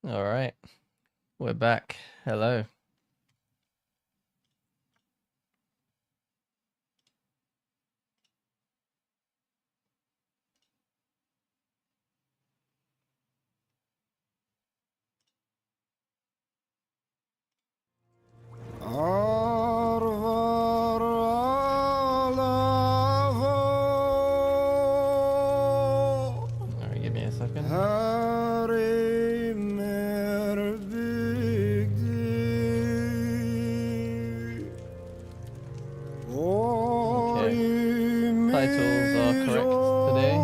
All right, we're back. Hello. All right, give me a second. Okay. Titles are correct today.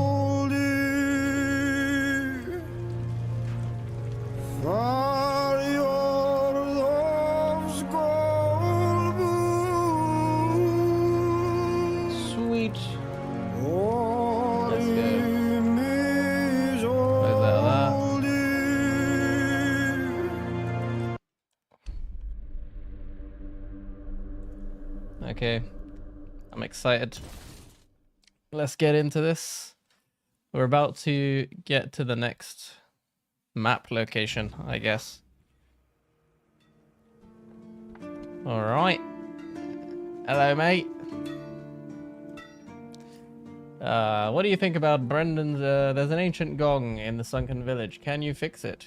Sweet. Let's go. Close out of that. Okay, I'm excited. Let's get into this. We're about to get to the next map location, I guess. All right. Hello, mate. What do you think about Brendan's, there's an ancient gong in the sunken village. Can you fix it?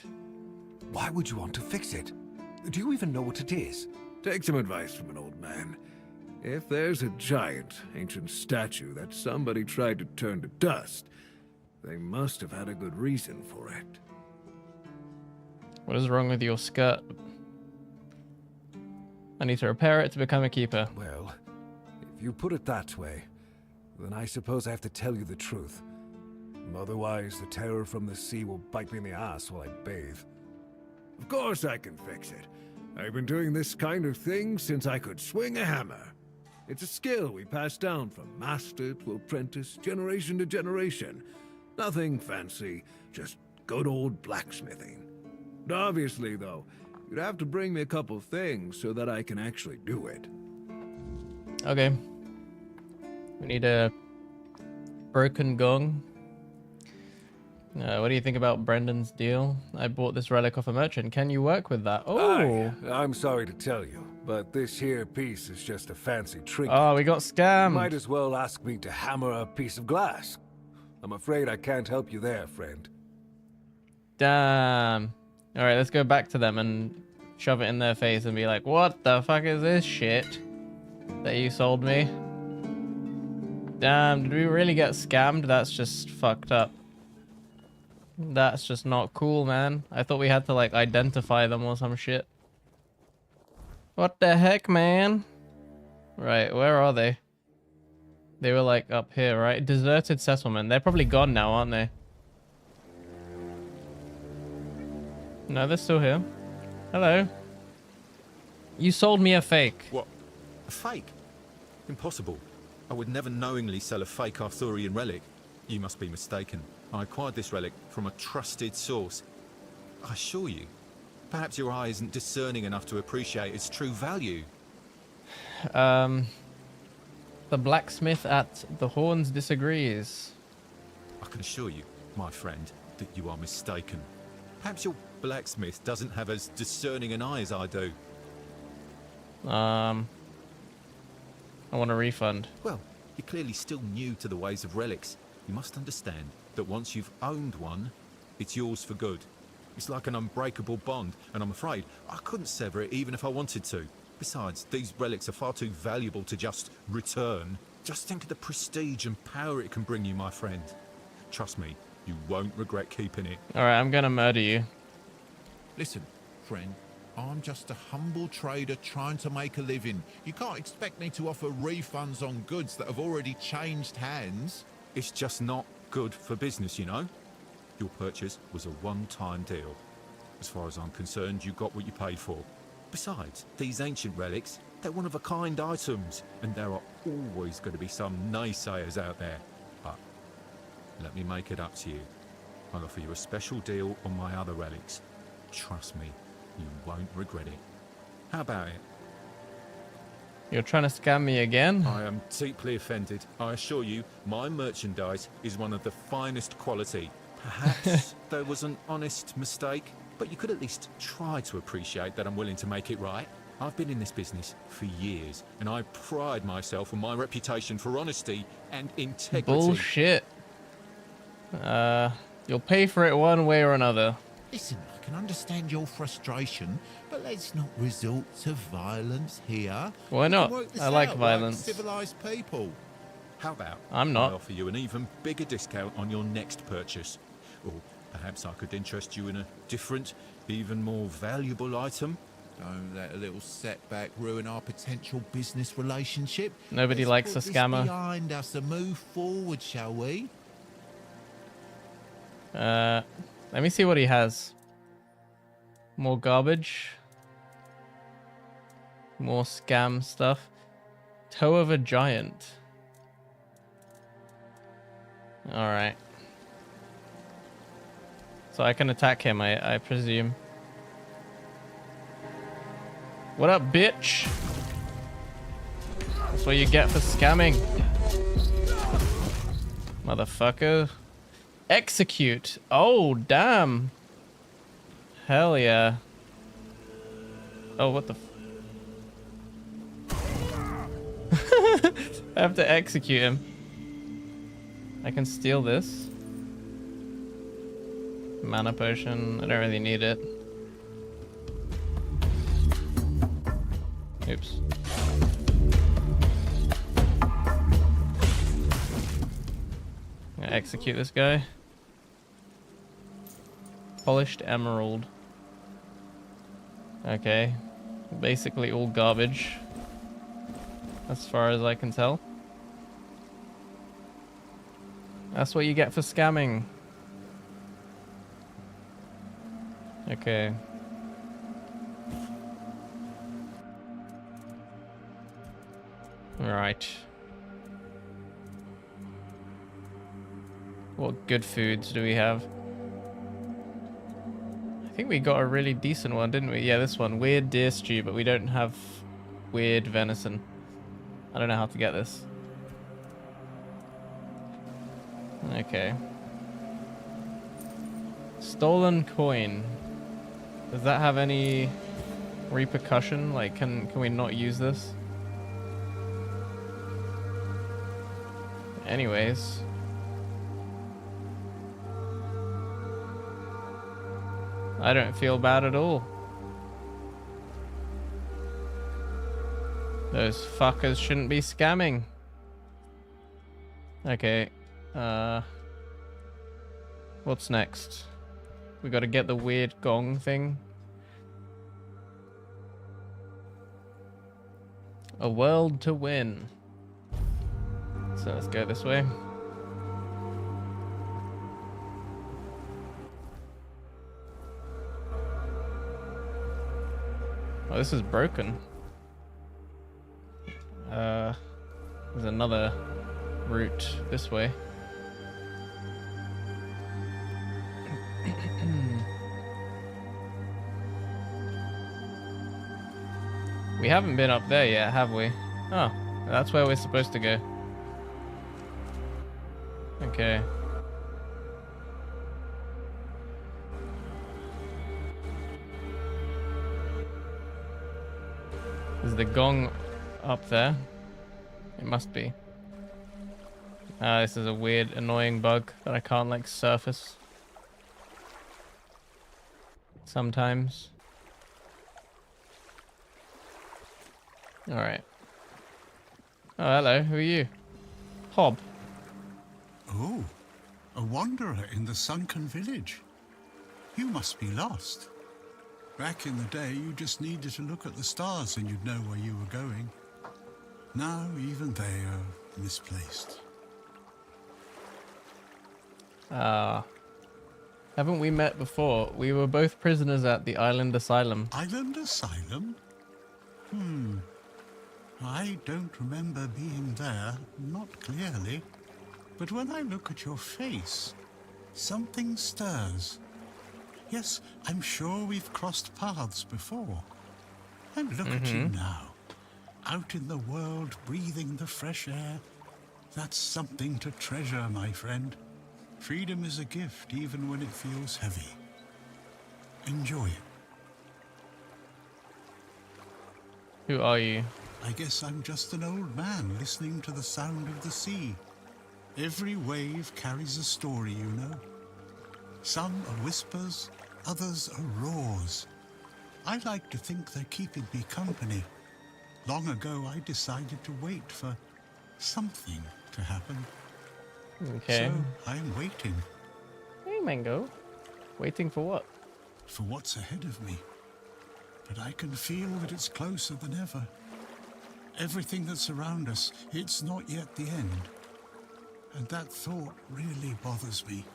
Why would you want to fix it? Do you even know what it is? Take some advice from an old man. If there's a giant, ancient statue that somebody tried to turn to dust, they must have had a good reason for it. What is wrong with your skirt? I need to repair it to become a keeper. Well, if you put it that way, then I suppose I have to tell you the truth. Otherwise, the terror from the sea will bite me in the ass while I bathe. Of course I can fix it. I've been doing this kind of thing since I could swing a hammer. It's a skill we pass down from master to apprentice, generation to generation. Nothing fancy, just good old blacksmithing. Obviously, though, you'd have to bring me a couple things so that I can actually do it. Okay. We need a broken gong. What do you think about Brendan's deal? I bought this relic off a merchant. Can you work with that? Oh! I'm sorry to tell you, but this here piece is just a fancy trinket. Oh, we got scammed. You might as well ask me to hammer a piece of glass. I'm afraid I can't help you there, friend. Damn. Alright, let's go back to them and shove it in their face and be like, what the fuck is this shit that you sold me? Damn, did we really get scammed? That's just fucked up. That's just not cool, man. I thought we had to, like, identify them or some shit. What the heck, man? Right, where are they? They were, like, up here, right? Deserted settlement. They're probably gone now, aren't they? No, they're still here. Hello. You sold me a fake. What? A fake? Impossible. I would never knowingly sell a fake Arthurian relic. You must be mistaken. I acquired this relic from a trusted source. I assure you, perhaps your eye isn't discerning enough to appreciate its true value. The blacksmith at the Horns disagrees. I can assure you, my friend, that you are mistaken. Perhaps your blacksmith doesn't have as discerning an eye as I do. I want a refund. Well, you're clearly still new to the ways of relics. You must understand that once you've owned one, it's yours for good. It's like an unbreakable bond, and I'm afraid I couldn't sever it even if I wanted to. Besides, these relics are far too valuable to just return. Just think of the prestige and power it can bring you, my friend. Trust me, you won't regret keeping it. Alright, I'm gonna murder you. Listen, friend, I'm just a humble trader trying to make a living. You can't expect me to offer refunds on goods that have already changed hands. It's just not good for business, you know? Your purchase was a one-time deal. As far as I'm concerned, you got what you paid for. Besides, these ancient relics, they're one-of-a-kind items, and there are always going to be some naysayers out there. But let me make it up to you. I'll offer you a special deal on my other relics. Trust me, you won't regret it. How about it? You're trying to scam me again? I am deeply offended. I assure you, my merchandise is one of the finest quality. Perhaps there was an honest mistake? But you could at least try to appreciate that I'm willing to make it right. I've been in this business for years, and I pride myself on my reputation for honesty and integrity. Bullshit. You'll pay for it one way or another. Listen, I can understand your frustration, but let's not resort to violence here. Why We can not? work this I like out violence. civilized people. How about I'm not. I offer you an even bigger discount on your next purchase? Or perhaps I could interest you in a different, even more valuable item? Don't let a little setback ruin our potential business relationship. Nobody Let's likes put a this scammer. behind us and move forward, shall we? Let me see what he has. More garbage. More scam stuff. Toe of a giant. Alright. So I can attack him, I presume. What up, bitch? That's what you get for scamming. Motherfucker. Execute. Oh, damn. Hell yeah. Oh, what the I have to execute him. I can steal this. Mana potion. I don't really need it. Oops. I'm gonna execute this guy. Polished emerald. Okay. Basically all garbage. As far as I can tell. That's what you get for scamming. Okay. Right. What good foods do we have? I think we got a really decent one, didn't we? Yeah, this one. Weird deer stew, but we don't have weird venison. I don't know how to get this. Okay. Stolen coin. Does that have any repercussion? Like, can we not use this? Anyways. I don't feel bad at all. Those fuckers shouldn't be scamming. Okay. What's next? We gotta get the weird gong thing. A world to win. So let's go this way. Oh, this is broken. There's another route this way. We haven't been up there yet, have we? Oh, that's where we're supposed to go. Okay. Is the gong up there? It must be. This is a weird, annoying bug that I can't, like, surface. Sometimes. Alright. Oh, hello. Who are you? Hob. Oh, a wanderer in the sunken village. You must be lost. Back in the day, you just needed to look at the stars and you'd know where you were going. Now, even they are misplaced. Haven't we met before? We were both prisoners at the Island Asylum. Island Asylum? I don't remember being there, not clearly. But when I look at your face, something stirs. Yes, I'm sure we've crossed paths before. And look at you now, out in the world, breathing the fresh air. That's something to treasure, my friend. Freedom is a gift, even when it feels heavy. enjoy it. Who are you? I guess I'm just an old man listening to the sound of the sea. Every wave carries a story, you know. Some are whispers, others are roars. I like to think they're keeping me company. Long ago, I decided to wait for something to happen. Okay. So I'm waiting Hey, Mango. Waiting for what? for what's ahead of me. But I can feel that it's closer than ever. Everything that's around us, it's not yet the end. And that thought really bothers me.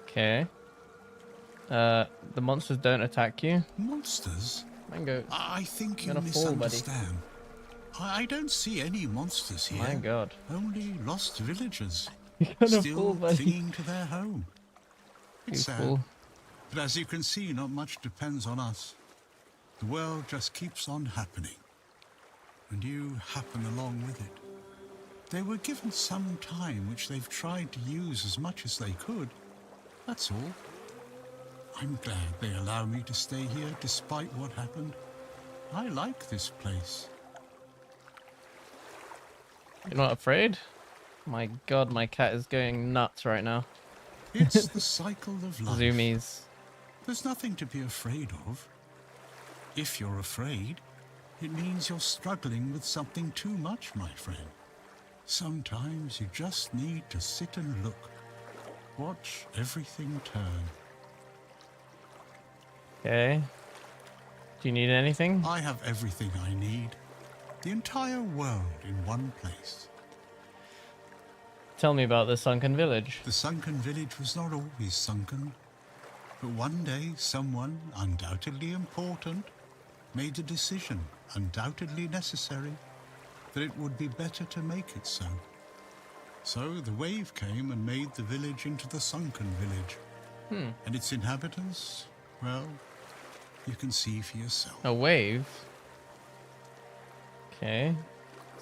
Okay. The monsters don't attack you. Monsters? Mango. I think you You're gonna fall, buddy. misunderstand. I don't see any monsters here. My God. Only lost villagers. You're gonna Still fall, buddy. clinging to their home. You It's sad. fool. But as you can see, not much depends on us. The world just keeps on happening. And you happen along with it. They were given some time which they've tried to use as much as they could. That's all. I'm glad they allow me to stay here despite what happened. I like this place. You're not afraid? My God, my cat is going nuts right now. It's the cycle of life. Zoomies. There's nothing to be afraid of. If you're afraid, it means you're struggling with something too much, my friend. Sometimes you just need to sit and look. Watch everything turn. Okay. Do you need anything? I have everything I need. The entire world in one place. Tell me about the sunken village. The sunken village was not always sunken. But one day, someone, undoubtedly important, made a decision, undoubtedly necessary, that it would be better to make it so. So the wave came and made the village into the sunken village. And its inhabitants, well, you can see for yourself. A wave? Okay.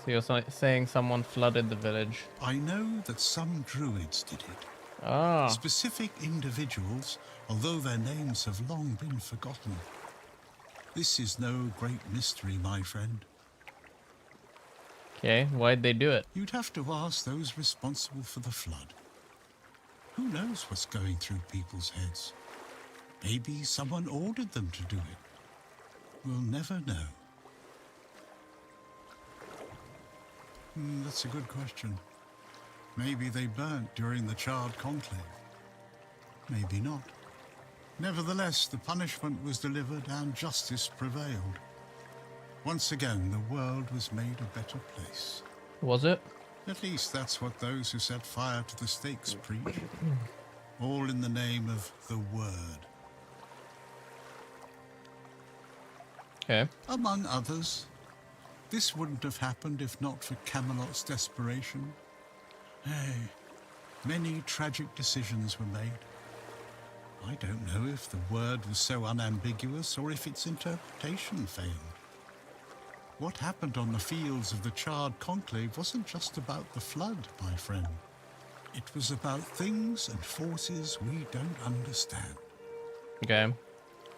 So you're saying someone flooded the village. I know that some druids did it. Ah. Specific individuals, although their names have long been forgotten. This is no great mystery, my friend. Okay, why'd they do it? You'd have to ask those responsible for the flood. Who knows what's going through people's heads? Maybe someone ordered them to do it. We'll never know. That's a good question. Maybe they burnt during the charred conclave. Maybe not. Nevertheless, the punishment was delivered and justice prevailed. Once again, the world was made a better place. Was it? At least that's what those who set fire to the stakes preach. All in the name of the Word. Okay. Among others. This wouldn't have happened if not for Camelot's desperation. Hey, many tragic decisions were made. I don't know if the word was so unambiguous or if its interpretation failed. What happened on the fields of the charred conclave wasn't just about the flood, my friend. It was about things and forces we don't understand. Okay.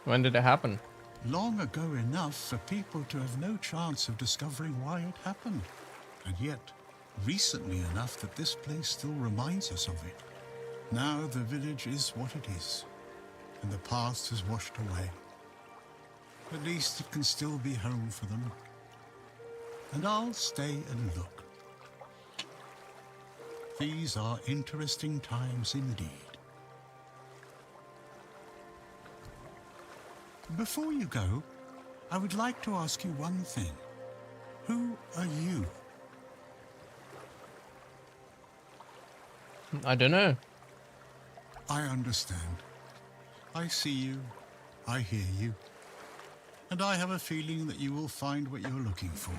When did it happen? Long ago enough for people to have no chance of discovering why it happened. And yet, recently enough that this place still reminds us of it. Now the village is what it is, and the past has washed away. At least it can still be home for them. And I'll stay and look. These are interesting times indeed. Before you go, I would like to ask you one thing. Who are you? I don't know. I understand. I see you. I hear you. And I have a feeling that you will find what you're looking for.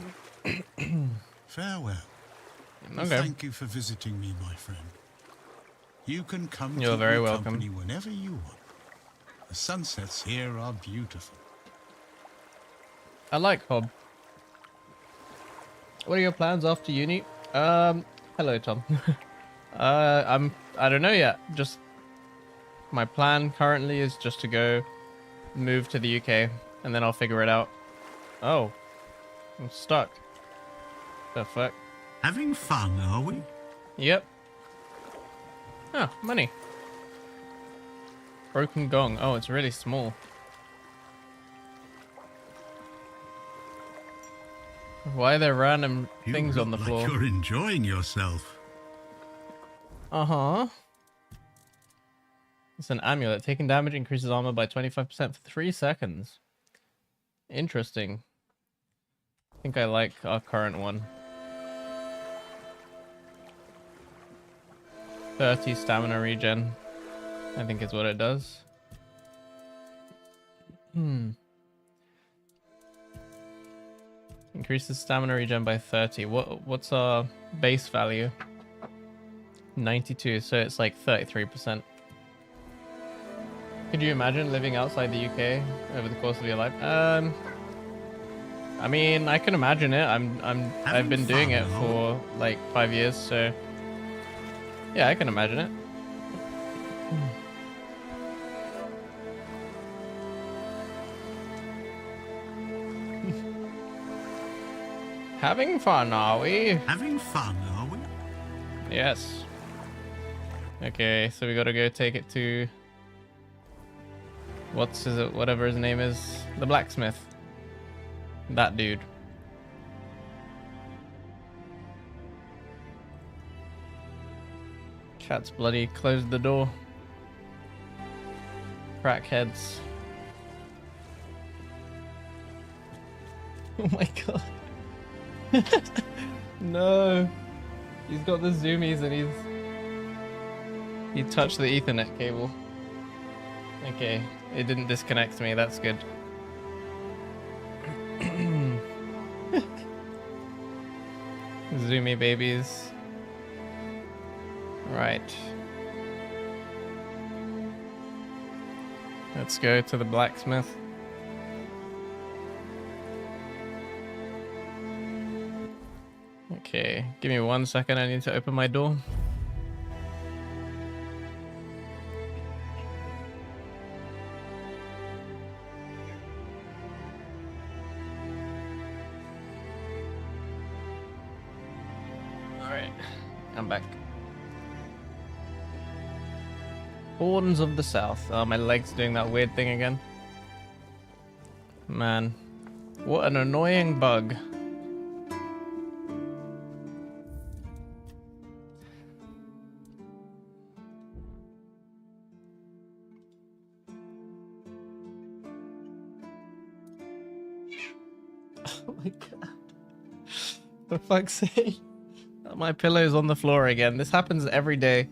Farewell. And Okay. thank you for visiting me, my friend. You can come You're keep very me welcome. company whenever you want. The sunsets here are beautiful. I like Hob. What are your plans after uni? Hello, Tom. I don't know yet. Just My plan currently is just to go move to the UK and then I'll figure it out. Oh, I'm stuck. The fuck? Having fun, are we? Yep. Oh, money. Broken gong. Oh, it's really small. Why are there random You things on the look floor? like you're enjoying yourself. Uh-huh. It's an amulet. Taking damage increases armor by 25% for 3 seconds. Interesting. I think I like our current one. 30 stamina regen, I think is what it does. Increases stamina regen by 30. What's our base value? 92, so it's like 33%. Could you imagine living outside the UK over the course of your life? I mean, I can imagine it. I've been doing it for like 5 years, so yeah, I can imagine it. Having fun, are we? Having fun, are we? Yes. Okay, so we gotta go take it to whatever his name is, the blacksmith. That dude. Cat's bloody closed the door. Crackheads. Oh my god. No. He's got the zoomies and he touched the Ethernet cable. Okay, it didn't disconnect me, that's good. Zoomy babies. Right. Let's go to the blacksmith. Okay, give me 1 second, I need to open my door. Alright, I'm back. Horns of the South. Oh, my leg's doing that weird thing again. Man, what an annoying bug. Oh my god. For fuck's sake. My pillow's on the floor again. This happens every day.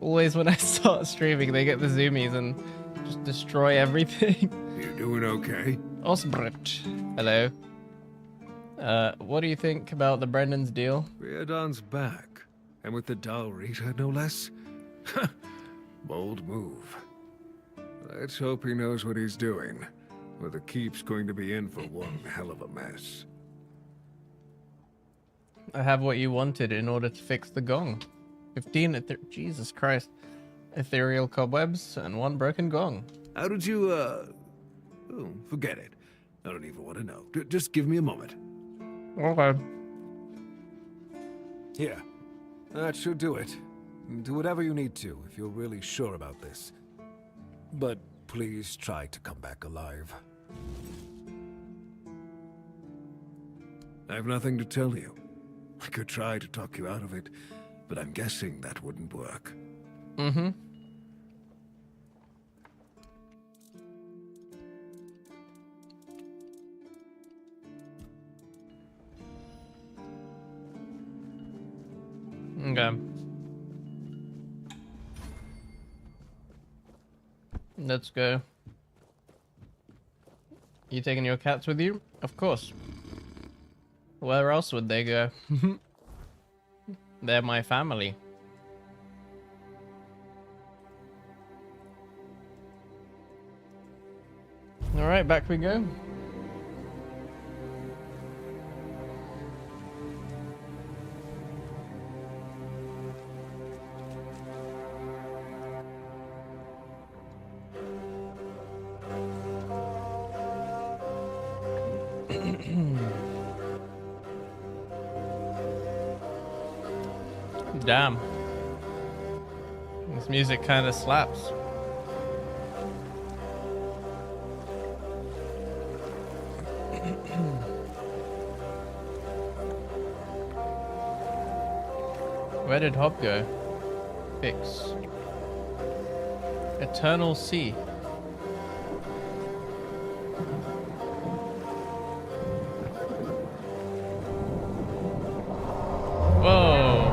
Always when I start streaming, they get the zoomies and just destroy everything. You doing okay? Osbrit. Hello. What do you think about the Brendan's deal? Riordan's back. And with the Dalrita, no less? Bold move. Let's hope he knows what he's doing, or the keep's going to be in for one hell of a mess. I have what you wanted in order to fix the gong. 15 Jesus Christ. Ethereal cobwebs and 1 broken gong. How did you, Oh, forget it. I don't even want to know. Just give me a moment. Okay. Here. That should do it. Do whatever you need to if you're really sure about this. But please try to come back alive. I have nothing to tell you. I could try to talk you out of it, but I'm guessing that wouldn't work. Mm-hmm. Okay. Let's go. You taking your cats with you? Of course. Where else would they go? They're my family. Alright, back we go. Damn. This music kind of slaps. Where did Hob go? Fix. Eternal Sea. Whoa.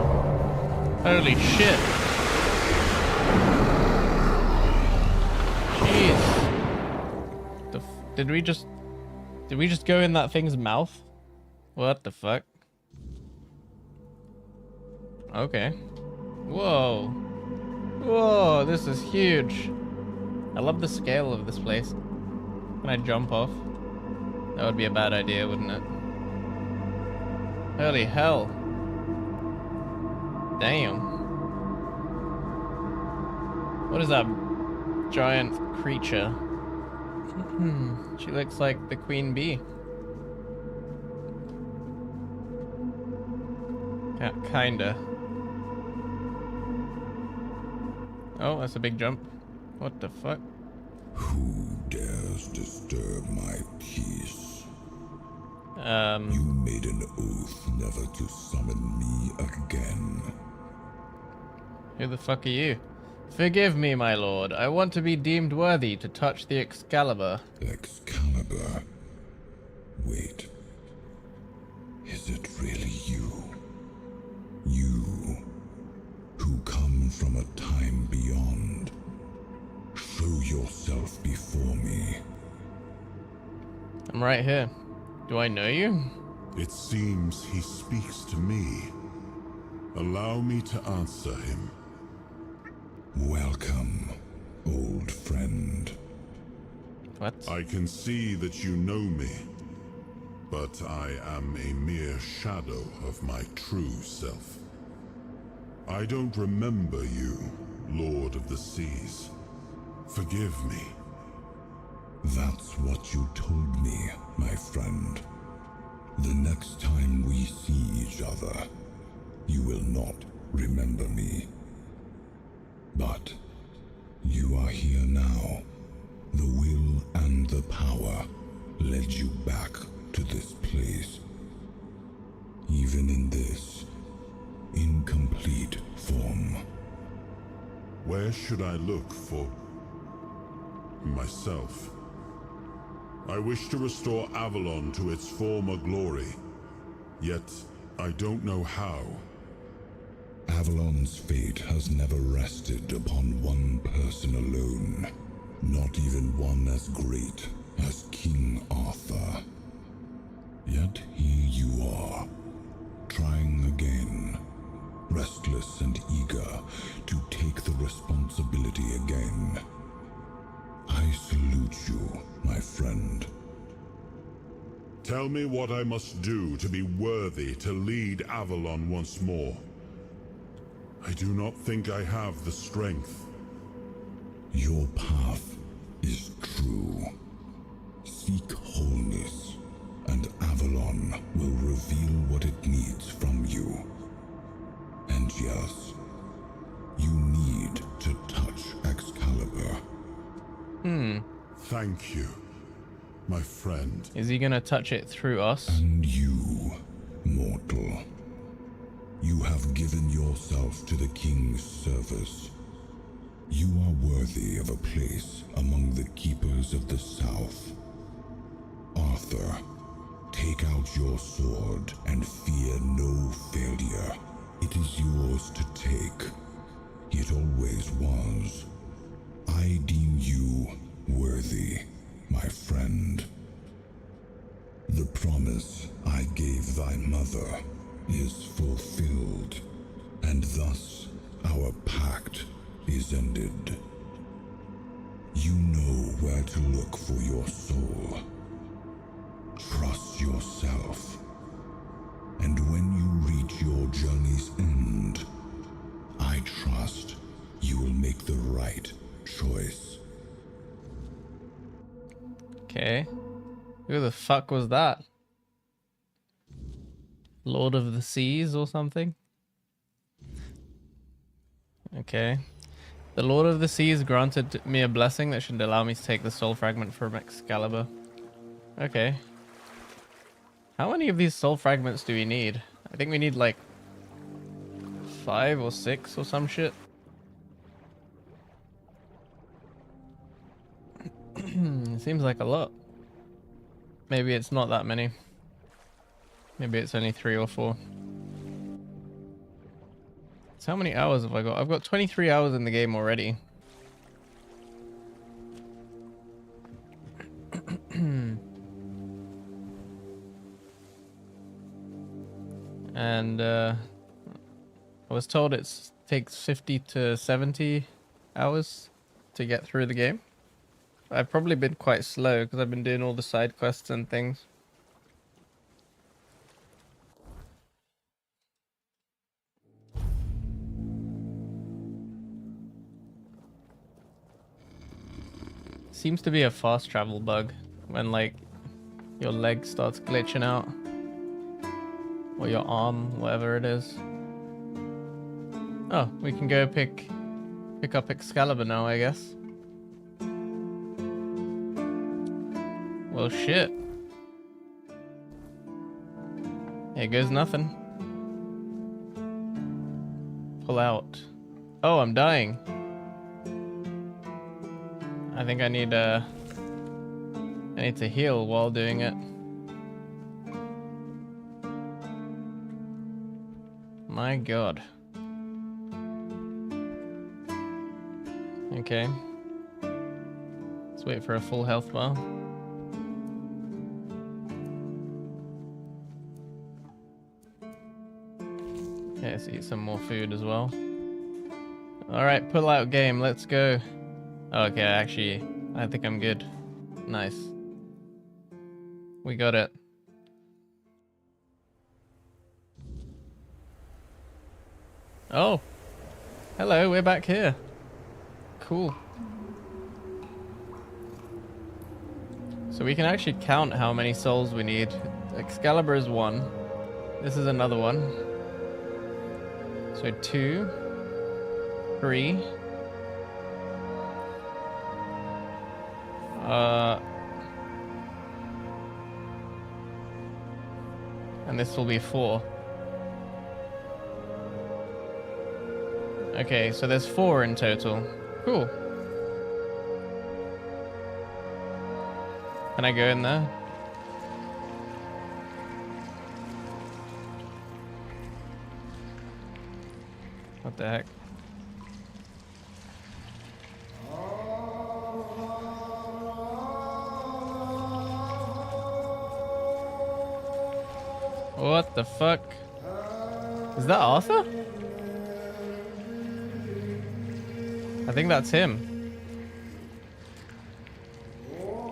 Holy shit. Jeez. Did we just go in that thing's mouth? What the fuck? Okay. Whoa. Whoa, this is huge. I love the scale of this place. Can I jump off? That would be a bad idea, wouldn't it? Holy hell. Damn. What is that giant creature? She looks like the queen bee. Yeah, kinda. Oh, that's a big jump. What the fuck? Who dares disturb my peace? You made an oath never to summon me again. Who the fuck are you? Forgive me, my lord. I want to be deemed worthy to touch the Excalibur. Excalibur? Wait. Is it really you? You, who come from a time beyond. Show yourself before me. I'm right here. Do I know you? It seems he speaks to me. Allow me to answer him. Welcome, old friend. What? I can see that you know me, but I am a mere shadow of my true self. I don't remember you, Lord of the Seas. Forgive me. That's what you told me, my friend. The next time we see each other, you will not remember me. But you are here now. The will and the power led you back to this place. Even in this incomplete form. Where should I look for myself? I wish to restore Avalon to its former glory, yet I don't know how. Avalon's fate has never rested upon one person alone, not even one as great as King Arthur. Yet here you are, trying again, restless and eager to take the responsibility again. I salute you, my friend. Tell me what I must do to be worthy to lead Avalon once more. I do not think I have the strength. Your path is true. Seek wholeness, and Avalon will reveal what it needs from you. And yes, you need to touch Excalibur. Thank you, my friend. Is he gonna touch it through us? And you, mortal. You have given yourself to the King's service. You are worthy of a place among the keepers of the South. Arthur, take out your sword and fear no failure. It is yours to take. It always was. I deem you worthy, my friend. The promise I gave thy mother is fulfilled, and thus our pact is ended. You know where to look for your soul. Trust yourself. And when you reach your journey's end, I trust you will make the right choice. Okay. Who the fuck was that? Lord of the Seas or something? Okay. The Lord of the Seas granted me a blessing that should allow me to take the soul fragment from Excalibur. Okay. How many of these soul fragments do we need? I think we need like 5 or 6 or some shit. It seems like a lot. Maybe it's not that many. Maybe it's only 3 or 4. So how many hours have I got? I've got 23 hours in the game already. And I was told it takes 50 to 70 hours to get through the game. I've probably been quite slow because I've been doing all the side quests and things. Seems to be a fast travel bug when like your leg starts glitching out. Or your arm, whatever it is. Oh, we can go pick up Excalibur now, I guess. Well, shit. Here goes nothing. Pull out. Oh, I'm dying. I think I need to heal while doing it. My god. Okay. Let's wait for a full health bar. Okay, let's eat some more food as well. Alright, pull out game, let's go. Okay, actually, I think I'm good. Nice. We got it. Oh. Hello, we're back here. Cool. So we can actually count how many souls we need. Excalibur is 1. This is another one. So 2, 3. And this will be 4. Okay, so there's 4 in total. Cool. Can I go in there? What the heck? What the fuck? Is that Arthur? I think that's him.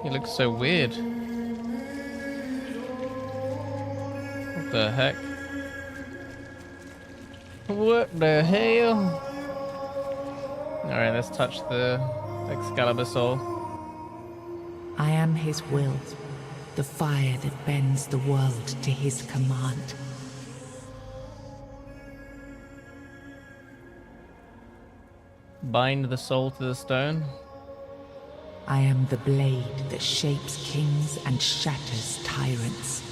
He looks so weird. What the heck? What the hell? Alright, let's touch the Excalibur soul. I am his will, the fire that bends the world to his command. Bind the soul to the stone. I am the blade that shapes kings and shatters tyrants.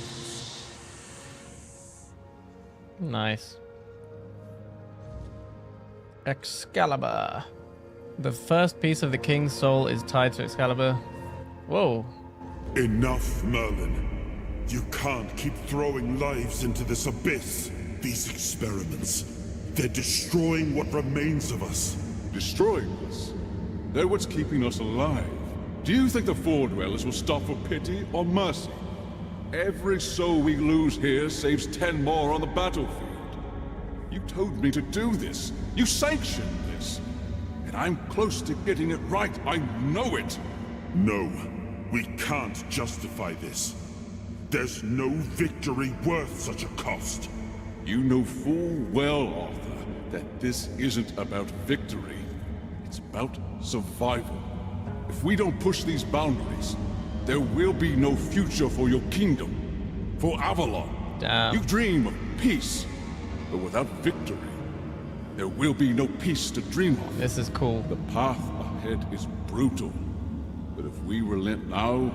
Nice. Excalibur. The first piece of the king's soul is tied to Excalibur. Whoa. Enough, Merlin. You can't keep throwing lives into this abyss. These experiments, they're destroying what remains of us. Destroying us? They're what's keeping us alive. Do you think the Four Dwellers will stop for pity or mercy? Every soul we lose here saves 10 more on the battlefield. You told me to do this. You sanctioned this. And I'm close to getting it right. I know it. No, we can't justify this. There's no victory worth such a cost. You know full well, Arthur, that this isn't about victory. It's about survival. If we don't push these boundaries, there will be no future for your kingdom, for Avalon. Damn. You dream of peace, but without victory, there will be no peace to dream of. This is cool. The path ahead is brutal, but if we relent now,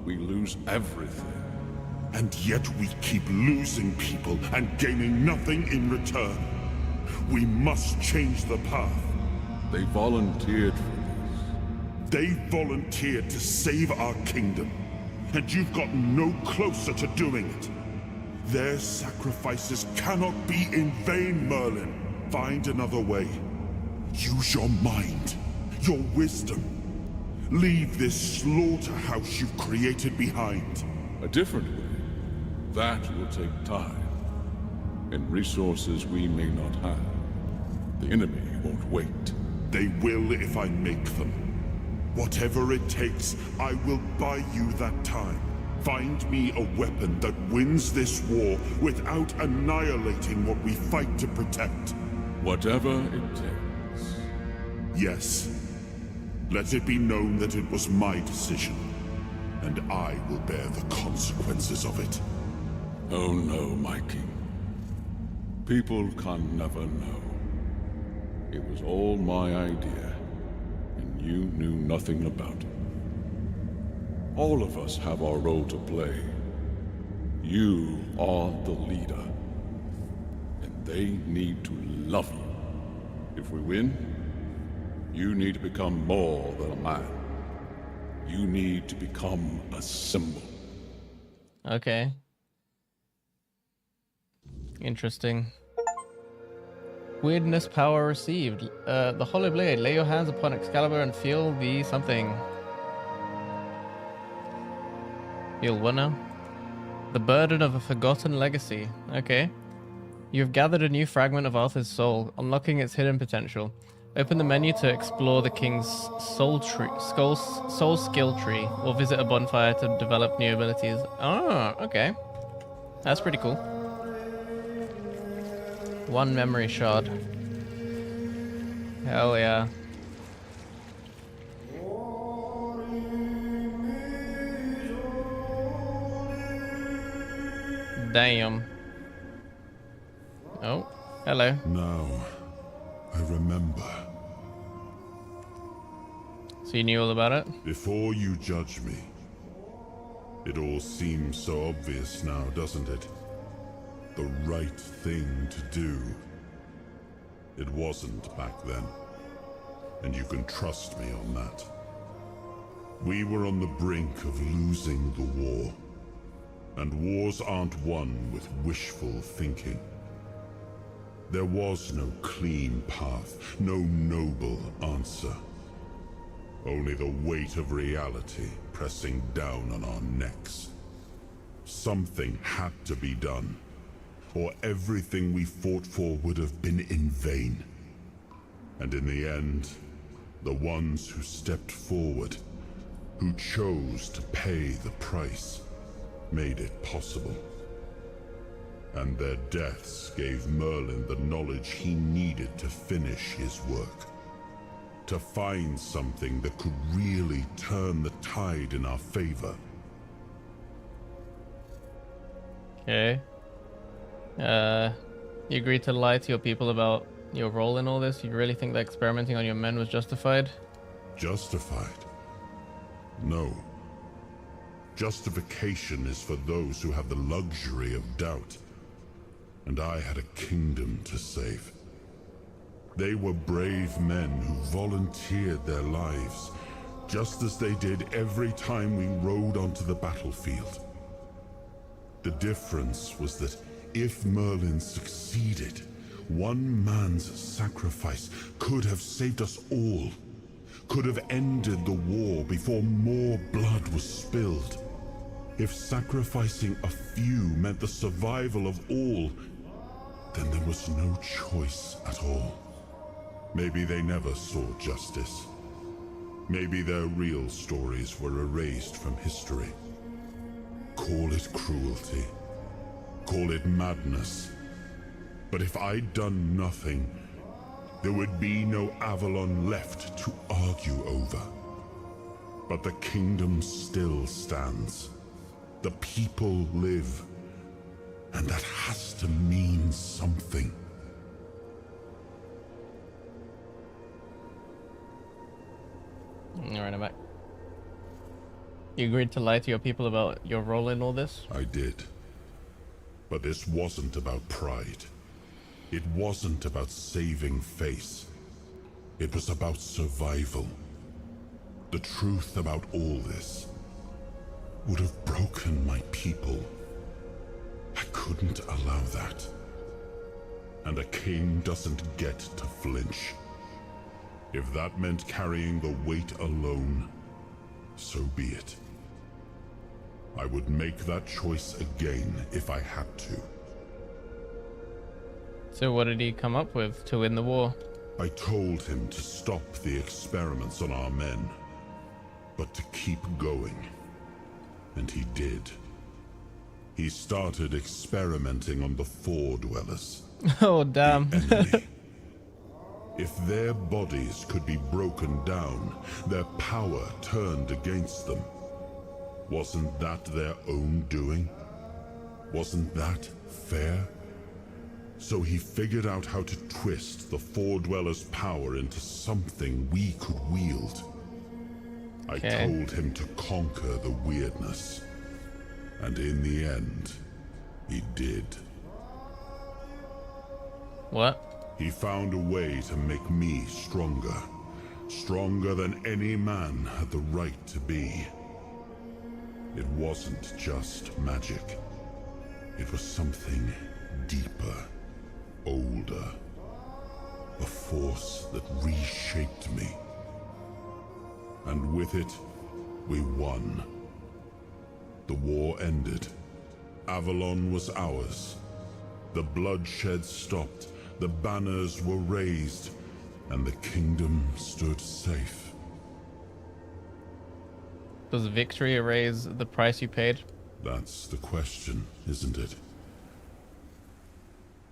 we lose everything. And yet we keep losing people and gaining nothing in return. We must change the path. They volunteered for this. They volunteered to save our kingdom, and you've gotten no closer to doing it. Their sacrifices cannot be in vain, Merlin. Find another way. Use your mind, your wisdom. Leave this slaughterhouse you've created behind. A different way. That will take time, and resources we may not have. The enemy won't wait. They will if I make them. Whatever it takes, I will buy you that time. Find me a weapon that wins this war without annihilating what we fight to protect. Whatever it takes. Yes. Let it be known that it was my decision, and I will bear the consequences of it. Oh no, my king. People can never know. It was all my idea, and you knew nothing about it. All of us have our role to play. You are the leader, and they need to love you. If we win, you need to become more than a man. You need to become a symbol. Okay. Interesting. Weirdness power received. The Hollow Blade. Lay your hands upon Excalibur and feel the something. Feel what now? The burden of a forgotten legacy. Okay. You've gathered a new fragment of Arthur's soul, unlocking its hidden potential. Open the menu to explore the king's soul skill tree, or visit a bonfire to develop new abilities. Oh, okay. That's pretty cool. One memory shard. Hell yeah. Damn. Oh, hello. Now, I remember. So you knew all about it? Before you judge me. It all seems so obvious now, doesn't it? The right thing to do. It wasn't back then. And you can trust me on that. We were on the brink of losing the war. And wars aren't won with wishful thinking. There was no clean path, no noble answer. Only the weight of reality pressing down on our necks. Something had to be done, or everything we fought for would have been in vain. And in the end, the ones who stepped forward, who chose to pay the price, made it possible. And their deaths gave Merlin the knowledge he needed to finish his work. To find something that could really turn the tide in our favor. Okay. You agreed to lie to your people about your role in all this? You really think that experimenting on your men was justified? Justified? No. Justification is for those who have the luxury of doubt. And I had a kingdom to save. They were brave men who volunteered their lives, just as they did every time we rode onto the battlefield. The difference was that if Merlin succeeded, one man's sacrifice could have saved us all, could have ended the war before more blood was spilled. If sacrificing a few meant the survival of all, then there was no choice at all. Maybe they never saw justice. Maybe their real stories were erased from history. Call it cruelty. Call it madness. But if I'd done nothing, there would be no Avalon left to argue over. But the kingdom still stands. The people live. And that has to mean something. Alright, I'm back. You agreed to lie to your people about your role in all this? I did. But this wasn't about pride. It wasn't about saving face. It was about survival. The truth about all this would have broken my people. I couldn't allow that. And a king doesn't get to flinch. If that meant carrying the weight alone, so be it. I would make that choice again if I had to. So what did he come up with to win the war? I told him to stop the experiments on our men, but to keep going. And he did. He started experimenting on the Four Dwellers. Oh, damn. The enemy. If their bodies could be broken down, their power turned against them, wasn't that their own doing? Wasn't that fair? So he figured out how to twist the Four Dwellers' power into something we could wield. I told him to conquer the weirdness. And in the end, he did. What? He found a way to make me stronger. Stronger than any man had the right to be. It wasn't just magic. It was something deeper, older. A force that reshaped me. And with it, we won. The war ended. Avalon was ours. The bloodshed stopped. The banners were raised. And the kingdom stood safe. Does victory erase the price you paid? That's the question, isn't it?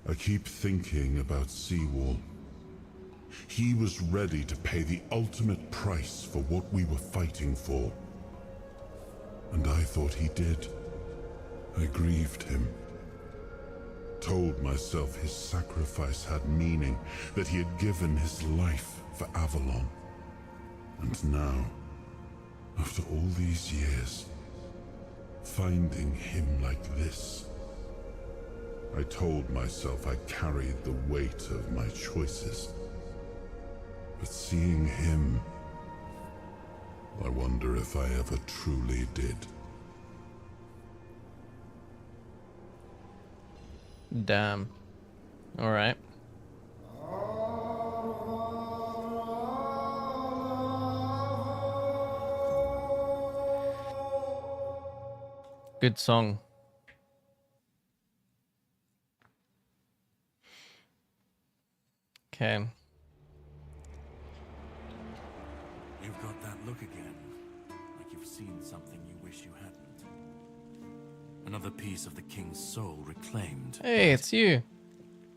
I keep thinking about Seawall. He was ready to pay the ultimate price for what we were fighting for. And I thought he did. I grieved him. Told myself his sacrifice had meaning, that he had given his life for Avalon. And now, after all these years, finding him like this, I told myself I carried the weight of my choices. But seeing him, I wonder if I ever truly did. Damn. Alright. Good song. Okay. You've got that look again, like you've seen something you wish you hadn't. Another piece of the king's soul reclaimed. Hey, it's you.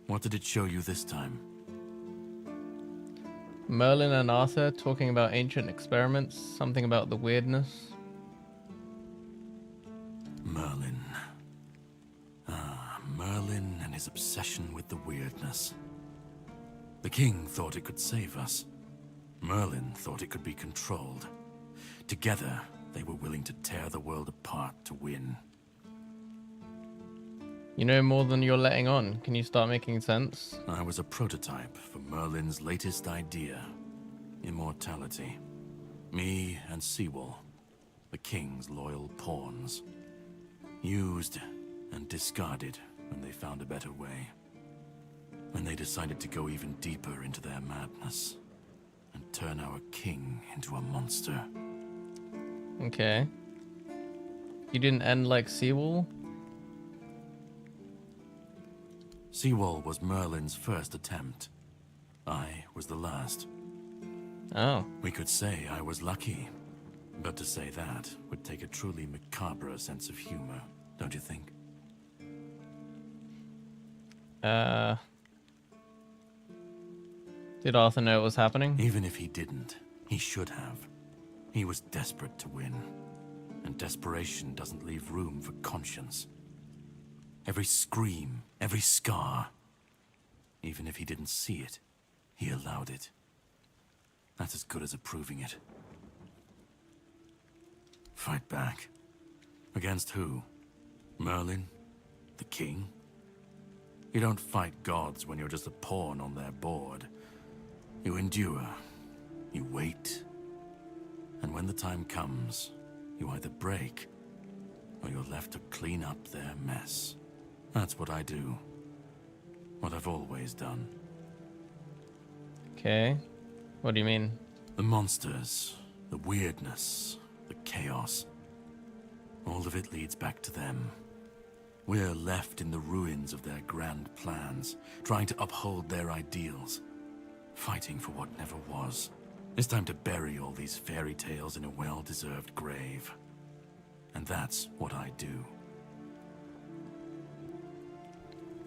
What did it show you this time? Merlin and Arthur talking about ancient experiments, something about the weirdness. Merlin. Ah, Merlin and his obsession with the weirdness. The king thought it could save us. Merlin thought it could be controlled. Together, they were willing to tear the world apart to win. You know more than you're letting on. Can you start making sense? I was a prototype for Merlin's latest idea. Immortality. Me and Seawall, the king's loyal pawns. Used and discarded when they found a better way. When they decided to go even deeper into their madness and turn our king into a monster. Okay. You didn't end like Seawall? Seawall was Merlin's first attempt. I was the last. Oh. We could say I was lucky, but to say that would take a truly macabre sense of humor, don't you think? Did Arthur know what was happening? Even if he didn't, he should have. He was desperate to win, and desperation doesn't leave room for conscience. Every scream, every scar, even if he didn't see it, he allowed it. That's as good as approving it. Fight back. Against who? Merlin? The king? You don't fight gods when you're just a pawn on their board. You endure. You wait. And when the time comes, you either break, or you're left to clean up their mess. That's what I do. What I've always done. Okay. What do you mean? The monsters, the weirdness, the chaos. All of it leads back to them. We're left in the ruins of their grand plans, trying to uphold their ideals, fighting for what never was. It's time to bury all these fairy tales in a well-deserved grave. And that's what I do.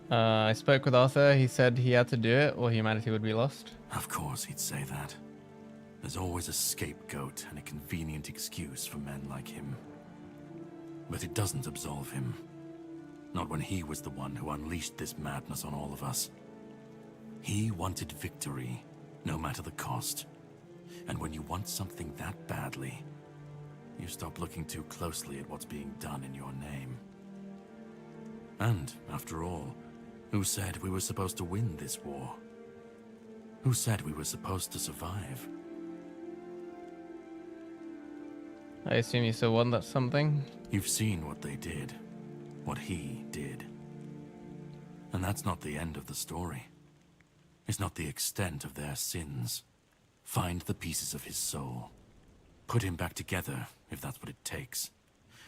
I spoke with Arthur. He said he had to do it or humanity would be lost. Of course he'd say that. There's always a scapegoat and a convenient excuse for men like him. But it doesn't absolve him. Not when he was the one who unleashed this madness on all of us. He wanted victory, no matter the cost. And when you want something that badly, you stop looking too closely at what's being done in your name. And, after all, who said we were supposed to win this war? Who said we were supposed to survive? I assume you still want that something? You've seen what they did. What he did. And that's not the end of the story. It's not the extent of their sins. Find the pieces of his soul. Put him back together, if that's what it takes.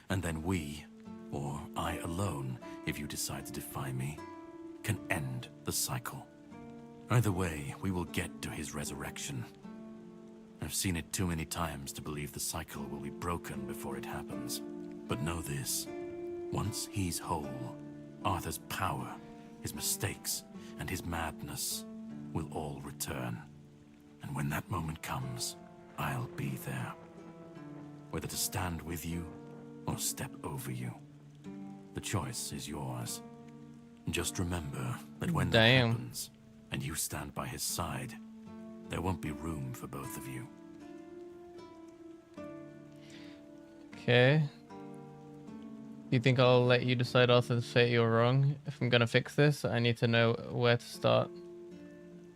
And then we, or I alone, if you decide to defy me, can end the cycle. Either way, we will get to his resurrection. I've seen it too many times to believe the cycle will be broken before it happens. But know this. Once he's whole, Arthur's power, his mistakes, and his madness will all return. And when that moment comes, I'll be there. Whether to stand with you or step over you. The choice is yours. Just remember that when that happens, and you stand by his side, there won't be room for both of you. Okay. You think I'll let you decide Arthur's fate you're wrong? If I'm gonna fix this, I need to know where to start.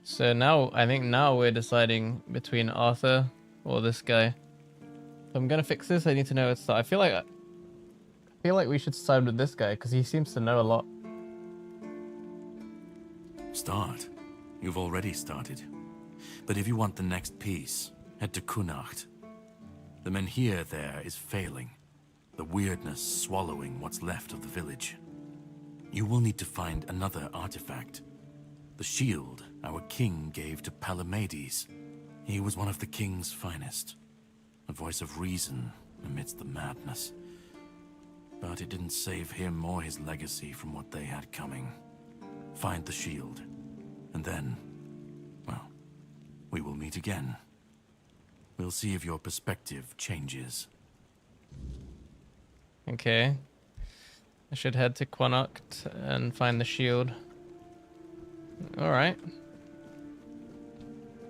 So now, I think now we're deciding between Arthur or this guy. If I'm gonna fix this, I need to know where to start. I feel like we should side with this guy because he seems to know a lot. Start. You've already started. But if you want the next piece, head to Kunacht. The Menhir there is failing. The weirdness swallowing what's left of the village. You will need to find another artifact. The shield our king gave to Palamedes. He was one of the king's finest. A voice of reason amidst the madness. But it didn't save him or his legacy from what they had coming. Find the shield. And then, well, we will meet again. We'll see if your perspective changes. Okay. I should head to Quanacht and find the shield. Alright.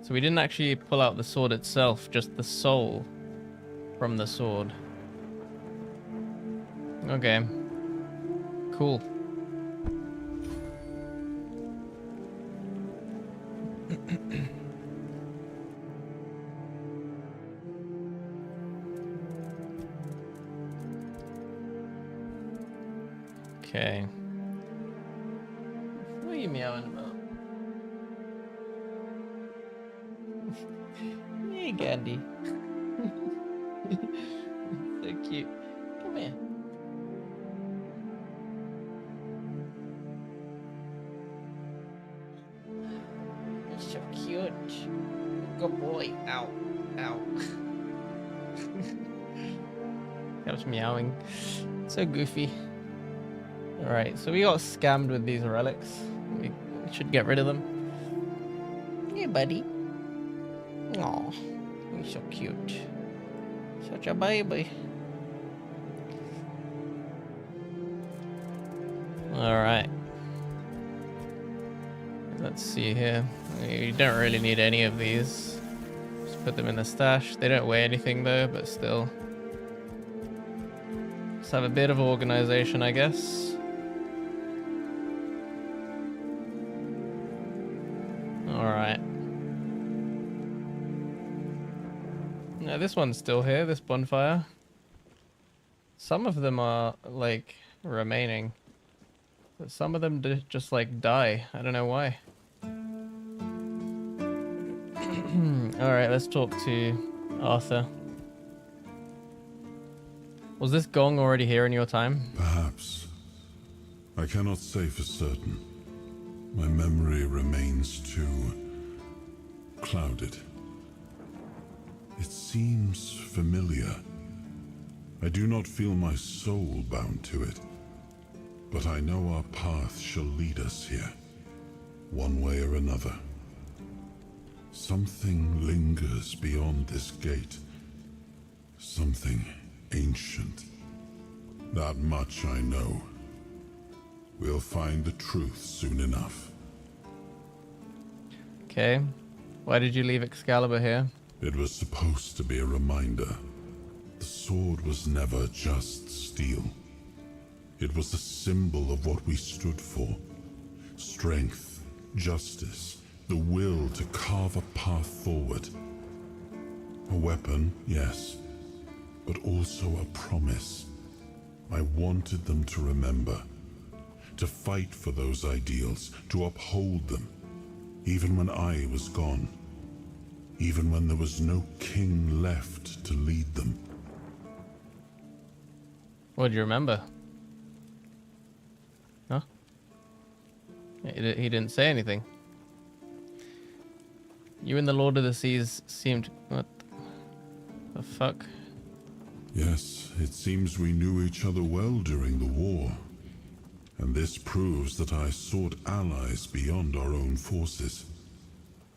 So we didn't actually pull out the sword itself, just the soul from the sword. Okay. Cool. Okay. What are you meowing about? Hey, Gandhi. So cute. Come here. You're so cute. Good boy. Ow. Ow. Kept meowing. So goofy. Alright, so we got scammed with these relics. We should get rid of them. Hey, buddy. Aw, you're so cute. Such a baby. Alright. Let's see here. You don't really need any of these. Just put them in the stash. They don't weigh anything though, but still. have a bit of organization, I guess. Alright. No, this one's still here, this bonfire. Some of them are, like, remaining. But some of them just, like, die. I don't know why. Alright, let's talk to Arthur. Was this gong already here in your time? Perhaps. I cannot say for certain. My memory remains too clouded. It seems familiar. I do not feel my soul bound to it, but I know our path shall lead us here, one way or another. Something lingers beyond this gate. Something ancient. That much I know. We'll find the truth soon enough. Okay. Why did you leave Excalibur here? It was supposed to be a reminder. The sword was never just steel. It was a symbol of what we stood for. Strength, justice, the will to carve a path forward. A weapon, yes, but also a promise. I wanted them to remember, to fight for those ideals, to uphold them, even when I was gone, even when there was no king left to lead them. What do you remember? Huh? He didn't say anything. You and the Lord of the Seas seemed... What the fuck? Yes, it seems we knew each other well during the war. And this proves that I sought allies beyond our own forces.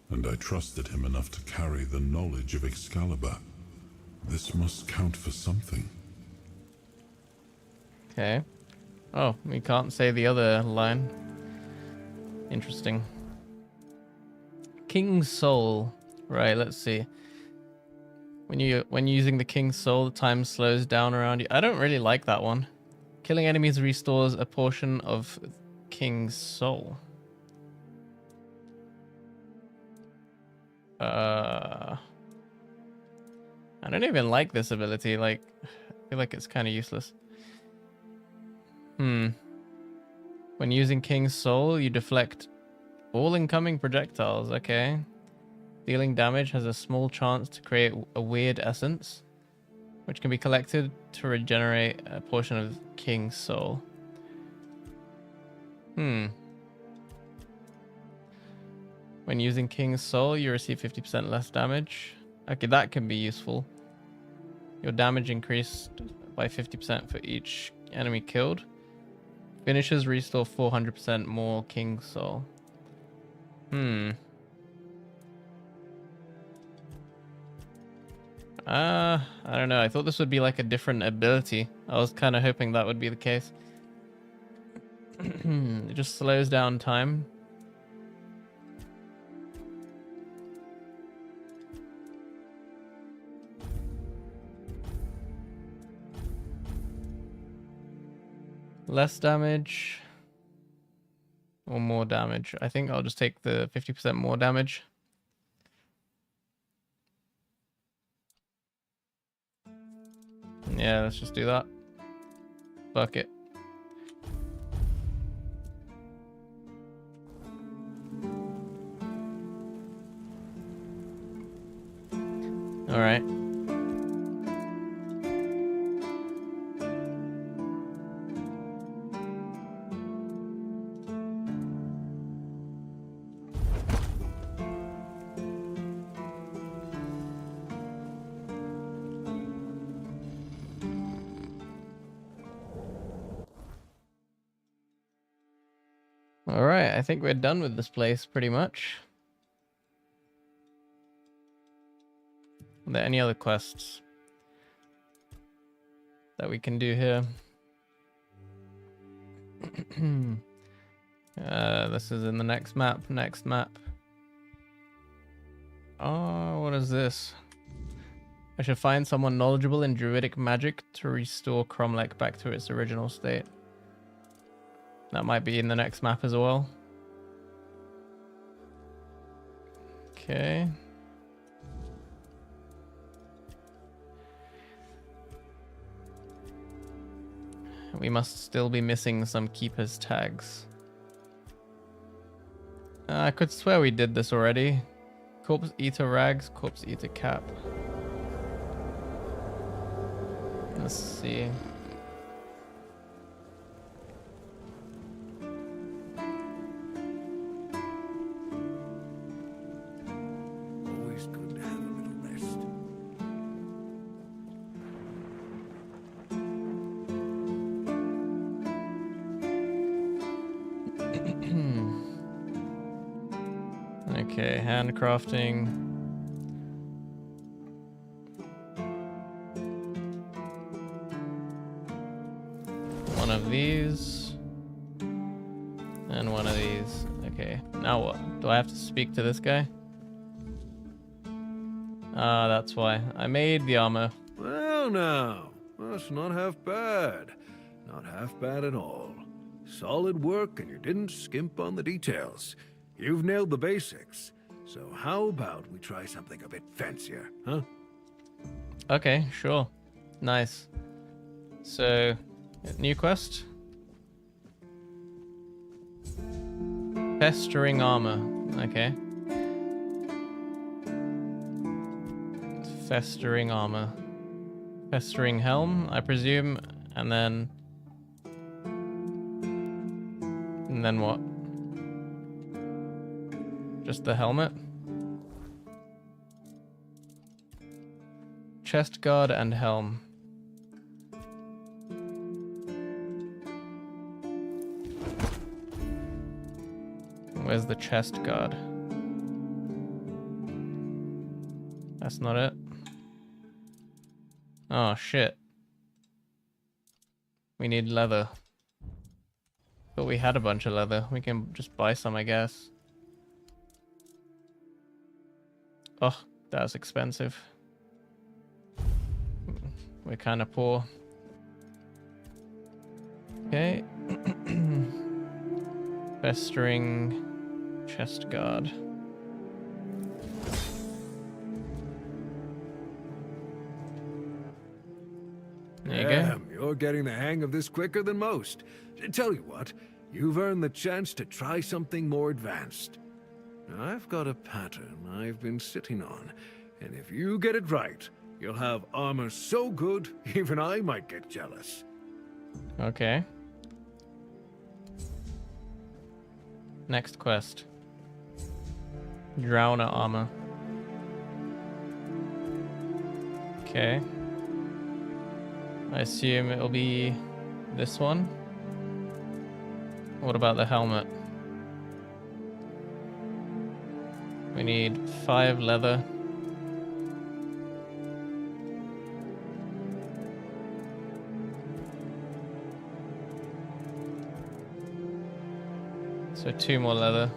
And I trusted him enough to carry the knowledge of Excalibur. This must count for something. Okay. Oh, we can't say the other line. Interesting. King's Soul. Right, let's see. When using the King's Soul, the time slows down around you. I don't really like that one. Killing enemies restores a portion of King's Soul. I don't even like this ability. Like, I feel like it's kind of useless. When using King's Soul, you deflect all incoming projectiles. Okay. Dealing damage has a small chance to create a weird essence, which can be collected to regenerate a portion of King's Soul. When using King's Soul, you receive 50% less damage. Okay, that can be useful. Your damage increased by 50% for each enemy killed. Finishers restore 400% more King's Soul. I don't know. I thought this would be like a different ability. I was kind of hoping that would be the case. It just slows down time. Less damage or more damage? I think I'll just take the 50% more damage. Yeah, let's just do that. Fuck it. All right. Alright, I think we're done with this place pretty much. Are there any other quests that we can do here? This is in the next map. Next map. Oh, what is this? I should find someone knowledgeable in druidic magic to restore Cromlech back to its original state. That might be in the next map as well. Okay. We must still be missing some keepers tags. I could swear we did this already. Corpse eater rags, corpse eater cap. Let's see. Always good to have a little rest. Okay, handcrafting. One of these. And one of these. Okay, now what? Do I have to speak to this guy? Ah, that's why. I made the armor. Well, now, that's not half bad. Not half bad at all. Solid work, and you didn't skimp on the details. You've nailed the basics. So how about we try something a bit fancier, huh? Okay, sure. Nice. So, new quest? Festering armor. Okay. Festering armor. Festering helm, I presume, and then what? Just the helmet? Chest guard and helm. Where's the chest guard? That's not it. Oh shit. We need leather. But we had a bunch of leather. We can just buy some, I guess. Oh, that's expensive. We're kind of poor. Okay. Festering chest guard. There you go. Damn, you're getting the hang of this quicker than most. Tell you what, you've earned the chance to try something more advanced. Now, I've got a pattern I've been sitting on, and if you get it right, you'll have armor so good, even I might get jealous. Okay. Next quest. Drowner armor. Okay. I assume it'll be this one. What about the helmet? We need 5 leather. So 2 more leather.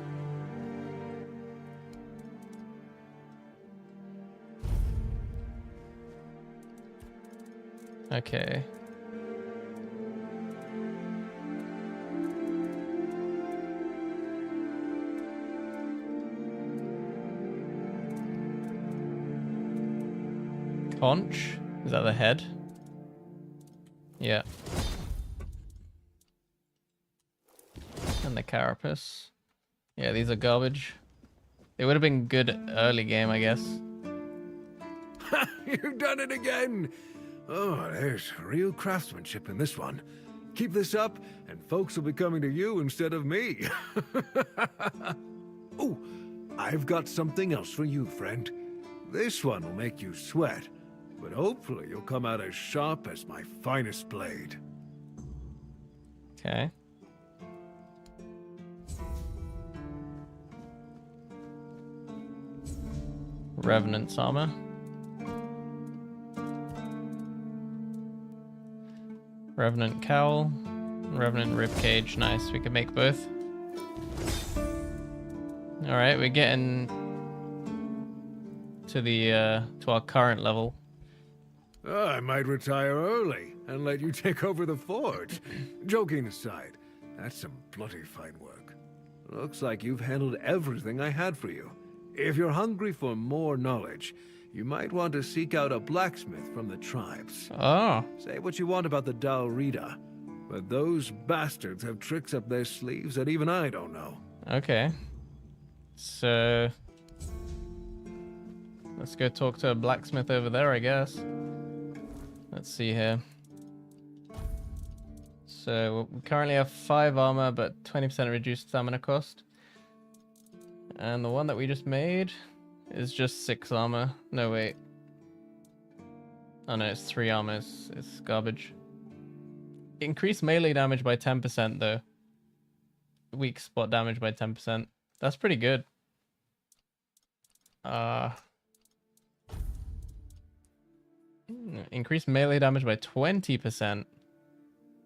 Okay. Conch? Is that the head? Yeah. And the carapace. Yeah, these are garbage. They would have been good early game, I guess. You've done it again! Oh, there's real craftsmanship in this one. Keep this up, and folks will be coming to you instead of me. Oh, I've got something else for you, friend. This one will make you sweat, but hopefully you'll come out as sharp as my finest blade. Okay. Revenant's armor. Revenant cowl. Revenant ribcage. Nice. We can make both. Alright, we're getting to the to our current level. Oh, I might retire early and let you take over the fort. Joking aside, that's some bloody fine work. Looks like you've handled everything I had for you. If you're hungry for more knowledge, you might want to seek out a blacksmith from the tribes. Oh. Say what you want about the Dalrida, but those bastards have tricks up their sleeves that even I don't know. Okay. So let's go talk to a blacksmith over there, I guess. Let's see here. So we currently have 5 armor, but 20% reduced stamina cost. And the one that we just made is just 6 armor. No, wait. Oh no, it's 3 armor. It's garbage. Increase melee damage by 10% though. Weak spot damage by 10%. That's pretty good. Increase melee damage by 20%.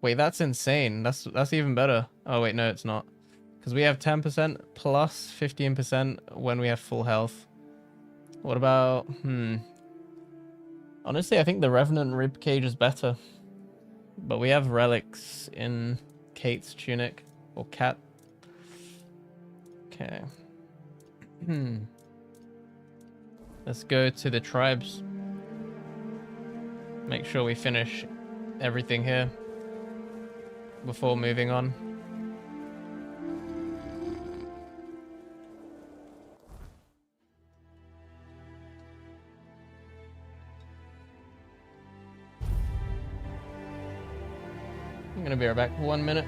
Wait, that's insane. That's even better. Oh wait, no, it's not. Because we have 10% plus 15% when we have full health. What about... Honestly, I think the Revenant Ribcage is better. But we have relics in Kate's tunic. Or Cat. Okay. Let's go to the tribes. Make sure we finish everything here before moving on. I'm gonna be right back. 1 minute.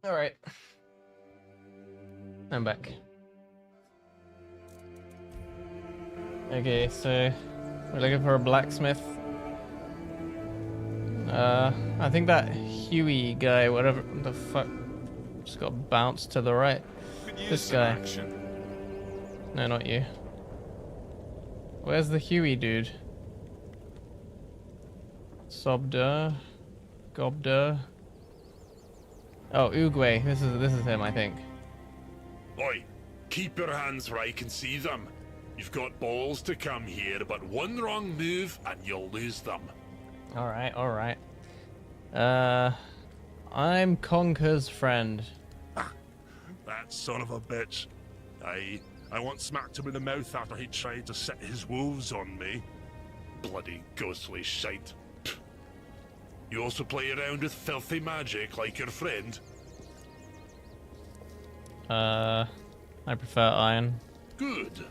All right. I'm back. Okay, so we're looking for a blacksmith. I think that Huey guy, whatever the fuck, just got bounced to the right. This guy. No, not you. Where's the Huey dude? Sobda, Gobda. Oh, Oogway. This is him, I think. Oi, keep your hands where I can see them. You've got balls to come here, but one wrong move and you'll lose them. Alright, alright. I'm Conker's friend. That son of a bitch. I once smacked him in the mouth after he tried to set his wolves on me. Bloody ghostly shite. You also play around with filthy magic like your friend? I prefer iron. Good.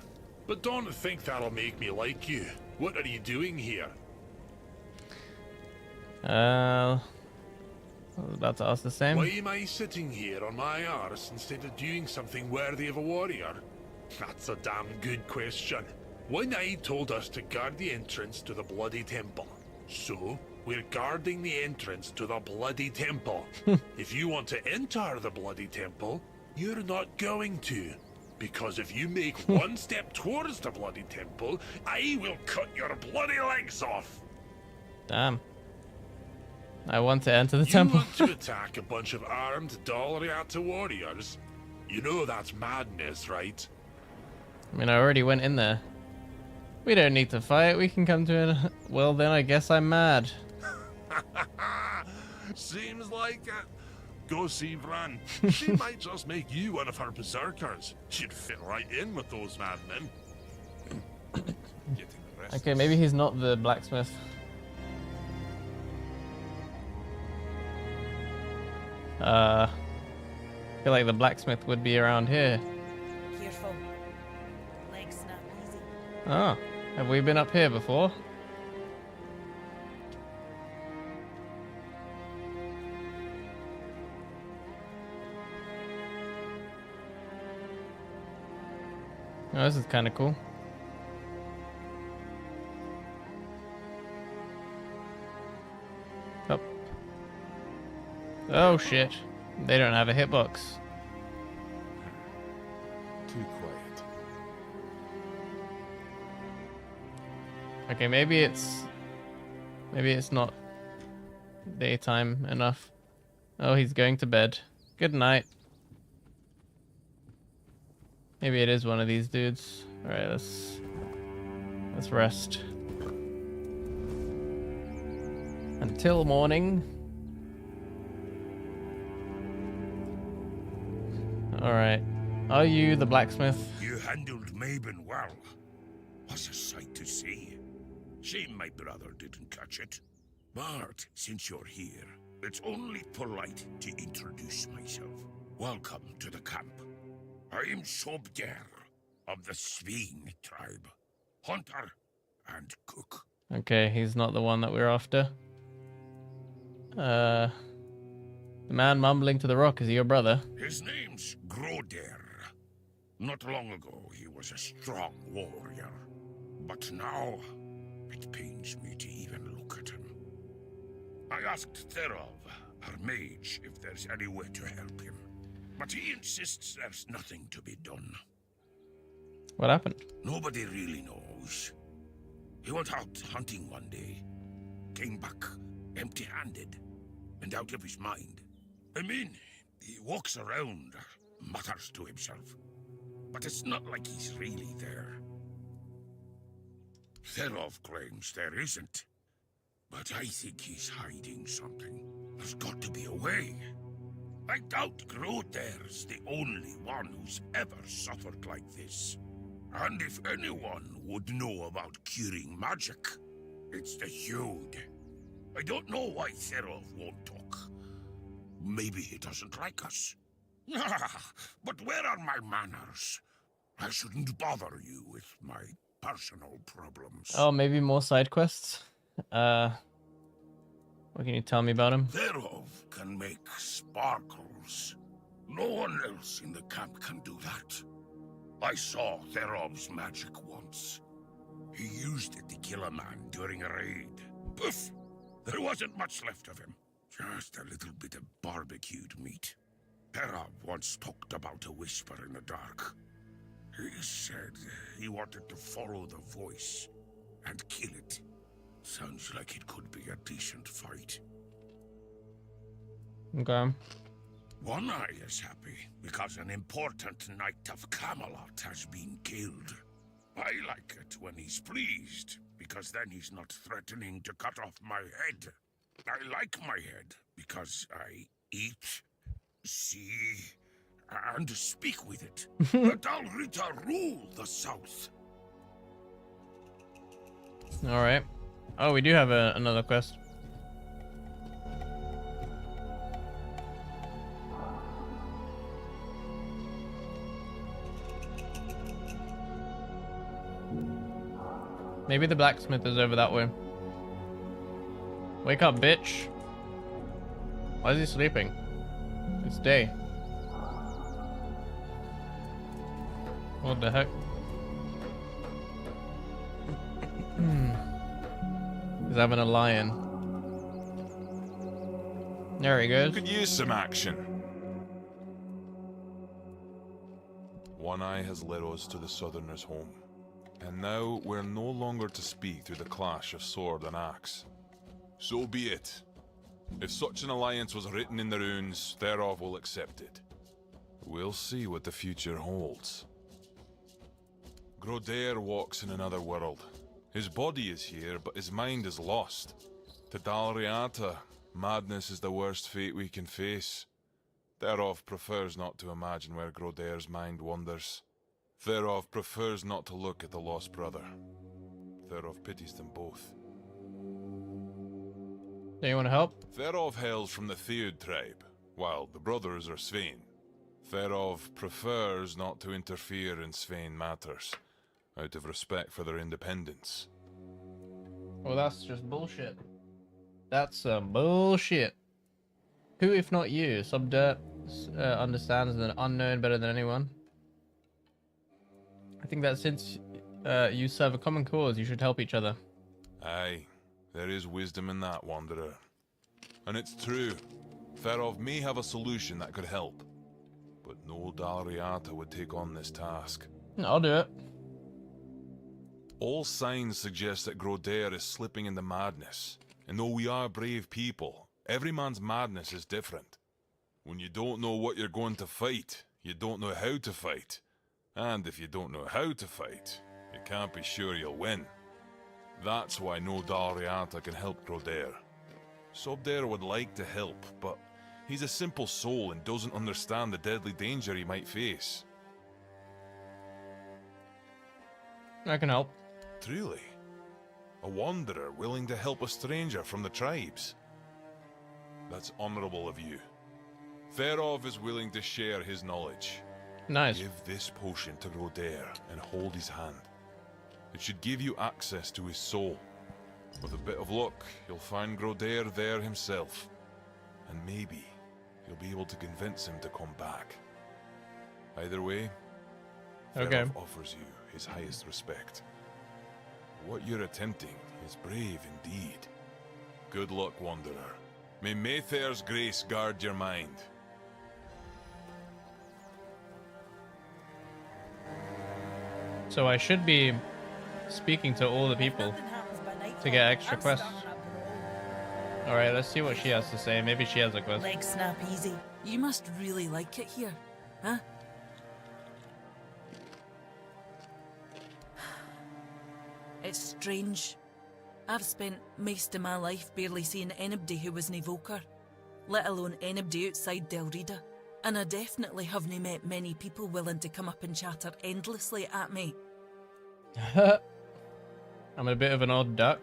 But don't think that'll make me like you. What are you doing here? I was about to ask the same. Why am I sitting here on my arse instead of doing something worthy of a warrior? That's a damn good question. One Eye told us to guard the entrance to the Bloody Temple. So, we're guarding the entrance to the Bloody Temple. If you want to enter the Bloody Temple, you're not going to. Because if you make one step towards the Bloody Temple, I will cut your bloody legs off. Damn. I want to enter the You temple. want to attack a bunch of armed Dalriata warriors? You know that's madness, right? I mean, I already went in there. We don't need to fight. We can come to it. Well, then I guess I'm mad. Seems like it. Go see Vran. She might just make you one of her berserkers. She'd fit right in with those madmen. Okay, maybe he's not the blacksmith. I feel like the blacksmith would be around here. Careful. Legs snap easy. Oh, have we been up here before? Oh, this is kind of cool. Up. Oh shit. They don't have a hitbox. Too quiet. Okay, maybe it's not daytime enough. Oh, he's going to bed. Good night. Maybe it is one of these dudes. All right, let's rest until morning. All right. Are you the blacksmith? You handled Mabon well. Was a sight to see. Shame my brother didn't catch it. But since you're here, it's only polite to introduce myself. Welcome to the camp. I'm Sobder of the Sveen tribe. Hunter and cook. Okay, he's not the one that we're after. The man mumbling to the rock, is he your brother? His name's Groder. Not long ago, he was a strong warrior. But now, it pains me to even look at him. I asked Therov, our mage, if there's any way to help him. But he insists there's nothing to be done. What happened? Nobody really knows. He went out hunting one day, came back empty-handed and out of his mind. I mean, he walks around, mutters to himself, but it's not like he's really there. Therov claims there isn't, but I think he's hiding something. There's got to be a way. I doubt Groder's the only one who's ever suffered like this. And if anyone would know about curing magic, it's the Hude. I don't know why Therov won't talk. Maybe he doesn't like us. But where are my manners? I shouldn't bother you with my personal problems. Oh, maybe more side quests? What can you tell me about him? Therov can make sparkles. No one else in the camp can do that. I saw Therov's magic once. He used it to kill a man during a raid. Poof! There wasn't much left of him. Just a little bit of barbecued meat. Therov once talked about a whisper in the dark. He said he wanted to follow the voice and kill it. Sounds like it could be a decent fight. Okay. One Eye is happy because an important knight of Camelot has been killed. I like it when he's pleased, because then he's not threatening to cut off my head. I like my head because I eat, see, and speak with it. Let Alrita rule the South. Alright. Oh, we do have another quest. Maybe the blacksmith is over that way. Wake up, bitch. Why is he sleeping? It's day. What the heck? He's having a lion. There he goes. Could use some action. One Eye has led us to the Southerners' home, and now we're no longer to speak through the clash of sword and axe. So be it. If such an alliance was written in the runes, thereof we'll accept it. We'll see what the future holds. Grodair walks in another world. His body is here, but his mind is lost. To Dalriata, madness is the worst fate we can face. Thereof prefers not to imagine where Grodair's mind wanders. Thereof prefers not to look at the lost brother. Thereof pities them both. Do you want to help? Thereof hails from the Theod tribe, while the brothers are Svein. Thereof prefers not to interfere in Svein matters, out of respect for their independence. Well, that's just bullshit. That's some bullshit. Who, if not you, Subdirt, understands the unknown better than anyone? I think that since you serve a common cause, you should help each other. Aye, there is wisdom in that, Wanderer. And it's true. Thereof may have a solution that could help. But no Dalriata would take on this task. I'll do it. All signs suggest that Grodair is slipping into madness. And though we are brave people, every man's madness is different. When you don't know what you're going to fight, you don't know how to fight. And if you don't know how to fight, you can't be sure you'll win. That's why no Dalriata can help Grodair. Subdair would like to help, but he's a simple soul and doesn't understand the deadly danger he might face. I can help. Truly? A wanderer willing to help a stranger from the tribes? That's honorable of you. Thereof is willing to share his knowledge. Nice. Give this potion to Grodair and hold his hand. It should give you access to his soul. With a bit of luck, you'll find Grodair there himself. And maybe you'll be able to convince him to come back. Either way, Thereof offers you his highest respect. What you're attempting is brave indeed. Good luck, Wanderer. May Mayfair's grace guard your mind. So I should be speaking to all the people to get extra quests. Alright, let's see what she has to say. Maybe she has a quest. Leg snap easy. You must really like it here, huh? It's strange. I've spent most of my life barely seeing anybody who was an evoker, let alone anybody outside Del Rida. And I definitely haven't met many people willing to come up and chatter endlessly at me. I'm a bit of an odd duck.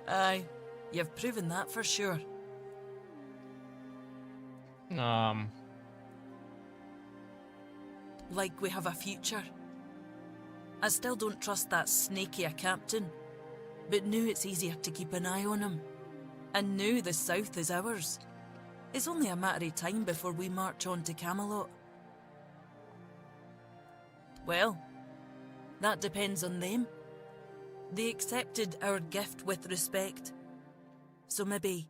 Aye, you've proven that for sure. Like we have a future. I still don't trust that snaky a captain, but now it's easier to keep an eye on him. And now the south is ours. It's only a matter of time before we march on to Camelot. Well, that depends on them. They accepted our gift with respect. So maybe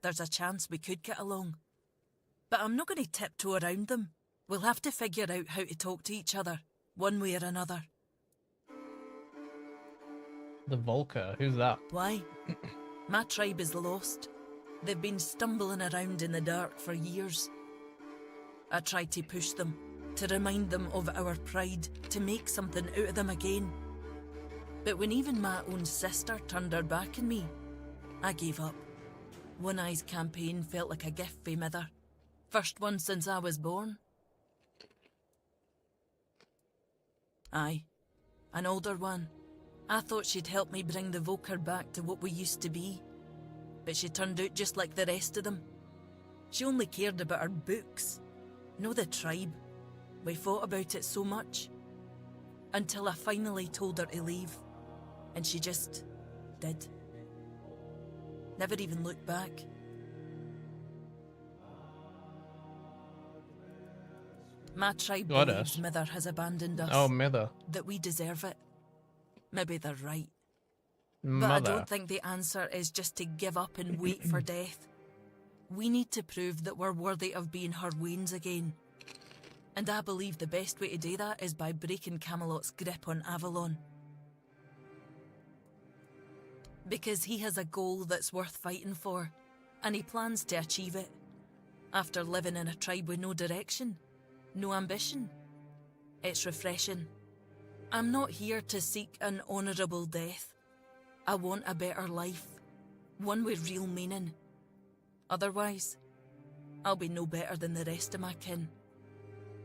there's a chance we could get along. But I'm not going to tiptoe around them. We'll have to figure out how to talk to each other, one way or another. The Volker, who's that? Why? My tribe is lost. They've been stumbling around in the dark for years. I tried to push them, to remind them of our pride, to make something out of them again. But when even my own sister turned her back on me, I gave up. One Eye's campaign felt like a gift for mother. First one since I was born. Aye, an older one. I thought she'd help me bring the Volker back to what we used to be. But she turned out just like the rest of them. She only cared about her books, no the tribe. We fought about it so much. Until I finally told her to leave. And she just did. Never even looked back. My tribe Got believes us. Mither has abandoned us. Oh, Mither. That we deserve it. Maybe they're right. But I Mother. don't think the answer is just to give up and wait for death. We need to prove that we're worthy of being her wains again. And I believe the best way to do that is by breaking Camelot's grip on Avalon. Because he has a goal that's worth fighting for, and he plans to achieve it. After living in a tribe with no direction, no ambition. It's refreshing. I'm not here to seek an honourable death. I want a better life, one with real meaning. Otherwise, I'll be no better than the rest of my kin.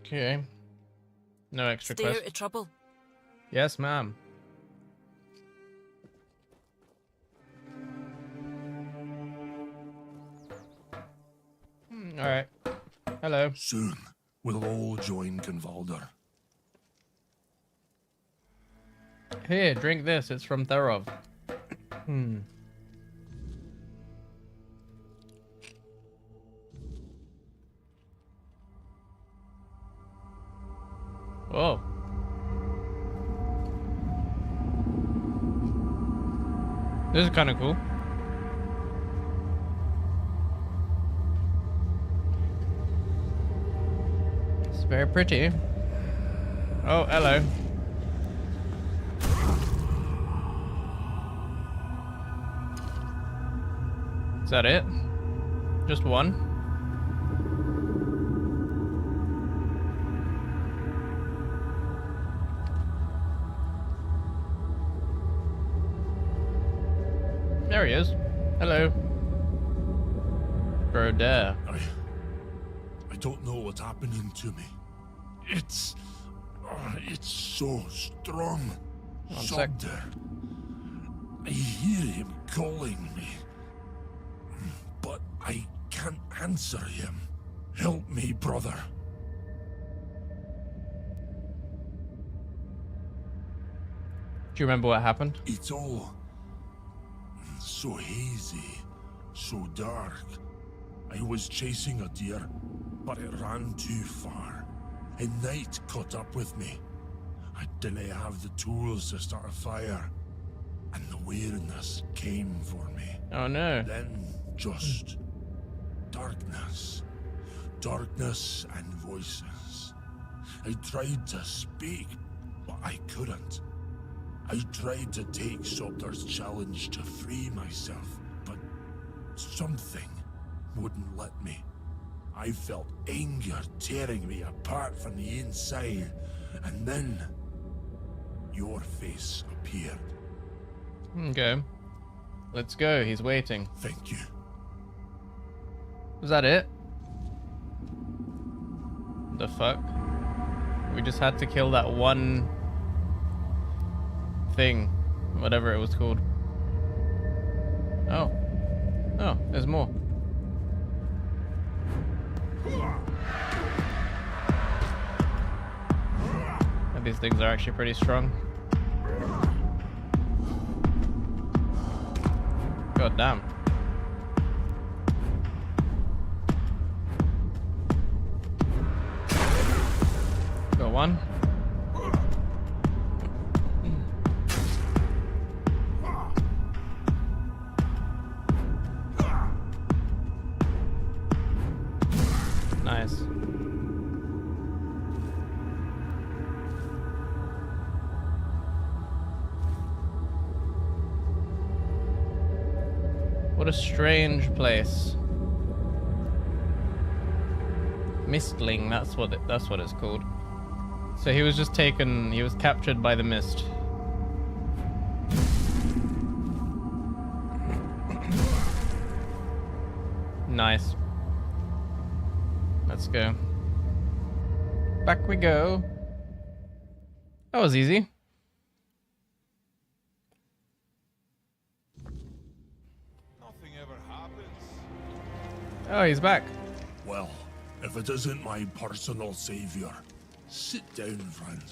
Okay. No extra Stay questions. out of trouble. Yes, ma'am. Alright. Hello. Soon, we'll all join Convalder. Here, drink this. It's from Therov. Whoa. This is kind of cool. It's very pretty. Oh, hello. Is that it? Just one? There he is. Hello. Broder. I don't know what's happening to me. It's so strong. One sec. Sogder. I hear him calling me, but I can't answer him. Help me, brother. Do you remember what happened? It's all so hazy, so dark. I was chasing a deer, but it ran too far, and night caught up with me. I didn't have the tools to start a fire, and the weariness came for me. Oh no. Then just darkness. Darkness and voices. I tried to speak, but I couldn't. I tried to take Sogder's challenge to free myself, but something wouldn't let me. I felt anger tearing me apart from the inside, and then your face appeared. Okay. Let's go. He's waiting. Thank you. Was that it? The fuck? We just had to kill that one thing. Whatever it was called. Oh. Oh, there's more. And these things are actually pretty strong. God damn. Got one. Nice. What a strange place. Mistling, that's what it's called. So he was just taken, he was captured by the mist. Nice. Let's go. Back we go. That was easy. Nothing ever happens. Oh, he's back. Well, if it isn't my personal savior, sit down, friend.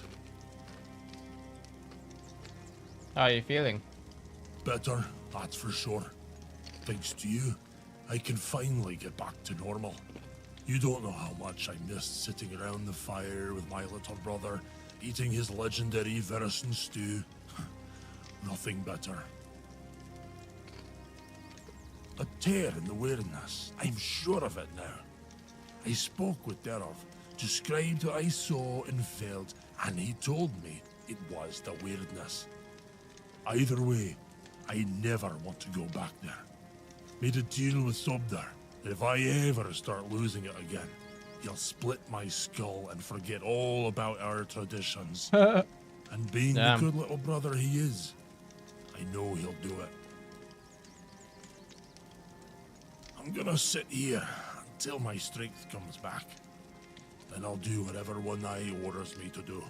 How are you feeling? Better, that's for sure. Thanks to you, I can finally get back to normal. You don't know how much I missed sitting around the fire with my little brother, eating his legendary venison stew. Nothing better. A tear in the weirdness. I'm sure of it now. I spoke with Derov, described what I saw and felt, and he told me it was the weirdness. Either way, I never want to go back there. Made a deal with Sobdar that if I ever start losing it again, he'll split my skull and forget all about our traditions. And being the good little brother he is, I know he'll do it. I'm gonna sit here until my strength comes back. Then I'll do whatever One Eye orders me to do.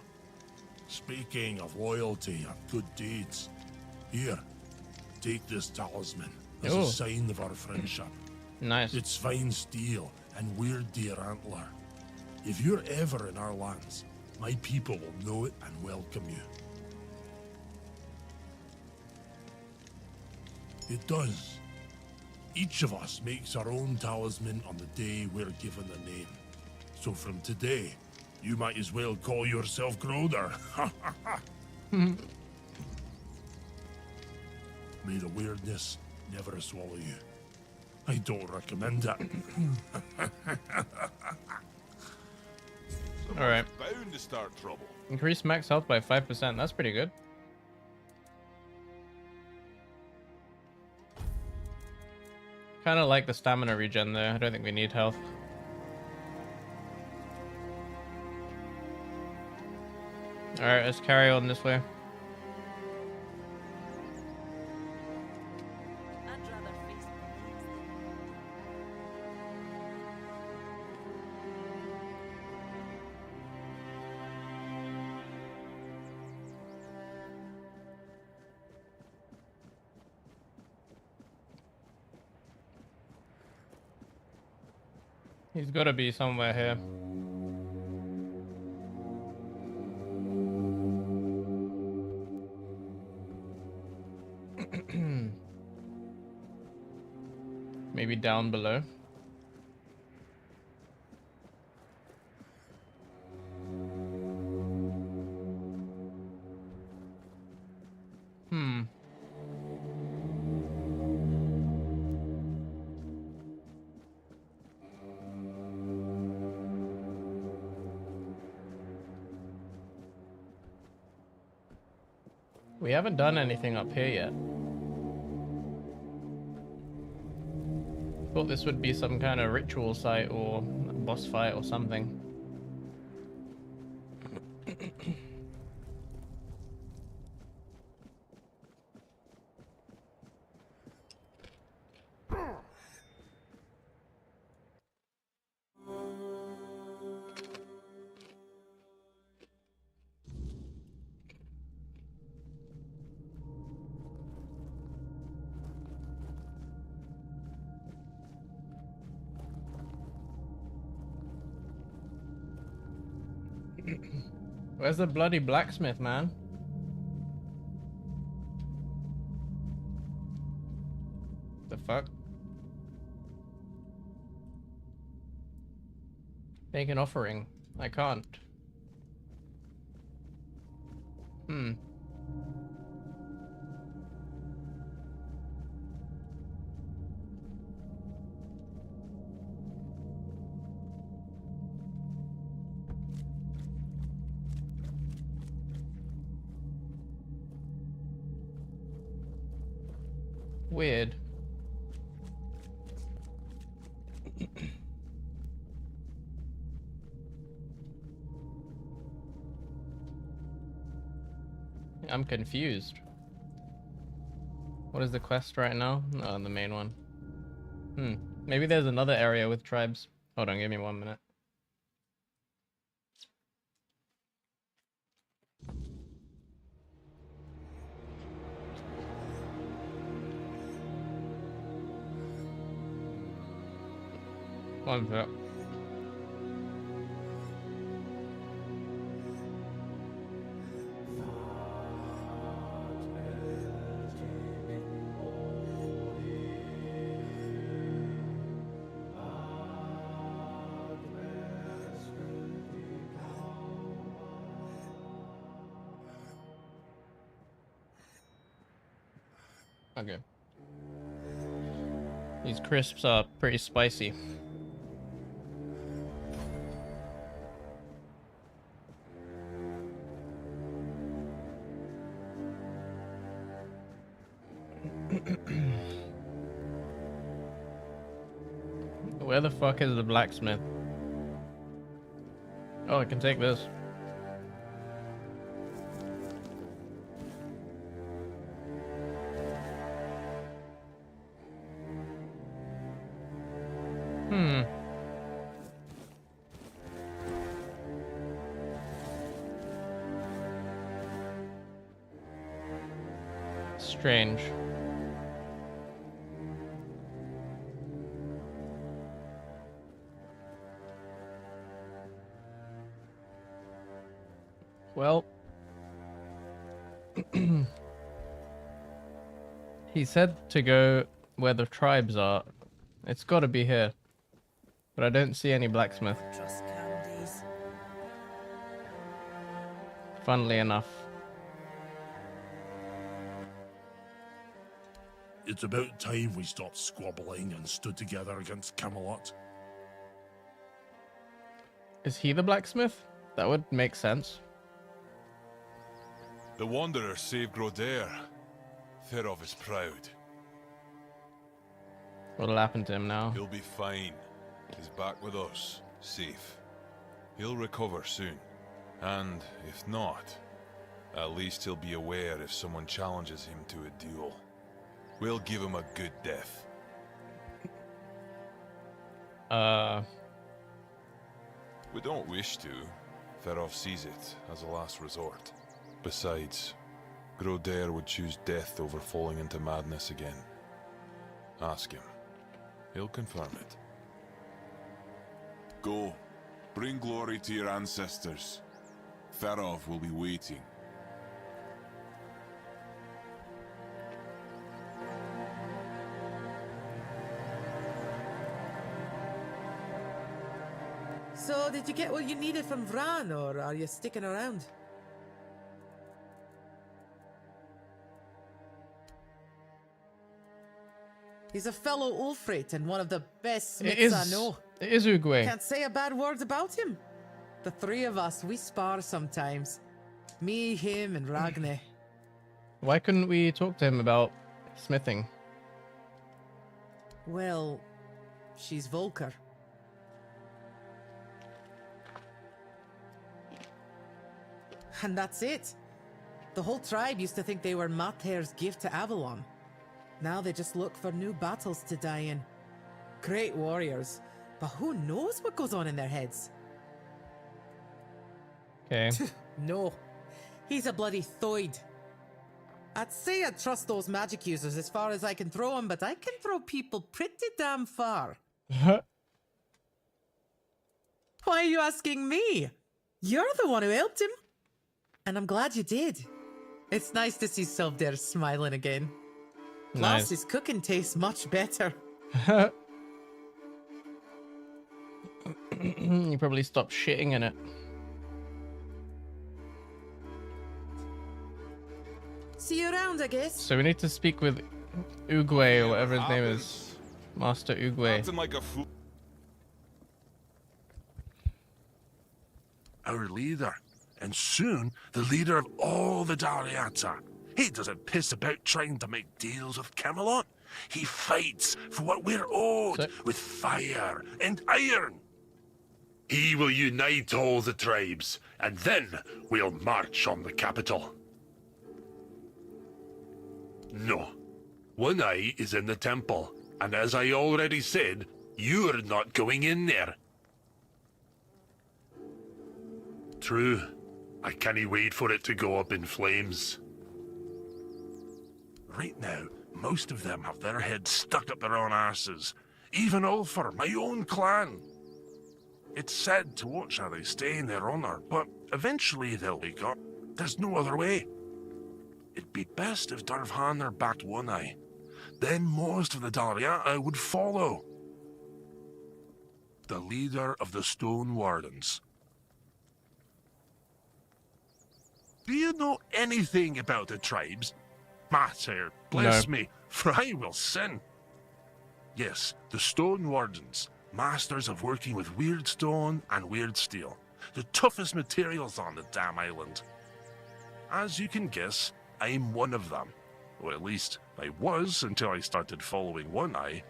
Speaking of loyalty and good deeds, here, take this talisman as a sign of our friendship. Nice. It's fine steel and weird deer antler. If you're ever in our lands, my people will know it and welcome you. It does. Each of us makes our own talisman on the day we're given a name. So from today, you might as well call yourself Groder. May the weirdness never swallow you. I don't recommend it. Alright. Bound to start trouble. Increase max health by 5%. That's pretty good. Kind of like the stamina regen there. I don't think we need health. Alright, let's carry on this way. He's got to be somewhere here. Maybe down below. We haven't done anything up here yet. Thought this would be some kind of ritual site or boss fight or something. Where's the bloody blacksmith, man? The fuck? Make an offering. I can't. Weird. I'm confused. What is the quest right now? No, the main one. Maybe there's another area with tribes. Hold on, give me 1 minute. One sec. Okay. These crisps are pretty spicy. Where the fuck is the blacksmith? Oh, I can take this. Strange. Well, he said to go where the tribes are. It's got to be here, but I don't see any blacksmith. Trust candies. Funnily enough. It's about time we stopped squabbling and stood together against Camelot. Is he the blacksmith? That would make sense. The Wanderer saved Grodair. Thereof is proud. What'll happen to him now? He'll be fine. He's back with us, safe. He'll recover soon. And if not, at least he'll be aware if someone challenges him to a duel. We'll give him a good death. We don't wish to. Therof sees it as a last resort. Besides, Grodair would choose death over falling into madness again. Ask him. He'll confirm it. Go. Bring glory to your ancestors. Therof will be waiting. So, did you get what you needed from Vran, or are you sticking around? He's a fellow Ulfrit and one of the best smiths I know. It is Uguay. Can't say a bad word about him. The three of us, we spar sometimes. Me, him, and Ragne. Why couldn't we talk to him about smithing? Well, she's Volker. And that's it. The whole tribe used to think they were Mather's gift to Avalon. Now they just look for new battles to die in. Great warriors, but who knows what goes on in their heads? Okay. No, he's a bloody Thoid. I'd say I'd trust those magic users as far as I can throw them, but I can throw people pretty damn far. Why are you asking me? You're the one who helped him. And I'm glad you did. It's nice to see Sovdir smiling again. Plus, Nice. his cooking tastes much better. You probably stopped shitting in it. See you around, I guess. So we need to speak with Uguay or whatever his name is. Master Uguay. Acting like a fool. Our leader, and soon the leader of all the Dariata. He doesn't piss about trying to make deals with Camelot. He fights for what we're owed with fire and iron. He will unite all the tribes, and then we'll march on the capital. No. One Eye is in the temple, and as I already said, you're not going in there. True. I can't wait for it to go up in flames. Right now, most of them have their heads stuck up their own asses. Even Ulfar, my own clan. It's sad to watch how they stay in their honor, but eventually they'll wake up. There's no other way. It'd be best if Darvhanar backed One Eye. Then most of the Dariata would follow. The leader of the Stone Wardens. Do you know anything about the tribes? Matter, bless me, for I will sin. Yes, the Stone Wardens, masters of working with weird stone and weird steel, the toughest materials on the damn island. As you can guess, I'm one of them. Or at least, I was until I started following One Eye.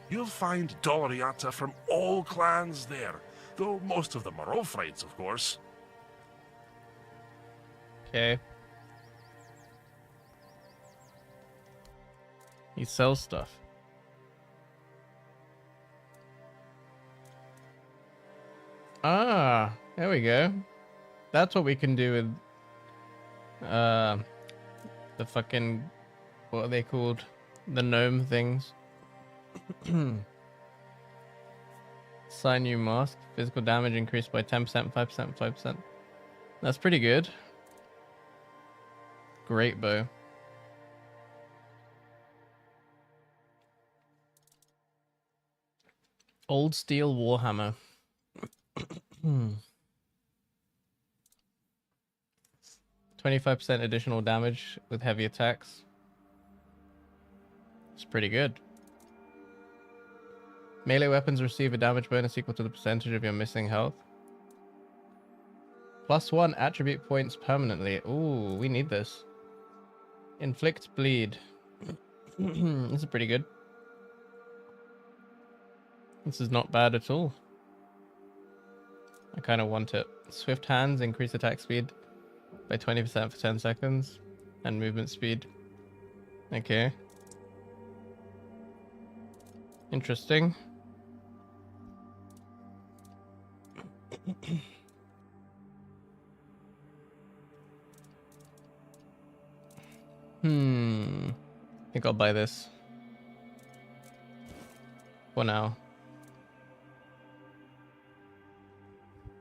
You'll find Dolariata from all clans there, though most of them are Ulfrites, of course. Okay. He sells stuff. Ah, there we go. That's what we can do with the fucking, what are they called? The gnome things. Sign new mask. Physical damage increased by 10%, 5%, 5%. That's pretty good. Great bow. Old steel warhammer. 25% additional damage with heavy attacks. It's pretty good. Melee weapons receive a damage bonus equal to the percentage of your missing health. +1 attribute points permanently. Ooh, we need this. Inflict bleed. This is pretty good. This is not bad at all. I kind of want it. Swift hands increase attack speed by 20% for 10 seconds. And movement speed. Okay. Interesting. I think I'll buy this. For now.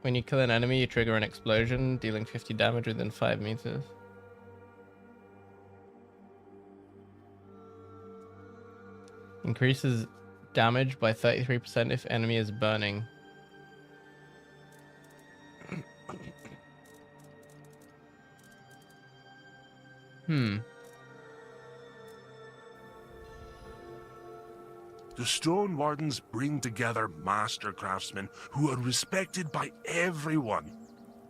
When you kill an enemy, you trigger an explosion, dealing 50 damage within 5 meters. Increases damage by 33% if enemy is burning. The Stone Wardens bring together master craftsmen who are respected by everyone.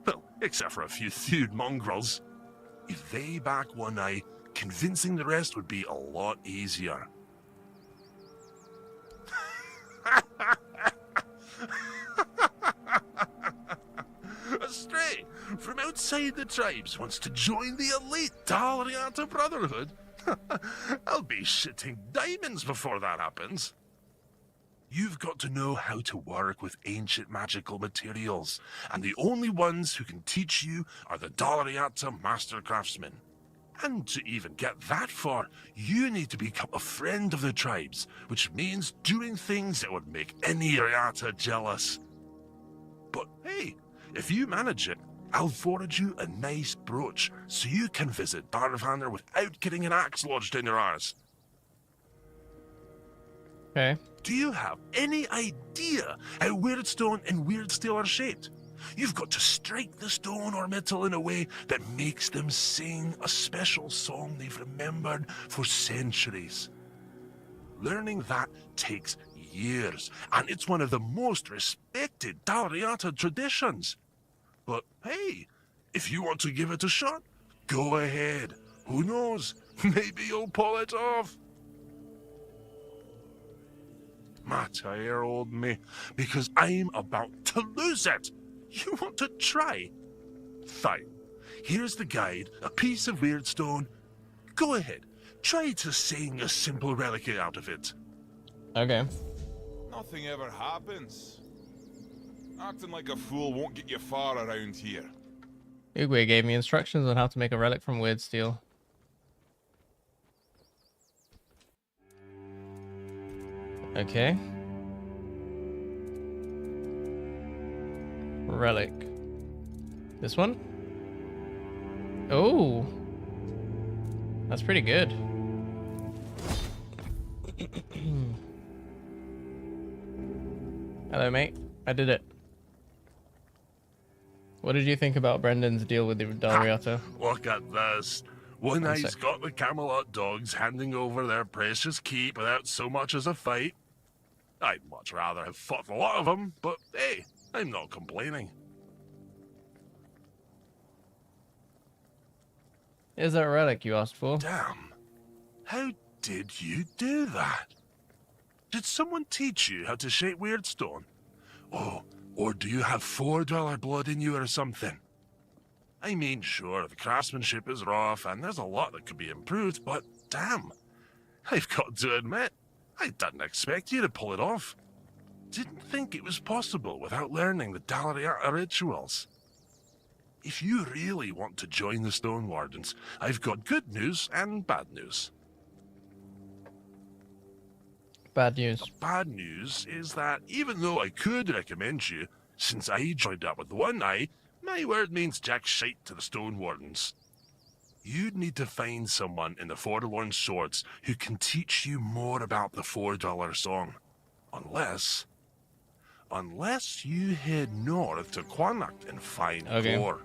Well, except for a few thewed mongrels. If they back One Eye, convincing the rest would be a lot easier. A stray from outside the tribes wants to join the elite Dalriata Brotherhood. I'll be shitting diamonds before that happens. You've got to know how to work with ancient magical materials, and the only ones who can teach you are the Dalriata Master Craftsmen. And to even get that far, you need to become a friend of the tribes, which means doing things that would make any Riata jealous. But hey, if you manage it, I'll forward you a nice brooch so you can visit Darvander without getting an axe lodged in your arse. Okay. Do you have any idea how weird stone and weird steel are shaped? You've got to strike the stone or metal in a way that makes them sing a special song they've remembered for centuries. Learning that takes years, and it's one of the most respected Dalriata traditions. But hey, if you want to give it a shot, go ahead. Who knows? Maybe you'll pull it off. Matter, old me, because I'm about to lose it. You want to try? Fine. Here's the guide, a piece of weird stone. Go ahead. Try to sing a simple reliquary out of it. Okay. Nothing ever happens. Acting like a fool won't get you far around here. Uguay gave me instructions on how to make a relic from weird steel. Okay. Relic. This one? Oh. That's pretty good. Hello, mate. I did it. What did you think about Brendan's deal with the Dalriata? Look at this. One One eye's sec. got the Camelot dogs handing over their precious keep without so much as a fight. I'd much rather have fought a lot of them, but hey, I'm not complaining. Is that relic you asked for? Damn. How did you do that? Did someone teach you how to shape weird stone? Oh, or do you have $4 blood in you or something? I mean, sure, the craftsmanship is rough and there's a lot that could be improved, but damn. I've got to admit, I didn't expect you to pull it off. Didn't think it was possible without learning the Dalariata rituals. If you really want to join the Stone Wardens, I've got good news and bad news. Bad news. The bad news is that even though I could recommend you, since I joined up with the One Eye, my word means jack shite to the Stone Wardens. You'd need to find someone in the Forlorn Swords who can teach you more about the $4 song. Unless you head north to Quanacht and find Kvor.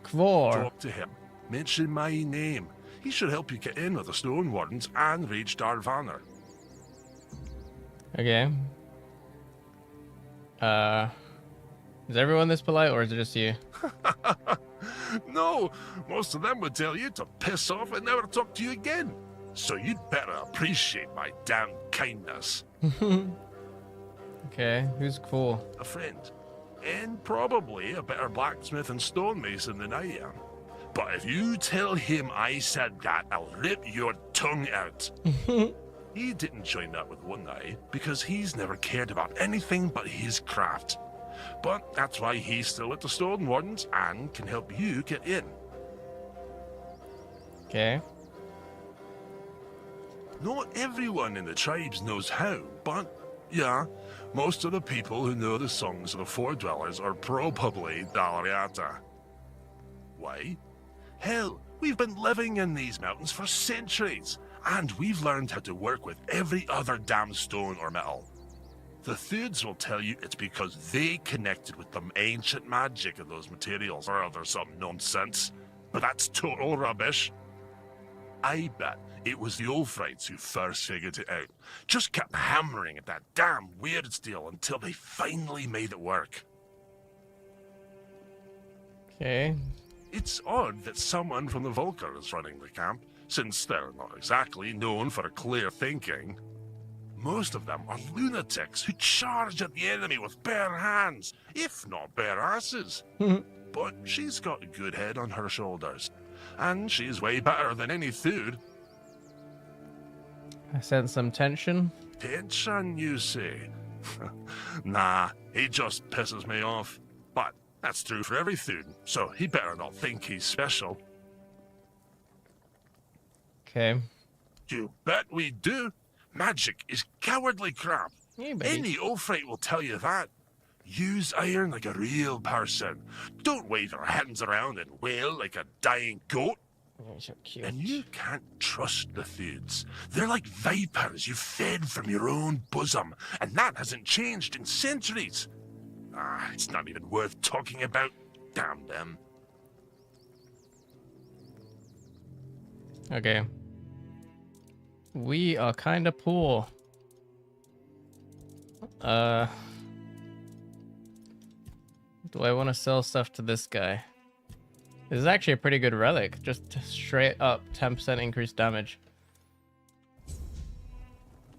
Kvor. Talk to him. Mention my name. He should help you get in with the Stone Wardens and reach Darvanner. Okay. Is everyone this polite or is it just you? No, most of them would tell you to piss off and never talk to you again. So you'd better appreciate my damn kindness. Okay, who's cool? A friend. And probably a better blacksmith and stonemason than I am. But if you tell him I said that, I'll rip your tongue out. He didn't join up with One Eye because he's never cared about anything but his craft. But that's why he's still at the Stone Wardens and can help you get in. Okay. Not everyone in the tribes knows how, but yeah, most of the people who know the songs of the Four Dwellers are probably Dalariata. Why? Hell, we've been living in these mountains for centuries, and we've learned how to work with every other damn stone or metal. The Thuds will tell you it's because they connected with the ancient magic of those materials or other some nonsense. But that's total rubbish. I bet it was the Ulfrites who first figured it out. Just kept hammering at that damn weird steel until they finally made it work. Okay. It's odd that someone from the Volker is running the camp, since they're not exactly known for clear thinking. Most of them are lunatics who charge at the enemy with bare hands, if not bare asses. But she's got a good head on her shoulders, and she's way better than any Thud. I sense some tension. Tension, you say? Nah, he just pisses me off. But that's true for every Thud, so he better not think he's special. Okay. You bet we do. Magic is cowardly crap. Yeah, Any Ulfrite will tell you that. Use iron like a real person. Don't wave your hands around and wail like a dying goat. Oh, so cute. And you can't trust the Thuds. They're like vipers you fed from your own bosom, and that hasn't changed in centuries. It's not even worth talking about. Damn them. Okay. We are kind of poor. Do I want to sell stuff to this guy? This is actually a pretty good relic. Just straight up 10% increased damage.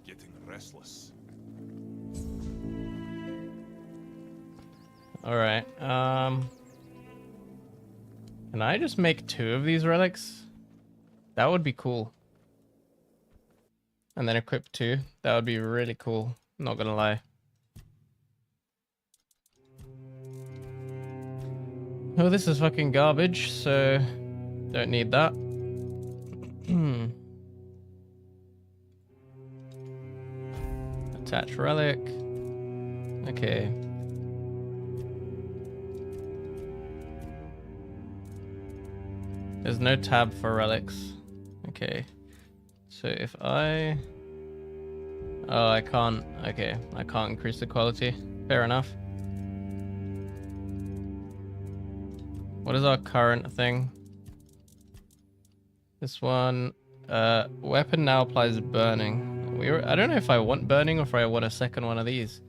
Getting restless. Alright, can I just make 2 of these relics? That would be cool. And then equip 2. That would be really cool. Not gonna lie. Oh, this is fucking garbage, so don't need that. Attach relic. Okay. There's no tab for relics. Okay. So if I... Oh, I can't... Okay, I can't increase the quality. Fair enough. What is our current thing? This one, weapon now applies burning. I don't know if I want burning or if I want a second one of these.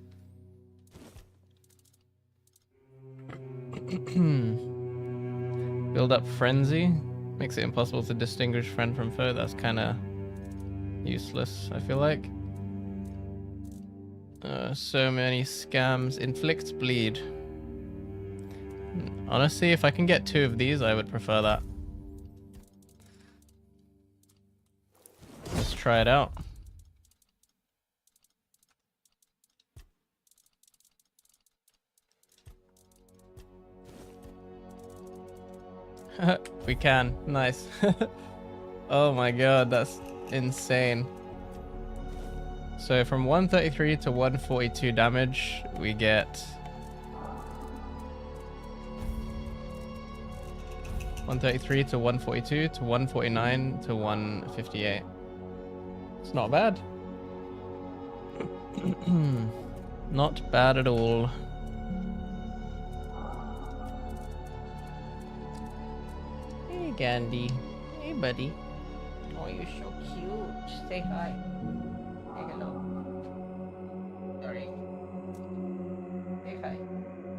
Build up frenzy. Makes it impossible to distinguish friend from foe. That's kind of useless, I feel like. So many scams. Inflict bleed. Honestly, if I can get 2 of these, I would prefer that. Let's try it out. We can. Nice. Oh my god, that's insane. So from 133 to 142 damage, we get 133 to 142 to 149 to 158. It's not bad. Not bad at all. Hey Gandhi. Hey buddy. Oh, you're so cute. Say hi. Say hello. Sorry. Say hi.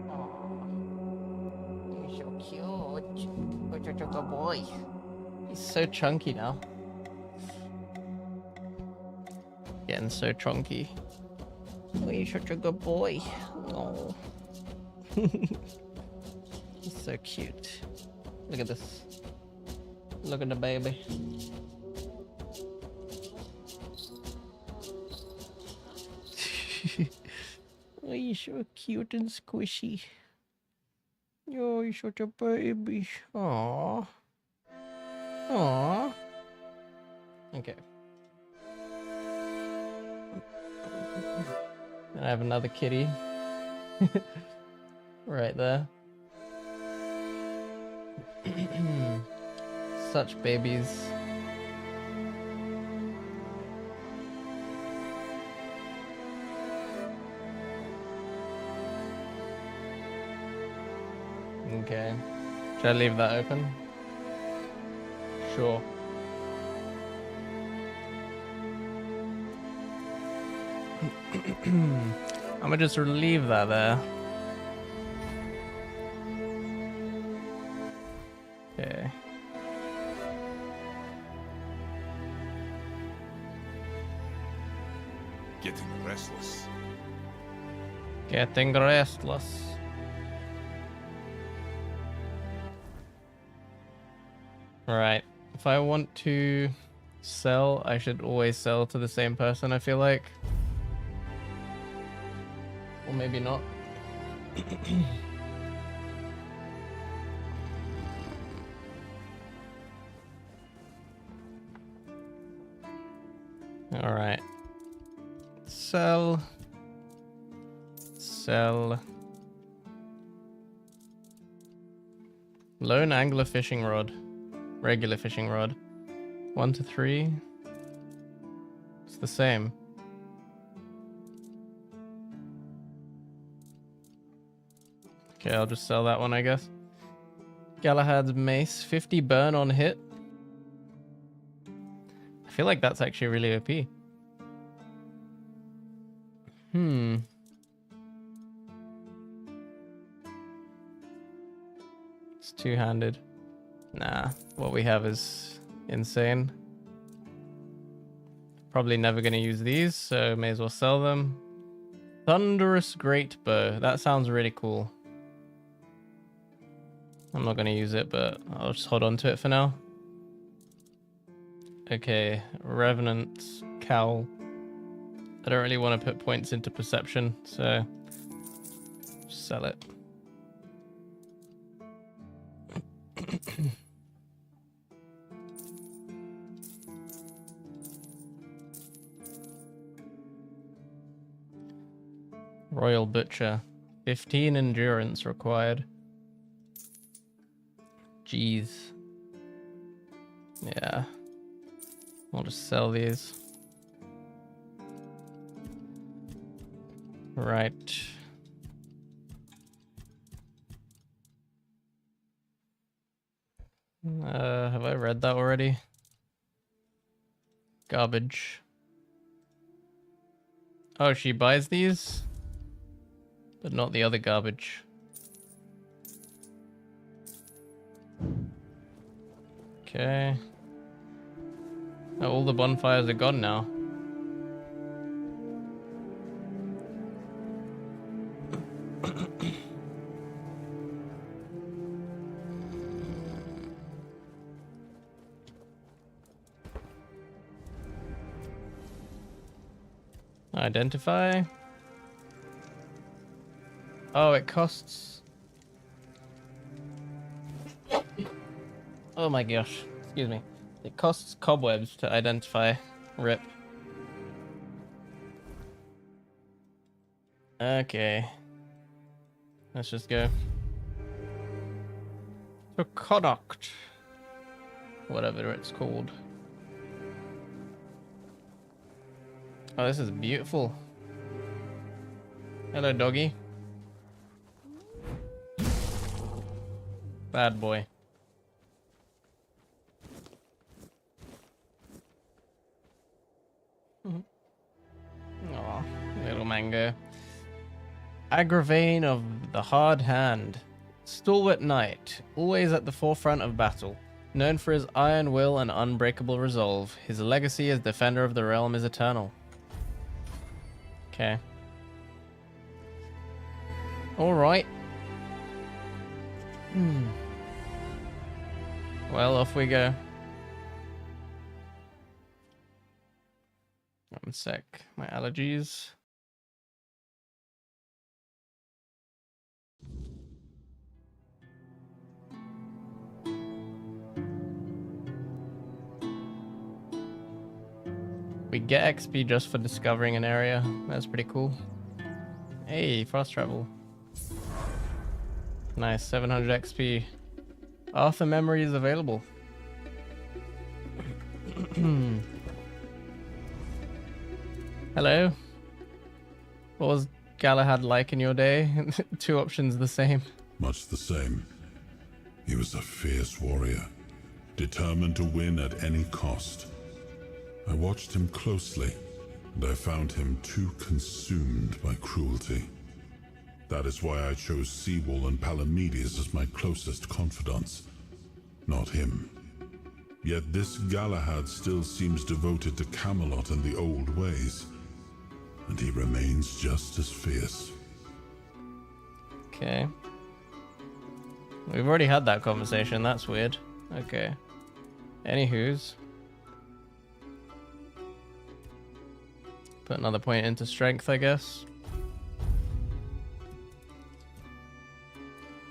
Aww. You're so cute. You're such a good boy. He's so chunky now. Getting so chunky. Oh, you're such a good boy. Oh. He's so cute. Look at this. Look at the baby. Oh, you're so cute and squishy. Oh, you're such a baby. Aww. Aww. Okay. And I have another kitty. Right there. Such babies. Okay. Should I leave that open? Sure. I'm gonna just leave that there. Okay. Getting restless. Getting restless. Right. If I want to sell, I should always sell to the same person, I feel like. Or maybe not. Alright. Sell. Sell. Lone angler fishing rod. Regular fishing rod. 1 to 3. It's the same. Okay, I'll just sell that one, I guess. Galahad's mace. 50 burn on hit. I feel like that's actually really OP. It's two-handed. Nah, what we have is insane. Probably never going to use these, so may as well sell them. Thunderous Great Bow. That sounds really cool. I'm not going to use it, but I'll just hold on to it for now. Okay, Revenant's Cowl. I don't really want to put points into perception, so sell it. Royal Butcher. 15 endurance required. Jeez. Yeah. I'll just sell these. Right. Have I read that already? Garbage. Oh, she buys these? But not the other garbage. Okay. Oh, all the bonfires are gone now. Identify. Oh, it costs. Oh my gosh. Excuse me. It costs cobwebs to identify. Rip. Okay. Let's just go. To Connacht. Whatever it's called. Oh, this is beautiful. Hello, doggy. Bad boy. Aw, little mango. Agravain of the Hard Hand. Stalwart knight, always at the forefront of battle. Known for his iron will and unbreakable resolve, his legacy as defender of the realm is eternal. Okay. Alright. Well, off we go. One sec. My allergies. We get XP just for discovering an area. That's pretty cool. Hey, fast travel. Nice, 700 XP. Arthur memory is available. Hello? What was Galahad like in your day? Two options the same. Much the same. He was a fierce warrior, determined to win at any cost. I watched him closely, and I found him too consumed by cruelty. That is why I chose Seawall and Palamedes as my closest confidants, not him. Yet this Galahad still seems devoted to Camelot and the old ways, and he remains just as fierce. Okay. We've already had that conversation, that's weird. Okay. Anywho's. Put another point into strength, I guess.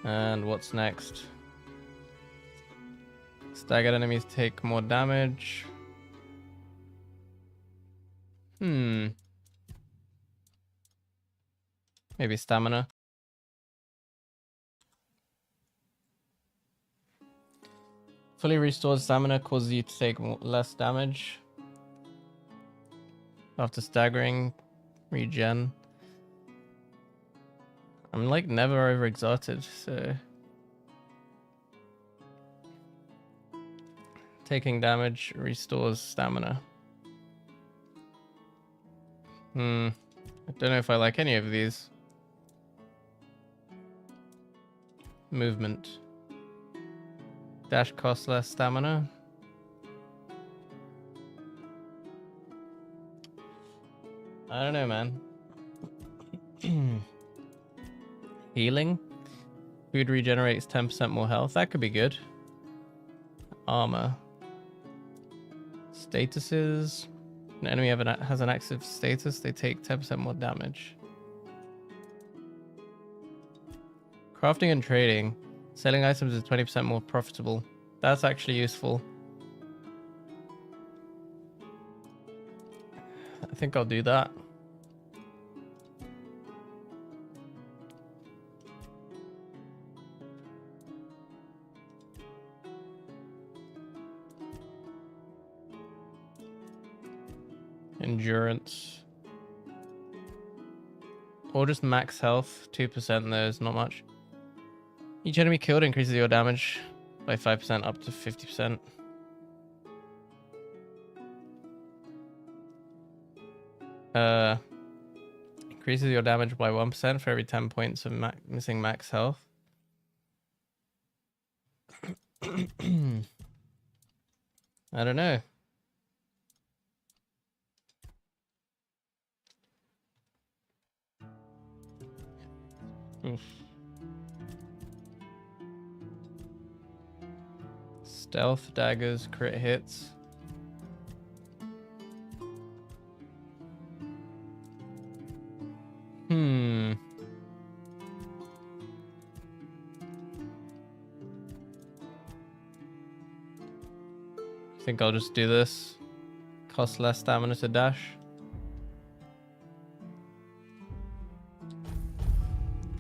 And what's next? Staggered enemies take more damage. Maybe stamina. Fully restored stamina causes you to take less damage. After staggering, regen. I'm like never overexerted, so taking damage restores stamina. I don't know if I like any of these. Movement. Dash costs less stamina. I don't know, man. Healing. Food regenerates 10% more health. That could be good. Armor. Statuses. An enemy has an active status. They take 10% more damage. Crafting and trading. Selling items is 20% more profitable. That's actually useful. I think I'll do that. Endurance. Or just max health. 2% there's not much. Each enemy killed increases your damage by 5% up to 50%. Increases your damage by 1% for every 10 points of missing max health. I don't know. Oof. Stealth, daggers, crit hits. I think I'll just do this. Costs less stamina to dash.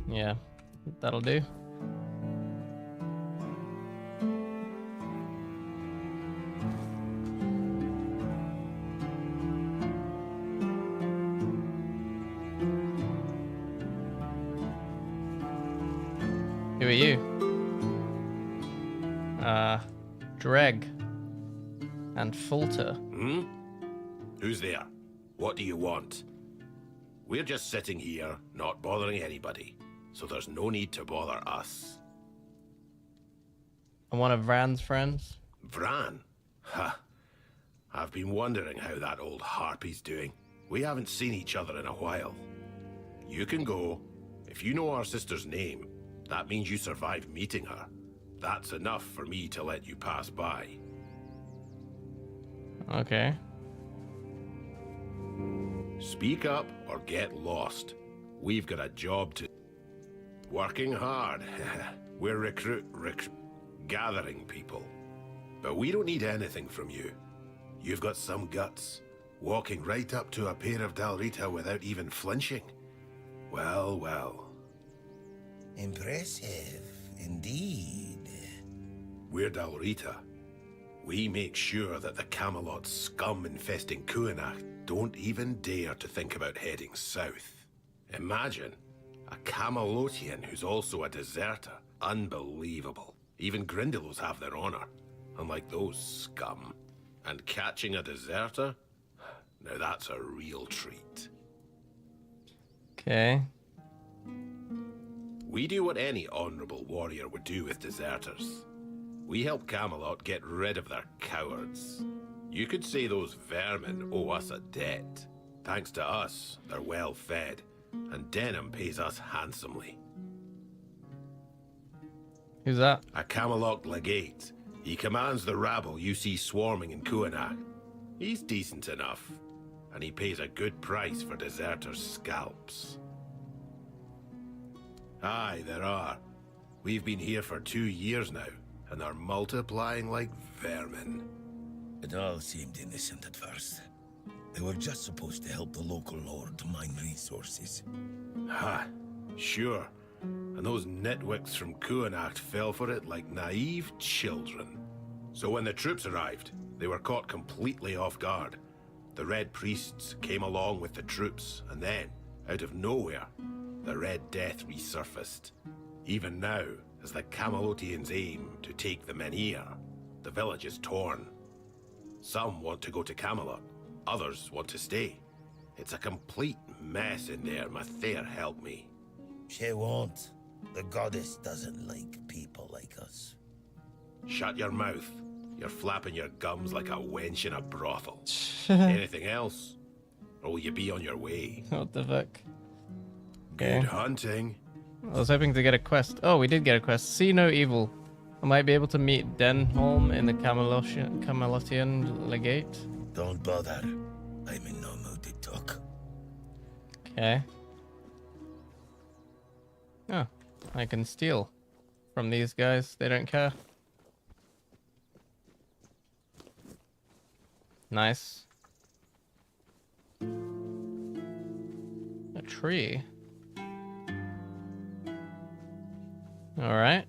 Yeah, that'll do. Who are you? Dreg. And Falter. Hmm? Who's there? What do you want? We're just sitting here, not bothering anybody, so there's no need to bother us. I'm one of Vran's friends. Vran? Ha! I've been wondering how that old harpy's doing. We haven't seen each other in a while. You can go. If you know our sister's name, that means you survived meeting her. That's enough for me to let you pass by. Okay. Speak up or get lost. We've got a job to... Working hard. We're gathering people. But we don't need anything from you. You've got some guts. Walking right up to a pair of Dalrita without even flinching. Well, well. Impressive, indeed. We're Dalrita. We make sure that the Camelot scum infesting Kuanach don't even dare to think about heading south. Imagine, a Camelotian who's also a deserter. Unbelievable. Even Grindylows have their honor, unlike those scum. And catching a deserter? Now that's a real treat. Okay. We do what any honorable warrior would do with deserters. We help Camelot get rid of their cowards. You could say those vermin owe us a debt. Thanks to us, they're well fed, and Denham pays us handsomely. Who's that? A Camelot legate. He commands the rabble you see swarming in Kuanach. He's decent enough, and he pays a good price for deserters' scalps. Aye, there are. We've been here for 2 years now, and they're multiplying like vermin. It all seemed innocent at first. They were just supposed to help the local lord to mine resources. Ha, sure. And those nitwicks from Kuanach fell for it like naive children. So when the troops arrived, they were caught completely off guard. The Red Priests came along with the troops, and then, out of nowhere, the Red Death resurfaced. Even now, as the Camelotians aim to take the Menhir, the village is torn. Some want to go to Camelot, others want to stay. It's a complete mess in there, Mathair help me. She won't. The goddess doesn't like people like us. Shut your mouth. You're flapping your gums like a wench in a brothel. Anything else? Or will you be on your way? What the fuck? Good hunting. I was hoping to get a quest. Oh, we did get a quest. See no evil. I might be able to meet Denholm in the Camelotian legate. Don't bother. I'm in no mood to talk. Okay. Oh, I can steal from these guys. They don't care. Nice. A tree. All right.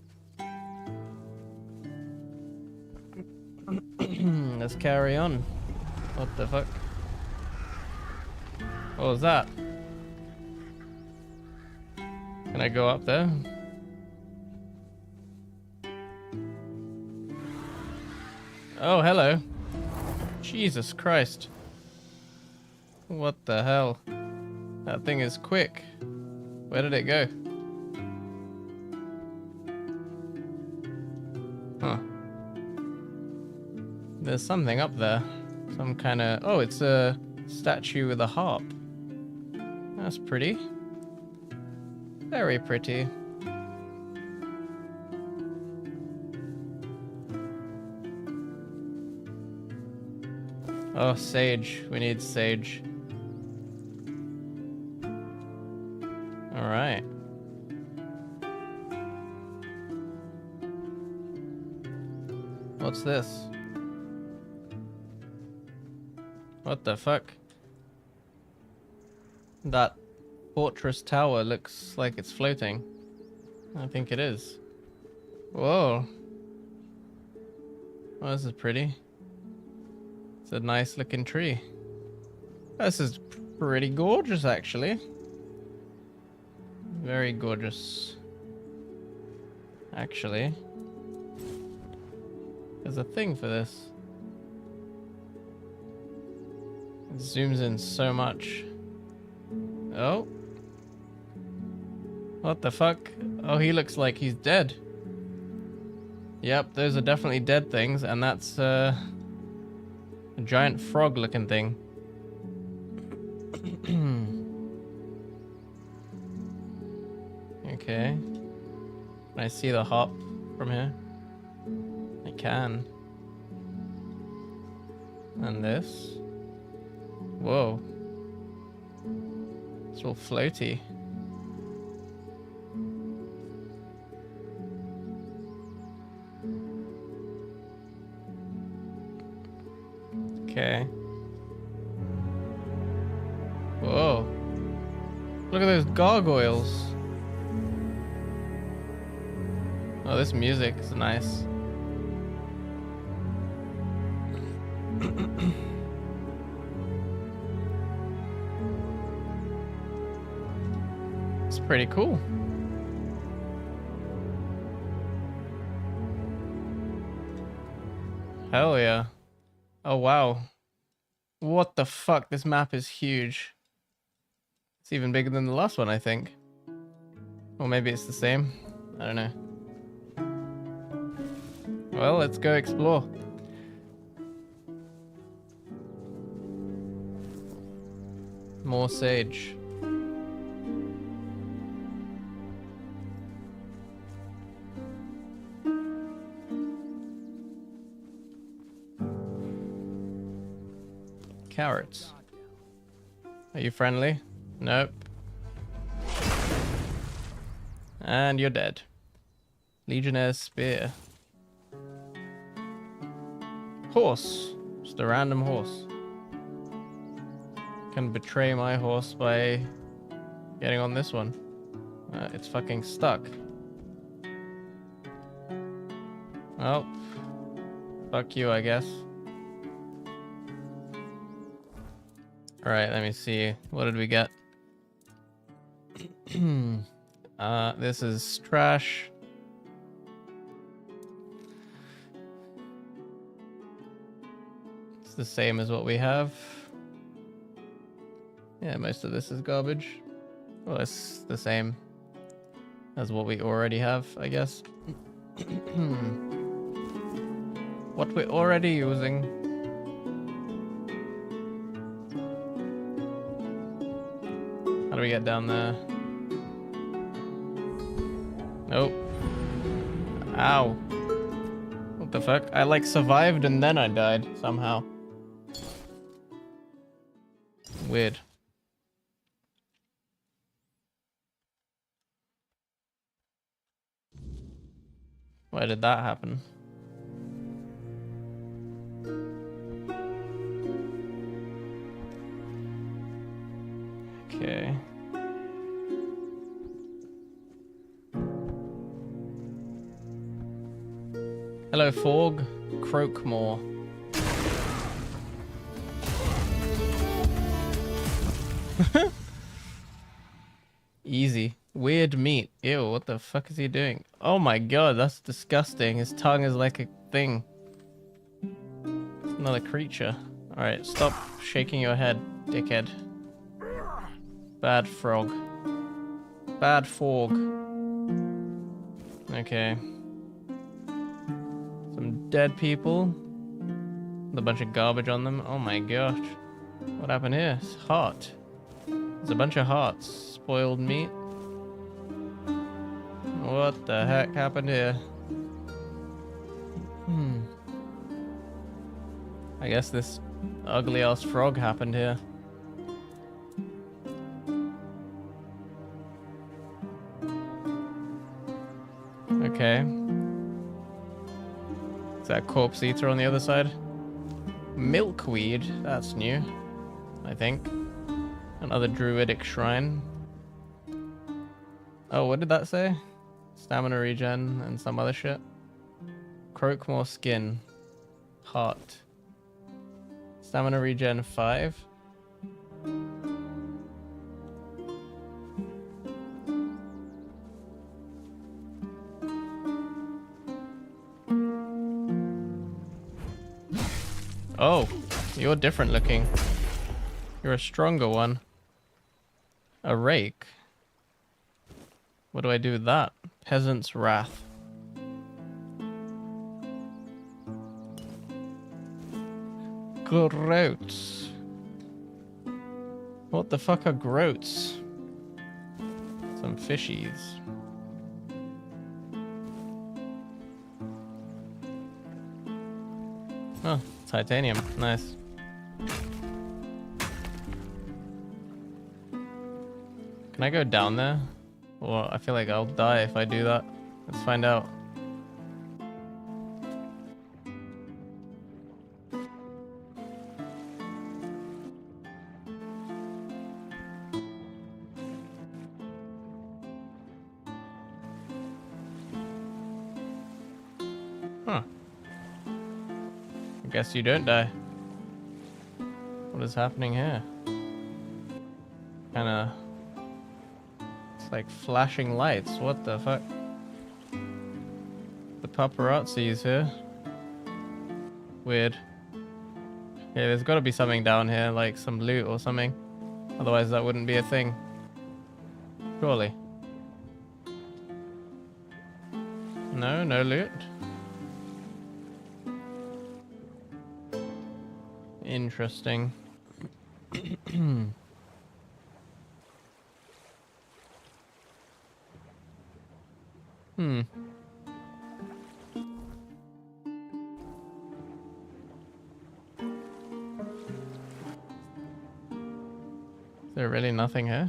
Let's carry on. What the fuck? What was that? Can I go up there? Oh, hello. Jesus Christ. What the hell? That thing is quick. Where did it go? Huh. There's something up there. Some kind of... Oh, it's a statue with a harp. That's pretty. Very pretty. Oh, sage. We need sage. Alright. What's this? What the fuck? That fortress tower looks like it's floating. I think it is. Whoa. Oh, this is pretty. It's a nice looking tree. This is pretty gorgeous, actually. Very gorgeous. Actually. There's a thing for this. It zooms in so much. Oh. What the fuck? Oh, he looks like he's dead. Yep, those are definitely dead things, and that's a giant frog looking thing. Okay. Can I see the harp from here? I can. And this? Whoa. It's all floaty. Okay. Whoa. Look at those gargoyles. Oh, this music is nice. It's pretty cool. Hell yeah. Oh wow. What the fuck? This map is huge. It's even bigger than the last one, I think. Or maybe it's the same. I don't know. Well, let's go explore. More sage. Carrots. Are you friendly? Nope. And you're dead. Legionnaire's spear. Horse. Just a random horse. Can betray my horse by getting on this one. It's fucking stuck. Well, fuck you, I guess. Alright, let me see. What did we get? This is trash. It's the same as what we have. Yeah, most of this is garbage. Well, it's the same as what we already have, I guess. What we're already using. How do we get down there? Nope. Ow. What the fuck? I like survived and then I died somehow. Weird. Why did that happen? Okay. Hello, Forg. Croakmore. Easy. Weird meat. Ew, what the fuck is he doing? Oh my god, that's disgusting. His tongue is like a thing. It's another creature. Alright, stop shaking your head, dickhead. Bad frog. Bad fog. Okay. Some dead people. With a bunch of garbage on them. Oh my gosh. What happened here? It's heart. There's a bunch of hearts. Spoiled meat. What the heck happened here? I guess this ugly ass frog happened here. Okay. Is that corpse eater on the other side? Milkweed, that's new, I think. Another druidic shrine. Oh, what did that say? Stamina regen and some other shit. Croak more skin. Heart. Stamina regen 5. Oh, you're different looking. You're a stronger one. A rake. What do I do with that? Peasant's Wrath. Groats. What the fuck are groats? Some fishies. Oh, titanium. Nice. Can I go down there? Well, I feel like I'll die if I do that. Let's find out. Huh. I guess you don't die. What is happening here? Kinda... It's like flashing lights. What the fuck? The paparazzi's here. Weird. Yeah, there's gotta be something down here, like some loot or something. Otherwise that wouldn't be a thing. Surely. No, no loot. Interesting. Hmm. Is there really nothing here?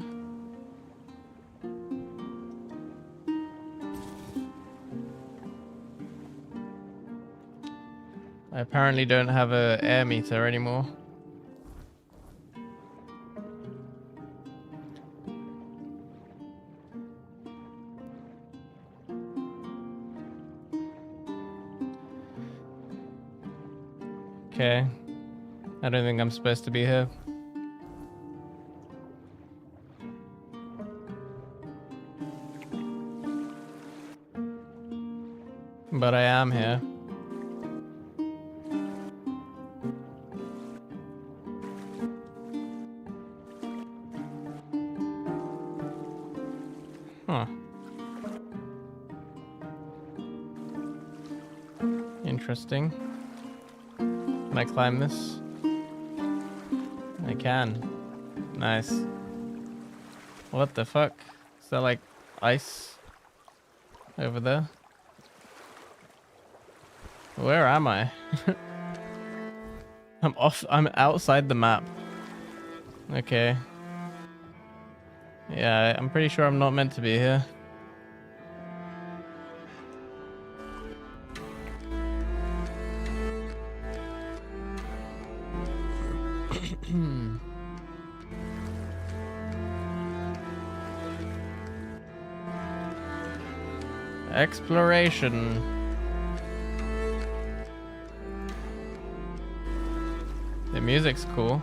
I apparently don't have a air meter anymore. Okay. I don't think I'm supposed to be here. But I am here. Huh. Interesting. Can I climb this? I can. Nice. What the fuck? Is that like ice over there? Where am I? I'm outside the map. Okay. Yeah, I'm pretty sure I'm not meant to be here. Exploration. The music's cool.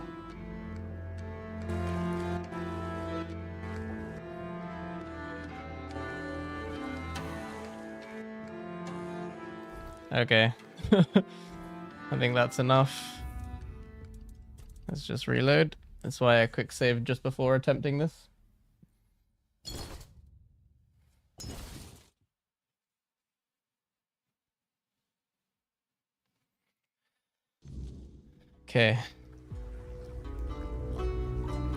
Okay. I think that's enough. Let's just reload. That's why I quick saved just before attempting this. Okay.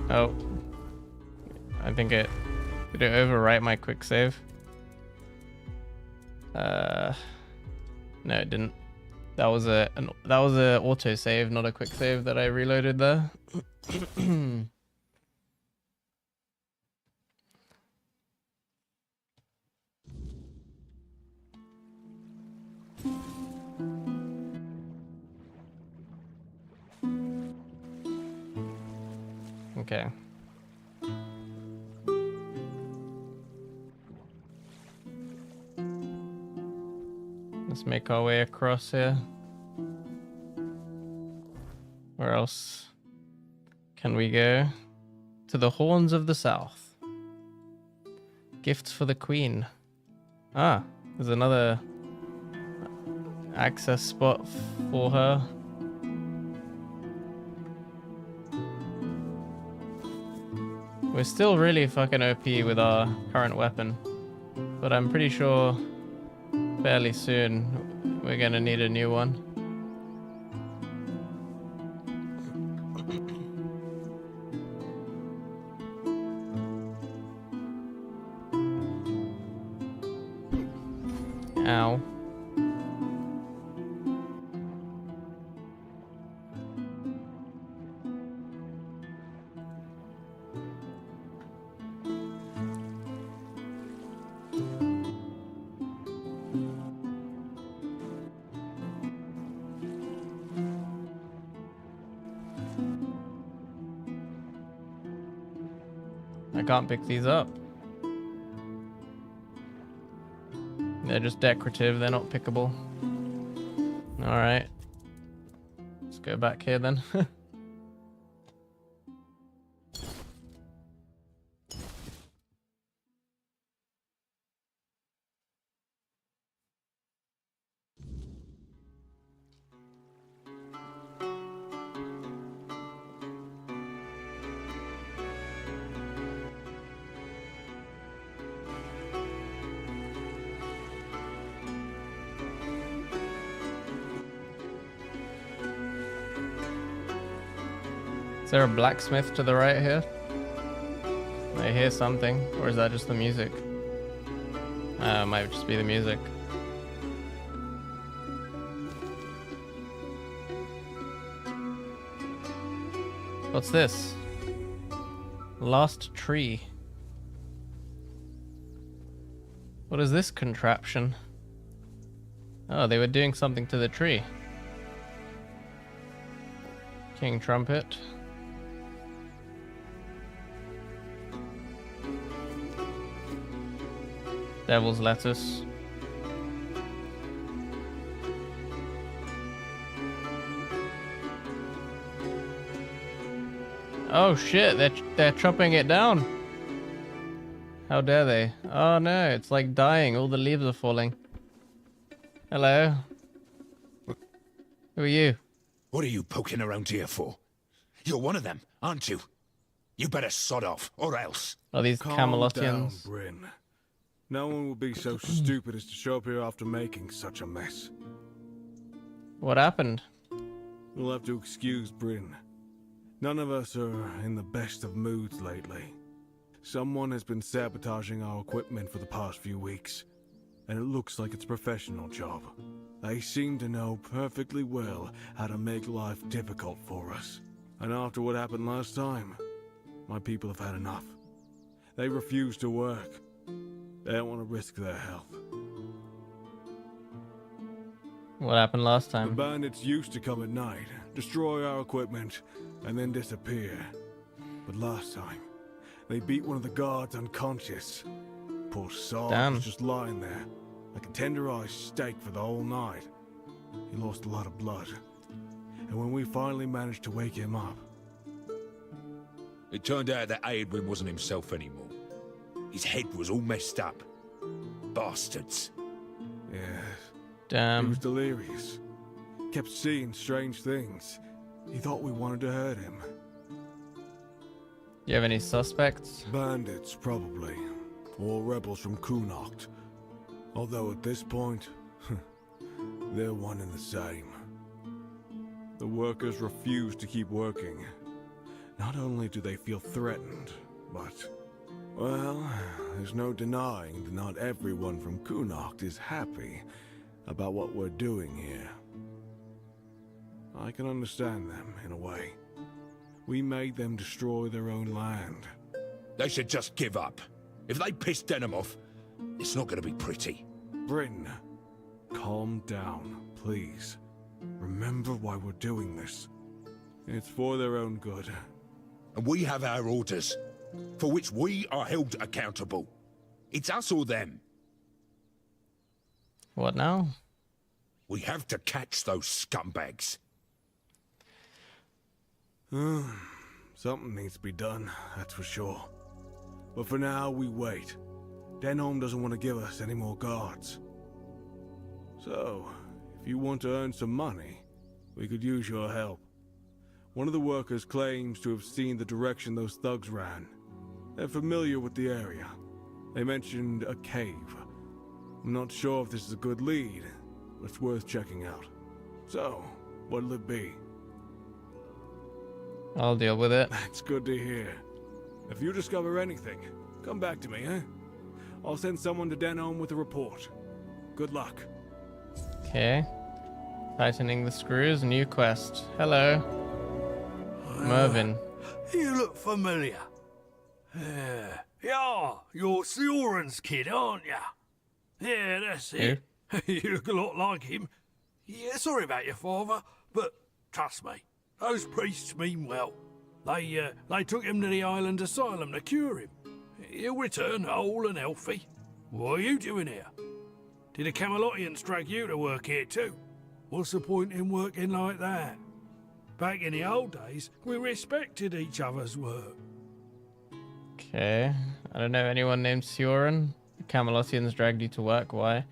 Oh. I think did it overwrite my quick save? No, it didn't. That was a auto save, not a quick save that I reloaded there. Okay. Let's make our way across here. Where else can we go? To the Horns of the South. Gifts for the Queen. Ah, there's another access spot for her. We're still really fucking OP with our current weapon, but I'm pretty sure fairly soon we're gonna need a new one. Ow. I can't pick these up. They're just decorative, they're not pickable. Alright. Let's go back here then. Is there a blacksmith to the right here? I hear something, or is that just the music? It might just be the music. What's this? Lost tree. What is this contraption? Oh, they were doing something to the tree. King Trumpet. Devil's Lettuce. Oh shit, they're chopping it down. How dare they? Oh no, it's like dying, all the leaves are falling. Hello. Who are you? What are you poking around here for? You're one of them, aren't you? You better sod off, or else. Are these Calm Camelotians? down, Bryn. No one will be so stupid as to show up here after making such a mess. What happened? You'll have to excuse Bryn. None of us are in the best of moods lately. Someone has been sabotaging our equipment for the past few weeks, and it looks like it's a professional job. They seem to know perfectly well how to make life difficult for us. And after what happened last time, my people have had enough. They refuse to work. They don't want to risk their health. What happened last time? The bandits used to come at night, destroy our equipment, and then disappear. But last time, they beat one of the guards unconscious. Poor Saul was just lying there, like a tenderized steak for the whole night. He lost a lot of blood. And when we finally managed to wake him up... It turned out that Aedwin wasn't himself anymore. His head was all messed up. Bastards. Yes. Damn. He was delirious. Kept seeing strange things. He thought we wanted to hurt him. You have any suspects? Bandits, probably. Or rebels from Kunokt. Although at this point, they're one and the same. The workers refuse to keep working. Not only do they feel threatened, but... well, there's no denying that not everyone from Kunokt is happy about what we're doing here. I can understand them, in a way. We made them destroy their own land. They should just give up. If they piss Denham off, it's not going to be pretty. Bryn, calm down, please. Remember why we're doing this. It's for their own good. And we have our orders, for which we are held accountable. It's us or them. What now? We have to catch those scumbags. Something needs to be done, that's for sure. But for now, we wait. Denholm doesn't want to give us any more guards. So, if you want to earn some money, we could use your help. One of the workers claims to have seen the direction those thugs ran. They're familiar with the area. They mentioned a cave. I'm not sure if this is a good lead, but it's worth checking out. So, what'll it be? I'll deal with it. That's good to hear. If you discover anything, come back to me, eh? I'll send someone to Denholm with a report. Good luck. Okay. Tightening the screws, new quest. Hello. Mervyn. You look familiar. Yeah, you're Sioran's kid, aren't ya? Yeah, that's it. You look a lot like him. Yeah, sorry about your father, but trust me, those priests mean well. They took him to the island asylum to cure him. He'll return whole and healthy. What are you doing here? Did the Camelotians drag you to work here too? What's the point in working like that? Back in the old days, we respected each other's work. Okay. I don't know anyone named Sioran. The Camelotians dragged you to work. Why?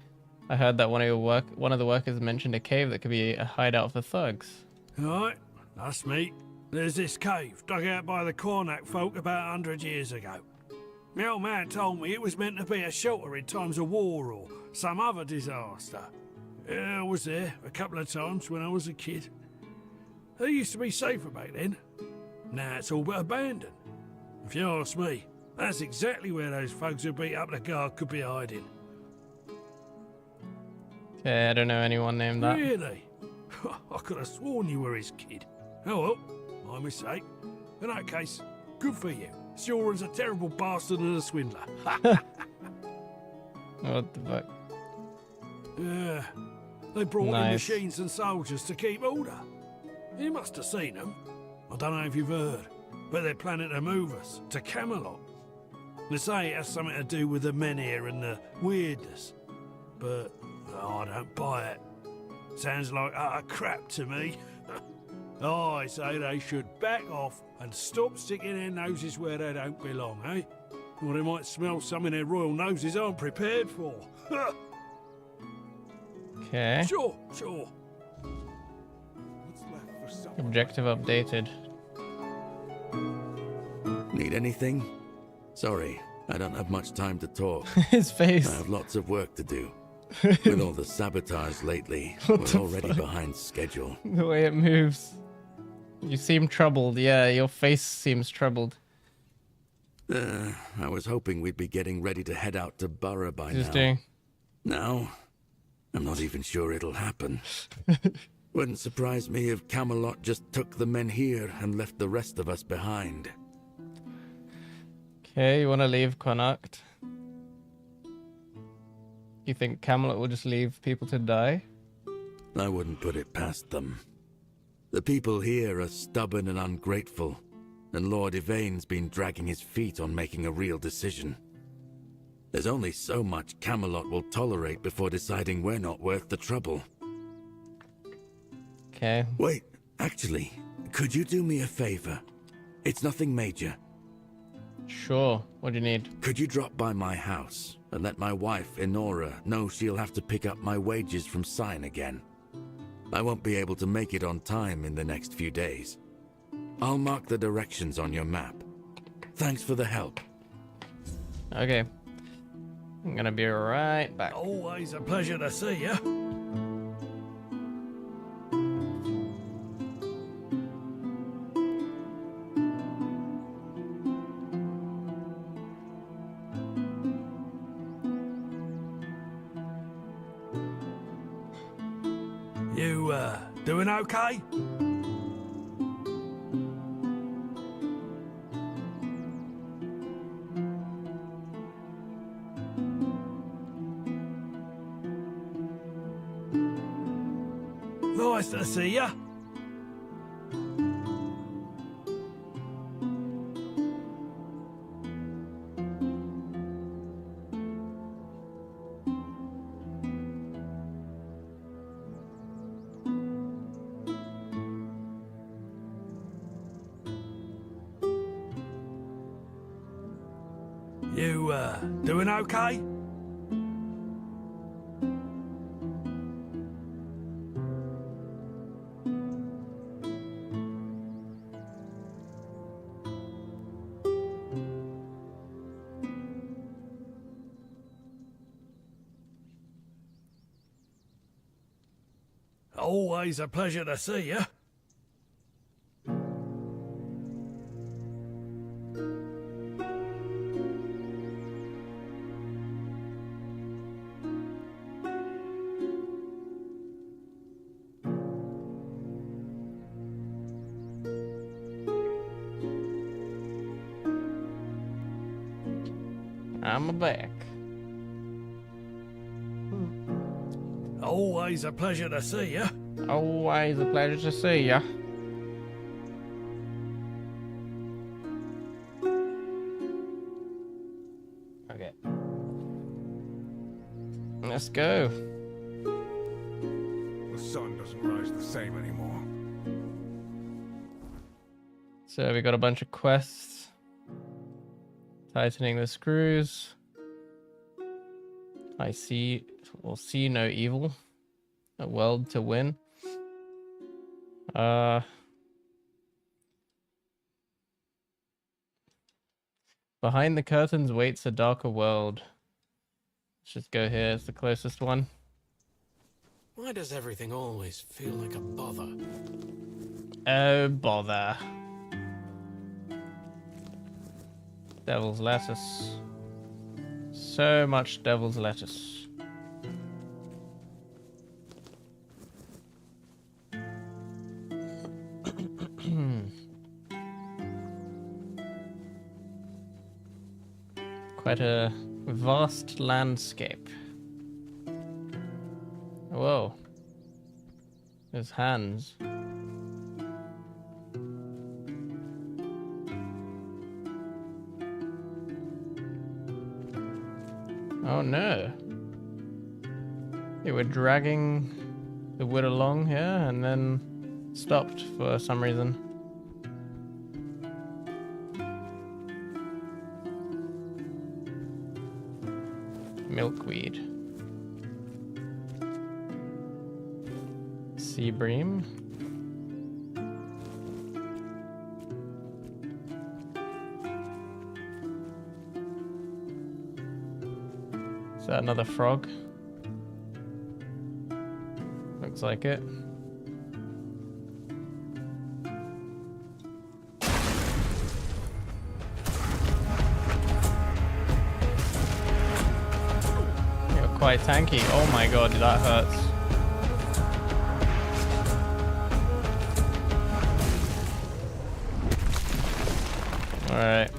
I heard that one of the workers mentioned a cave that could be a hideout for thugs. Right, that's me. There's this cave dug out by the Cornac folk about 100 years ago. My old man told me it was meant to be a shelter in times of war or some other disaster. I was there a couple of times when I was a kid. They used to be safer back then. Now it's all but abandoned. If you ask me, that's exactly where those folks who beat up the guard could be hiding. Okay, I don't know anyone named that. Really? I could have sworn you were his kid. Oh well, my mistake. In that case, good for you. Sioran's a terrible bastard and a swindler. What the fuck? Yeah, they brought in Nice. machines and soldiers to keep order. You must have seen them. I don't know if you've heard, but they're planning to move us to Camelot. They say it has something to do with the men here and the weirdness, but I don't buy it. Sounds like utter crap to me. I say they should back off and stop sticking their noses where they don't belong, eh? Or they might smell something their royal noses aren't prepared for. Okay. Sure. Objective updated. Need anything? Sorry, I don't have much time to talk. His face. I have lots of work to do. With all the sabotage lately, we're already behind schedule. The way it moves. You seem troubled. Yeah, your face seems troubled. I was hoping we'd be getting ready to head out to Borough by Just now. doing. Now, I'm not even sure it'll happen. Wouldn't surprise me if Camelot just took the men here and left the rest of us behind. Okay, you want to leave Connacht? You think Camelot will just leave people to die? I wouldn't put it past them. The people here are stubborn and ungrateful, and Lord Yvain's been dragging his feet on making a real decision. There's only so much Camelot will tolerate before deciding we're not worth the trouble. Okay. Wait, actually, could you do me a favor? It's nothing major. Sure. What do you need? Could you drop by my house and let my wife, Enora, know she'll have to pick up my wages from Sign again? I won't be able to make it on time in the next few days. I'll mark the directions on your map. Thanks for the help. Okay. I'm gonna be right back. Always a pleasure to see you. You, doing okay? Nice to see ya. You, doing okay? Always a pleasure to see you. I'm back. Always a pleasure to see you. Always a pleasure to see ya. Okay. Let's go. The sun doesn't rise the same anymore. So we got a bunch of quests. Tightening the screws. I see or see no evil. A world to win. Behind the curtains waits a darker world. Let's just go here. It's the closest one. Why does everything always feel like a bother? Oh, bother. Devil's lettuce. So much devil's lettuce. Quite a vast landscape. Whoa. There's hands. Oh no. They were dragging the wood along here and then stopped for some reason. Milkweed. Sea bream. Is that another frog? Looks like it. Quite tanky. Oh my god, that hurts. Alright.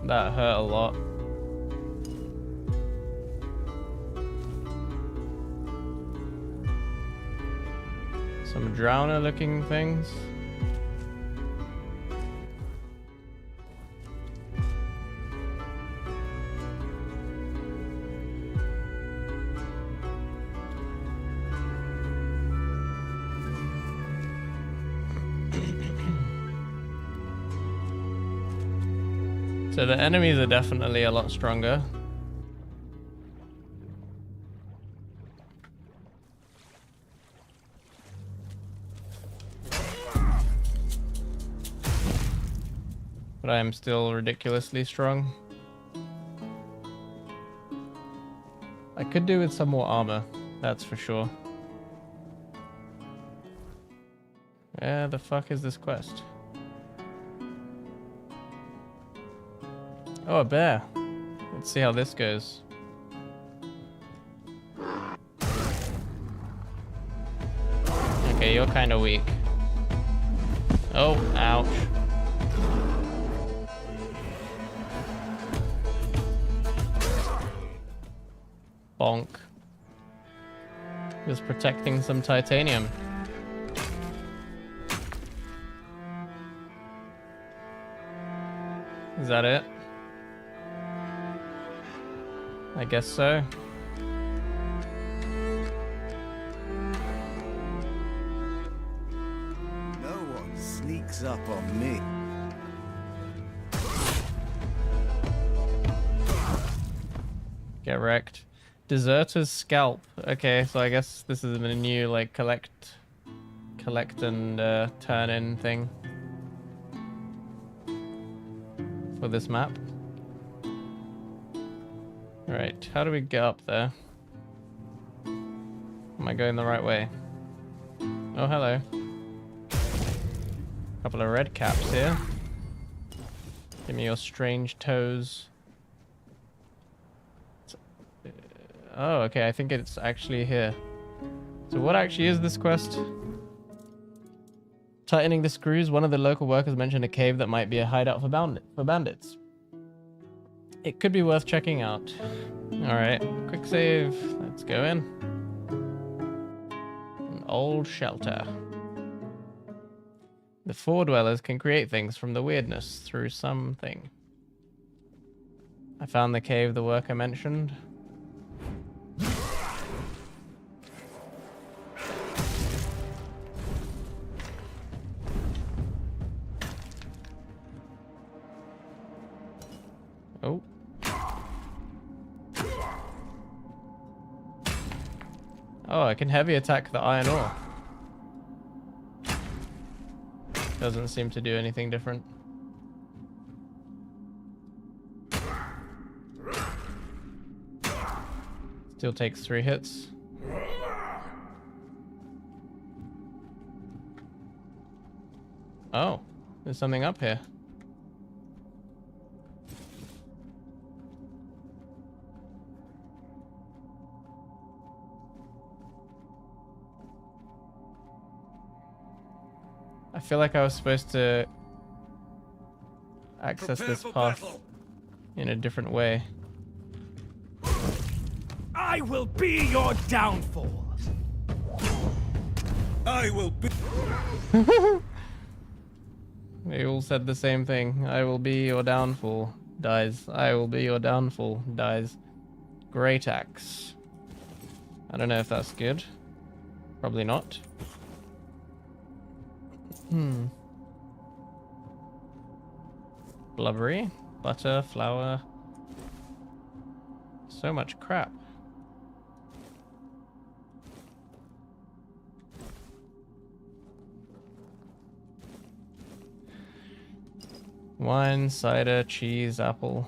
That hurt a lot. Some drowner looking things. So the enemies are definitely a lot stronger. But I am still ridiculously strong. I could do with some more armor, that's for sure. Where the fuck is this quest? Oh, a bear. Let's see how this goes. Okay, you're kind of weak. Oh, ouch. Bonk. Just protecting some titanium. Is that it? I guess so. No one sneaks up on me. Get wrecked. Deserter's scalp. Okay, so I guess this is a new like collect and turn in thing for this map. Right, how do we get up there? Am I going the right way? Oh, hello. Couple of red caps here. Give me your strange toes. Oh, okay, I think it's actually here. So what actually is this quest? Tightening the screws, one of the local workers mentioned a cave that might be a hideout for bandits. It could be worth checking out. Alright, quick save. Let's go in. An old shelter. The four dwellers can create things from the weirdness through something. I found the cave the worker mentioned. Oh. Oh, I can heavy attack the iron ore. Doesn't seem to do anything different. Still takes 3 hits. Oh, there's something up here. I feel like I was supposed to access this path in a different way. I will be your downfall. I will be. They all said the same thing. I will be your downfall. Dies. I will be your downfall. Dies. Great axe. I don't know if that's good. Probably not. Blubbery, butter, flour. So much crap. Wine, cider, cheese, apple.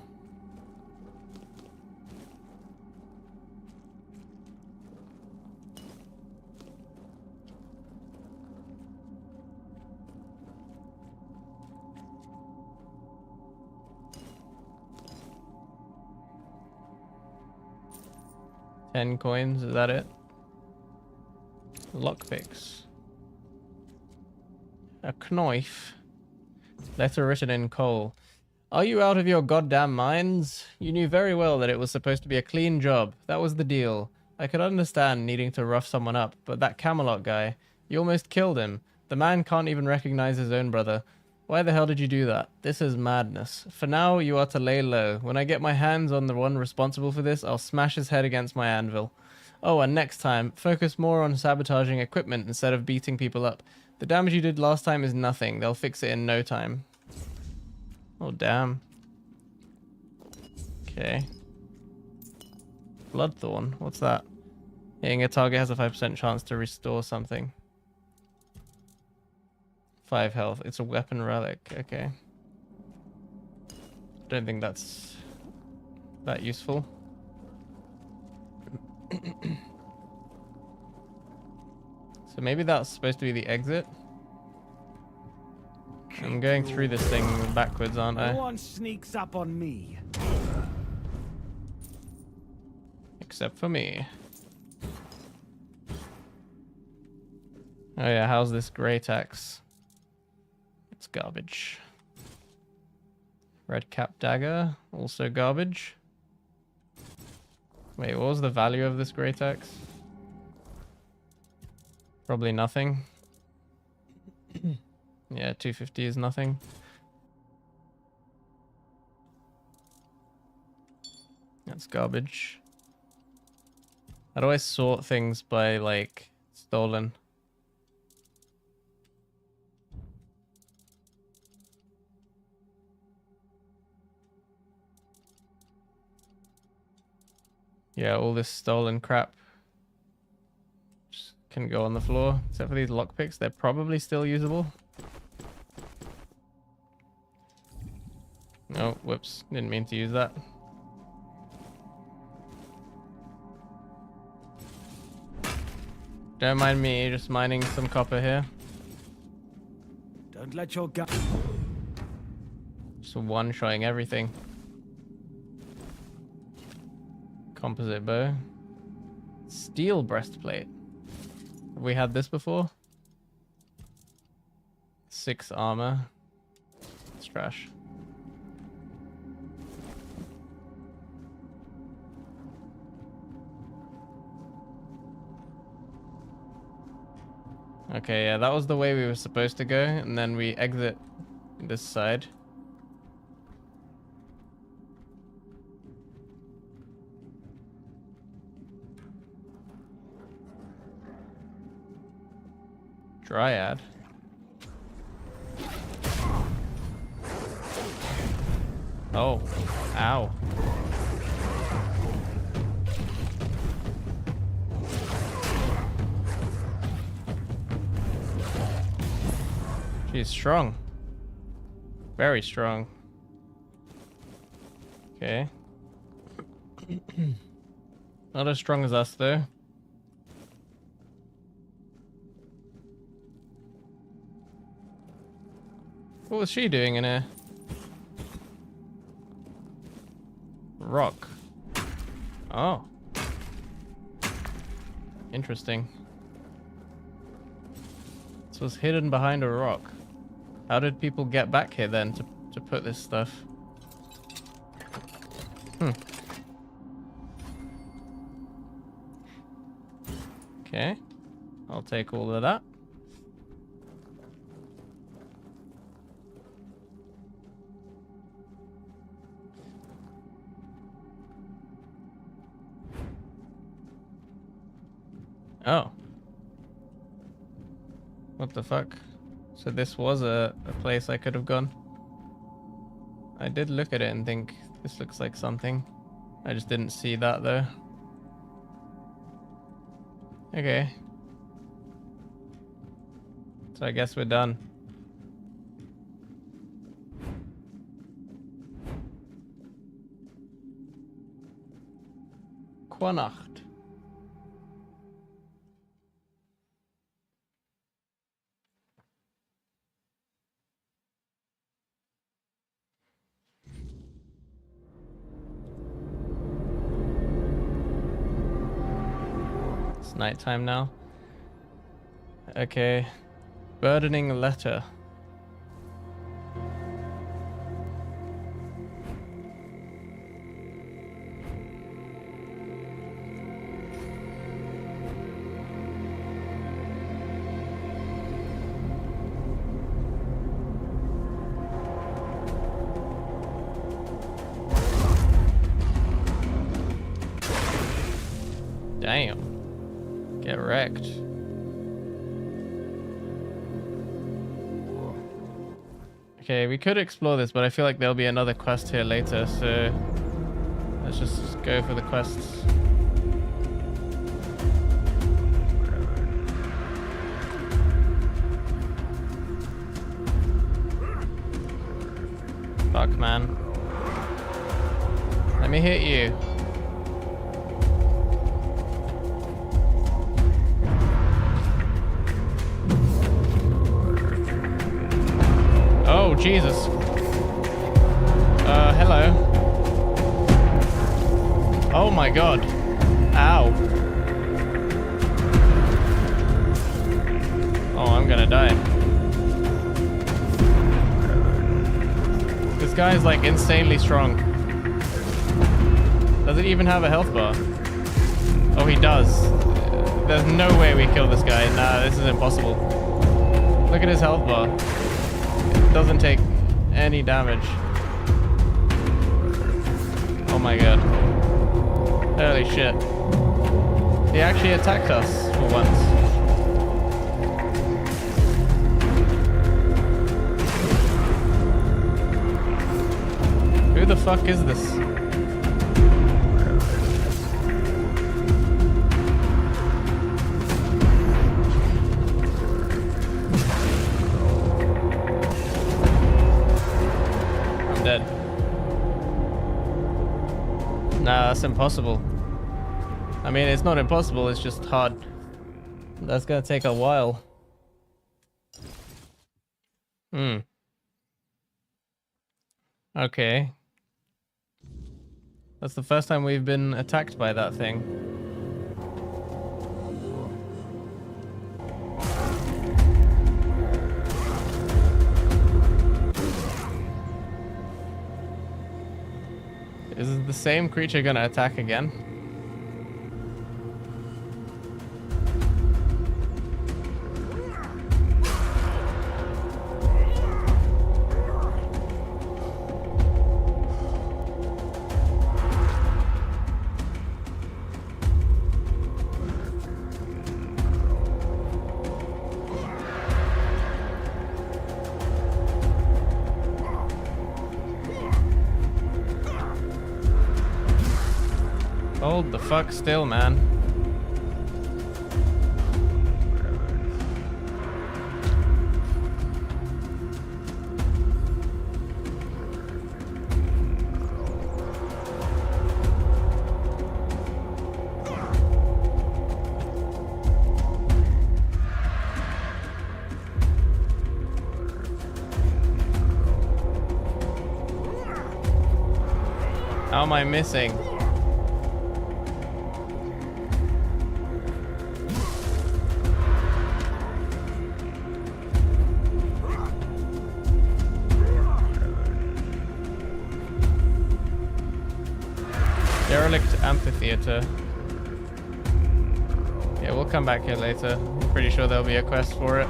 $10 is that it? Lockpicks. A knife. Letter written in coal. Are you out of your goddamn minds? You knew very well that it was supposed to be a clean job. That was the deal. I could understand needing to rough someone up, but that Camelot guy, you almost killed him. The man can't even recognize his own brother. Why the hell did you do that? This is madness. For now, you are to lay low. When I get my hands on the one responsible for this, I'll smash his head against my anvil. Oh, and next time, focus more on sabotaging equipment instead of beating people up. The damage you did last time is nothing. They'll fix it in no time. Oh, damn. Okay. Bloodthorn. What's that? Hitting a target has a 5% chance to restore something. 5 health. It's a weapon relic. Okay. Don't think that's that useful. So maybe that's supposed to be the exit. I'm going through this thing backwards, aren't I? No one sneaks up on me. Except for me. Oh yeah, how's this great axe? It's garbage. Red cap dagger, also garbage. Wait, what was the value of this great axe? Probably nothing. Yeah, 250 is nothing. That's garbage. How do I sort things by, like, stolen? Yeah, all this stolen crap just can go on the floor. Except for these lockpicks, they're probably still usable. Oh, whoops. Didn't mean to use that. Don't mind me, just mining some copper here. Don't let your gun. Just one-shotting everything. Composite bow. Steel breastplate. Have we had this before? 6 armor. It's trash. Okay, yeah, that was the way we were supposed to go, and then we exit this side. Dryad. Oh, ow. She's strong. Very strong. Okay. Not as strong as us, though. What was she doing in here? Rock. Oh. Interesting. This was hidden behind a rock. How did people get back here then to put this stuff? Okay. I'll take all of that. Oh. What the fuck? So this was a place I could have gone. I did look at it and think, this looks like something. I just didn't see that though. Okay. So I guess we're done. Quanacht. Nighttime now. Okay. Burdening letter. Damn. Get wrecked. Okay, we could explore this, but I feel like there'll be another quest here later, so let's just go for the quests. Fuck, man. Let me hit you. Oh, Jesus. Hello. Oh my god. Ow. Oh, I'm gonna die. This guy is like insanely strong. Does it even have a health bar? Oh, he does. There's no way we kill this guy. Nah, this is impossible. Look at his health bar. It doesn't take any damage. Oh my god. Holy shit. He actually attacked us for once. Who the fuck is this? I'm dead. Nah, that's impossible. I mean, it's not impossible, it's just hard. That's gonna take a while. Okay. That's the first time we've been attacked by that thing. Is the same creature gonna attack again? Hold the fuck still, man. How am I missing? Derelict Amphitheater. Yeah, we'll come back here later. I'm pretty sure there'll be a quest for it.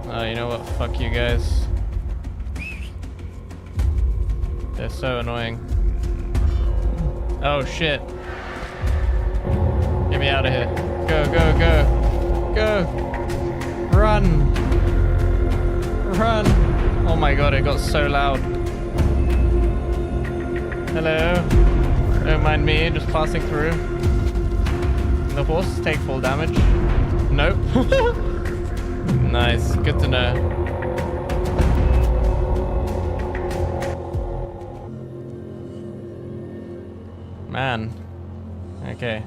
Oh, you know what? Fuck you guys. They're so annoying. Oh shit. Get me out of here. Go, go, go. Go. Run. Run. Oh my god, it got so loud. Hello. Don't mind me, just passing through. The horse take full damage. Nope. Nice, good to know. Man. Okay.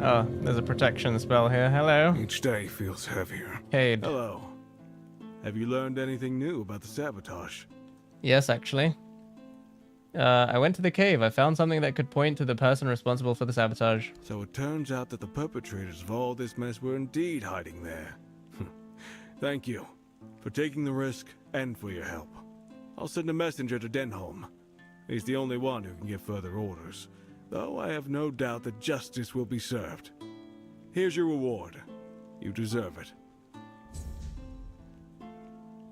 Oh, there's a protection spell here. Hello. Each day feels heavier. Cade. Hello. Have you learned anything new about the sabotage? Yes, actually. I went to the cave. I found something that could point to the person responsible for the sabotage. So it turns out that the perpetrators of all this mess were indeed hiding there. Thank you for taking the risk and for your help. I'll send a messenger to Denholm. He's the only one who can give further orders, though I have no doubt that justice will be served. Here's your reward. You deserve it.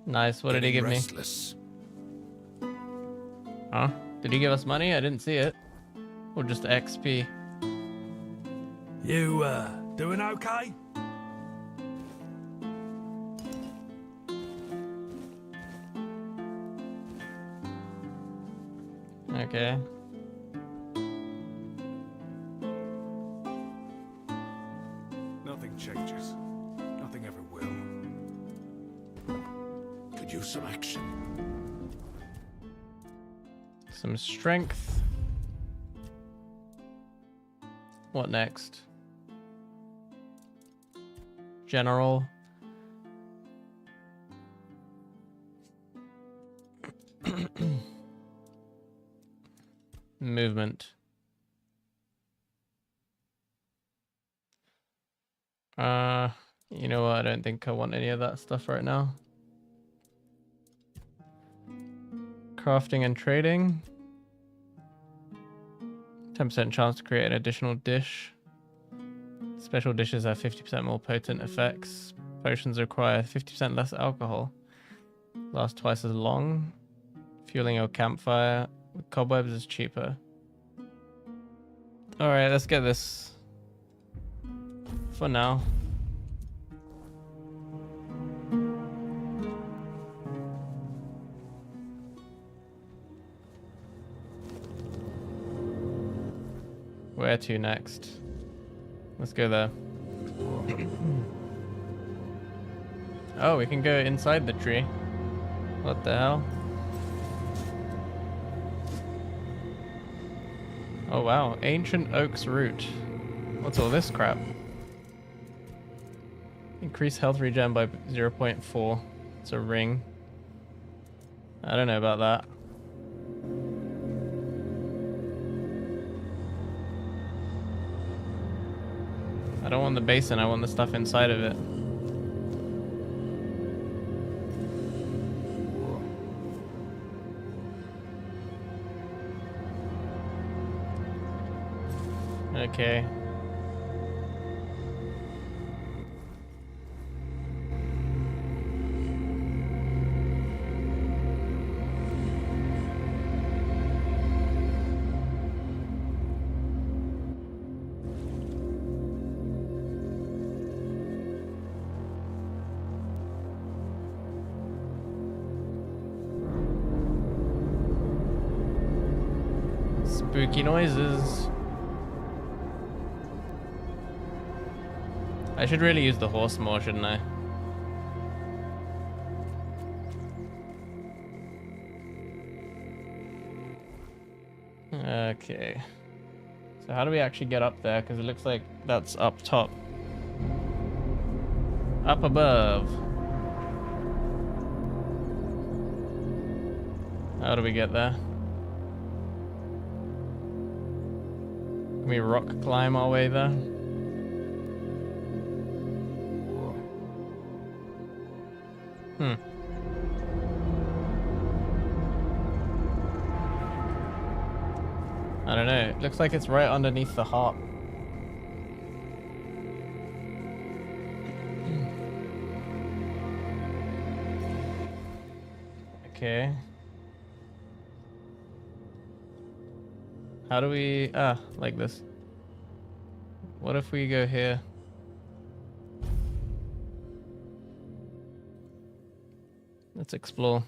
Nice. What did he give me? Huh? Did he give us money? I didn't see it. Or just XP? You, doing okay? Okay. Nothing changes. Nothing ever will. Could use some action. Some strength. What next? General. Movement. You know what? I don't think I want any of that stuff right now. Crafting and trading. 10% chance to create an additional dish. Special dishes have 50% more potent effects. Potions require 50% less alcohol. Last twice as long. Fueling your campfire. With cobwebs is cheaper. Alright, let's get this. For now. Where to next? Let's go there. Oh, we can go inside the tree. What the hell? Oh wow, ancient oak's root. What's all this crap? Increase health regen by 0.4. It's a ring. I don't know about that. I don't want the basin, I want the stuff inside of it. Okay. Spooky noises. I should really use the horse more, shouldn't I? Okay. So how do we actually get up there? Because it looks like that's up top. Up above. How do we get there? Can we rock climb our way there? I don't know. It looks like it's right underneath the harp. Okay. How do we... like this. What if we go here? Let's explore.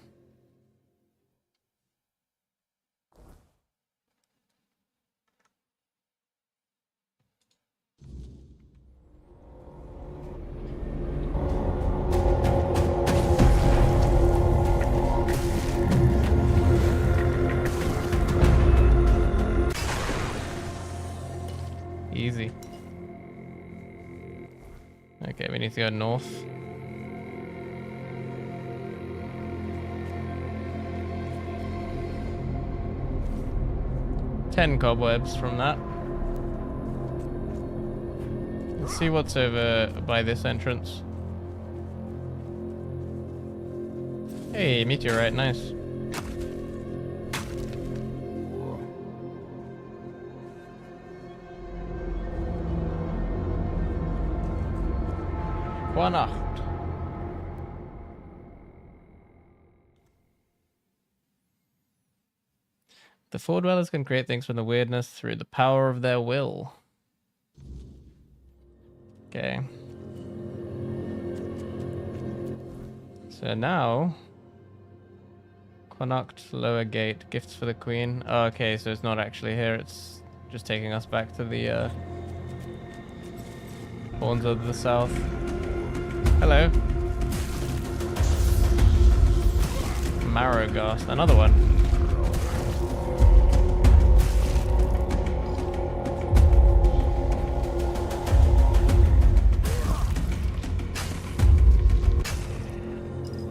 Easy. Okay, we need to go north. Ten cobwebs from that. Let's see what's over by this entrance. Hey, meteorite, nice. Nacht. The Four Dwellers can create things from the weirdness through the power of their will. Okay. So now... Connacht Lower Gate, gifts for the Queen. Oh, okay, so it's not actually here, it's just taking us back to the Horns of the South. Hello. Marrowghast, another one.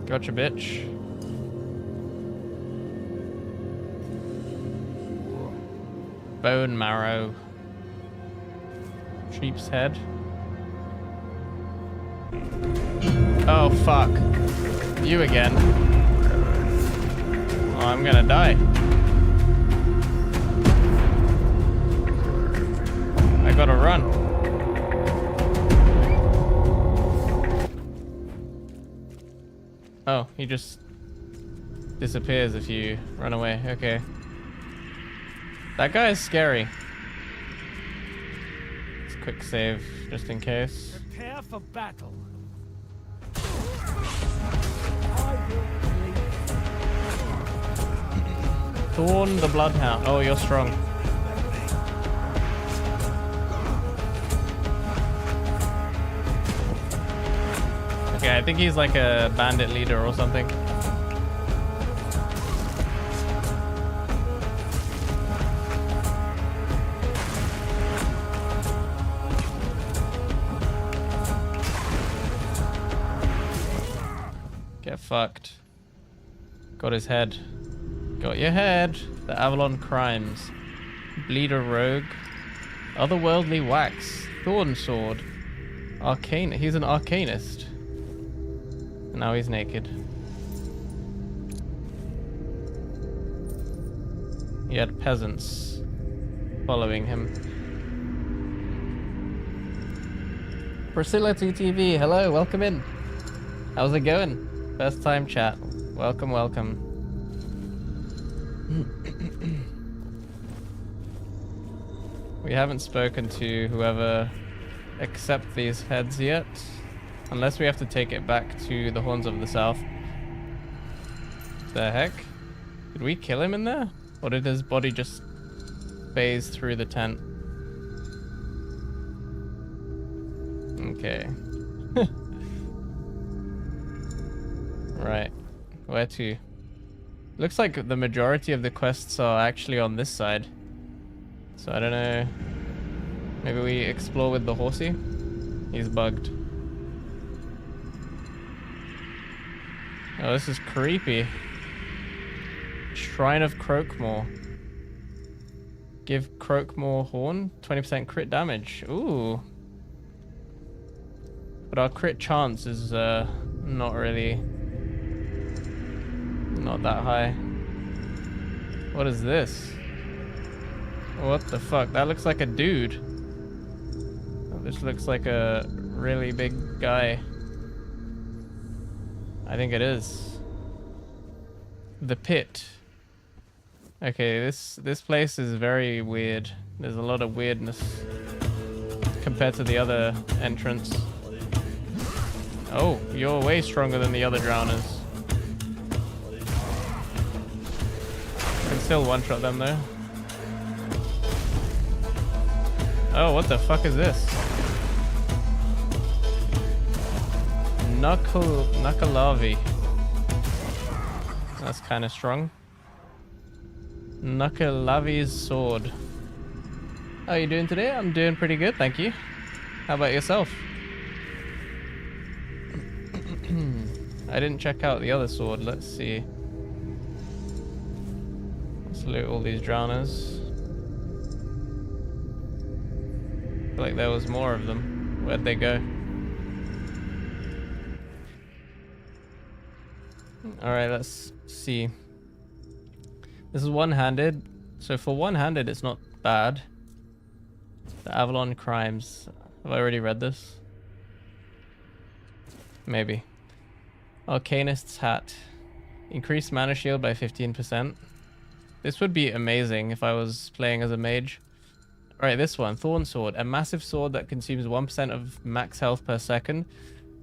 Gotcha, bitch. Bone marrow. Sheep's head. Oh, fuck. You again. Oh, I'm gonna die. I gotta run. Oh, he just disappears if you run away. Okay. That guy is scary. Let's quick save just in case. Prepare for battle. Thorn the Bloodhound. Oh, you're strong. Okay, I think he's like a bandit leader or something. Get fucked. Got his head. Got your head. The Avalon Crimes. Bleeder Rogue. Otherworldly Wax. Thorn Sword. Arcane. He's an arcanist. And now he's naked. He had peasants following him. Priscilla TTV, hello, welcome in. How's it going? First time chat. Welcome, welcome. We haven't spoken to whoever accepts these heads yet. Unless we have to take it back to the Horns of the South. The heck? Did we kill him in there? Or did his body just phase through the tent? Okay. Right. Where to? Looks like the majority of the quests are actually on this side. So I don't know. Maybe we explore with the horsey? He's bugged. Oh, this is creepy. Shrine of Croakmore. Give Croakmore Horn 20% crit damage. Ooh. But our crit chance is not really... not that high. What is this? What the fuck? That looks like a dude. Oh, this looks like a really big guy. I think it is. The pit. Okay, this place is very weird. There's a lot of weirdness compared to the other entrance. Oh, you're way stronger than the other drowners. I can still one-shot them though. Oh, what the fuck is this? Knuckalavi. That's kind of strong. Knuckalavi's sword. How are you doing today? I'm doing pretty good, thank you. How about yourself? I didn't check out the other sword. Let's see. Let's loot all these drowners. I feel like there was more of them. Where'd they go? Alright, let's see. This is one-handed. So for one-handed, it's not bad. The Avalon Crimes. Have I already read this? Maybe. Arcanist's Hat. Increase mana shield by 15%. This would be amazing if I was playing as a mage. Alright, this one. Thorn Sword. A massive sword that consumes 1% of max health per second,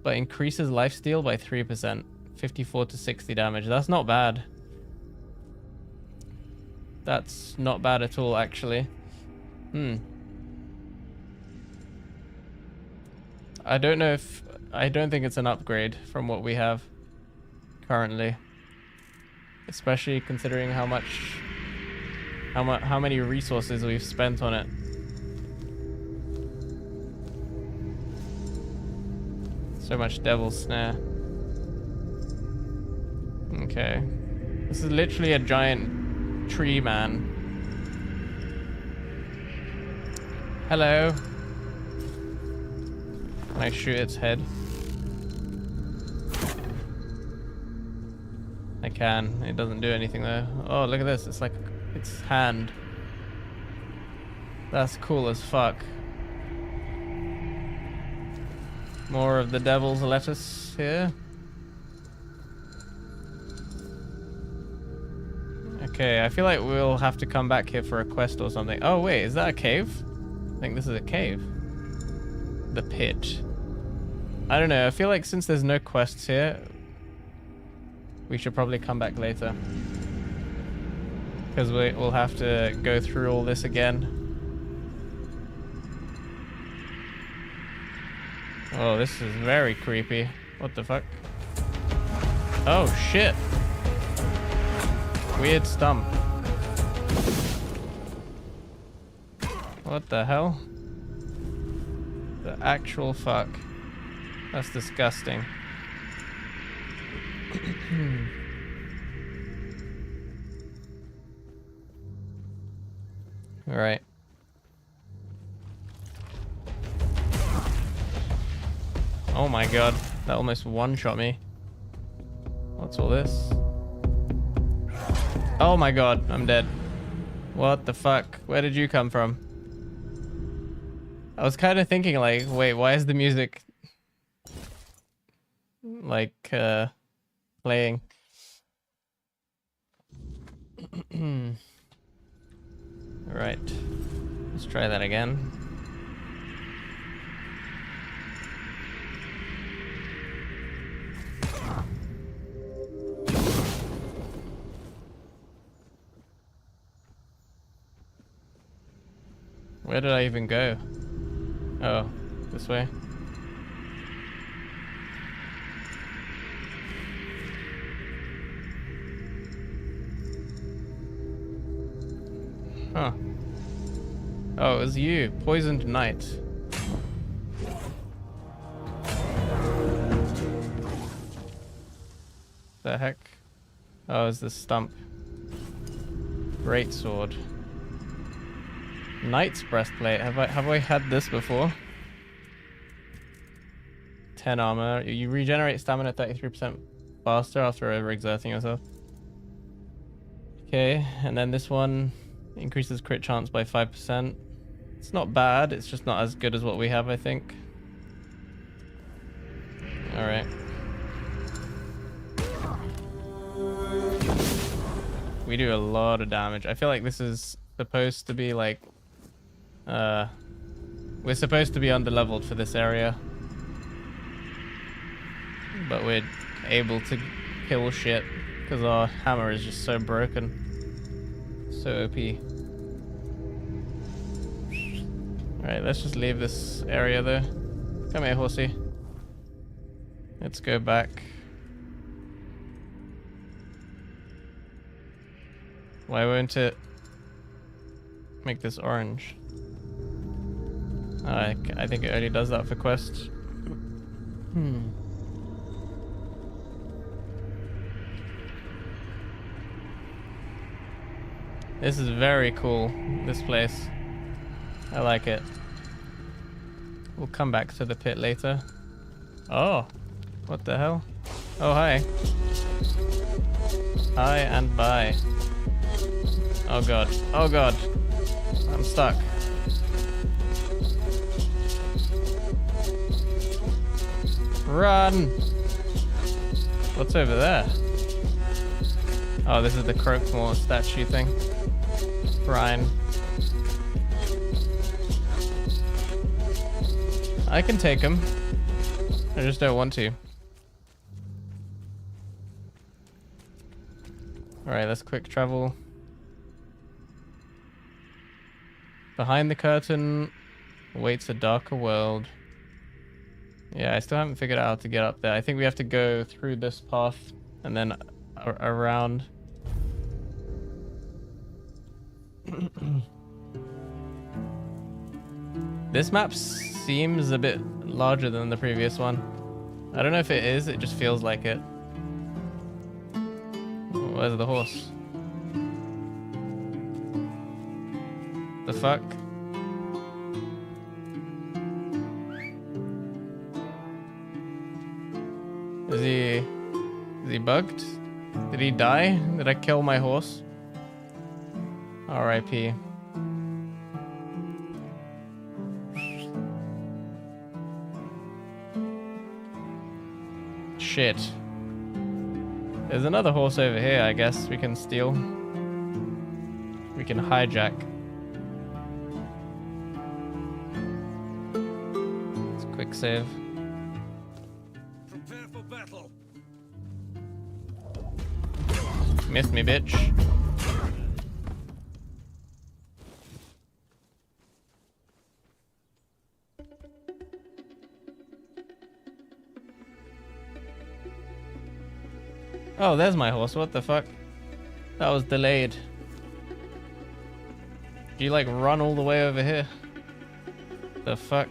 but increases lifesteal by 3%. 54 to 60 damage. That's not bad. That's not bad at all, actually. I don't know if... I don't think it's an upgrade from what we have currently. Especially considering how much... how many resources we've spent on it. So much Devil's Snare. Okay. This is literally a giant tree, man. Hello. Can I shoot its head? I can. It doesn't do anything though. Oh, look at this. It's like its hand. That's cool as fuck. More of the devil's lettuce here. Okay, I feel like we'll have to come back here for a quest or something. Oh wait, is that a cave? I think this is a cave. The pit. I don't know, I feel like since there's no quests here, we should probably come back later. Because we'll have to go through all this again. Oh, this is very creepy. What the fuck? Oh, shit. Weird stump. What the hell? The actual fuck. That's disgusting. All right. Oh my god, that almost one-shot me. What's all this? Oh my god, I'm dead. What the fuck? Where did you come from? I was kind of thinking like, wait, why is the music like playing? Right. Let's try that again. Where did I even go? Oh, this way. Huh. Oh, it was you. Poisoned Knight. The heck? Oh, it's the stump. Great sword. Knight's breastplate. Have I had this before? 10 armor. You regenerate stamina 33% faster after overexerting yourself. Okay, and then this one increases crit chance by 5%. It's not bad, it's just not as good as what we have, I think. Alright. We do a lot of damage. I feel like this is supposed to be like we're supposed to be under-leveled for this area, but we're able to kill shit because our hammer is just so broken. So OP. Alright, let's just leave this area though. Come here, horsey. Let's go back. Why won't it make this orange? I think it only does that for quests. This is very cool, this place. I like it. We'll come back to the pit later. Oh, what the hell? Oh, hi. Hi and bye. Oh god, oh god. I'm stuck. Run! What's over there? Oh, this is the Croakmore statue thing. Brian. I can take him. I just don't want to. Alright, let's quick travel. Behind the curtain waits a darker world. Yeah, I still haven't figured out how to get up there. I think we have to go through this path and then around. This map seems a bit larger than the previous one. I don't know if it is, it just feels like it. Where's the horse? The fuck? Is he bugged? Did he die? Did I kill my horse? R.I.P. Shit. There's another horse over here, I guess we can steal. We can hijack. It's a quick save. Prepare for battle. Missed me, bitch. Oh, there's my horse. What the fuck? That was delayed. You like run all the way over here? The fuck?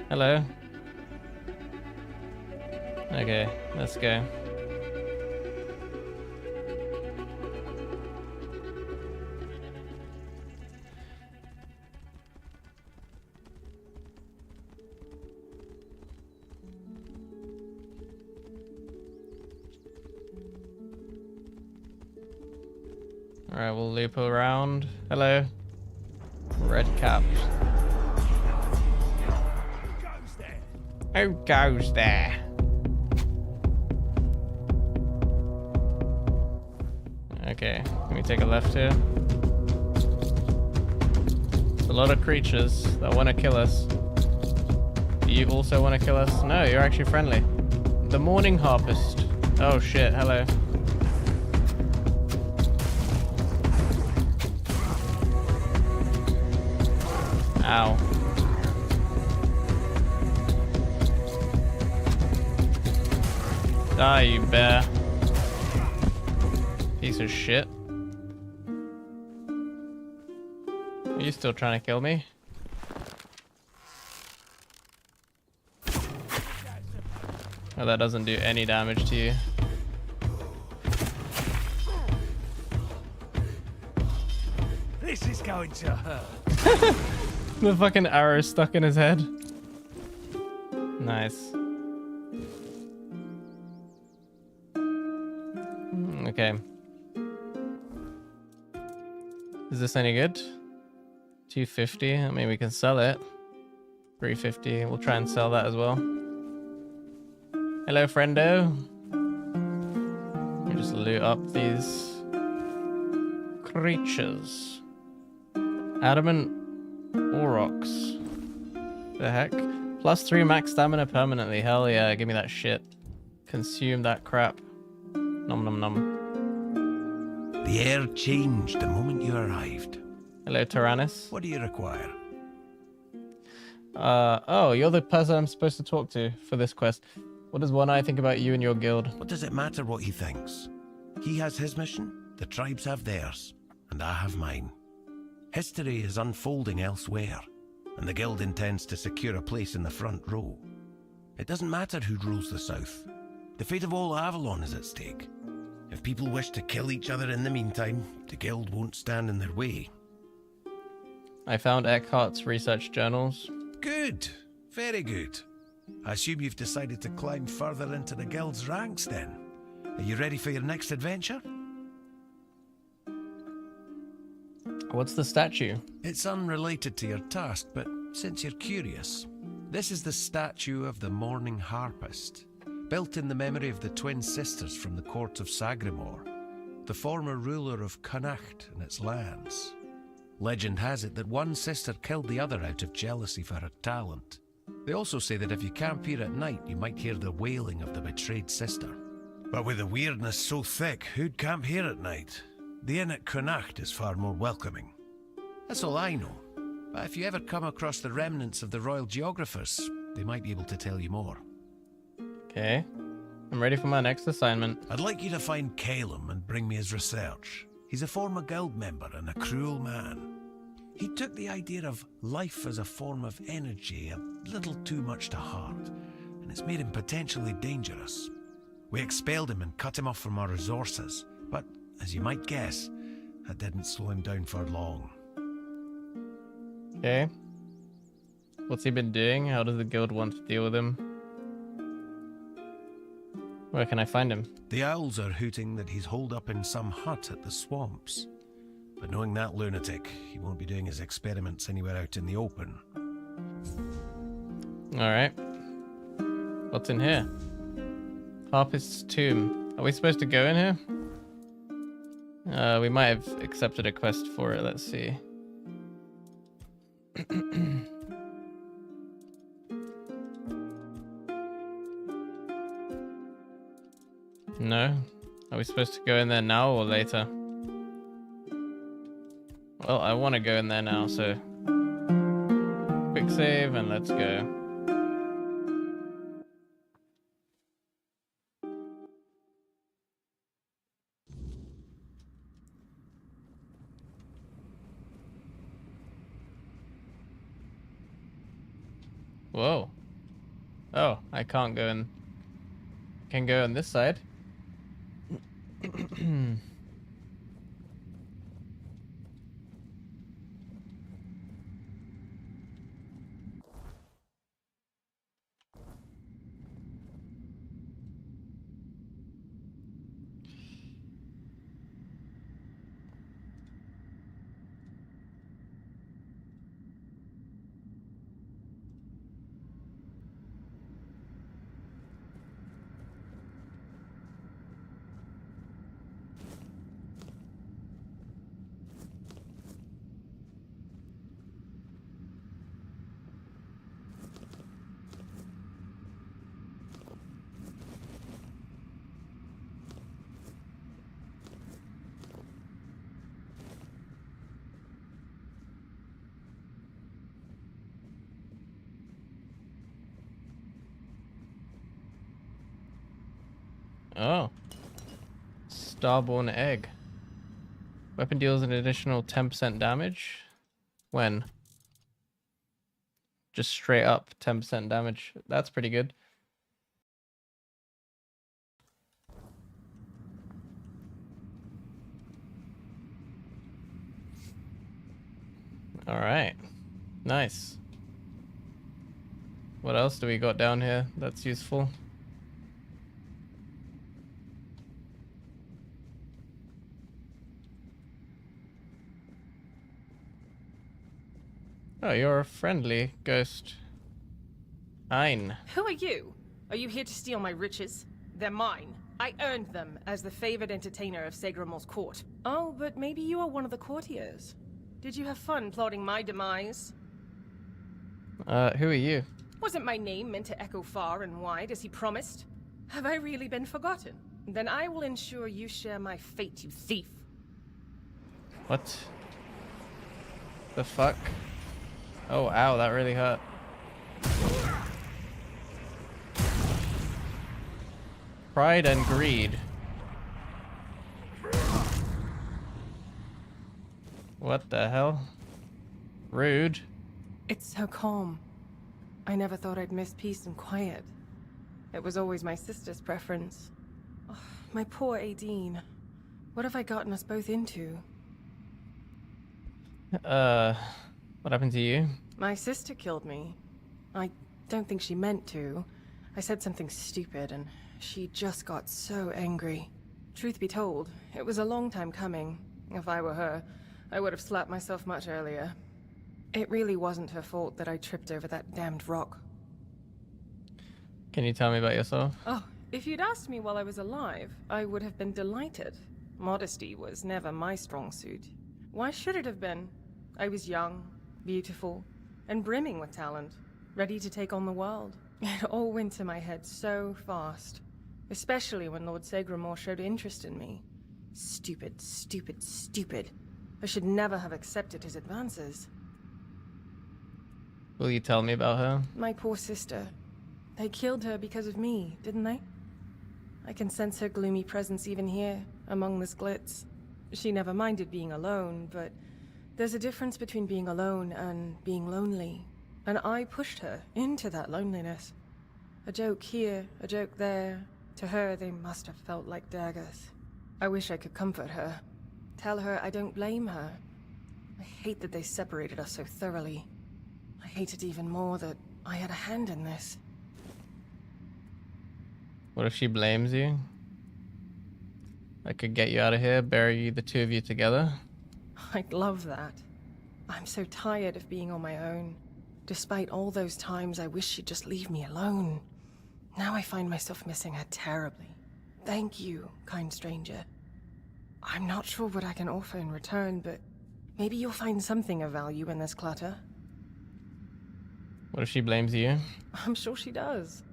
Hello? Okay, let's go. Alright, we'll loop around. Hello. Red cap. Who goes there? Okay, can we take a left here? There's a lot of creatures that want to kill us. Do you also want to kill us? No, you're actually friendly. The Morning Harpist. Oh shit, hello. Ow. Die, you bear. Piece of shit. Are you still trying to kill me? Oh, that doesn't do any damage to you. This is going to hurt. The fucking arrow stuck in his head. Nice. Okay. Is this any good? 250. I mean, we can sell it. 350. We'll try and sell that as well. Hello, friendo. Let me just loot up these creatures. Adamant Aurochs. The heck? +3 max stamina permanently. Hell yeah, give me that shit. Consume that crap. Nom nom nom. The air changed the moment you arrived. Hello, Tyrannus. What do you require? Oh, you're the person I'm supposed to talk to for this quest. What does One Eye think about you and your guild? What does it matter what he thinks? He has his mission, the tribes have theirs, and I have mine. History is unfolding elsewhere, and the guild intends to secure a place in the front row. It doesn't matter who rules the south. The fate of all Avalon is at stake. If people wish to kill each other in the meantime, the guild won't stand in their way. I found Eckhart's research journals. Good. Very good. I assume you've decided to climb further into the guild's ranks then. Are you ready for your next adventure? What's the statue? It's unrelated to your task, but since you're curious, this is the statue of the Morning Harpist, built in the memory of the twin sisters from the court of Sagramore, the former ruler of Connacht and its lands. Legend has it that one sister killed the other out of jealousy for her talent. They also say that if you camp here at night, you might hear the wailing of the betrayed sister. But with the weirdness so thick, who'd camp here at night? The inn at Connacht is far more welcoming. That's all I know. But if you ever come across the remnants of the royal geographers, they might be able to tell you more. Okay. I'm ready for my next assignment. I'd like you to find Calum and bring me his research. He's a former guild member and a cruel man. He took the idea of life as a form of energy a little too much to heart, and it's made him potentially dangerous. We expelled him and cut him off from our resources, but as you might guess, that didn't slow him down for long. Okay. What's he been doing? How does the guild want to deal with him? Where can I find him? The owls are hooting that he's holed up in some hut at the swamps. But knowing that lunatic, he won't be doing his experiments anywhere out in the open. Alright. What's in here? Harpist's tomb. Are we supposed to go in here? We might have accepted a quest for it. Let's see. No? Are we supposed to go in there now or later? Well, I want to go in there now, so... Quick save and let's go. Whoa. Oh, I can't go in. Can go on this side. Oh. Starborn egg. Weapon deals an additional 10% damage. When? Just straight up 10% damage. That's pretty good. Alright. Nice. What else do we got down here that's useful? Oh, you're a friendly ghost. Ein. Who are you? Are you here to steal my riches? They're mine. I earned them as the favored entertainer of Segramor's court. Oh, but maybe you are one of the courtiers. Did you have fun plotting my demise? Who are you? Wasn't my name meant to echo far and wide as he promised? Have I really been forgotten? Then I will ensure you share my fate, you thief. What? The fuck? Oh, ow, that really hurt. Pride and greed. What the hell? Rude. It's so calm. I never thought I'd miss peace and quiet. It was always my sister's preference. Oh, my poor Aideen. What have I gotten us both into? What happened to you? My sister killed me. I don't think she meant to. I said something stupid and she just got so angry. Truth be told, it was a long time coming. If I were her, I would have slapped myself much earlier. It really wasn't her fault that I tripped over that damned rock. Can you tell me about yourself? Oh, if you'd asked me while I was alive, I would have been delighted. Modesty was never my strong suit. Why should it have been? I was young, beautiful, and brimming with talent, ready to take on the world. It all went to my head so fast, especially when Lord Segramor showed interest in me. Stupid, stupid, stupid. I should never have accepted his advances. Will you tell me about her? My poor sister. They killed her because of me, didn't they? I can sense her gloomy presence even here, among this glitz. She never minded being alone, but there's a difference between being alone and being lonely. And I pushed her into that loneliness. A joke here, a joke there, To her, they must have felt like daggers. I wish I could comfort her. Tell her I don't blame her. I hate that they separated us so thoroughly. I hate it even more that I had a hand in this. What if she blames you? I could get you out of here, bury the two of you together. I'd love that. I'm so tired of being on my own. Despite all those times I wish she'd just leave me alone. Now I find myself missing her terribly. Thank you, kind stranger. I'm not sure what I can offer in return, but maybe you'll find something of value in this clutter. What if she blames you? I'm sure she does.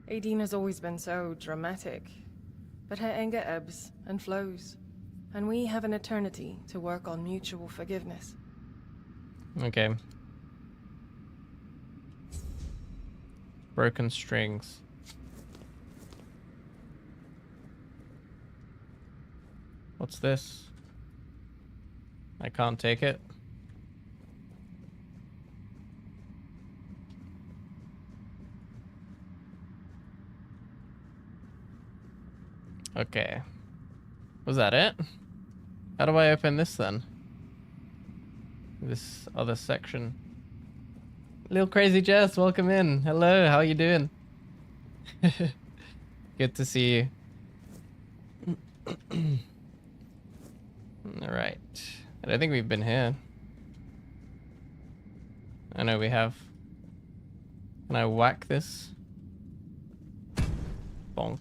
Aideen has always been so dramatic. But her anger ebbs and flows. And we have an eternity to work on mutual forgiveness. Okay. Broken strings. What's this? I can't take it. Okay. Was that it? How do I open this then? This other section. Little Crazy Jess, welcome in. Hello, how you doing? Good to see you. Alright. I don't think we've been here. I know we have. Can I whack this? Bonk.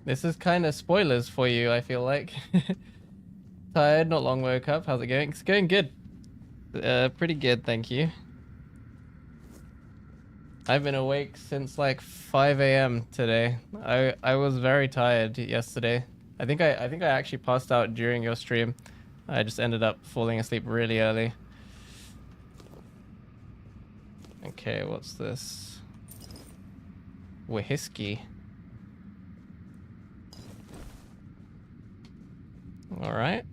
This is kind of spoilers for you, I feel like. Tired, not long woke up. How's it going? It's going good. Pretty good, thank you. I've been awake since like 5 a.m. today. I was very tired yesterday. I think I actually passed out during your stream. I just ended up falling asleep really early. Okay, what's this? Whiskey. All right.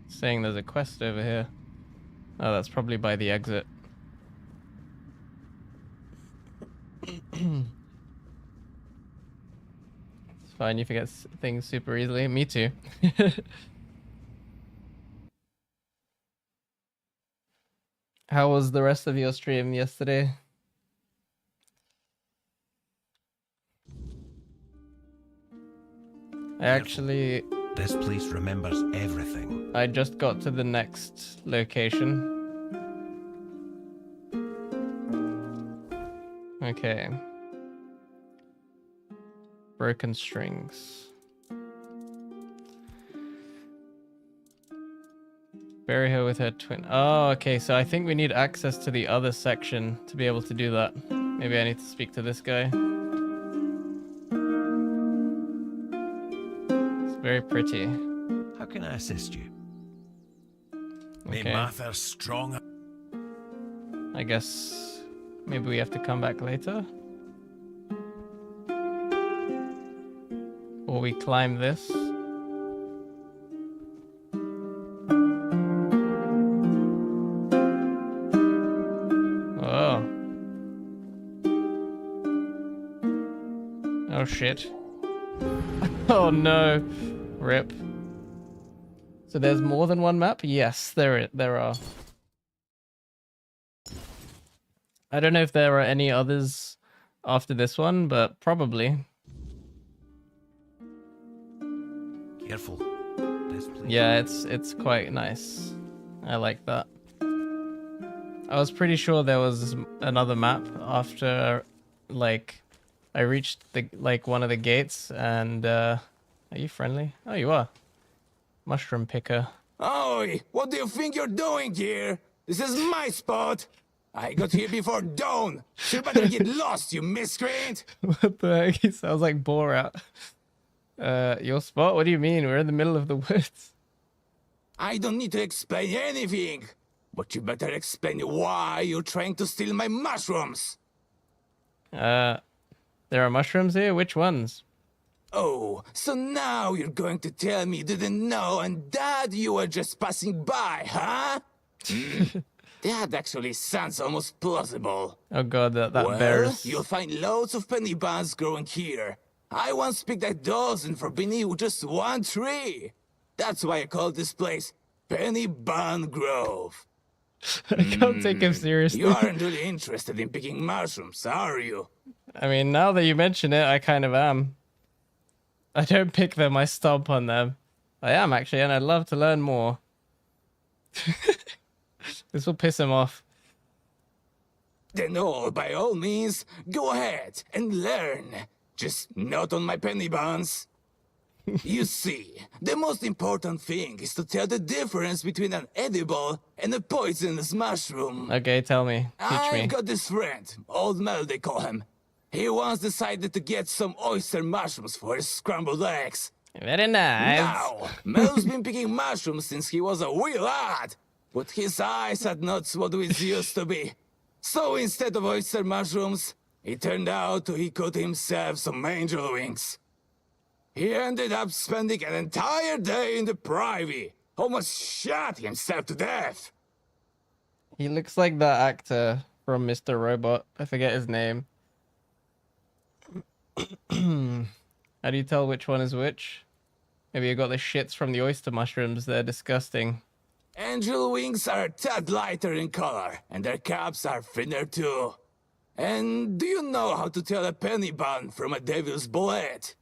Saying there's a quest over here. Oh, that's probably by the exit. It's fine, you forget things super easily. Me too. How was the rest of your stream yesterday? Actually, this place remembers everything. I just got to the next location. Okay. Broken strings. Bury her with her twin. Oh, okay. So I think we need access to the other section to be able to do that. Maybe I need to speak to this guy. Very pretty. How can I assist you? Okay. May Mather strong. I guess maybe we have to come back later. Or we climb this. Oh. Oh shit. Oh no. Rip. So there's more than one map? Yes, there are. I don't know if there are any others after this one, but probably. Careful. Yeah, it's quite nice. I like that. I was pretty sure there was another map after, like, I reached the one of the gates, and are you friendly? Oh, you are. Mushroom picker. Oi! What do you think you're doing here? This is my spot! I got here before dawn! You better get lost, you miscreant! What the heck? He sounds like Borat. Your spot? What do you mean? We're in the middle of the woods. I don't need to explain anything! But you better explain why you're trying to steal my mushrooms! There are mushrooms here? Which ones? Oh, so now you're going to tell me you didn't know and that you were just passing by, huh? That actually sounds almost plausible. Oh god, that Well, bears. you'll find loads of penny buns growing here. I once picked a dozen for beneath with just one tree. That's why I call this place Penny Bun Grove. I can't take him seriously. You aren't really interested in picking mushrooms, are you? I mean, now that you mention it, I kind of am. I don't pick them, I stomp on them. I am actually, and I'd love to learn more. This will piss him off. Then by all means, go ahead and learn. Just not on my penny buns. You see, the most important thing is to tell the difference between an edible and a poisonous mushroom. Okay, tell me. Teach me. I've got this friend, Old Mel they call him. He once decided to get some oyster mushrooms for his scrambled eggs. Very nice. Now, Mel's been picking mushrooms since he was a wee lad, but his eyes had not what it used to be. So instead of oyster mushrooms, it turned out he caught himself some angel wings. He ended up spending an entire day in the privy, almost shot himself to death. He looks like that actor from Mr. Robot. I forget his name. How do you tell which one is which? Maybe you got the shits from the oyster mushrooms. They're disgusting. Angel wings are a tad lighter in color, and their caps are thinner too. And do you know how to tell a penny bun from a devil's bullet?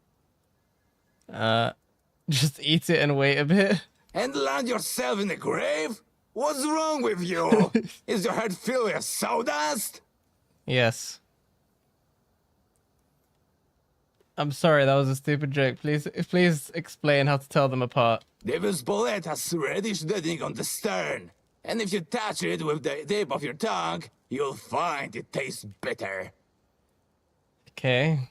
Just eat it and wait a bit. And land yourself in a grave? What's wrong with you? Is your head filled with sawdust? Yes. I'm sorry, that was a stupid joke. Please explain how to tell them apart. Devil's bullet has reddish deadening on the stern, and if you touch it with the tip of your tongue, you'll find it tastes bitter. Okay.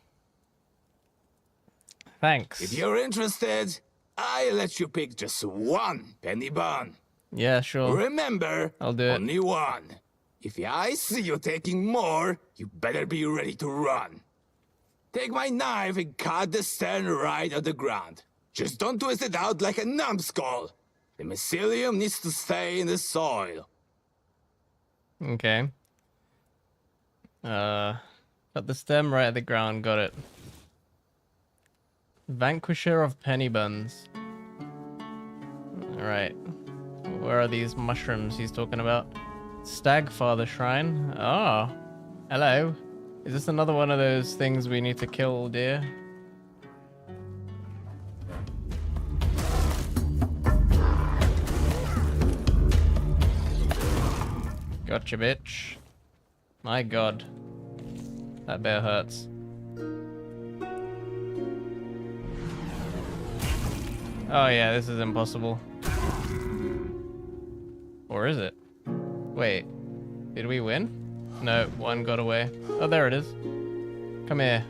Thanks. If you're interested, I'll let you pick just one penny bun. Yeah, sure. Remember, I'll do it. Only one. If I see you taking more, you better be ready to run. Take my knife and cut the stern right at the ground. Just don't twist it out like a numbskull. The mycelium needs to stay in the soil. Okay. Got the stem right at the ground. Got it. Vanquisher of penny buns. Alright. Where are these mushrooms he's talking about? Stagfather Shrine. Oh. Hello. Is this another one of those things we need to kill, dear? Gotcha, bitch. My god. That bear hurts. Oh yeah, this is impossible. Or is it? Wait. Did we win? No, one got away. Oh, there it is. Come here.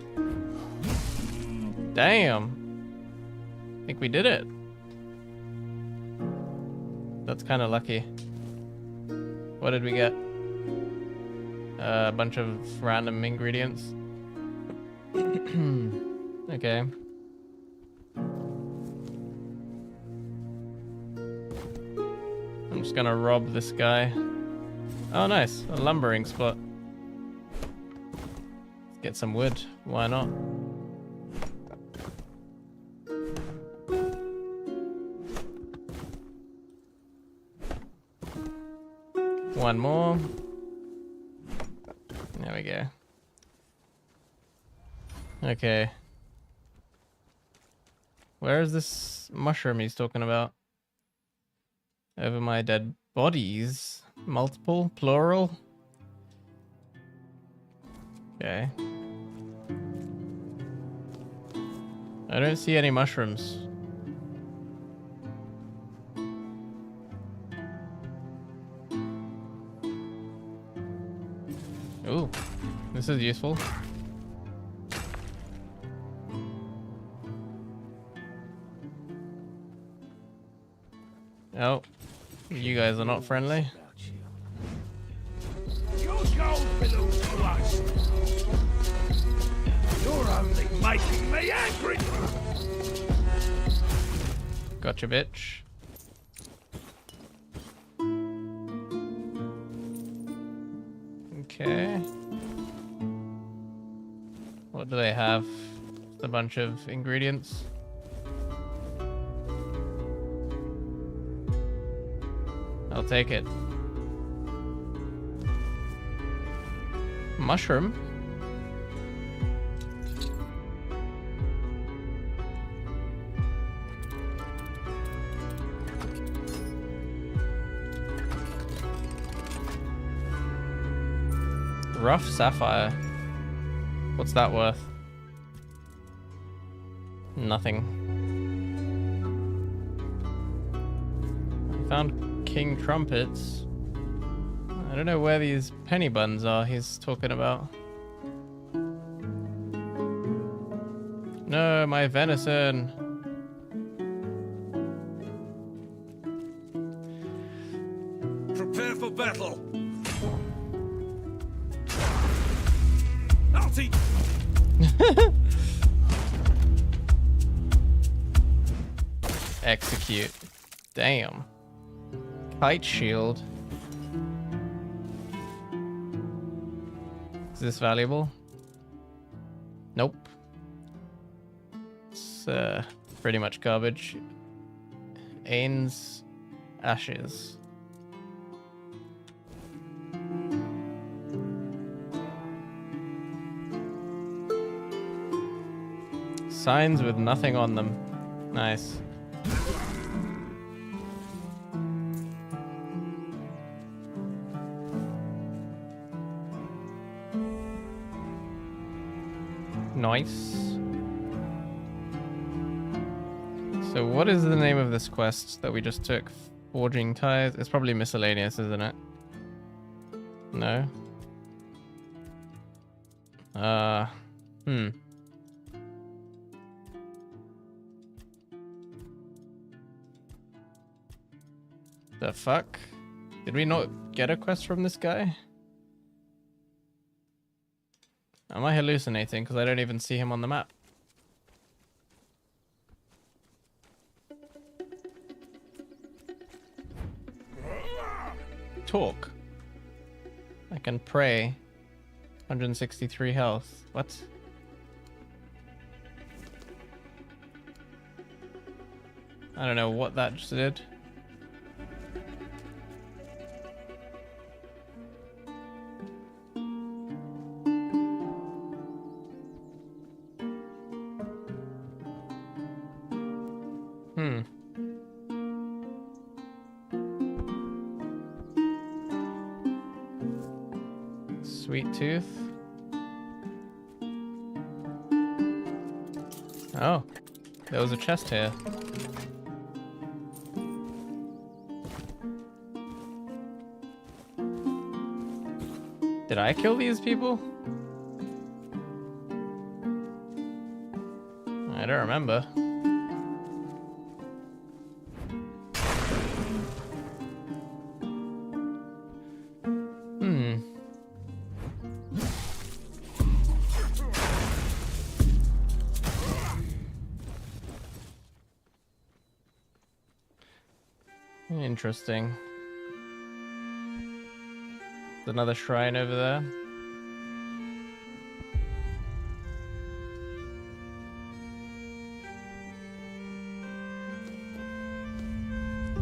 Damn. I think we did it. That's kind of lucky. What did we get? A bunch of random ingredients. Okay. I'm just gonna rob this guy. Oh, nice. A lumbering spot. Let's get some wood. Why not? One more. There we go. Okay. Where is this mushroom he's talking about? Over my dead bodies. Multiple? Plural? Okay. I don't see any mushrooms. Ooh, this is useful. Oh, you guys are not friendly. Your gold belongs to us. You're only making me angry. Gotcha, bitch. Okay. What do they have? Just a bunch of ingredients. I'll take it. Mushroom? Rough sapphire. What's that worth? Nothing. I found king trumpets. I don't know where these penny buns are he's talking about. No, my venison. Prepare for battle. Alti. Execute. Damn. Kite shield. Is this valuable? Nope. It's pretty much garbage. Ain's ashes. Signs with nothing on them. Nice. Nice. So what is the name of this quest that we just took? Forging ties? It's probably miscellaneous, isn't it? No? The fuck? Did we not get a quest from this guy? Am I hallucinating? Because I don't even see him on the map. Talk. I can pray. 163 health. What? I don't know what that just did. Sweet tooth. Oh, there was a chest here. Did I kill these people? I don't remember. Interesting. There's another shrine over there.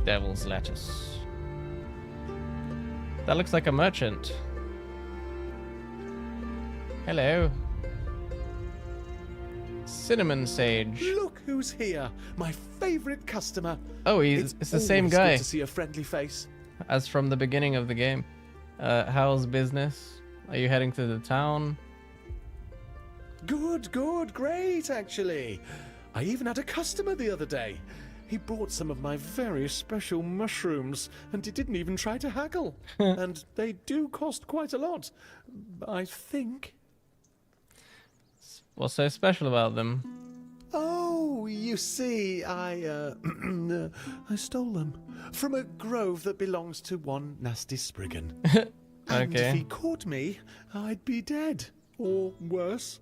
Devil's lettuce. That looks like a merchant. Hello. Cinnamon sage. Look who's here, my favorite customer. Oh, it's the same guy. Good to see a friendly face. As from the beginning of the game. How's business? Are you heading to the town? Good, great actually. I even had a customer the other day. He brought some of my very special mushrooms, and he didn't even try to haggle. And they do cost quite a lot, I think. What's so special about them? Oh, you see, I stole them from a grove that belongs to one nasty Spriggan. And if he caught me, I'd be dead, or worse.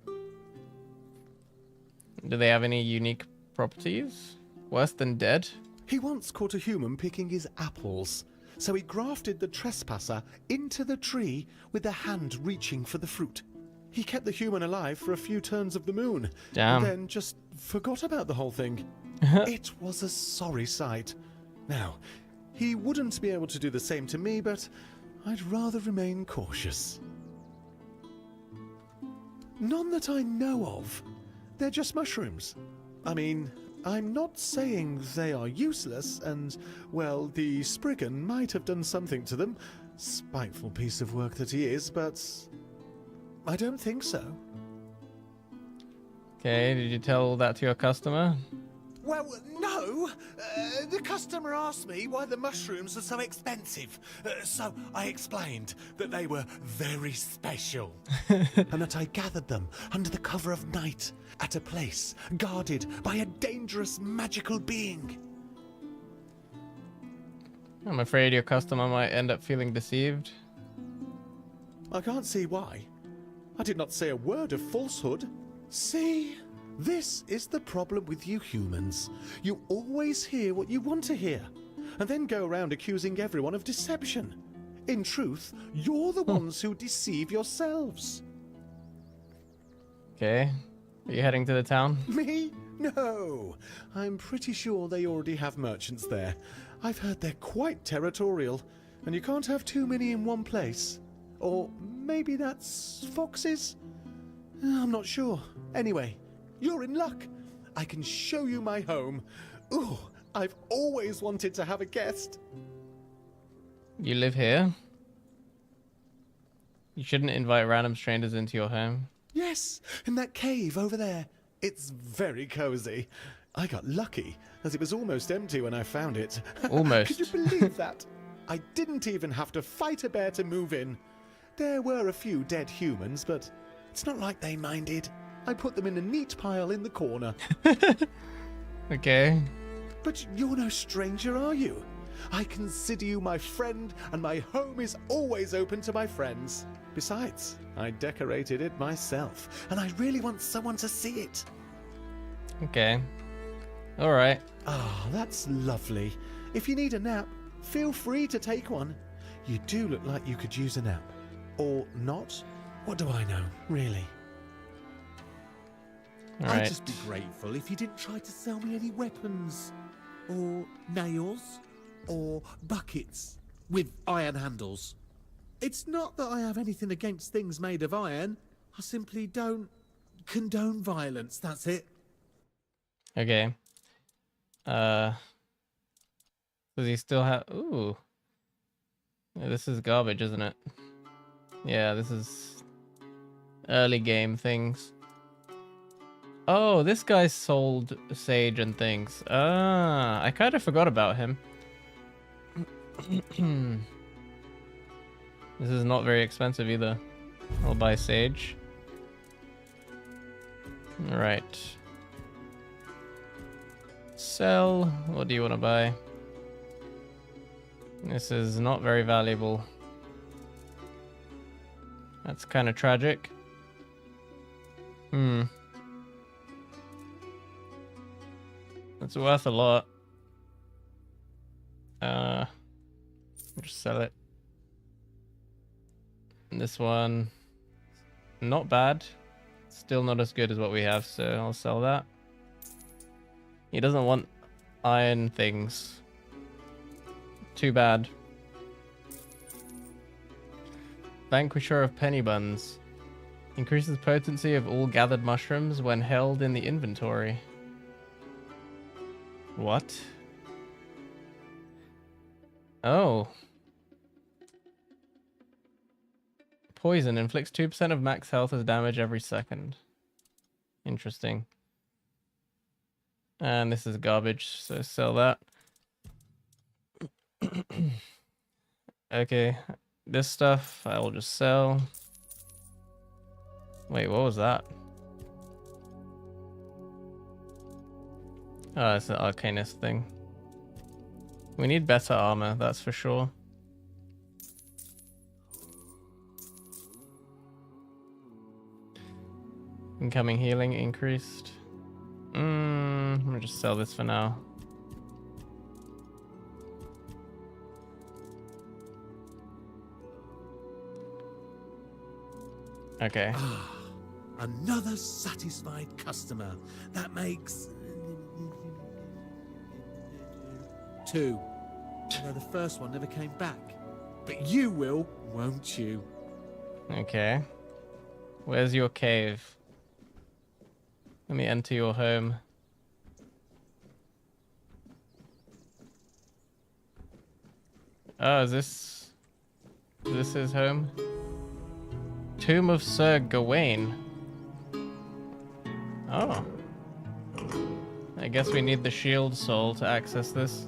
Do they have any unique properties? Worse than dead? He once caught a human picking his apples. So he grafted the trespasser into the tree with the hand reaching for the fruit. He kept the human alive for a few turns of the moon. Damn. And then just forgot about the whole thing. It was a sorry sight. Now, he wouldn't be able to do the same to me, but I'd rather remain cautious. None that I know of. They're just mushrooms. I mean, I'm not saying they are useless, and, well, the Spriggan might have done something to them. Spiteful piece of work that he is, but I don't think so. Okay, did you tell that to your customer? Well, no. The customer asked me why the mushrooms are so expensive. So I explained that they were very special. And that I gathered them under the cover of night at a place guarded by a dangerous magical being. I'm afraid your customer might end up feeling deceived. I can't see why. I did not say a word of falsehood. See? This is the problem with you humans. You always hear what you want to hear, and then go around accusing everyone of deception. In truth, you're the ones who deceive yourselves. Okay. Are you heading to the town? Me? No. I'm pretty sure they already have merchants there. I've heard they're quite territorial, and you can't have too many in one place. Or maybe that's foxes? I'm not sure. Anyway, you're in luck. I can show you my home. Ooh, I've always wanted to have a guest. You live here? You shouldn't invite random strangers into your home. Yes, in that cave over there. It's very cozy. I got lucky, as it was almost empty when I found it. Almost. Could you believe that? I didn't even have to fight a bear to move in. There were a few dead humans, but it's not like they minded. I put them in a neat pile in the corner. Okay. But you're no stranger, are you? I consider you my friend, and my home is always open to my friends. Besides, I decorated it myself, and I really want someone to see it. Okay. Alright. Ah, that's lovely. If you need a nap, feel free to take one. You do look like you could use a nap. Or not? What do I know, really? Alright. I'd just be grateful if you didn't try to sell me any weapons. Or nails. Or buckets with iron handles. It's not that I have anything against things made of iron. I simply don't condone violence, that's it. Okay. Does he still have... Ooh. Yeah, this is garbage, isn't it? Yeah, this is early game things. Oh, this guy sold sage and things. Ah, I kind of forgot about him. This is not very expensive either. I'll buy sage. Alright. Sell. What do you want to buy? This is not very valuable. That's kind of tragic. That's worth a lot. Just sell it. And this one, not bad. Still not as good as what we have, so I'll sell that. He doesn't want iron things. Too bad. Vanquisher of Penny Buns. Increases potency of all gathered mushrooms when held in the inventory. What? Oh. Poison inflicts 2% of max health as damage every second. Interesting. And this is garbage, so sell that. Okay, this stuff I will just sell. Wait, what was that? Oh, it's an arcanist thing. We need better armor, that's for sure. Incoming healing increased. I'm gonna just sell this for now. Okay. Another satisfied customer. That makes 2. Although the first one never came back. But you will, won't you? Okay. Where's your cave? Let me enter your home. Oh, is this his home? Tomb of Sir Gawain. Oh. I guess we need the shield soul to access this.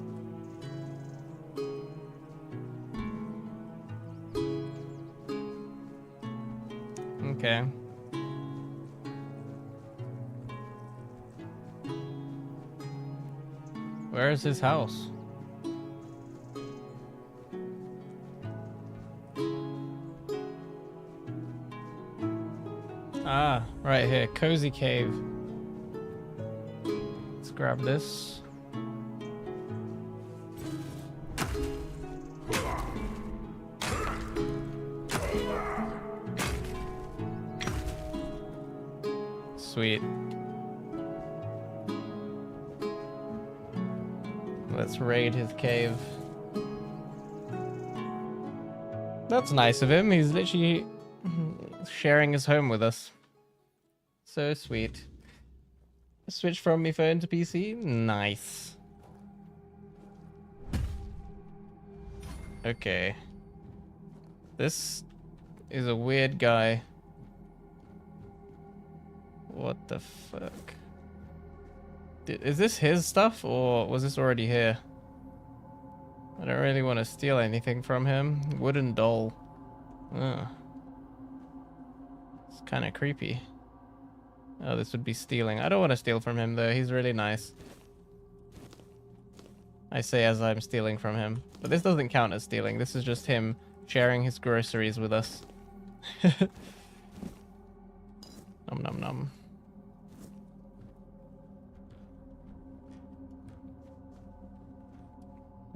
Okay. Where is his house? Ah, right here. Cozy cave. Let's grab this. Sweet. Let's raid his cave. That's nice of him. He's literally sharing his home with us. So sweet. Switch from my phone to PC. Nice. Okay. This is a weird guy. What the fuck? Is this his stuff or was this already here? I don't really want to steal anything from him. Wooden doll. Ugh. It's kind of creepy. Oh, this would be stealing. I don't want to steal from him though. He's really nice. I say as I'm stealing from him. But this doesn't count as stealing. This is just him sharing his groceries with us. Nom nom nom.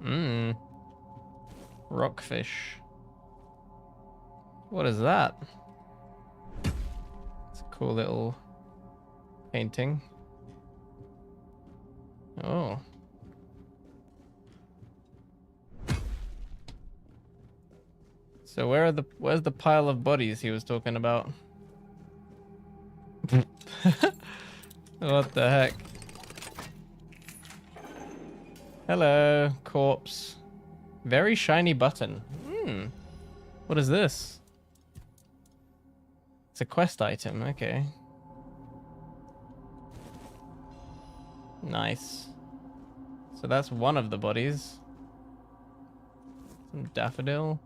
Mmm. Rockfish. What is that? It's a cool little painting. Oh. So where's the pile of bodies he was talking about? What the heck? Hello, corpse. Very shiny button. What is this? It's a quest item, okay. Nice. So that's one of the bodies. Some daffodil.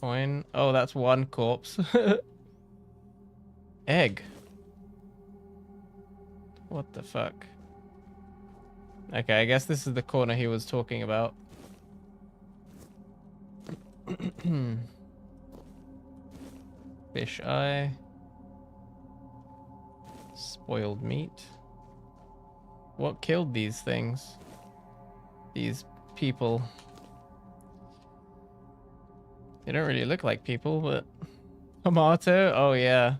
Coin. Oh, that's one corpse. Egg. What the fuck? Okay, I guess this is the corner he was talking about. Fish eye. Spoiled meat. What killed these things? These people. They don't really look like people, but... Tomato? Oh yeah.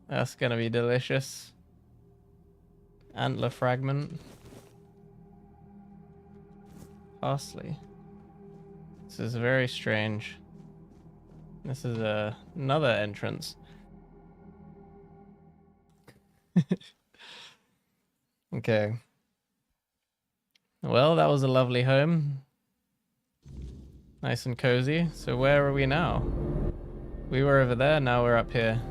That's gonna be delicious. Antler fragment. Parsley. This is very strange. This is another entrance. Okay. Well, that was a lovely home. Nice and cozy. So where are we now? We were over there, now we're up here.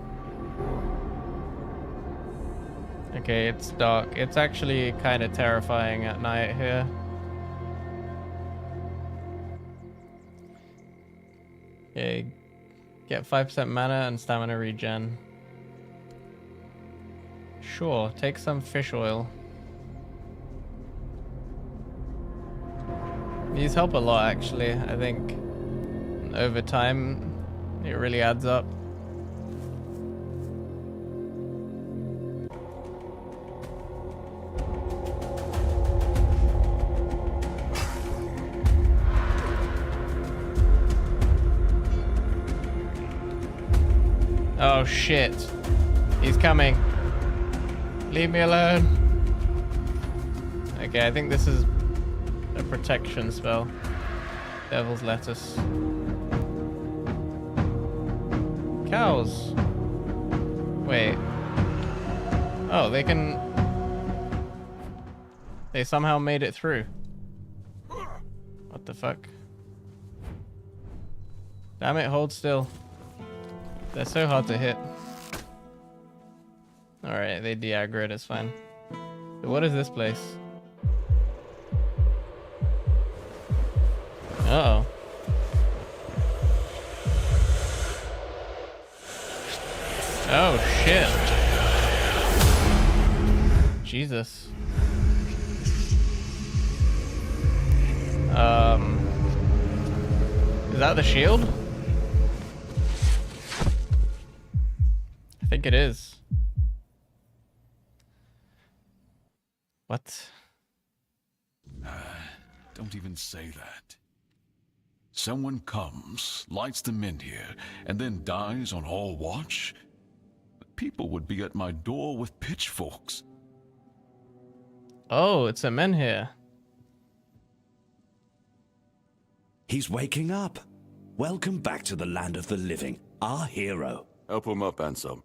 Okay, it's dark. It's actually kind of terrifying at night here. Okay, get 5% mana and stamina regen. Sure, take some fish oil. These help a lot, actually. I think over time, it really adds up. Oh shit. He's coming. Leave me alone. Okay, I think this is a protection spell. Devil's Lettuce. Cows. Wait. Oh, they can... They somehow made it through. What the fuck? Damn it, hold still. They're so hard to hit. Alright, they de-aggroed, it's fine. So what is this place? Uh-oh. Oh, shit. Jesus. Is that the shield? I think it is. What? Don't even say that. Someone comes, lights the men here, and then dies on all watch? People would be at my door with pitchforks. Oh, it's a men here. He's waking up. Welcome back to the land of the living, our hero. Help him up, Ansem.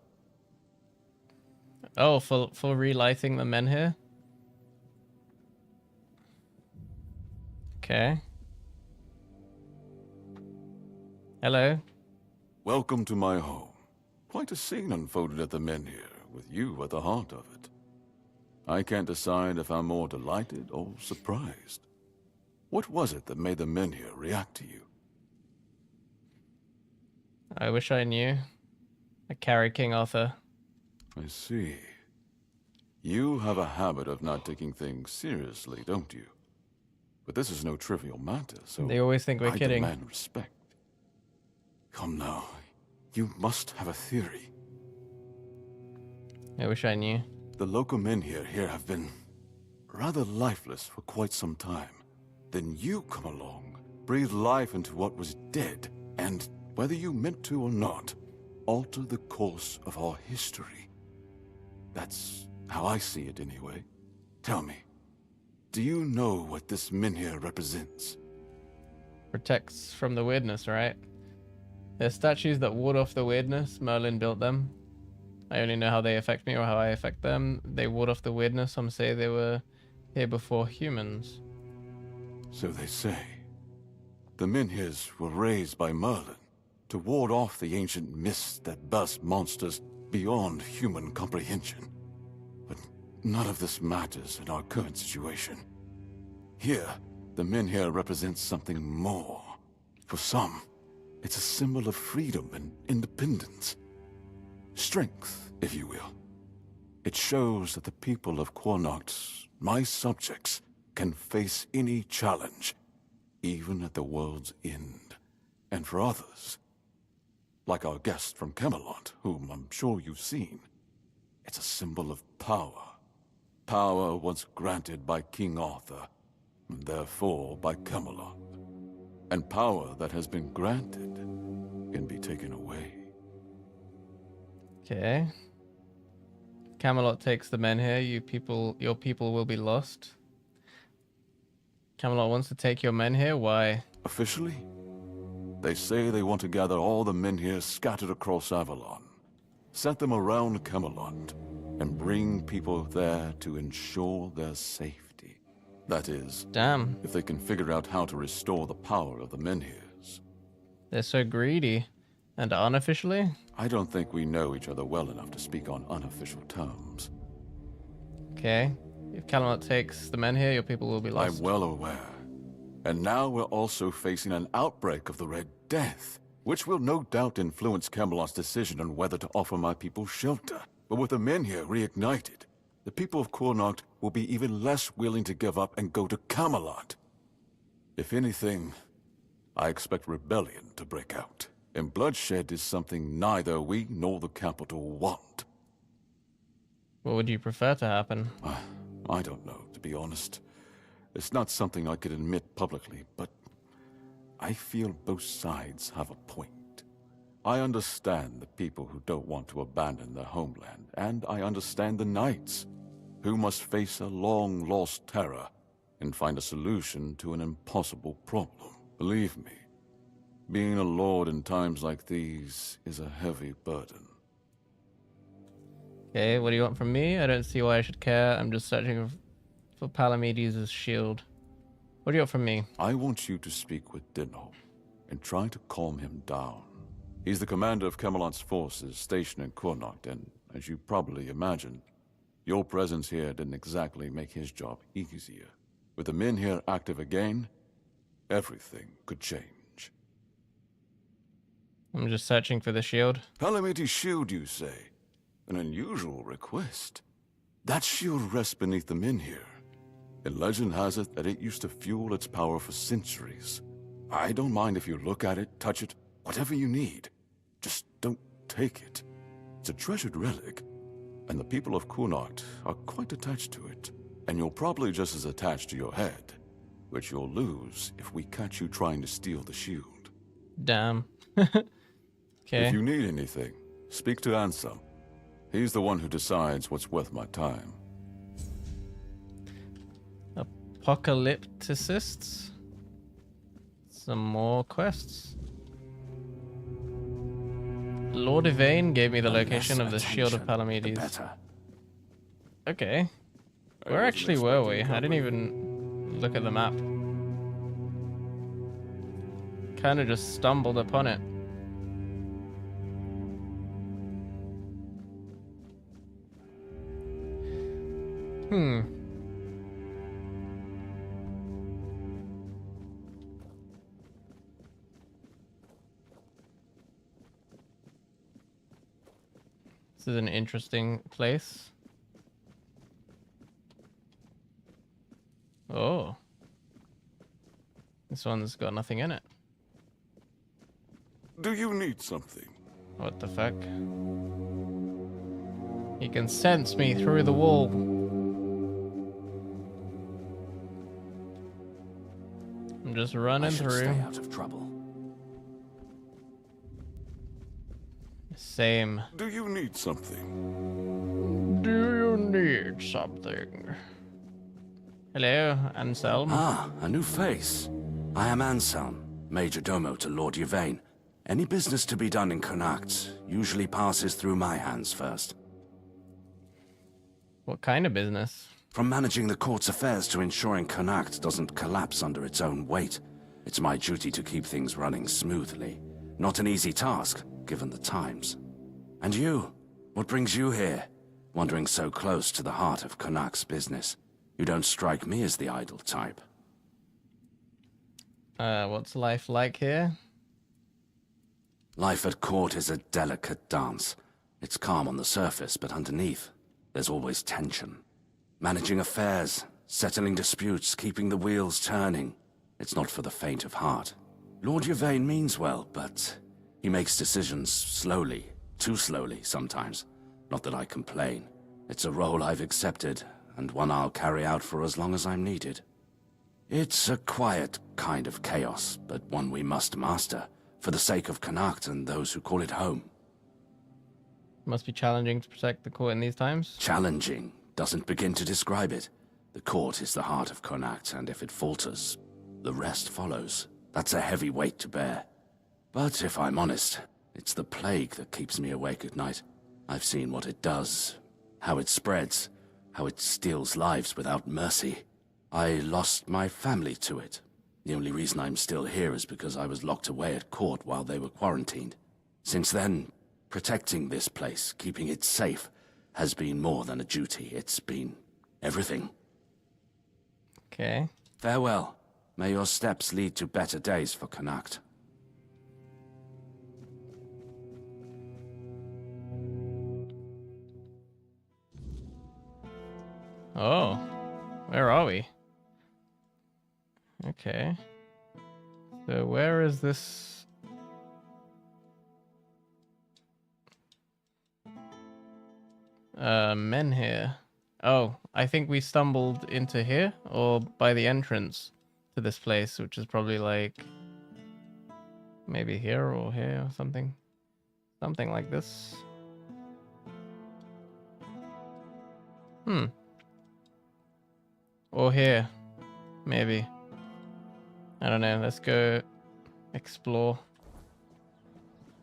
Oh, for relighting the men here? Okay. Hello. Welcome to my home. Quite a scene unfolded at the men here, with you at the heart of it. I can't decide if I'm more delighted or surprised. What was it that made the men here react to you? I wish I knew. I carry King Arthur. I see. You have a habit of not taking things seriously, don't you? But this is no trivial matter, so they always think we're kidding. I demand respect. Come now, you must have a theory. I wish I knew. The local men here have been rather lifeless for quite some time. Then you come along, breathe life into what was dead, and, whether you meant to or not, alter the course of our history. That's how I see it anyway. Tell me, do you know what this menhir represents? Protects from the weirdness, right? They're statues that ward off the weirdness. Merlin built them. I only know how they affect me or how I affect them. They ward off the weirdness. Some say they were here before humans. So they say. The menhirs were raised by Merlin to ward off the ancient mists that burst monsters beyond human comprehension. But none of this matters in our current situation. Here, the menhir represents something more. For some, it's a symbol of freedom and independence. Strength, if you will. It shows that the people of Connacht, my subjects, can face any challenge, even at the world's end. And for others, like our guest from Camelot, whom I'm sure you've seen, it's a symbol of power. Power once granted by King Arthur, and therefore by Camelot. And power that has been granted can be taken away. Okay. Camelot takes the men here. Your people will be lost. Camelot wants to take your men here. Why? Officially, they say they want to gather all the men here scattered across Avalon, set them around Camelot, and bring people there to ensure their safety. That is, damn, if they can figure out how to restore the power of the menhirs. They're so greedy. And unofficially? I don't think we know each other well enough to speak on unofficial terms. Okay. If Camelot takes the men here, your people will be lost. I'm well aware. And now we're also facing an outbreak of the Red Death, which will no doubt influence Camelot's decision on whether to offer my people shelter. But with the men here reignited, the people of Connacht will be even less willing to give up and go to Camelot. If anything, I expect rebellion to break out. And bloodshed is something neither we nor the capital want. What would you prefer to happen? I don't know, to be honest. It's not something I could admit publicly, but I feel both sides have a point. I understand the people who don't want to abandon their homeland, and I understand the knights who must face a long-lost terror and find a solution to an impossible problem. Believe me, being a lord in times like these is a heavy burden. Okay, what do you want from me? I don't see why I should care. I'm just searching for Palamedes' shield. What do you want from me? I want you to speak with Dinho and try to calm him down. He's the commander of Camelot's forces stationed in Connacht, and as you probably imagine, your presence here didn't exactly make his job easier. With the men here active again, everything could change. I'm just searching for the shield. Palamedes' shield, you say? An unusual request. That shield rests beneath the men here. And legend has it that it used to fuel its power for centuries. I don't mind if you look at it, touch it, whatever you need. Just don't take it. It's a treasured relic, and the people of Connacht are quite attached to it. And you're probably just as attached to your head, which you'll lose if we catch you trying to steal the shield. Damn. Okay. If you need anything, speak to Ansem. He's the one who decides what's worth my time. Apocalypticists? Some more quests. Lord Yvain gave me the location of the Shield of Palamedes. Okay. Where actually were we? I didn't even look at the map. Kind of just stumbled upon it. This is an interesting place. Oh. This one's got nothing in it. Do you need something? What the fuck? He can sense me through the wall. I'm just running through. Stay out of trouble. Same. Do you need something? Do you need something? Hello, Anselm. Ah, a new face. I am Anselm, Major Domo to Lord Yvain. Any business to be done in Connacht usually passes through my hands first. What kind of business? From managing the court's affairs to ensuring Connacht doesn't collapse under its own weight. It's my duty to keep things running smoothly. Not an easy task, given the times. And you? What brings you here? Wandering so close to the heart of Connacht's business. You don't strike me as the idle type. What's life like here? Life at court is a delicate dance. It's calm on the surface, but underneath, there's always tension. Managing affairs, settling disputes, keeping the wheels turning. It's not for the faint of heart. Lord Yvain means well, but he makes decisions slowly, too slowly sometimes. Not that I complain. It's a role I've accepted, and one I'll carry out for as long as I'm needed. It's a quiet kind of chaos, but one we must master, for the sake of Connacht and those who call it home. Must be challenging to protect the court in these times. Challenging doesn't begin to describe it. The court is the heart of Connacht, and if it falters, the rest follows. That's a heavy weight to bear. But if I'm honest, it's the plague that keeps me awake at night. I've seen what it does, how it spreads, how it steals lives without mercy. I lost my family to it. The only reason I'm still here is because I was locked away at court while they were quarantined. Since then, protecting this place, keeping it safe, has been more than a duty. It's been everything. Okay. Farewell. May your steps lead to better days for Connacht. Oh, where are we? Okay. So where is this? Men here. Oh, I think we stumbled into here, or by the entrance to this place, which is probably like maybe here or something. Something like this. Or here. Maybe. I don't know. Let's go explore.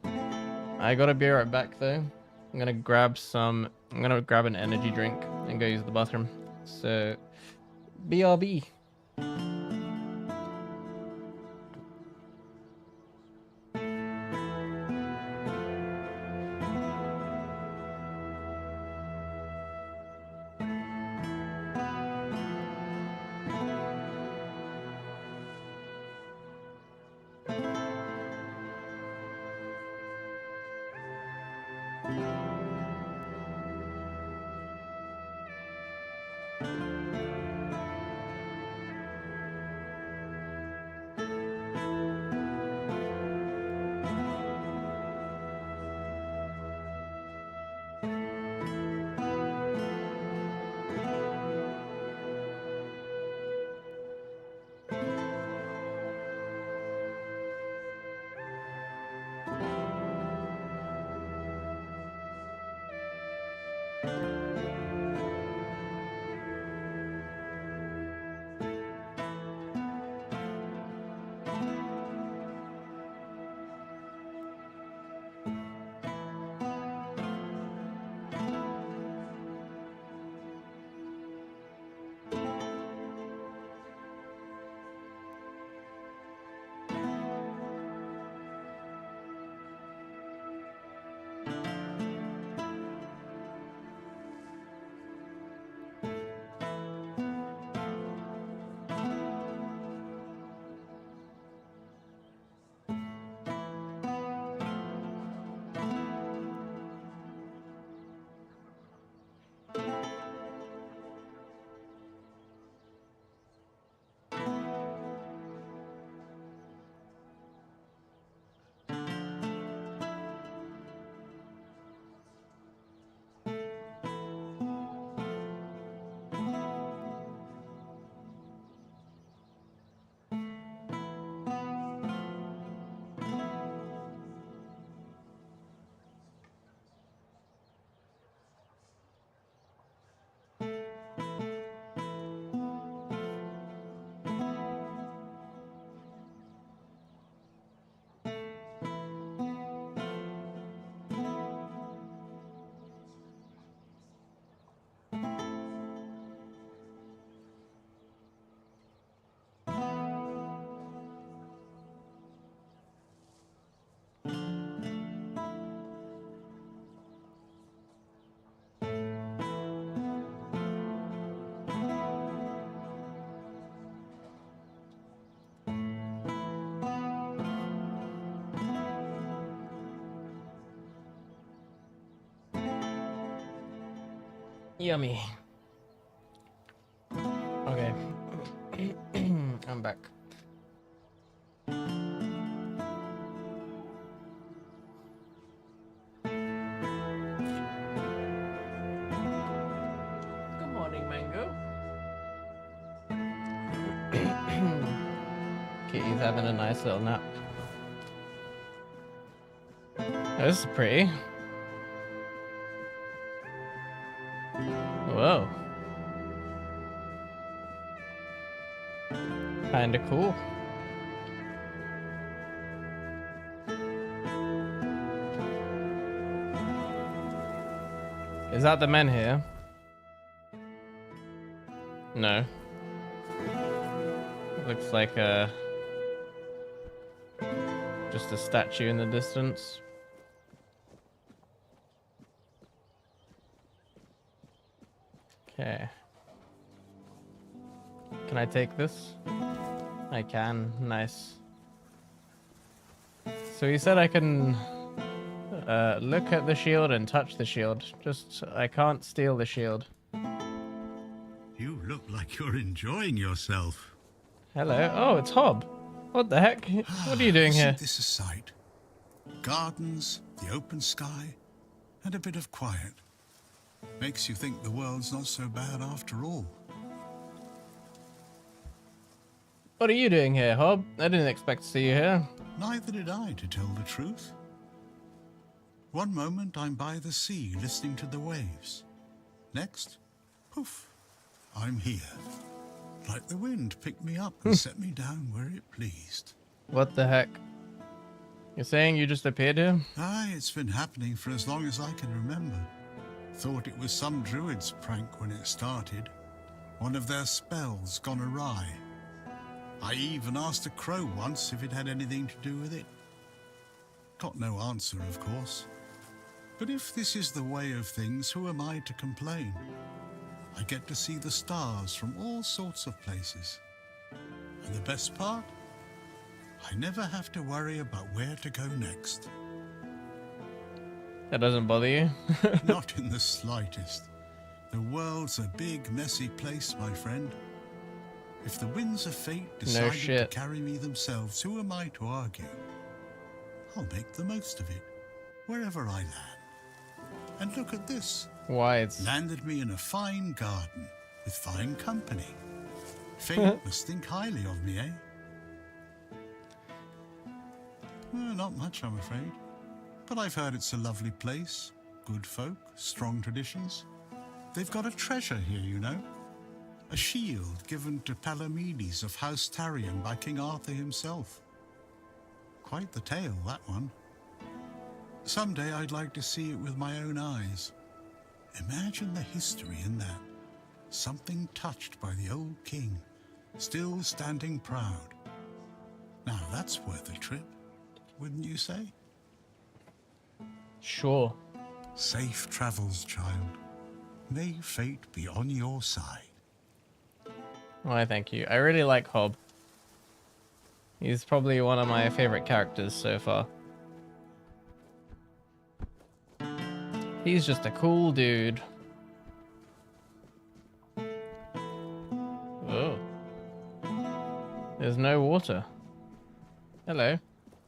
I gotta be right back though. I'm gonna grab an energy drink and go use the bathroom. So, BRB. Yummy. Okay. I'm back. Good morning, Mango. Kitty's having a nice little nap. Oh, this is pretty. Whoa. Kinda cool. Is that the men here? No. Looks like just a statue in the distance. Okay. Can I take this? I can. Nice. So he said I can look at the shield and touch the shield. Just, I can't steal the shield. You look like you're enjoying yourself. Hello. Oh, it's Hob. What the heck? What are you doing here? Isn't this a sight? Gardens, the open sky, and a bit of quiet. Makes you think the world's not so bad after all. What are you doing here, Hob? I didn't expect to see you here. Neither did I, to tell the truth. One moment I'm by the sea listening to the waves. Next, poof, I'm here. Like the wind picked me up and set me down where it pleased. What the heck? You're saying you just appeared here? Aye, it's been happening for as long as I can remember. Thought it was some druid's prank when it started. One of their spells gone awry. I even asked a crow once if it had anything to do with it. Got no answer, of course. But if this is the way of things, who am I to complain? I get to see the stars from all sorts of places. And the best part? I never have to worry about where to go next. That doesn't bother you? Not in the slightest. The world's a big, messy place, my friend. If the winds of fate decided to carry me themselves, who am I to argue? I'll make the most of it, wherever I land. And look at this. Why it's... Landed me in a fine garden, with fine company. Fate must think highly of me, eh? Well, not much, I'm afraid. But I've heard it's a lovely place. Good folk, strong traditions. They've got a treasure here, you know. A shield given to Palamedes of House Tarion by King Arthur himself. Quite the tale, that one. Someday I'd like to see it with my own eyes. Imagine the history in that. Something touched by the old king, still standing proud. Now that's worth a trip, wouldn't you say? Sure. Safe travels, child. May fate be on your side. Why, thank you. I really like Hob. He's probably one of my favorite characters so far. He's just a cool dude. Oh. There's no water. Hello.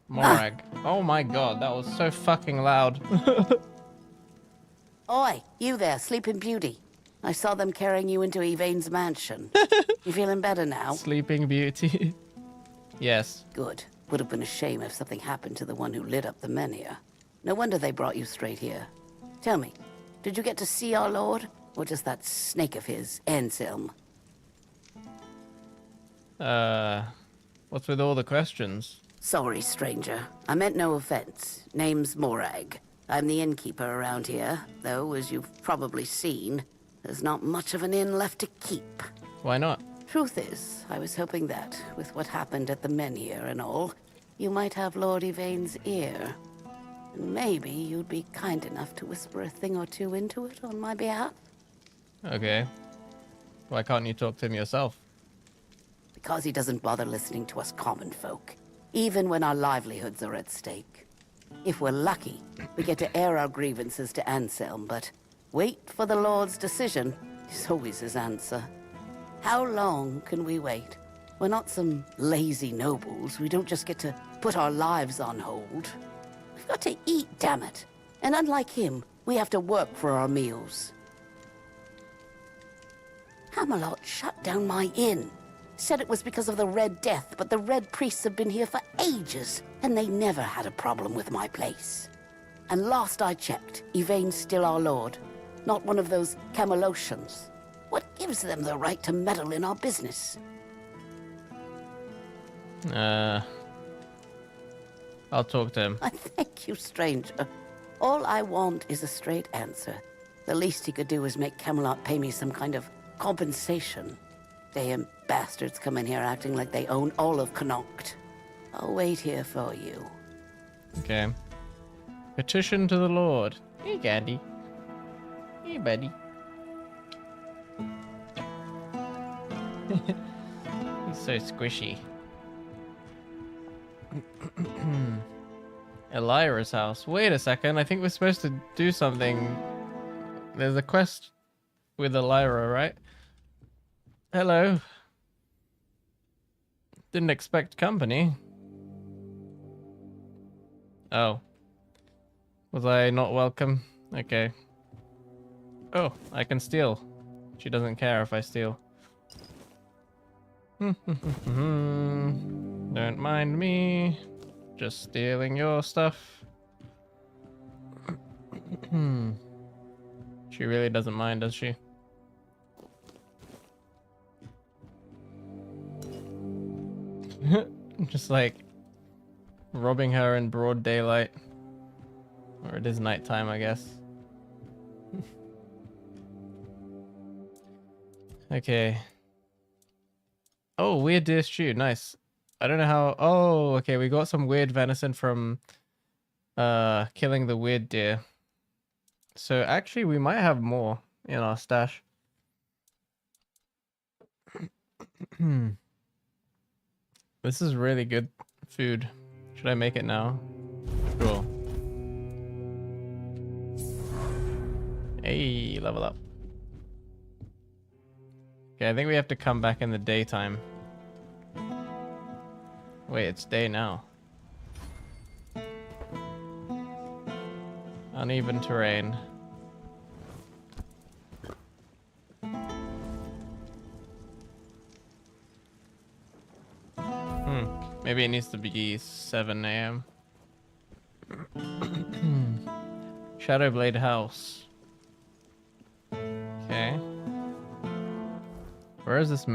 Morag. Oh my god, that was so fucking loud. Oi, you there, Sleeping Beauty. I saw them carrying you into Yvain's mansion. You feeling better now? Sleeping Beauty. Yes. Good. Would have been a shame if something happened to the one who lit up the menhir. No wonder they brought you straight here. Tell me, did you get to see our lord? Or just that snake of his, Anselm? What's with all the questions? Sorry, stranger. I meant no offense. Name's Morag. I'm the innkeeper around here, though, as you've probably seen, there's not much of an inn left to keep. Why not? Truth is, I was hoping that, with what happened at the menhir and all, you might have Lord Yvain's ear. And maybe you'd be kind enough to whisper a thing or two into it on my behalf. Okay. Why can't you talk to him yourself? Because he doesn't bother listening to us common folk, even when our livelihoods are at stake. If we're lucky, we get to air our grievances to Anselm, but wait for the Lord's decision is always his answer. How long can we wait? We're not some lazy nobles. We don't just get to put our lives on hold. We've got to eat, damn it. And unlike him, we have to work for our meals. Camelot shut down my inn. Said it was because of the Red Death, but the Red Priests have been here for ages, and they never had a problem with my place. And last I checked, Yvain's still our lord, not one of those Camelocians. What gives them the right to meddle in our business? I'll talk to him. I thank you, stranger. All I want is a straight answer. The least he could do is make Camelot pay me some kind of compensation. Damn bastards come in here acting like they own all of Connacht. I'll wait here for you. Okay. Petition to the Lord. Hey, Gandhi. Hey, buddy. He's so squishy. Elira's house. Wait a second. I think we're supposed to do something. There's a quest with Elira, right? Hello. Didn't expect company. Oh. Was I not welcome? Okay. Oh, I can steal. She doesn't care if I steal. Don't mind me. Just stealing your stuff. She really doesn't mind, does she? Just like robbing her in broad daylight. Or it is nighttime, I guess. Okay. Oh, weird deer stew. Nice. I don't know how... Oh, okay. We got some weird venison from killing the weird deer. So actually, we might have more in our stash. This is really good food. Should I make it now? Sure. Hey, level up. Okay, I think we have to come back in the daytime. Wait, it's day now. Uneven terrain. Maybe it needs to be 7 a.m. Shadowblade House. Okay. Where is this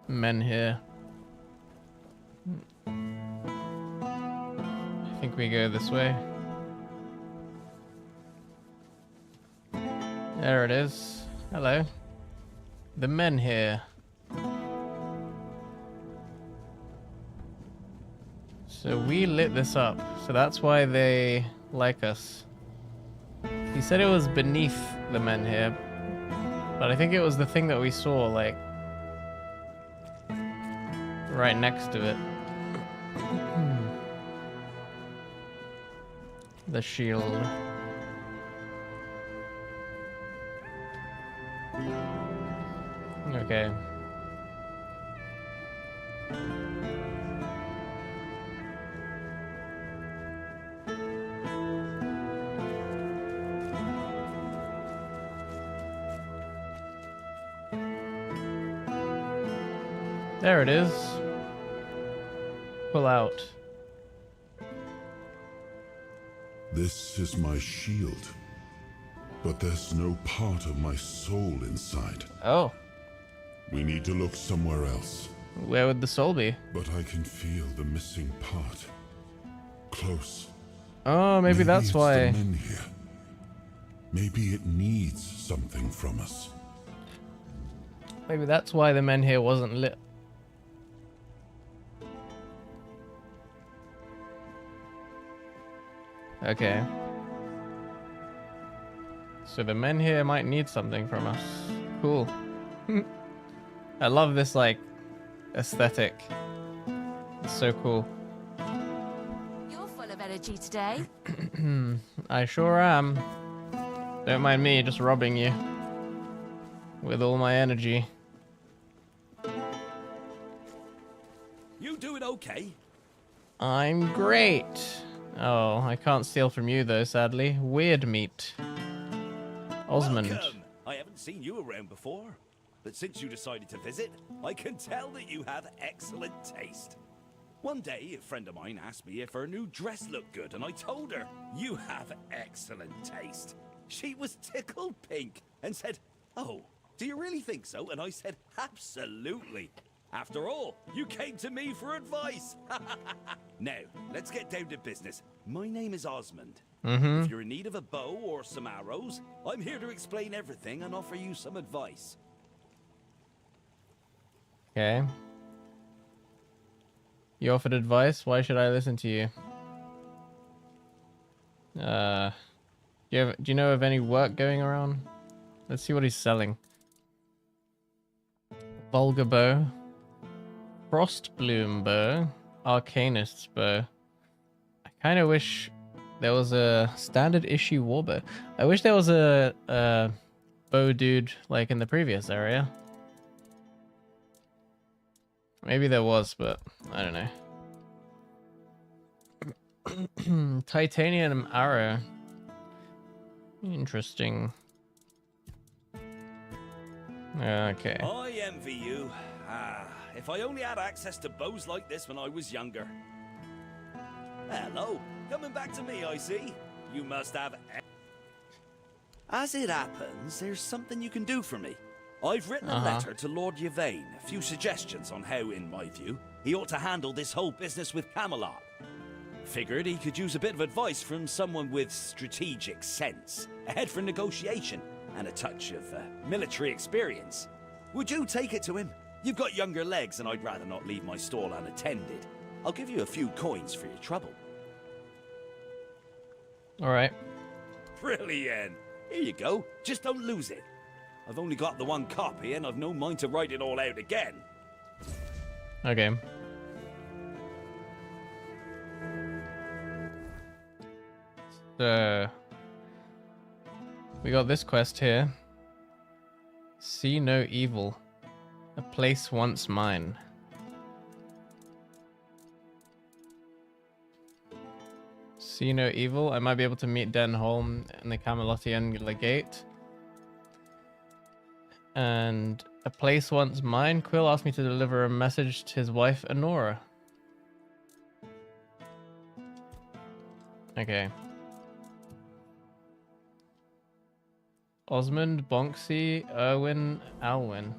men here? I think we go this way. There it is. Hello. The men here. So we lit this up, so that's why they like us. He said it was beneath the men here, but I think it was the thing that we saw, like, right next to it. The shield. Okay. There it is. Pull out. This is my shield, but there's no part of my soul inside. Oh. We need to look somewhere else. Where would the soul be? But I can feel the missing part. Close. Oh, maybe that's it's why. The men here. Maybe it needs something from us. Maybe that's why the men here wasn't lit. Okay. So the men here might need something from us. Cool. I love this, like, aesthetic. It's so cool. You're full of energy today. I sure am. Don't mind me just robbing you with all my energy. You doing okay? I'm great. Oh, I can't steal from you though, sadly. Weird meat. Osmond. Welcome. I haven't seen you around before, but since you decided to visit, I can tell that you have excellent taste. One day, a friend of mine asked me if her new dress looked good, and I told her, "You have excellent taste." She was tickled pink and said, "Oh, do you really think so?" And I said, "Absolutely. After all, you came to me for advice." Now, let's get down to business. My name is Osmond. If you're in need of a bow or some arrows, I'm here to explain everything and offer you some advice. Okay. You offered advice? Why should I listen to you? Do you know of any work going around? Let's see what he's selling. Vulgar bow. Frostbloom bow. Arcanist's bow. I kind of wish there was a standard issue warbow. I wish there was a bow dude like in the previous area. Maybe there was, but I don't know. Titanium arrow. Interesting. Okay. I envy you. If I only had access to bows like this when I was younger. Hello. Coming back to me, I see. You must have... As it happens, there's something you can do for me. I've written a letter to Lord Yvain, a few suggestions on how, in my view, he ought to handle this whole business with Camelot. Figured he could use a bit of advice from someone with strategic sense, a head for negotiation, and a touch of military experience. Would you take it to him? You've got younger legs, and I'd rather not leave my stall unattended. I'll give you a few coins for your trouble. All right. Brilliant. Here you go. Just don't lose it. I've only got the one copy, and I've no mind to write it all out again. Okay. So we got this quest here. See no evil. A place once mine. See no evil. I might be able to meet Denholm in the Camelotian Legate. And a place once mine. Quill asked me to deliver a message to his wife, Honora. Okay. Osmond, Bonksy, Erwin, Alwyn.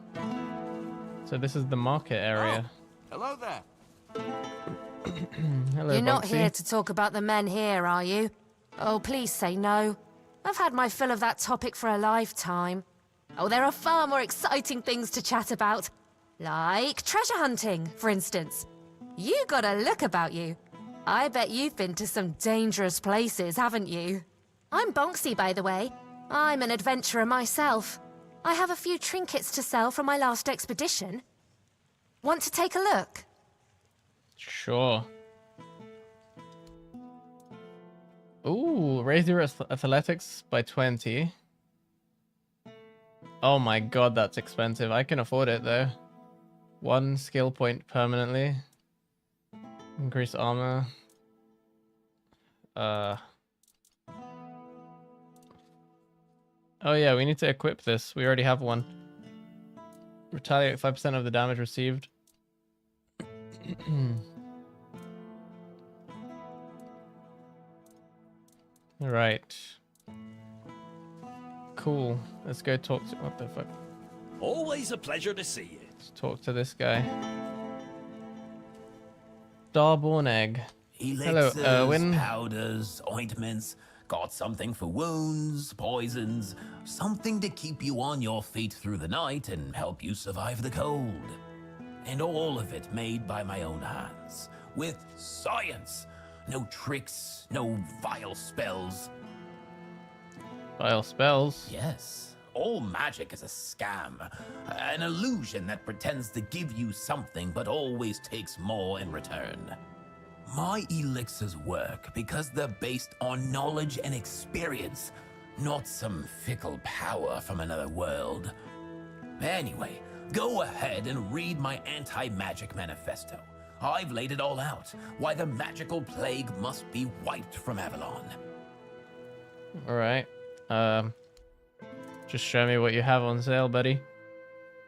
So this is the market area. Oh, hello there. Hello, You're not Bonksy. here to talk about the men here, are you? Oh, please say no. I've had my fill of that topic for a lifetime. Oh, there are far more exciting things to chat about. Like treasure hunting, for instance. You got a look about you. I bet you've been to some dangerous places, haven't you? I'm Bonksy, by the way. I'm an adventurer myself. I have a few trinkets to sell from my last expedition. Want to take a look? Sure. Ooh, raise your athletics by 20. Oh my god, that's expensive. I can afford it though. 1 skill point permanently. Increase armor. Oh yeah, we need to equip this. We already have one. Retaliate 5% of the damage received. Right. Cool. Let's go talk to... What the fuck? Always a pleasure to see you. Let's talk to this guy. Starborn Egg. Hello, Elixirs, Erwin. powders, ointments, got something for wounds, poisons, something to keep you on your feet through the night and help you survive the cold. And all of it made by my own hands, with science. No tricks, no vile spells. Vile spells? Yes. All magic is a scam. An illusion that pretends to give you something but always takes more in return. My elixirs work because they're based on knowledge and experience, not some fickle power from another world. Anyway, go ahead and read my anti-magic manifesto. I've laid it all out, why the magical plague must be wiped from Avalon. Alright. Just show me what you have on sale, buddy.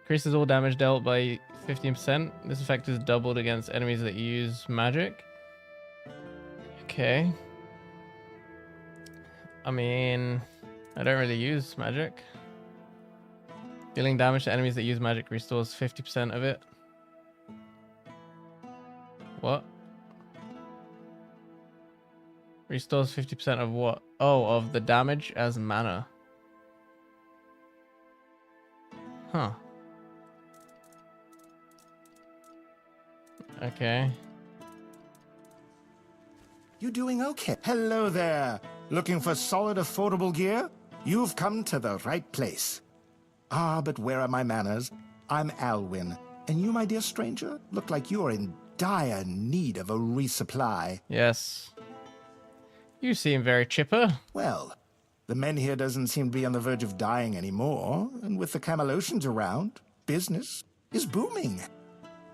Increases all damage dealt by 15%. This effect is doubled against enemies that use magic. Okay. I mean, I don't really use magic. Dealing damage to enemies that use magic restores 50% of it. What? Restores 50% of what? Oh, of the damage as mana. Huh. Okay. You doing okay? Hello there. Looking for solid, affordable gear? You've come to the right place. Ah, but where are my manners? I'm Alwyn. And you, my dear stranger, look like you're in dire need of a resupply. Yes. You seem very chipper. Well, the men here doesn't seem to be on the verge of dying anymore, and with the Camelotians around, business is booming.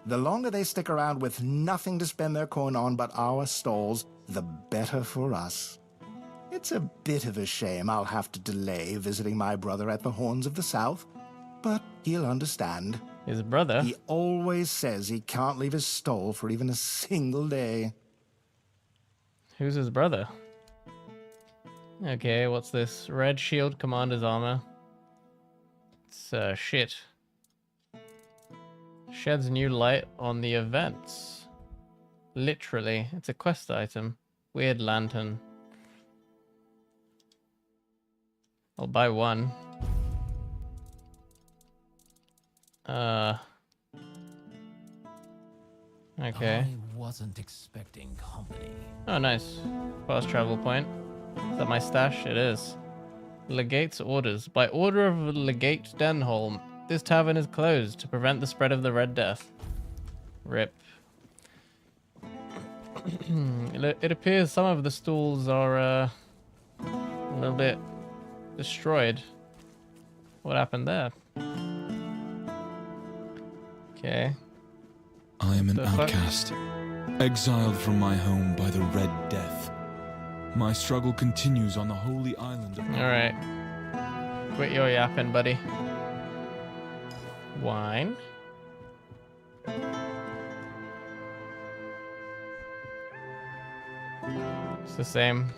The longer they stick around with nothing to spend their coin on but our stalls, the better for us. It's a bit of a shame I'll have to delay visiting my brother at the Horns of the South, but he'll understand. His brother? He always says he can't leave his stall for even a single day. Who's his brother? Okay, what's this? Red shield commander's armor. It's shit. Sheds new light on the events. Literally, it's a quest item. Weird lantern. I'll buy one. Okay. I wasn't expecting company. Oh, nice. Fast travel point. Is that my stash? It is. Legate's orders. By order of Legate Denholm, this tavern is closed to prevent the spread of the Red Death. Rip. It appears some of the stalls are a little bit destroyed. What happened there? Okay. I am an outcast, exiled from my home by the Red Death. My struggle continues on the holy island of... Alright. Quit your yapping, buddy. Wine. It's the same.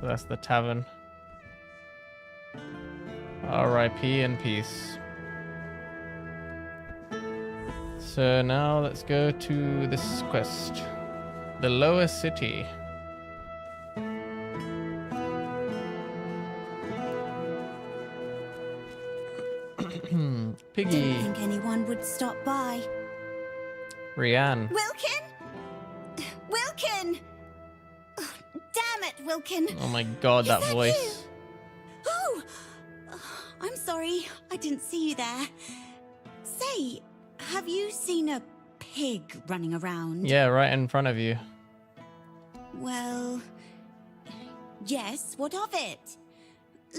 That's the tavern. R.I.P. in peace. So now let's go to this quest. The lower city. Piggy. Didn't think anyone would stop by. Rianne. Wilkin? Wilkin! Oh, damn it, Wilkin. Oh my god, that voice. You? Oh! I'm sorry, I didn't see you there. Say, have you seen a pig running around? Yeah, right in front of you. Well, yes, what of it?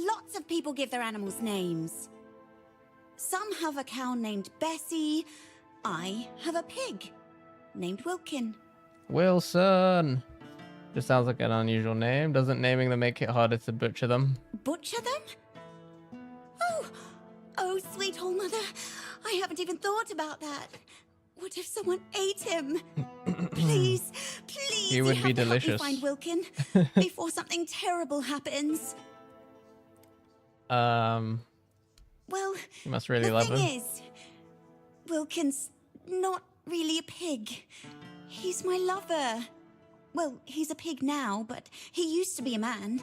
Lots of people give their animals names. Some have a cow named Bessie. I have a pig named Wilkin. Wilson. Just sounds like an unusual name. Doesn't naming them make it harder to butcher them? Butcher them? Oh, sweet old mother. I haven't even thought about that. What if someone ate him? Please, please. He would you be have to help me delicious. find Wilkin before something terrible happens. Well, You must really the love thing him. is, Wilkin's not really a pig. He's my lover. Well, he's a pig now, but he used to be a man.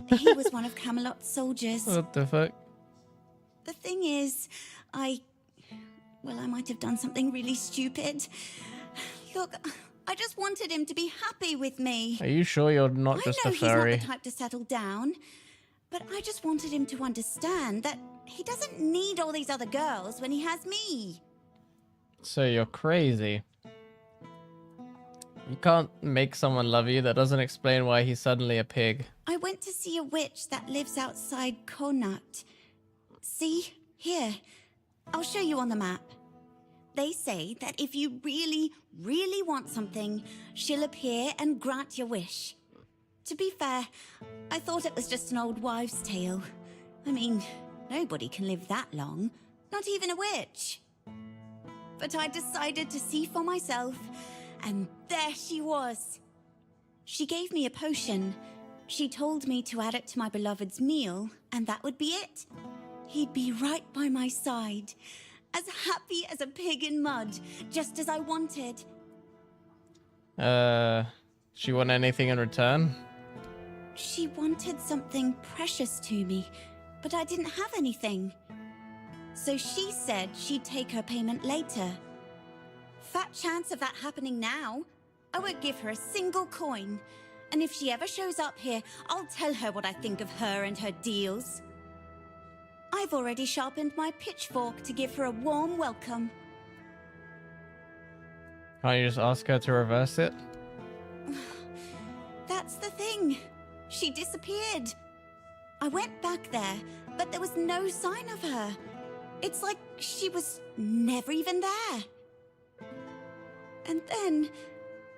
He was one of Camelot's soldiers. What the fuck? The thing is, I might have done something really stupid. Look, I just wanted him to be happy with me. Are you sure you're not just I a know furry? he's not the type to settle down, but I just wanted him to understand that he doesn't need all these other girls when he has me. So you're crazy. You can't make someone love you. That doesn't explain why he's suddenly a pig. I went to see a witch that lives outside Connacht. See? Here. I'll show you on the map. They say that if you really, really want something, she'll appear and grant your wish. To be fair, I thought it was just an old wives' tale. I mean, nobody can live that long. Not even a witch. But I decided to see for myself, and there she was. She gave me a potion. She told me to add it to my beloved's meal, and that would be it. He'd be right by my side, as happy as a pig in mud, just as I wanted. She want anything in return? She wanted something precious to me, but I didn't have anything. So she said she'd take her payment later. Fat chance of that happening now. I won't give her a single coin. And if she ever shows up here, I'll tell her what I think of her and her deals. I've already sharpened my pitchfork to give her a warm welcome. Can't you just ask her to reverse it? That's the thing. She disappeared. I went back there, but there was no sign of her. It's like she was never even there. And then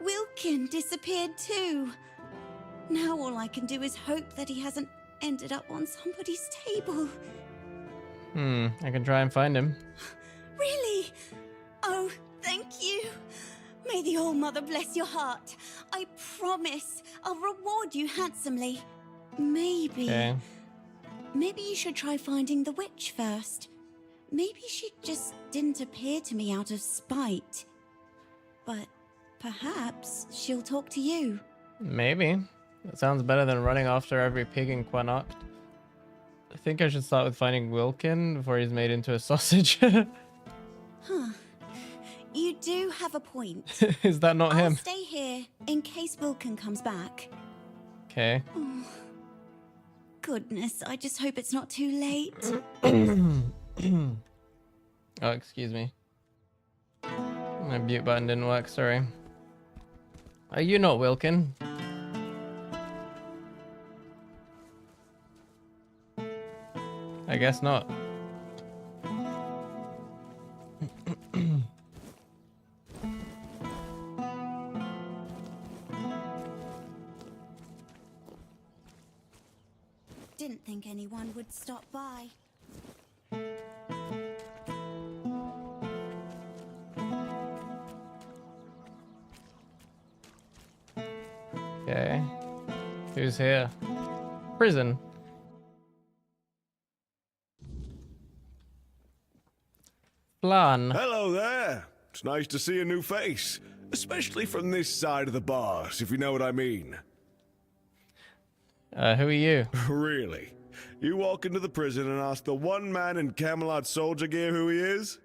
Wilkin disappeared too. Now all I can do is hope that he hasn't ended up on somebody's table. I can try and find him. Really? Oh, thank you. May the All-Mother bless your heart. I promise I'll reward you handsomely. Maybe. Okay. Maybe you should try finding the witch first. Maybe she just didn't appear to me out of spite. But perhaps she'll talk to you. Maybe. That sounds better than running after every pig in Quanacht. I think I should start with finding Wilkin before he's made into a sausage. Huh. You do have a point. Is that not I'll him? stay here in case Wilkin comes back. Okay. Oh, goodness, I just hope it's not too late. Oh, excuse me. My mute button didn't work, sorry. Are you not Wilkin? I guess not. Didn't think anyone would stop by. Okay. Who's here? Prison. Flan. Hello there. It's nice to see a new face. Especially from this side of the bars, if you know what I mean. Who are you? Really? You walk into the prison and ask the one man in Camelot soldier gear who he is?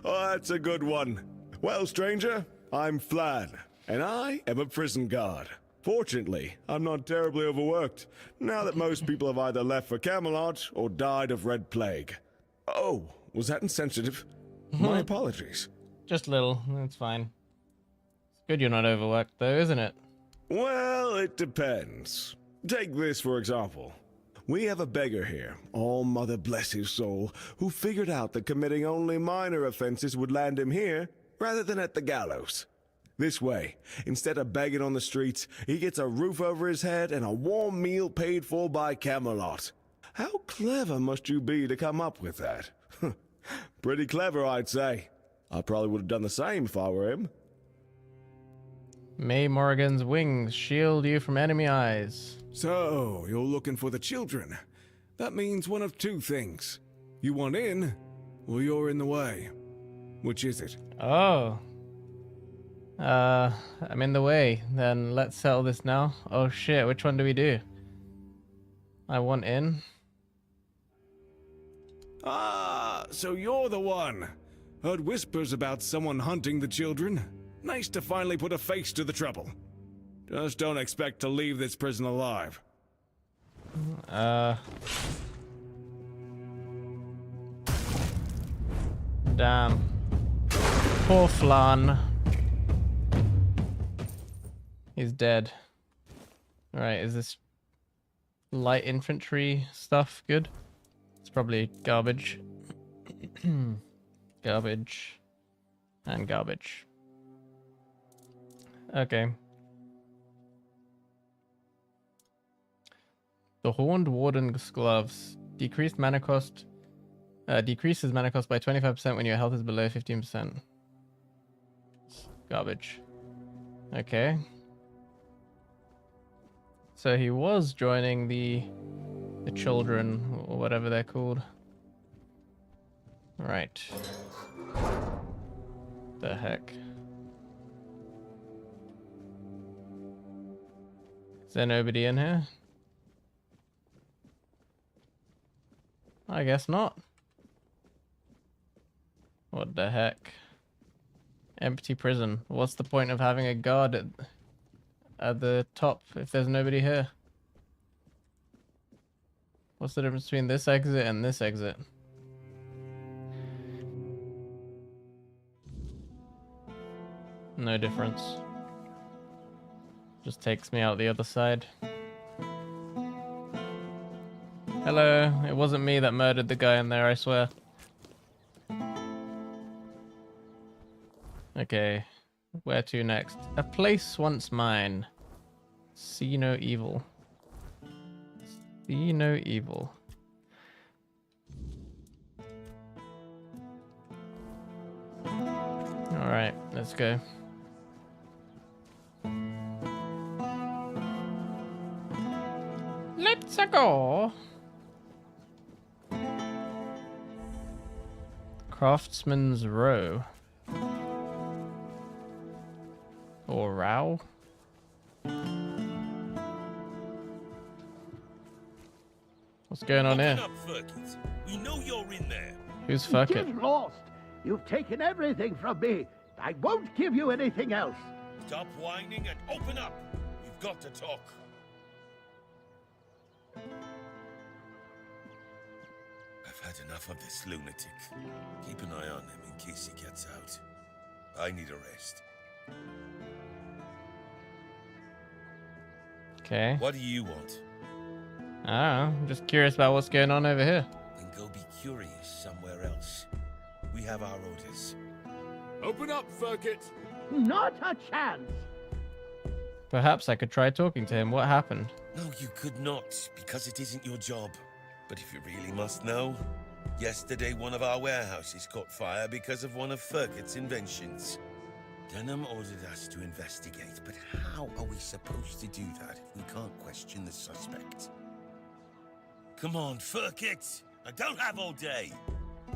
Oh, that's a good one. Well, stranger, I'm Flan, and I am a prison guard. Fortunately, I'm not terribly overworked, now that most people have either left for Camelot or died of red plague. Oh, was that insensitive? My apologies. Just little, it's fine. It's good you're not overworked though, isn't it? Well, it depends. Take this for example. We have a beggar here, all mother bless his soul, who figured out that committing only minor offenses would land him here, rather than at the gallows. This way, instead of begging on the streets, he gets a roof over his head and a warm meal paid for by Camelot. How clever must you be to come up with that? Pretty clever, I'd say. I probably would have done the same if I were him. May Morrigan's wings shield you from enemy eyes. So, you're looking for the children. That means one of two things. You want in, or you're in the way. Which is it? Oh. I'm in the way. Then let's settle this now. Oh shit, which one do we do? I want in. Ah, so you're the one. Heard whispers about someone hunting the children. Nice to finally put a face to the trouble. Just don't expect to leave this prison alive. Damn. Poor Flan. He's dead. Alright, is this light infantry stuff good? It's probably garbage. Garbage. And garbage. Okay. The Horned Warden's Gloves. Decreased mana cost. Decreases mana cost by 25% when your health is below 15%. Garbage. Okay. So he was joining the children, or whatever they're called. Right. The heck. Is there nobody in here? I guess not. What the heck? Empty prison. What's the point of having a guard at the top if there's nobody here? What's the difference between this exit and this exit? No difference. Just takes me out the other side. Hello, it wasn't me that murdered the guy in there, I swear. Okay, where to next? A place once mine. See no evil. See no evil. Alright, let's go. Let's go. Craftsman's Row. Or Row. What's going on here? We know you're in there. Who's fucking? Get lost. You've taken everything from me. I won't give you anything else. Stop whining and open up. We've got to talk. I've had enough of this lunatic. Keep an eye on him in case he gets out. I need a rest. Okay. What do you want? I don't know. I'm just curious about what's going on over here. Then go be curious somewhere else. We have our orders. Open up, Furkit! Not a chance. Perhaps I could try talking to him. What happened? No, you could not, because it isn't your job. But if you really must know, yesterday one of our warehouses caught fire because of one of Furkit's inventions. Denham ordered us to investigate, but how are we supposed to do that if we can't question the suspect? Come on, Furkit! I don't have all day!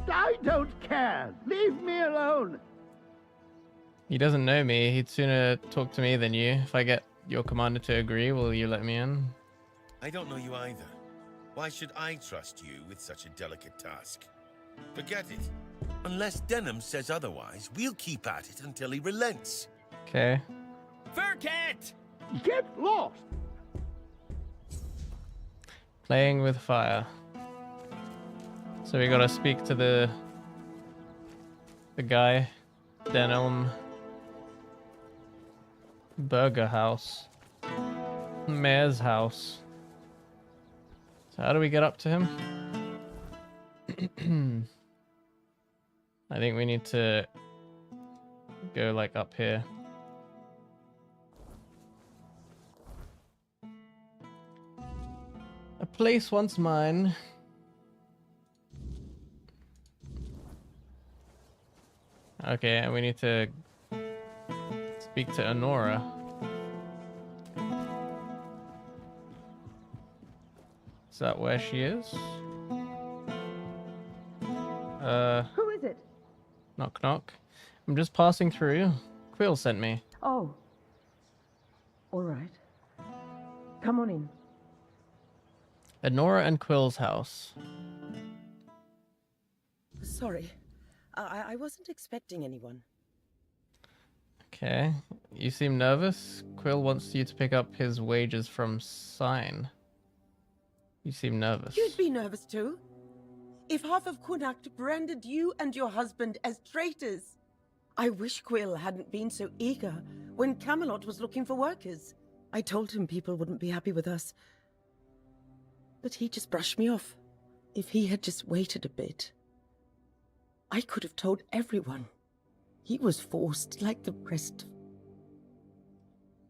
I don't care. Leave me alone. He doesn't know me. He'd sooner talk to me than you. If I get your commander to agree, will you let me in? I don't know you either. Why should I trust you with such a delicate task? Forget it. Unless Denham says otherwise, we'll keep at it until he relents. Okay. Furkit! Get lost! Playing with fire. So we gotta speak to the guy. Denham Burger House. Mayor's house. So how do we get up to him? I think we need to go like up here. A place once mine. Okay, and we need to speak to Honora. Is that where she is? Who is it? Knock knock. I'm just passing through. Quill sent me. Oh. All right. Come on in. Honora and Quill's house. Sorry. I wasn't expecting anyone. Okay. You seem nervous. Quill wants you to pick up his wages from Sign. You seem nervous. You'd be nervous too. If half of Connacht branded you and your husband as traitors. I wish Quill hadn't been so eager when Camelot was looking for workers. I told him people wouldn't be happy with us. But he just brushed me off. If he had just waited a bit, I could have told everyone. He was forced like the rest.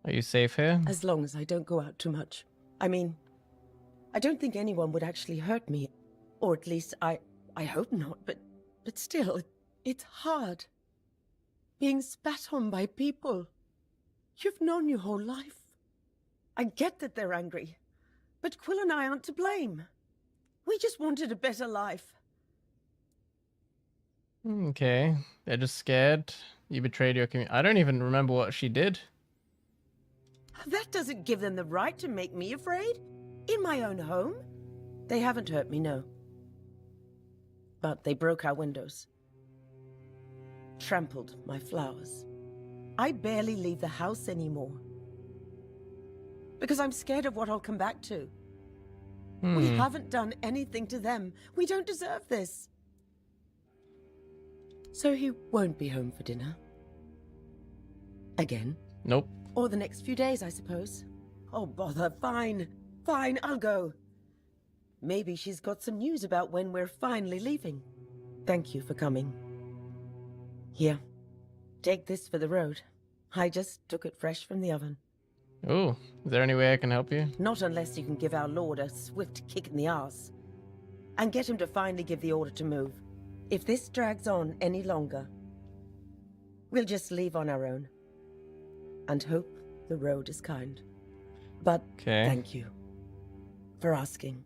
Are you safe here? As long as I don't go out too much. I mean, I don't think anyone would actually hurt me. Or at least I hope not, but still, it's hard. Being spat on by people you've known your whole life. I get that they're angry, but Quill and I aren't to blame. We just wanted a better life. Okay. They're just scared. You betrayed your community. I don't even remember what she did. That doesn't give them the right to make me afraid. In my own home. They haven't hurt me, no. But they broke our windows. Trampled my flowers. I barely leave the house anymore. Because I'm scared of what I'll come back to. We haven't done anything to them. We don't deserve this. So he won't be home for dinner. Again? Nope. Or the next few days, I suppose. Oh, bother. Fine. Fine, I'll go. Maybe she's got some news about when we're finally leaving. Thank you for coming. Here. Take this for the road. I just took it fresh from the oven. Oh, is there any way I can help you? Not unless you can give our lord a swift kick in the arse. And get him to finally give the order to move. If this drags on any longer, we'll just leave on our own. And hope the road is kind. But thank you. for asking.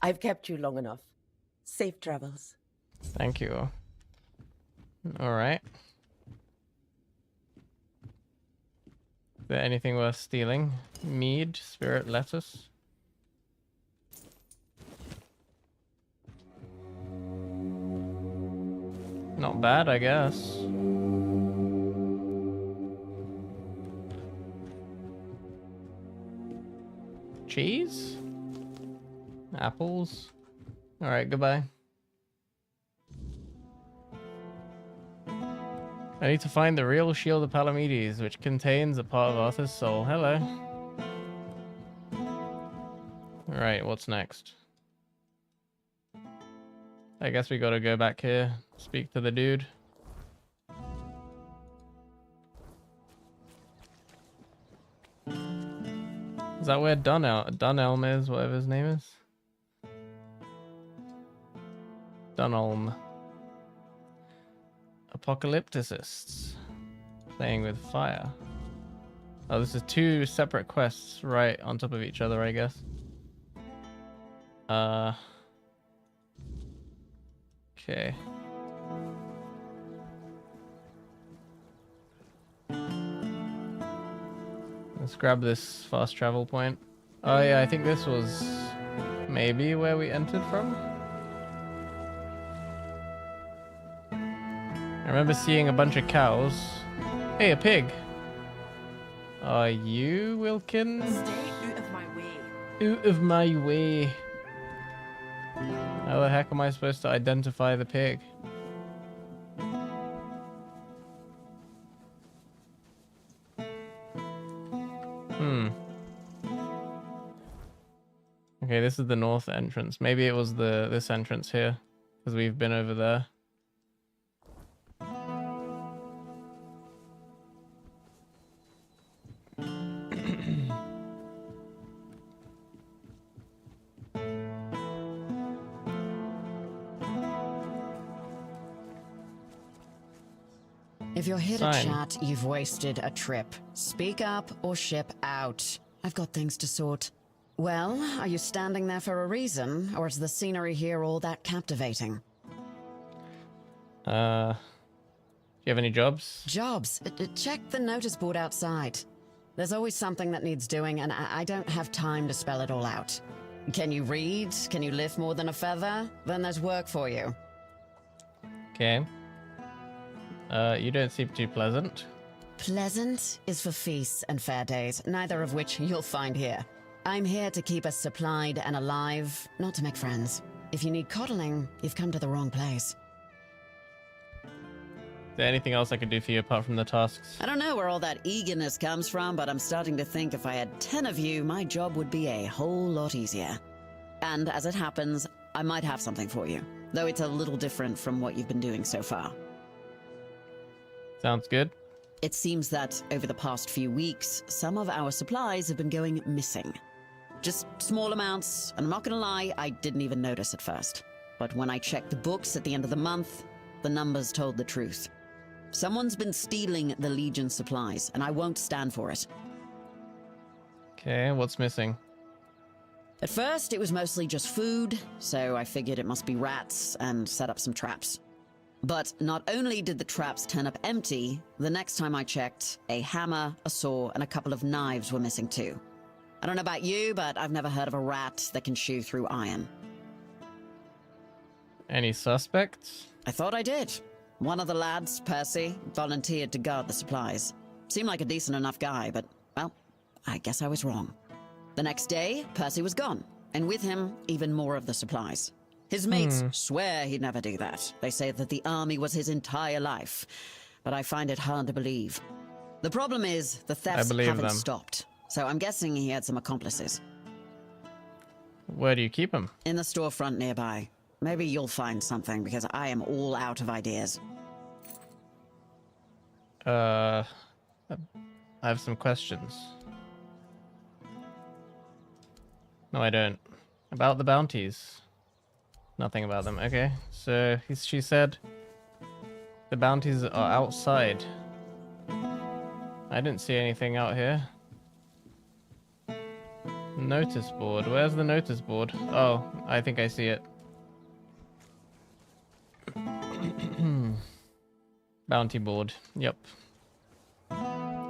I've kept you long enough. Safe travels. Thank you. All right. Is there anything worth stealing? Mead, spirit, lettuce. Not bad, I guess. Cheese? Apples? Alright, goodbye. I need to find the real Shield of Palamedes, which contains a part of Arthur's soul. Hello. Alright, what's next? I guess we gotta go back here, speak to the dude. Is that where Dunelm is, whatever his name is? Dunelm. Apocalypticists. Playing with fire. Oh, this is two separate quests right on top of each other, I guess. Okay. Let's grab this fast travel point. Oh yeah, I think this was maybe where we entered from. I remember seeing a bunch of cows. Hey, a pig. Are you Wilkins? Stay out of my way. Out of my way. How the heck am I supposed to identify the pig? Okay, this is the north entrance. Maybe it was this entrance here, because we've been over there. If you're here to Sign. chat, you've wasted a trip. Speak up or ship out. I've got things to sort. Well, are you standing there for a reason, or is the scenery here all that captivating? Do you have any jobs? Jobs? Check the notice board outside. There's always something that needs doing, and I don't have time to spell it all out. Can you read? Can you lift more than a feather? Then there's work for you. Okay. You don't seem too pleasant. Pleasant is for feasts and fair days, neither of which you'll find here. I'm here to keep us supplied and alive, not to make friends. If you need coddling, you've come to the wrong place. Is there anything else I could do for you apart from the tasks? I don't know where all that eagerness comes from, but I'm starting to think if I had 10 of you, my job would be a whole lot easier. And as it happens, I might have something for you, though it's a little different from what you've been doing so far. Sounds good. It seems that over the past few weeks, some of our supplies have been going missing. Just small amounts, and I'm not gonna lie, I didn't even notice at first. But when I checked the books at the end of the month, the numbers told the truth. Someone's been stealing the Legion supplies, and I won't stand for it. Okay, what's missing? At first, it was mostly just food, so I figured it must be rats and set up some traps. But not only did the traps turn up empty, the next time I checked, a hammer, a saw, and a couple of knives were missing too. I don't know about you, but I've never heard of a rat that can chew through iron. Any suspects? I thought I did. One of the lads, Percy, volunteered to guard the supplies. Seemed like a decent enough guy, but, well, I guess I was wrong. The next day, Percy was gone, and with him, even more of the supplies. His mates swear he'd never do that. They say that the army was his entire life, but I find it hard to believe. The problem is, the thefts haven't stopped, so I'm guessing he had some accomplices. Where do you keep them? In the storefront nearby. Maybe you'll find something, because I am all out of ideas. I have some questions. No, I don't. About the bounties. Nothing about them. Okay, so she said the bounties are outside. I didn't see anything out here. Notice board. Where's the notice board? Oh, I think I see it. Bounty board. Yep.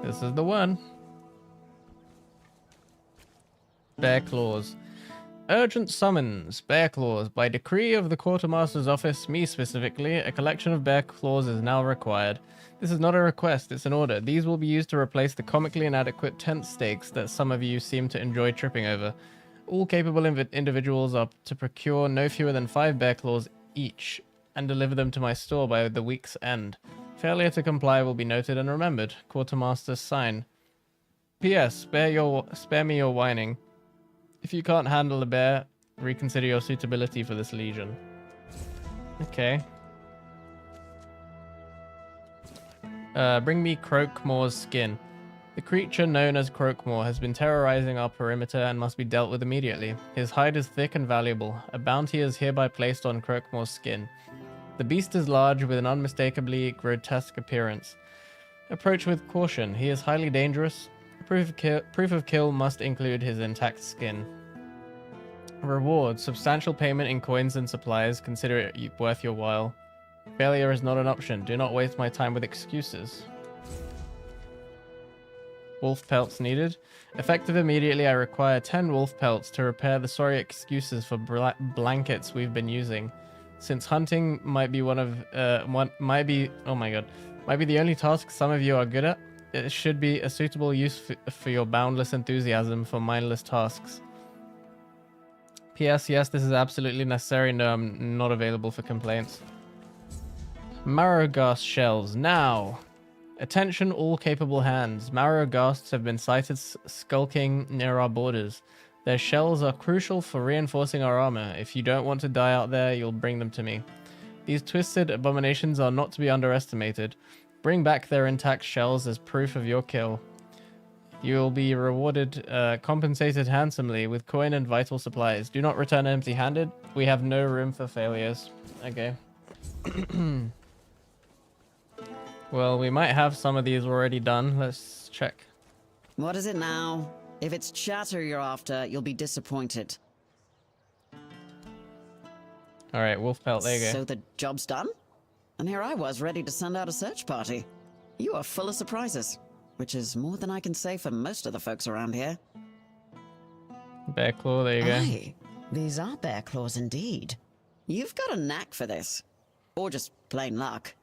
This is the one. Bear claws. Urgent summons. Bear claws. By decree of the quartermaster's office, me specifically, a collection of bear claws is now required. This is not a request, it's an order. These will be used to replace the comically inadequate tent stakes that some of you seem to enjoy tripping over. All capable individuals are to procure no fewer than 5 bear claws each and deliver them to my store by the week's end. Failure to comply will be noted and remembered. Quartermaster's sign. P.S. Spare me your whining. If you can't handle a bear, reconsider your suitability for this legion. Okay. Bring me Croakmore's skin. The creature known as Croakmore has been terrorizing our perimeter and must be dealt with immediately. His hide is thick and valuable. A bounty is hereby placed on Croakmore's skin. The beast is large with an unmistakably grotesque appearance. Approach with caution. He is highly dangerous. Proof of kill must include his intact skin. Reward. Substantial payment in coins and supplies. Consider it worth your while. Failure is not an option. Do not waste my time with excuses. Wolf pelts needed. Effective immediately, I require 10 wolf pelts to repair the sorry excuses for blankets we've been using. Since hunting might be might be the only task some of you are good at, it should be a suitable use for your boundless enthusiasm for mindless tasks. P.S. Yes, this is absolutely necessary. No, I'm not available for complaints. Marrowghast shells, now! Attention all capable hands. Marrowghasts have been sighted skulking near our borders. Their shells are crucial for reinforcing our armor. If you don't want to die out there, you'll bring them to me. These twisted abominations are not to be underestimated. Bring back their intact shells as proof of your kill. You will be rewarded, compensated handsomely with coin and vital supplies. Do not return empty-handed. We have no room for failures. Okay. Well, we might have some of these already done. Let's check. What is it now? If it's chatter you're after, you'll be disappointed. Alright, wolf pelt, there you go. So the job's done? And here I was, ready to send out a search party. You are full of surprises, which is more than I can say for most of the folks around here. Bear claw, there you go. Aye, these are bear claws indeed. You've got a knack for this. Or just plain luck.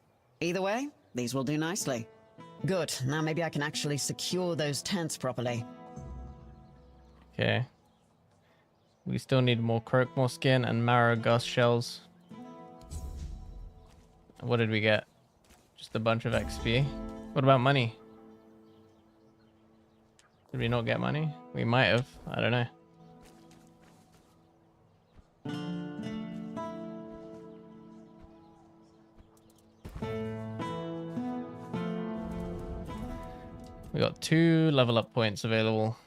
Either way, these will do nicely. Good, now maybe I can actually secure those tents properly. Okay. We still need more Croakmore skin and Marrowghast shells. What did we get? Just a bunch of XP. What about money? Did we not get money? We might have. I don't know. We got 2 level up points available.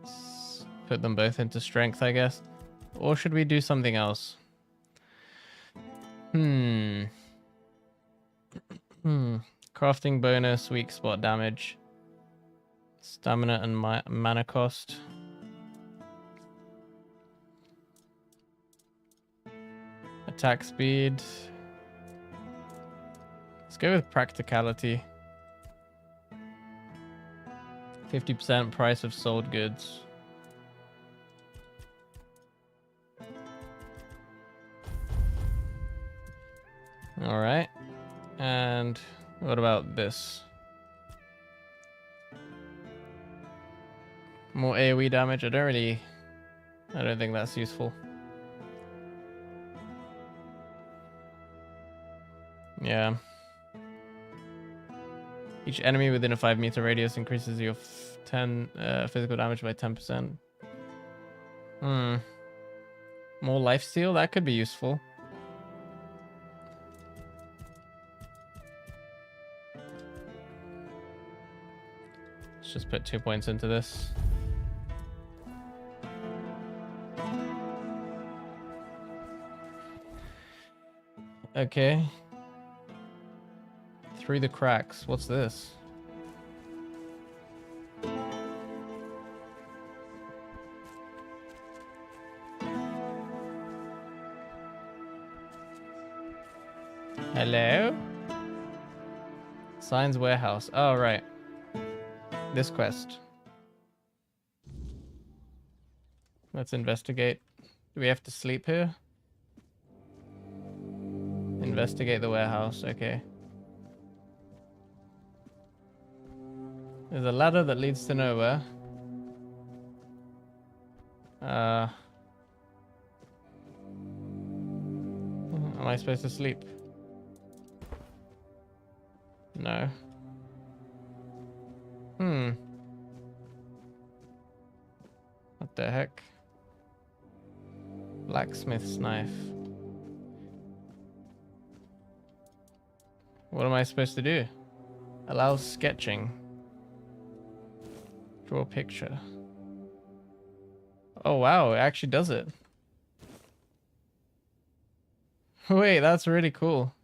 Let's put them both into strength, I guess. Or should we do something else? Crafting bonus, weak spot damage, stamina and mana cost. Attack speed. Let's go with practicality. 50% price of sold goods. Alright. And what about this? More AoE damage? I don't think that's useful. Yeah. Each enemy within a 5-meter radius increases your physical damage by 10%. More lifesteal? That could be useful. Let's just put 2 points into this. Okay. Through the cracks. What's this? Hello? Signs warehouse. Oh, right. This quest. Let's investigate. Do we have to sleep here? Investigate the warehouse. Okay. There's a ladder that leads to nowhere. Am I supposed to sleep? No. What the heck? Blacksmith's knife. What am I supposed to do? Allows sketching. Draw a picture. Oh wow, it actually does it. Wait, that's really cool.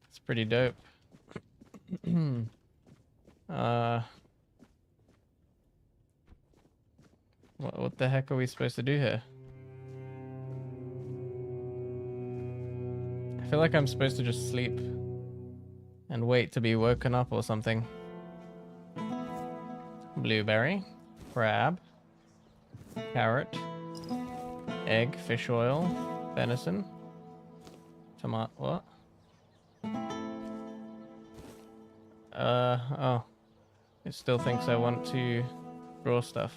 It's pretty dope. What the heck are we supposed to do here? I feel like I'm supposed to just sleep and wait to be woken up or something. Blueberry, crab, carrot, egg, fish oil, venison, tomato, what? Oh. It still thinks I want to draw stuff.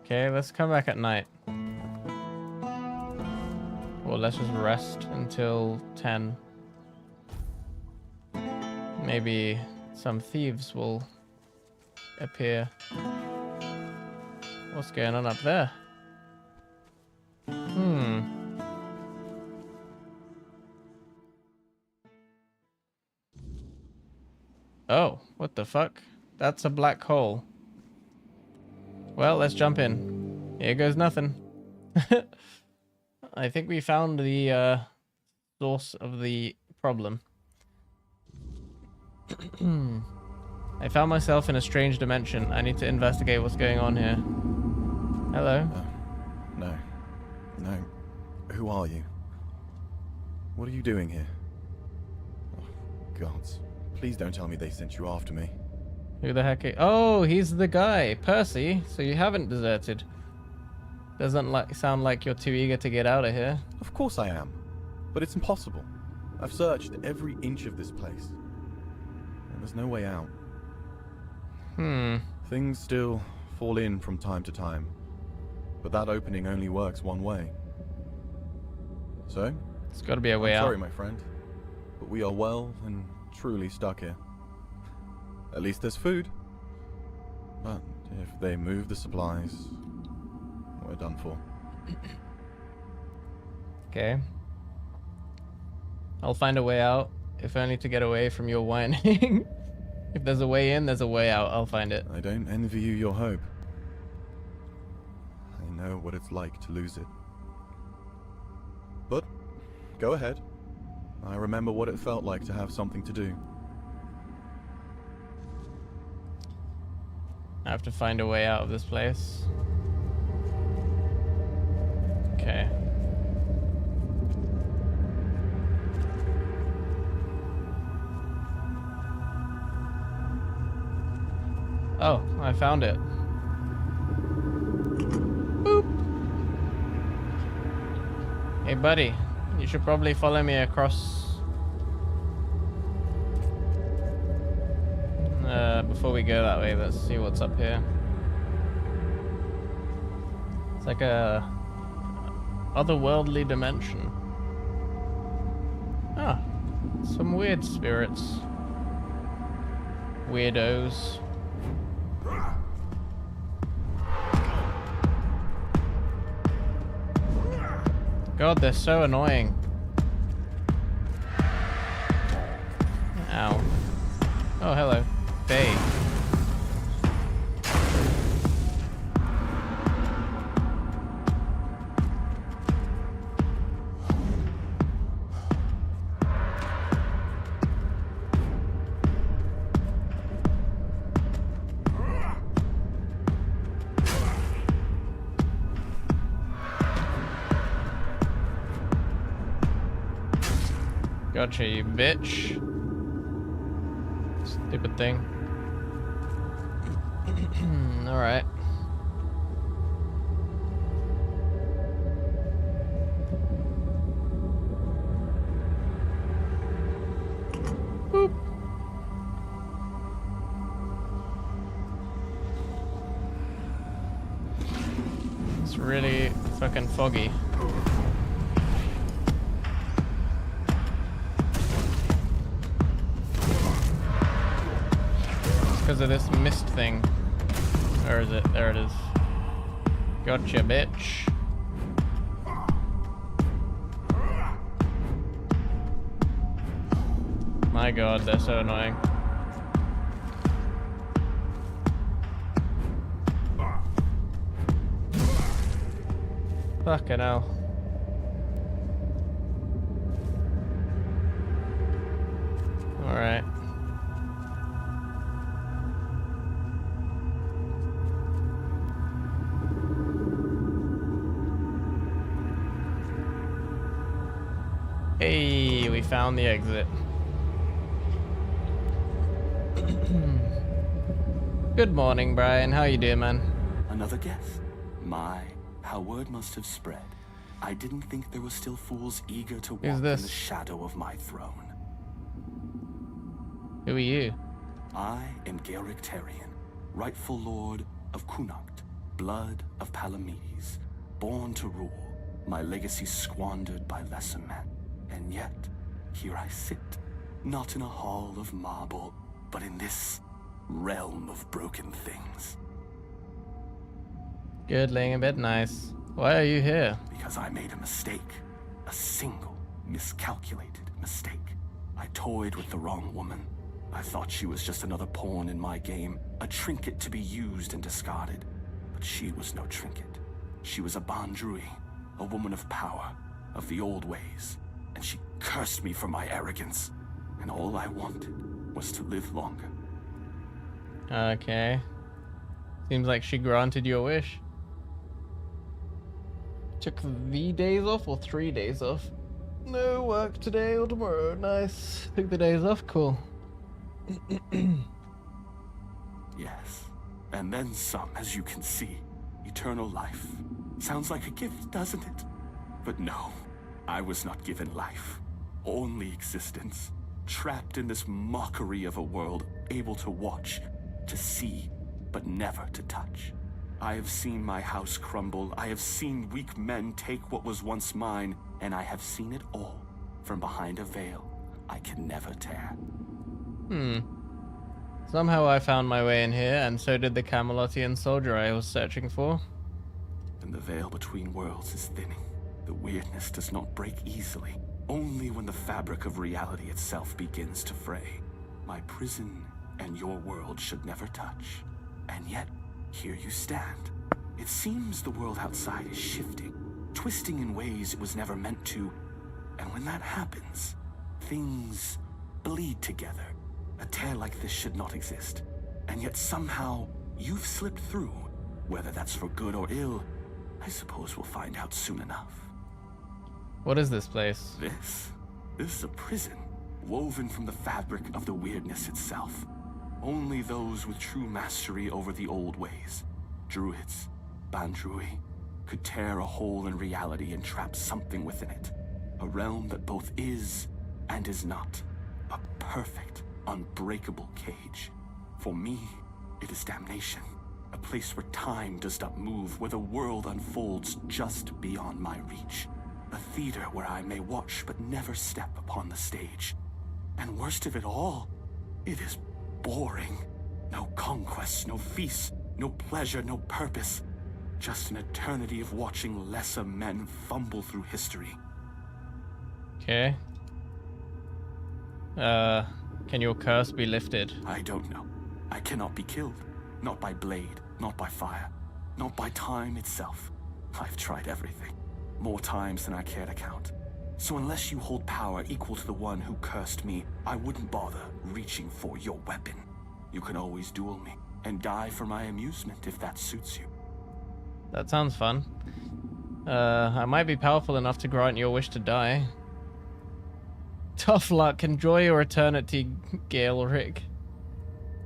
Okay, let's come back at night. Well, let's just rest until 10. Maybe some thieves will appear. What's going on up there? Oh, what the fuck? That's a black hole. Well, let's jump in. Here goes nothing. I think we found the source of the problem. I found myself in a strange dimension. I need to investigate what's going on here. Hello? No. No. Who are you? What are you doing here? Oh, gods. Please don't tell me they sent you after me. Who the heck? Oh, he's the guy, Percy. So you haven't deserted. Doesn't sound like you're too eager to get out of here. Of course I am, but it's impossible. I've searched every inch of this place, and there's no way out. Things still fall in from time to time, but that opening only works one way. So, it's got to be a way out. I'm sorry, my friend, but we are well and truly stuck here. At least there's food. But if they move the supplies, we're done for. Okay. I'll find a way out, if only to get away from your whining. If there's a way in, there's a way out. I'll find it. I don't envy you your hope. I know what it's like to lose it. But, go ahead. I remember what it felt like to have something to do. I have to find a way out of this place. Okay. Oh, I found it. Boop. Hey, buddy. You should probably follow me across. Before we go that way, let's see what's up here. It's like a otherworldly dimension. Ah, some weird spirits. Weirdos. God, they're so annoying. Ow. Oh, hello. Faye. Gotcha, you bitch. Stupid thing. Alright. Boop. It's really fucking foggy. Because of this mist thing. Where is it? There it is. Gotcha, bitch. My god, they're so annoying. Fucking hell. Alright. Hey, we found the exit. Good morning, Brian. How you doing, man? Another guess. My, how word must have spread. I didn't think there were still fools eager to walk in the shadow of my throne. Who are you? I am Gaelic Tarian, rightful lord of Connacht, blood of Palamedes, born to rule, my legacy squandered by lesser men. And yet, here I sit, not in a hall of marble, but in this realm of broken things. Good, laying in bed, nice. Why are you here? Because I made a mistake. A single, miscalculated mistake. I toyed with the wrong woman. I thought she was just another pawn in my game, a trinket to be used and discarded. But she was no trinket. She was a Bandrui, a woman of power, of the old ways. And she cursed me for my arrogance. And all I wanted was to live longer. Okay. Seems like she granted your wish. Took the days off or 3 days off? No work today or tomorrow. Nice. Took the days off. Cool. Yes. And then some, as you can see. Eternal life. Sounds like a gift, doesn't it? But no. I was not given life. Only existence. Trapped in this mockery of a world, able to watch, to see, but never to touch. I have seen my house crumble. I have seen weak men take what was once mine, and I have seen it all from behind a veil I can never tear. Somehow I found my way in here, and so did the Camelotian soldier I was searching for. And the veil between worlds is thinning. The weirdness does not break easily, only when the fabric of reality itself begins to fray. My prison and your world should never touch. And yet, here you stand. It seems the world outside is shifting, twisting in ways it was never meant to. And when that happens, things bleed together. A tear like this should not exist. And yet somehow, you've slipped through. Whether that's for good or ill, I suppose we'll find out soon enough. What is this place? This is a prison, woven from the fabric of the weirdness itself. Only those with true mastery over the old ways, druids, Bandrui, could tear a hole in reality and trap something within it. A realm that both is and is not. A perfect, unbreakable cage. For me, it is damnation. A place where time does not move, where the world unfolds just beyond my reach. A theater where I may watch but never step upon the stage. And worst of it all, it is boring. No conquests, no feasts, no pleasure, no purpose. Just an eternity of watching lesser men fumble through history. Okay. Can your curse be lifted? I don't know. I cannot be killed. Not by blade, not by fire, not by time itself. I've tried everything. More times than I care to count. So unless you hold power equal to the one who cursed me, I wouldn't bother reaching for your weapon. You can always duel me, and die for my amusement if that suits you. That sounds fun. I might be powerful enough to grant your wish to die. Tough luck. Enjoy your eternity, Gaelric.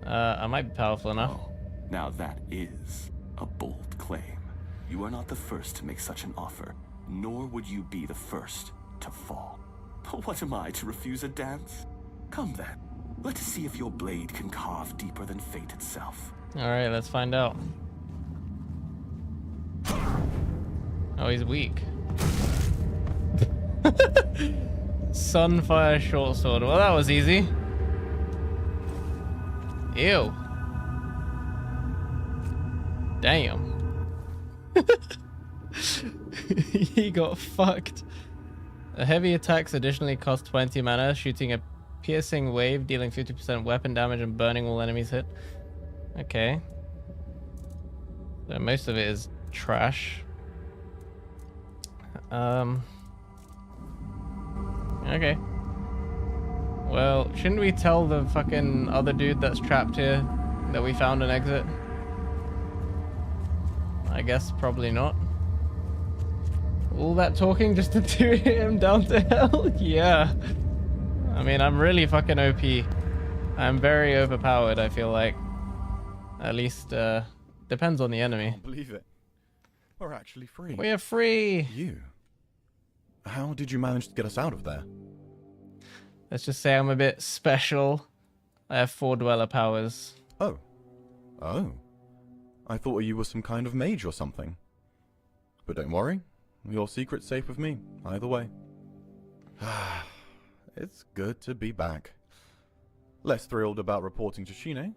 I might be powerful enough. Oh, now that is a bold claim. You are not the first to make such an offer, nor would you be the first to fall. But what am I to refuse a dance? Come then, let us see if your blade can carve deeper than fate itself. Alright, let's find out. Oh, he's weak. Sunfire short sword. Well, that was easy. Ew. Damn. He got fucked. The heavy attacks additionally cost 20 mana, shooting a piercing wave, dealing 50% weapon damage and burning all enemies hit. Okay. So most of it is trash. Okay. Well, shouldn't we tell the fucking other dude that's trapped here that we found an exit? I guess probably not. All that talking just to do him down to hell? Yeah. I mean, I'm really fucking OP. I'm very overpowered, I feel like. At least, depends on the enemy. I can't believe it. We're actually free. We are free! You? How did you manage to get us out of there? Let's just say I'm a bit special. I have 4 dweller powers. Oh. Oh. I thought you were some kind of mage or something. But don't worry. Your secret's safe with me, either way. It's good to be back. Less thrilled about reporting to Shine,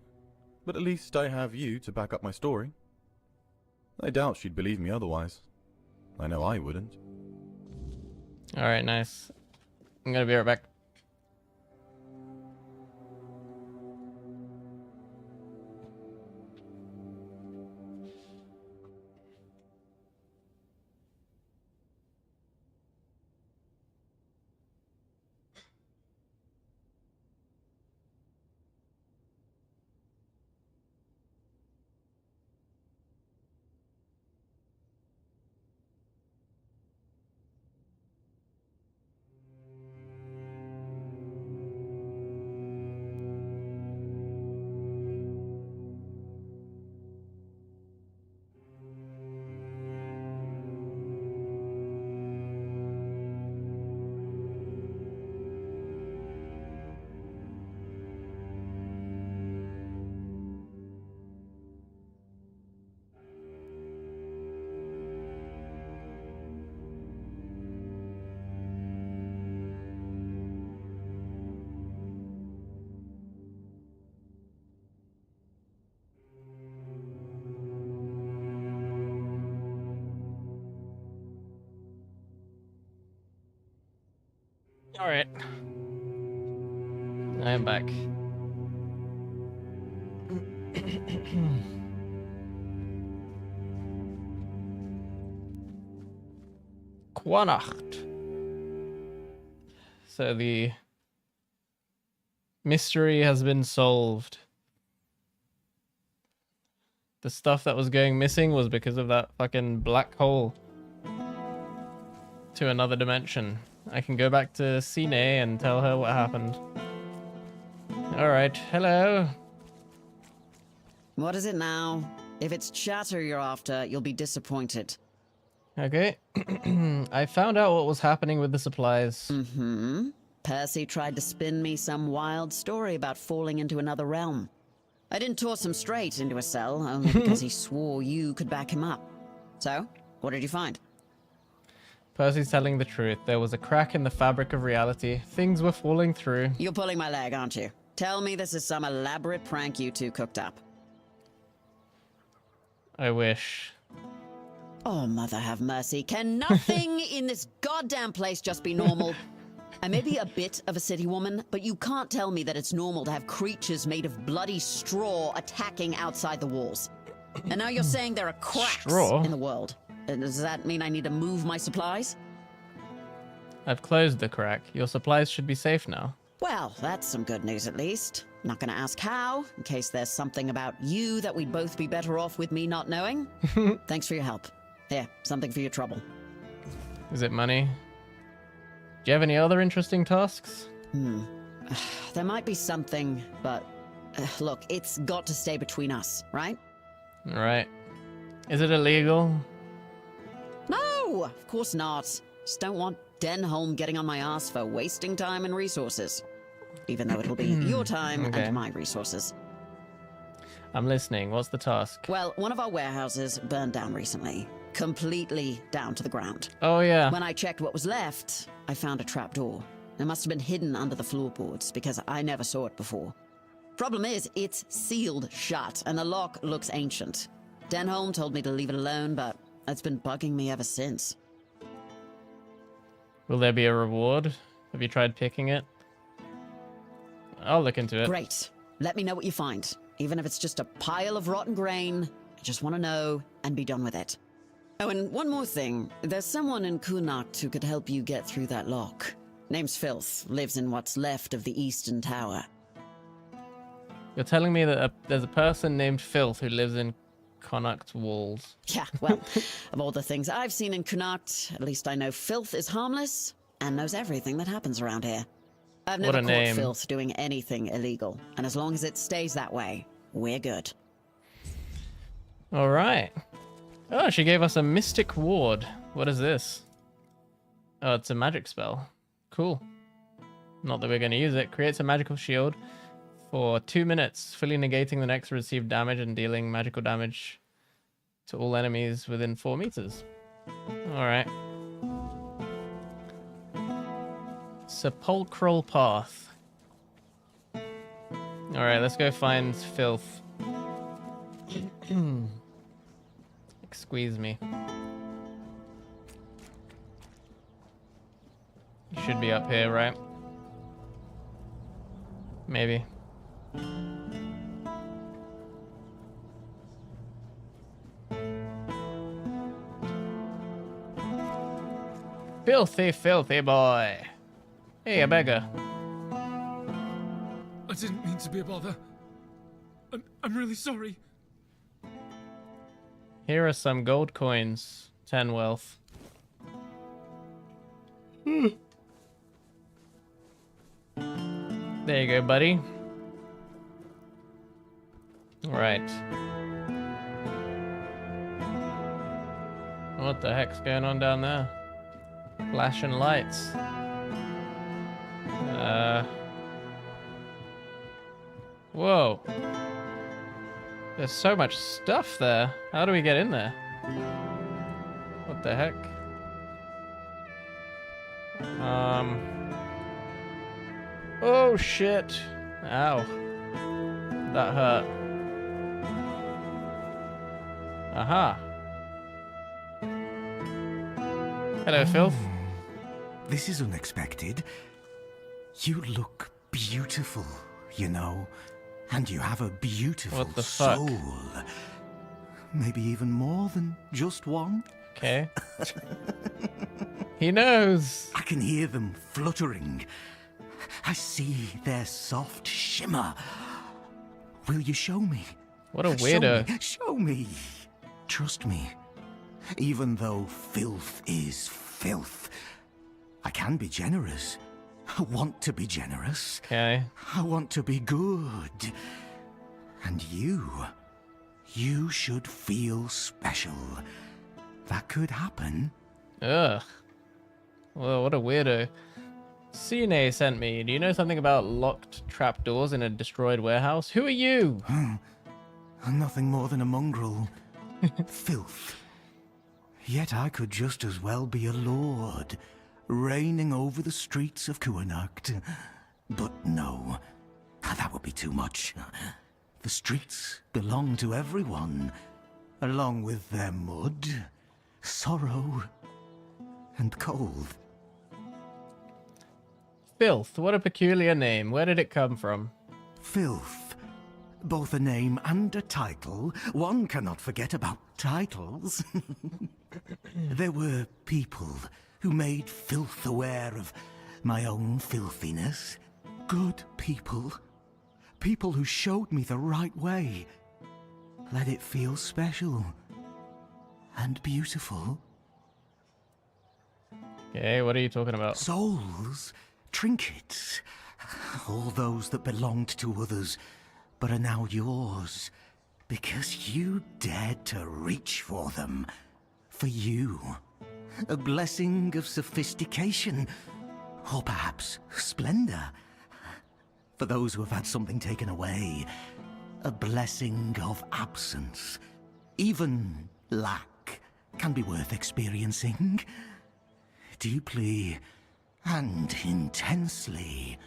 but at least I have you to back up my story. I doubt she'd believe me otherwise. I know I wouldn't. Alright, nice. I'm gonna be right back. Alright. I am back. Quanacht. So the mystery has been solved. The stuff that was going missing was because of that fucking black hole to another dimension. I can go back to Cine and tell her what happened. Alright, hello. What is it now? If it's chatter you're after, you'll be disappointed. Okay. I found out what was happening with the supplies. Mm-hmm. Percy tried to spin me some wild story about falling into another realm. I didn't toss him straight into a cell, only because he swore you could back him up. So, what did you find? Percy's telling the truth. There was a crack in the fabric of reality. Things were falling through. You're pulling my leg, aren't you? Tell me this is some elaborate prank you two cooked up. I wish. Oh, mother have mercy. Can nothing in this goddamn place just be normal? I may be a bit of a city woman, but you can't tell me that it's normal to have creatures made of bloody straw attacking outside the walls. And now you're saying there are cracks in the world. Does that mean I need to move my supplies? I've closed the crack. Your supplies should be safe now. Well, that's some good news at least. Not gonna ask how, in case there's something about you that we'd both be better off with me not knowing. Thanks for your help. Here, something for your trouble. Is it money? Do you have any other interesting tasks? There might be something, but look, it's got to stay between us, right? Right. Is it illegal? No, of course not. Just don't want Denholm getting on my ass for wasting time and resources. Even though it'll be your time and my resources. I'm listening. What's the task? Well, one of our warehouses burned down recently. Completely down to the ground. Oh, yeah. When I checked what was left, I found a trapdoor. It must have been hidden under the floorboards because I never saw it before. Problem is, it's sealed shut and the lock looks ancient. Denholm told me to leave it alone, but it's been bugging me ever since. Will there be a reward? Have you tried picking it? I'll look into it. Great. Let me know what you find. Even if it's just a pile of rotten grain, I just want to know and be done with it. Oh, and one more thing. There's someone in Connacht who could help you get through that lock. Name's Filth. Lives in what's left of the Eastern Tower. You're telling me that there's a person named Filth who lives in Connacht's walls? Yeah, well, of all the things I've seen in Connacht, at least I know Filth is harmless and knows everything that happens around here. I've never caught Filth doing anything illegal, and as long as it stays that way, we're good. All right. Oh, she gave us a Mystic Ward. What is this? Oh, it's a magic spell. Cool. Not that we're going to use it. Creates a magical shield for 2 minutes, fully negating the next received damage and dealing magical damage to all enemies within 4 meters. All right. Sepulchral Path. All right, let's go find Filth. Squeeze me. You should be up here, right? Maybe. Filthy, filthy boy. Hey, a beggar. I didn't mean to be a bother. I'm really sorry. Here are some gold coins. 10 wealth. There you go, buddy. Alright. What the heck's going on down there? Flashing lights. Whoa. There's so much stuff there. How do we get in there? What the heck? Oh shit. Ow. That hurt. Aha. Hello, Filth. This is unexpected. You look beautiful, you know. And you have a beautiful What the fuck? soul. Maybe even more than just one. Okay. He knows. I can hear them fluttering. I see their soft shimmer. Will you show me? What a weirdo. Show me. Trust me. Even though filth is filth, I can be generous. I want to be generous. Okay. I want to be good. And you should feel special. That could happen. Ugh. Well, what a weirdo. Cine sent me. Do you know something about locked trapdoors in a destroyed warehouse? Who are you? Nothing more than a mongrel. Filth. Yet I could just as well be a lord, reigning over the streets of Connacht. But no, that would be too much. The streets belong to everyone, along with their mud, sorrow, and cold. Filth. What a peculiar name. Where did it come from? Filth. Both a name and a title. One cannot forget about titles. There were people who made filth aware of my own filthiness. Good people. People who showed me the right way. Let it feel special and beautiful. Okay, what are you talking about? Souls trinkets, all those that belonged to others, but are now yours, because you dared to reach for them. For you. A blessing of sophistication, or perhaps splendor. For those who have had something taken away, a blessing of absence. Even lack can be worth experiencing. Deeply and intensely.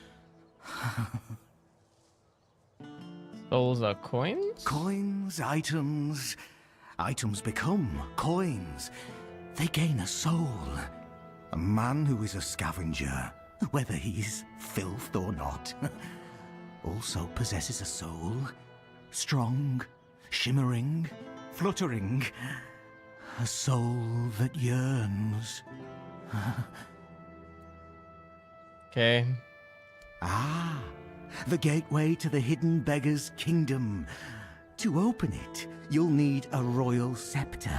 Souls are coins? Coins, items. Items become coins. They gain a soul. A man who is a scavenger, whether he's filth or not, also possesses a soul. Strong, shimmering, fluttering. A soul that yearns. Okay. Ah, the gateway to the hidden beggar's kingdom. To open it, you'll need a royal scepter.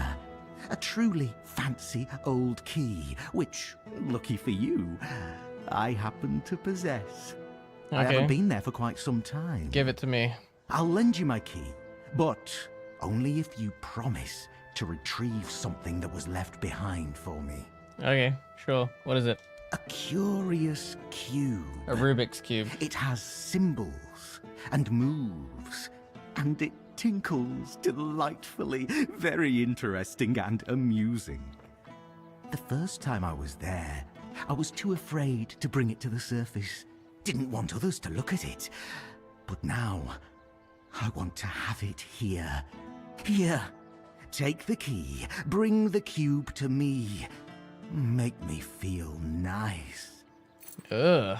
A truly fancy old key, which, lucky for you, I happen to possess. I haven't been there for quite some time. Give it to me. I'll lend you my key, but only if you promise to retrieve something that was left behind for me. Okay, sure. What is it? A curious cube. A Rubik's Cube. It has symbols and moves, and it tinkles delightfully. Very interesting and amusing. The first time I was there, I was too afraid to bring it to the surface. Didn't want others to look at it. But now, I want to have it here. Here. Take the key. Bring the cube to me. Make me feel nice. Ugh.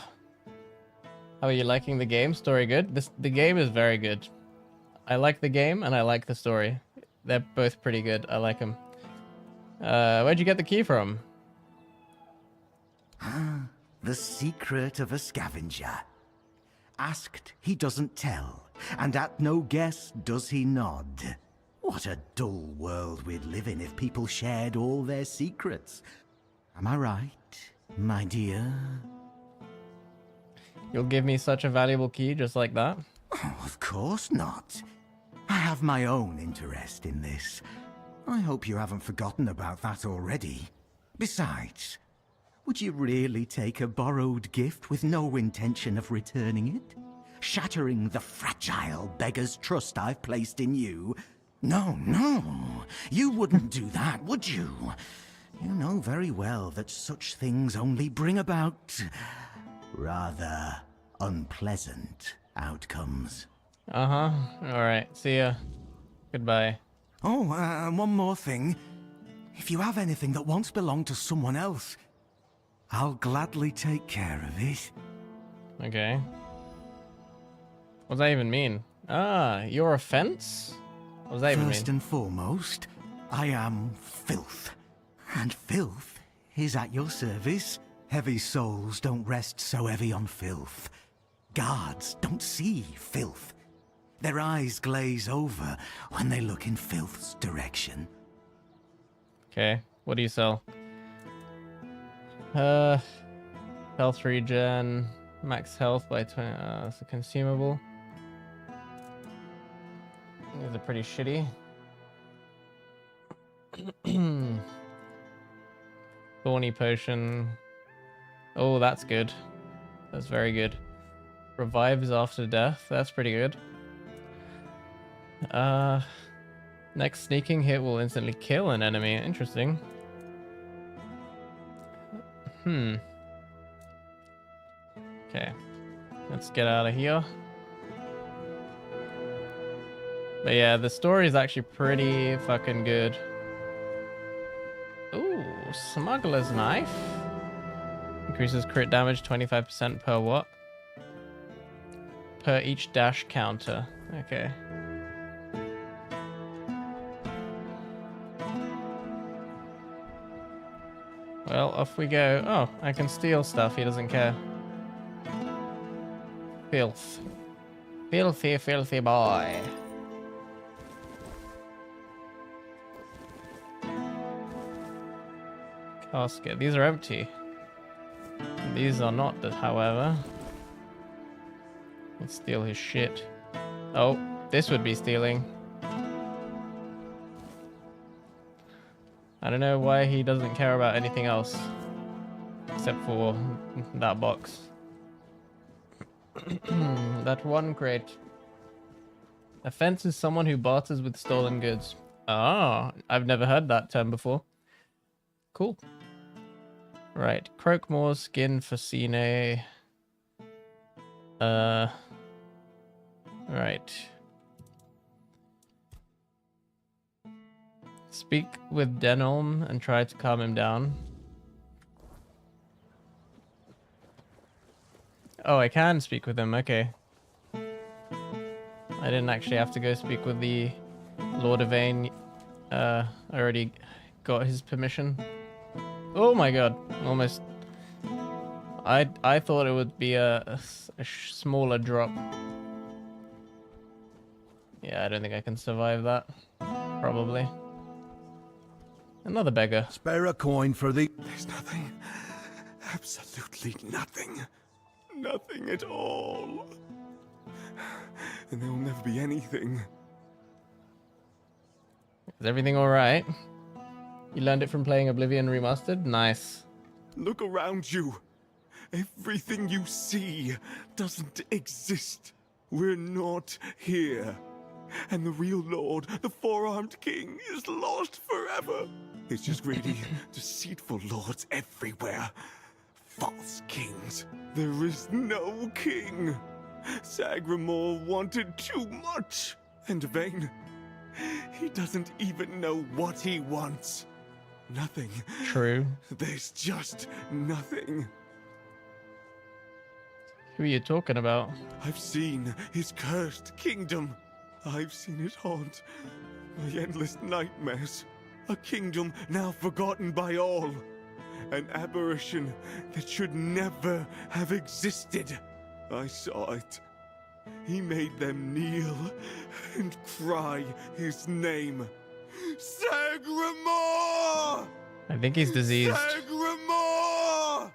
How are you liking the game? Story good? The game is very good. I like the game and I like the story. They're both pretty good. I like them. Where'd you get the key from? The secret of a scavenger. Asked, he doesn't tell, and at no guess does he nod. What a dull world we'd live in if people shared all their secrets. Am I right, my dear? You'll give me such a valuable key just like that? Oh, of course not. I have my own interest in this. I hope you haven't forgotten about that already. Besides, would you really take a borrowed gift with no intention of returning it? Shattering the fragile beggar's trust I've placed in you? No, no, you wouldn't do that, would you? You know very well that such things only bring about rather unpleasant outcomes. Uh-huh. Alright, see ya. Goodbye. Oh, one more thing. If you have anything that once belonged to someone else, I'll gladly take care of it. Okay. What does that even mean? Ah, your offense? What does that even mean? First and foremost, I am filth. And filth is at your service. Heavy souls don't rest so heavy on filth. Guards don't see filth. Their eyes glaze over when they look in filth's direction. Okay, what do you sell? Health regen, max health by 20, it's a consumable. These are pretty shitty. Thorny potion. Oh, that's good. That's very good. Revives after death. That's pretty good. Next sneaking hit will instantly kill an enemy. Interesting. Okay. Let's get out of here. But yeah, the story is actually pretty fucking good. Ooh, smuggler's knife. Increases crit damage 25% per what? Per each dash counter. Okay. Well, off we go. Oh, I can steal stuff. He doesn't care. Filth. Filthy, filthy boy. Casket. These are empty. These are not, however. Let's steal his shit. Oh, this would be stealing. I don't know why he doesn't care about anything else. Except for that box. That one crate. A fence is someone who barters with stolen goods. Ah, I've never heard that term before. Cool. Right, Croakmore, skin for Cine. Right. Speak with Denholm and try to calm him down. Oh, I can speak with him, okay. I didn't actually have to go speak with the Lord of Vane. I already got his permission. Oh my god, almost. I thought it would be a smaller drop. Yeah, I don't think I can survive that. Probably. Another beggar. Spare a coin for the... There's nothing. Absolutely nothing. Nothing at all. And there will never be anything. Is everything alright? You learned it from playing Oblivion Remastered? Nice. Look around you. Everything you see doesn't exist. We're not here. And the real Lord, the four-armed king, is lost forever. It's just greedy, deceitful lords everywhere. False kings. There is no king. Sagramore wanted too much. And Vane, he doesn't even know what he wants. Nothing. True. There's just nothing. Who are you talking about? I've seen his cursed kingdom. I've seen it haunt my endless nightmares. A kingdom now forgotten by all. An apparition that should never have existed. I saw it. He made them kneel and cry his name. Sagramore! I think he's diseased. Sagramore!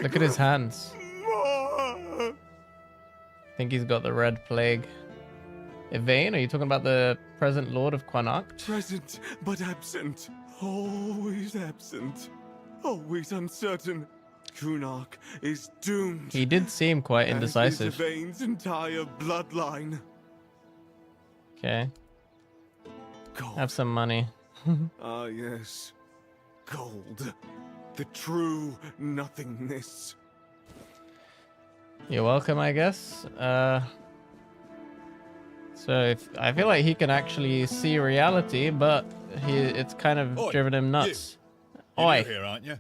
Look at his hands. Sagramore! I think he's got the red plague. Yvain, are you talking about the present Lord of Quanacht? Present, but absent. Always absent. Always uncertain. Kunark is doomed. He did seem quite indecisive. As is Yvain's entire bloodline. Okay. Gold. Have some money. Ah, yes. Gold. The true nothingness. You're welcome, I guess. So I feel like he can actually see reality, but it's kind of driven him nuts. You're new here, aren't you?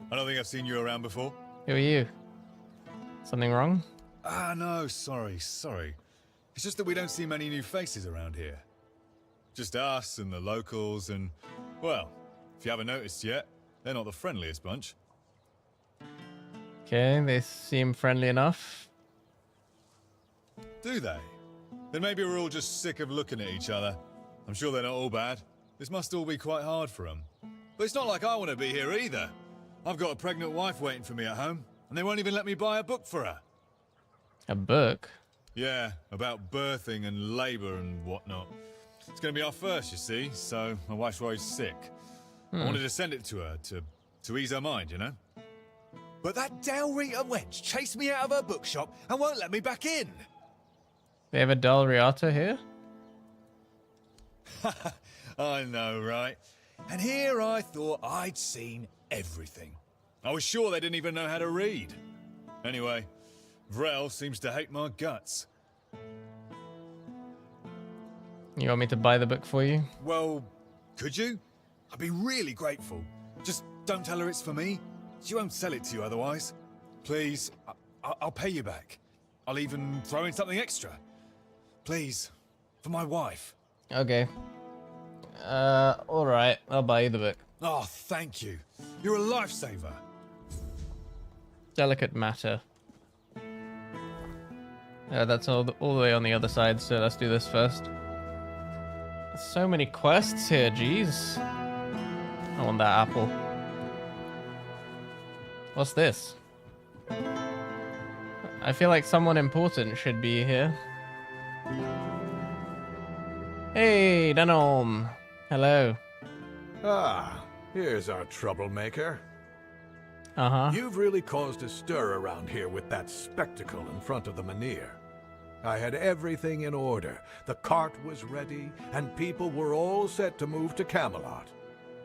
I don't think I've seen you around before. Who are you? Something wrong? Ah, no, sorry. It's just that we don't see many new faces around here. Just us and the locals and, well, if you haven't noticed yet, they're not the friendliest bunch. Okay, they seem friendly enough. Do they? Then maybe we're all just sick of looking at each other. I'm sure they're not all bad. This must all be quite hard for them. But it's not like I want to be here either. I've got a pregnant wife waiting for me at home, and they won't even let me buy a book for her. A book? Yeah, about birthing and labour and whatnot. It's going to be our first, you see, so my wife's worried sick. I wanted to send it to her to ease her mind, you know? But that Dalrita wench chased me out of her bookshop and won't let me back in. They have a Dalriata here? I know, right? And here I thought I'd seen everything. I was sure they didn't even know how to read. Anyway, Vrel seems to hate my guts. You want me to buy the book for you? Well, could you? I'd be really grateful. Just don't tell her it's for me. She won't sell it to you otherwise. Please, I'll pay you back. I'll even throw in something extra. Please, for my wife. Okay. Alright, I'll buy you the book. Oh, thank you. You're a lifesaver. Delicate matter. Yeah, that's all the way on the other side, so let's do this first. There's so many quests here, jeez. I want that apple. What's this? I feel like someone important should be here. Hey, Denom. Hello. Ah, here's our troublemaker. Uh-huh. You've really caused a stir around here with that spectacle in front of the Menhir. I had everything in order. The cart was ready, and people were all set to move to Camelot.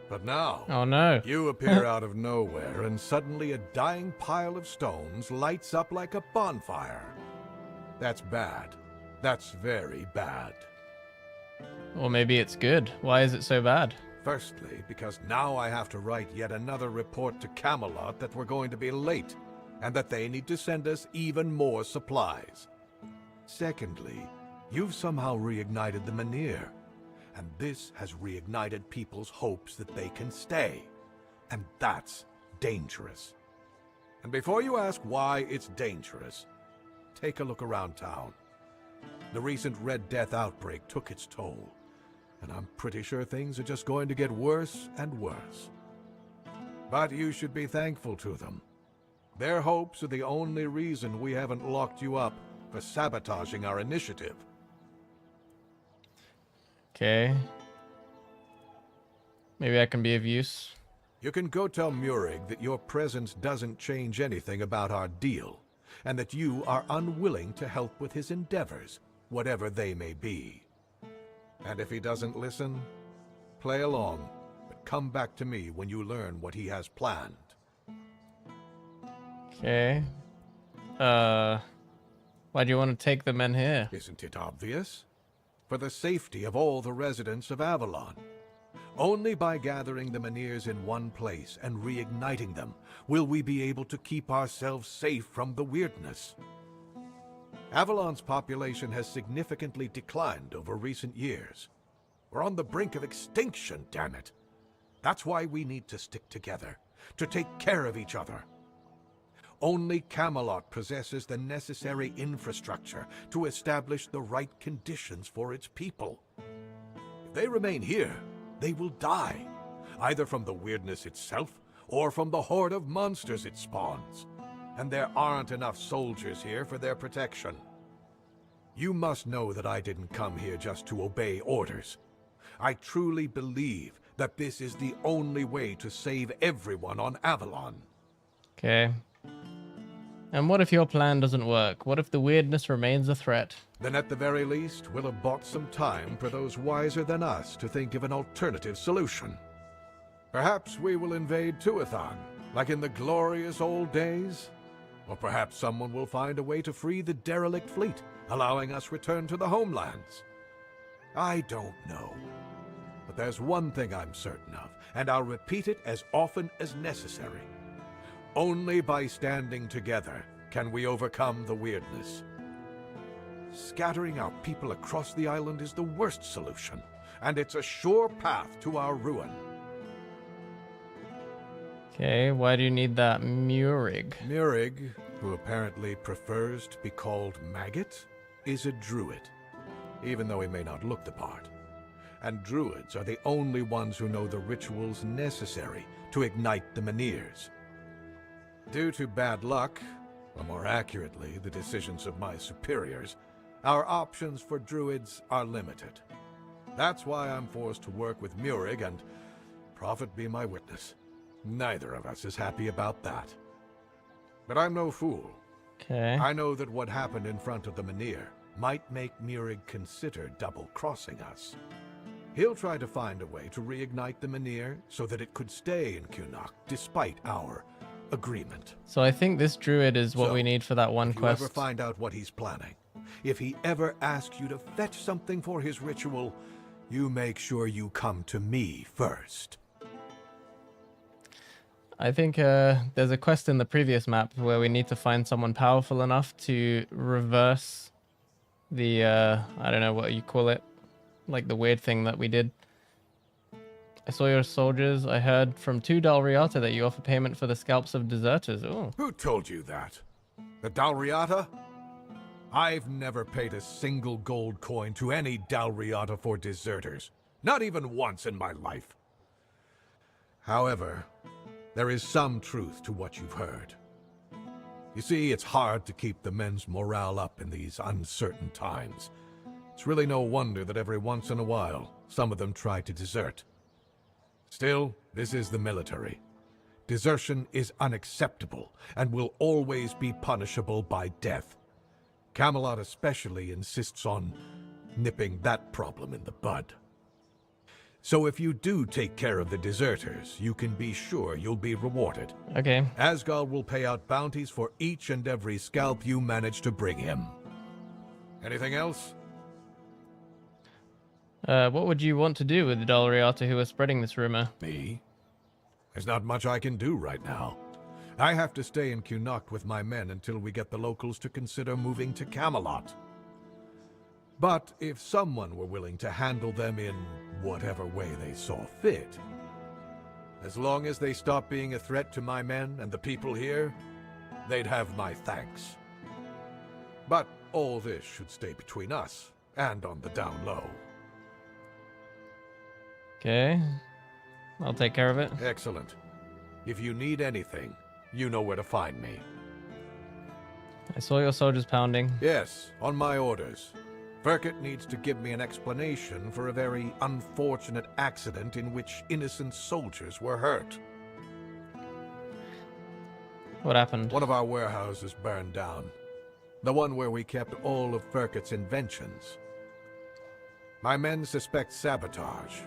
But now, oh no, you appear out of nowhere, and suddenly a dying pile of stones lights up like a bonfire. That's bad. That's very bad. Or maybe it's good. Why is it so bad? Firstly, because now I have to write yet another report to Camelot that we're going to be late, and that they need to send us even more supplies. Secondly, you've somehow reignited the Menhir, and this has reignited people's hopes that they can stay. And that's dangerous. And before you ask why it's dangerous, take a look around town. The recent Red Death outbreak took its toll, and I'm pretty sure things are just going to get worse and worse. But you should be thankful to them. Their hopes are the only reason we haven't locked you up for sabotaging our initiative. Okay. Maybe I can be of use. You can go tell Murig that your presence doesn't change anything about our deal, and that you are unwilling to help with his endeavors, whatever they may be. And if he doesn't listen, play along, but come back to me when you learn what he has planned. Okay. Why do you want to take the Menhir? Isn't it obvious? For the safety of all the residents of Avalon. Only by gathering the Menhirs in one place and reigniting them will we be able to keep ourselves safe from the weirdness. Avalon's population has significantly declined over recent years. We're on the brink of extinction, damn it. That's why we need to stick together, to take care of each other. Only Camelot possesses the necessary infrastructure to establish the right conditions for its people. If they remain here, they will die, either from the weirdness itself or from the horde of monsters it spawns. And there aren't enough soldiers here for their protection. You must know that I didn't come here just to obey orders. I truly believe that this is the only way to save everyone on Avalon. Okay. And what if your plan doesn't work? What if the weirdness remains a threat? Then at the very least, we'll have bought some time for those wiser than us to think of an alternative solution. Perhaps we will invade Tuathan, like in the glorious old days. Or perhaps someone will find a way to free the derelict fleet, allowing us return to the homelands. I don't know. But there's one thing I'm certain of, and I'll repeat it as often as necessary. Only by standing together can we overcome the weirdness. Scattering out people across the island is the worst solution, and it's a sure path to our ruin. Okay, why do you need that Murig? Murig, who apparently prefers to be called Maggot, is a druid, even though he may not look the part. And druids are the only ones who know the rituals necessary to ignite the Menhirs. Due to bad luck, or more accurately, the decisions of my superiors, our options for druids are limited. That's why I'm forced to work with Murig, and prophet be my witness, neither of us is happy about that. But I'm no fool. Okay. I know that what happened in front of the Menhir might make Murig consider double-crossing us. He'll try to find a way to reignite the Menhir so that it could stay in Kunok despite our agreement. So I think this druid is what we need for that one quest. If you ever find out what he's planning, if he ever asks you to fetch something for his ritual, you make sure you come to me first. I think there's a quest in the previous map where we need to find someone powerful enough to reverse the, I don't know what you call it, like the weird thing that we did. I saw your soldiers. I heard from 2 Dalriata that you offer payment for the scalps of deserters. Oh. Who told you that? The Dalriata? I've never paid a single gold coin to any Dalriata for deserters. Not even once in my life. However, there is some truth to what you've heard. You see, it's hard to keep the men's morale up in these uncertain times. It's really no wonder that every once in a while, some of them try to desert. Still, this is the military. Desertion is unacceptable and will always be punishable by death. Camelot especially insists on nipping that problem in the bud. So if you do take care of the deserters, you can be sure you'll be rewarded. Okay. Asgard will pay out bounties for each and every scalp you manage to bring him. Anything else? What would you want to do with the Dalriata who are spreading this rumor? Me? There's not much I can do right now. I have to stay in Connacht with my men until we get the locals to consider moving to Camelot. But if someone were willing to handle them in whatever way they saw fit, as long as they stop being a threat to my men and the people here, they'd have my thanks. But all this should stay between us and on the down low. Okay. I'll take care of it. Excellent. If you need anything, you know where to find me. I saw your soldiers pounding. Yes, on my orders. Ferkett needs to give me an explanation for a very unfortunate accident in which innocent soldiers were hurt. What happened? One of our warehouses burned down. The one where we kept all of Ferkett's inventions. My men suspect sabotage,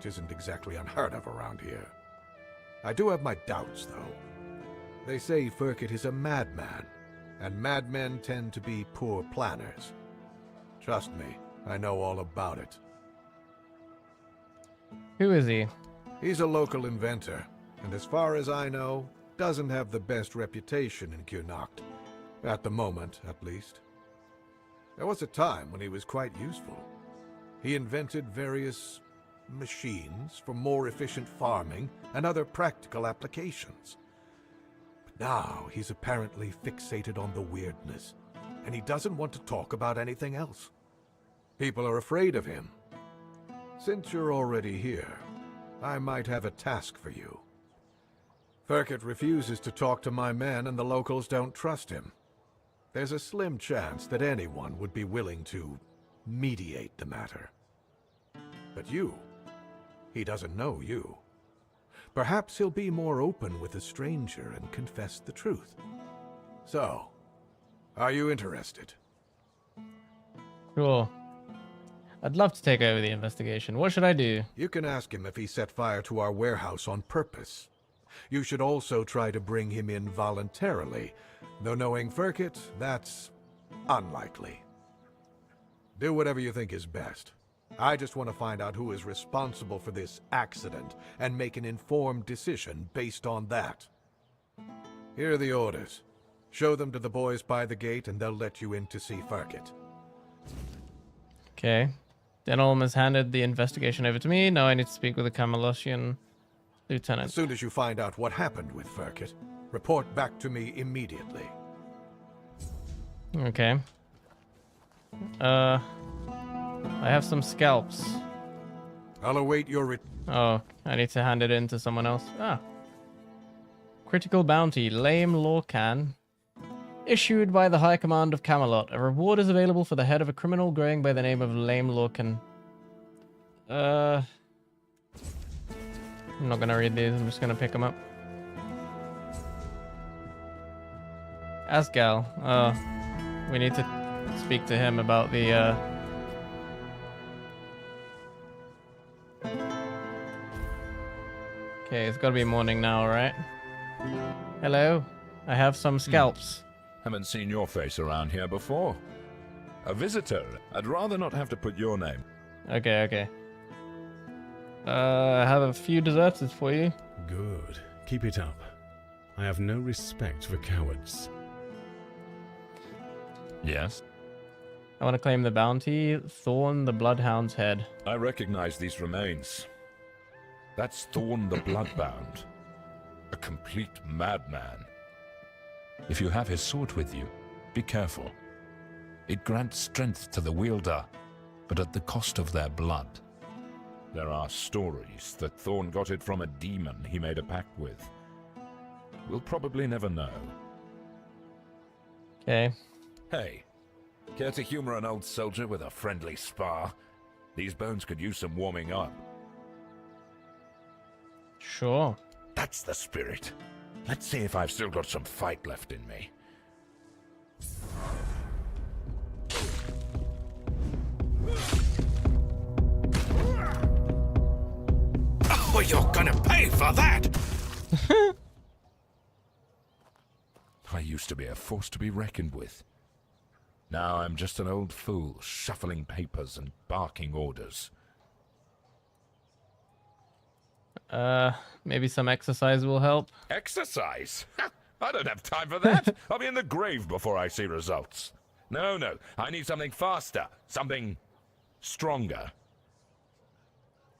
which isn't exactly unheard of around here. I do have my doubts, though. They say Ferkett is a madman, and madmen tend to be poor planners. Trust me, I know all about it. Who is he? He's a local inventor, and as far as I know, doesn't have the best reputation in Connacht. At the moment, at least. There was a time when he was quite useful. He invented various machines for more efficient farming and other practical applications. But now he's apparently fixated on the weirdness, and he doesn't want to talk about anything else. People are afraid of him. Since you're already here, I might have a task for you. Ferkett refuses to talk to my men, and the locals don't trust him. There's a slim chance that anyone would be willing to mediate the matter. But you, he doesn't know you. Perhaps he'll be more open with a stranger and confess the truth. So, are you interested? Sure. I'd love to take over the investigation. What should I do? You can ask him if he set fire to our warehouse on purpose. You should also try to bring him in voluntarily, though knowing Ferkett, that's unlikely. Do whatever you think is best. I just want to find out who is responsible for this accident and make an informed decision based on that. Here are the orders. Show them to the boys by the gate and they'll let you in to see Ferkett. Okay. Denholm has handed the investigation over to me. Now I need to speak with the Camelotian lieutenant. As soon as you find out what happened with Ferkett, report back to me immediately. Okay. I have some scalps. I'll await your Oh, I need to hand it in to someone else. Ah. Critical bounty, Lame Lorcan. Issued by the High Command of Camelot. A reward is available for the head of a criminal going by the name of Lame Lorcan. I'm not gonna read these, I'm just gonna pick them up. Asgal. We need to speak to him about the, Okay, it's gotta be morning now, right? Hello? I have some scalps. Haven't seen your face around here before. A visitor. I'd rather not have to put your name. Okay. I have a few deserters for you. Good. Keep it up. I have no respect for cowards. Yes? I want to claim the bounty, Thorn the Bloodhound's head. I recognize these remains. That's Thorn the Bloodbound. A complete madman. If you have his sword with you, be careful. It grants strength to the wielder, but at the cost of their blood. There are stories that Thorn got it from a demon he made a pact with. we'll probably never know. Okay. Hey, care to humor an old soldier with a friendly spar? These bones could use some warming up. Sure. That's the spirit. Let's see if I've still got some fight left in me. Oh, you're gonna pay for that! I used to be a force to be reckoned with. Now I'm just an old fool, shuffling papers and barking orders. Maybe some exercise will help. Exercise? I don't have time for that. I'll be in the grave before I see results. No, I need something faster, something stronger.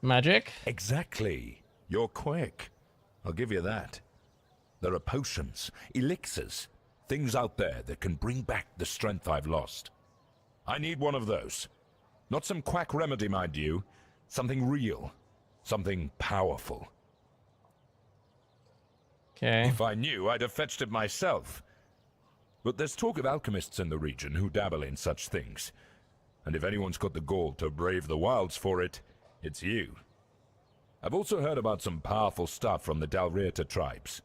Magic? Exactly. You're quick. I'll give you that. There are potions, elixirs, things out there that can bring back the strength I've lost. I need one of those. Not some quack remedy, mind you. Something real. Something powerful. Okay. If I knew, I'd have fetched it myself. But there's talk of alchemists in the region who dabble in such things. And if anyone's got the gall to brave the wilds for it, it's you. I've also heard about some powerful stuff from the Dalrieta tribes.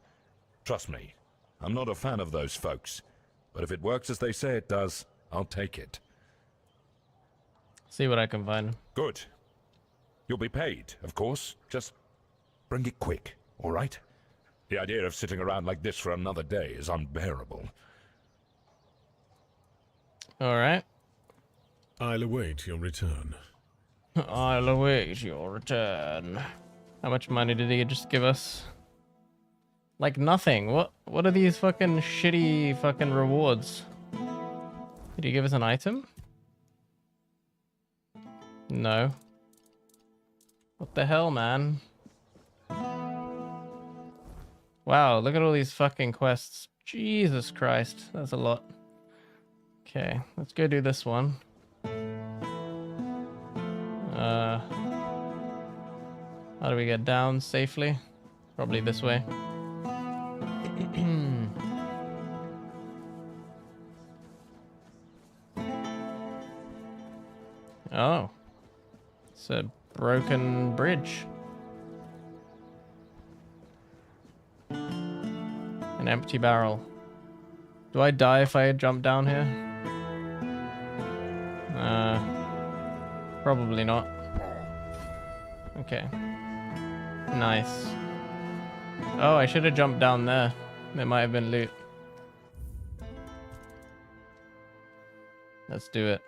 Trust me, I'm not a fan of those folks. But if it works as they say it does, I'll take it. See what I can find. Good. You'll be paid, of course. Just bring it quick, all right? The idea of sitting around like this for another day is unbearable. All right. I'll await your return. I'll await your return. How much money did he just give us? Like nothing. What are these fucking shitty fucking rewards? Did he give us an item? No. What the hell, man? Wow, look at all these fucking quests. Jesus Christ, that's a lot. Okay, let's go do this one. How do we get down safely? Probably this way. Oh. It's a broken bridge. An empty barrel. Do I die if I jump down here? Probably not. Okay. Nice. Oh, I should have jumped down there. There might have been loot. Let's do it.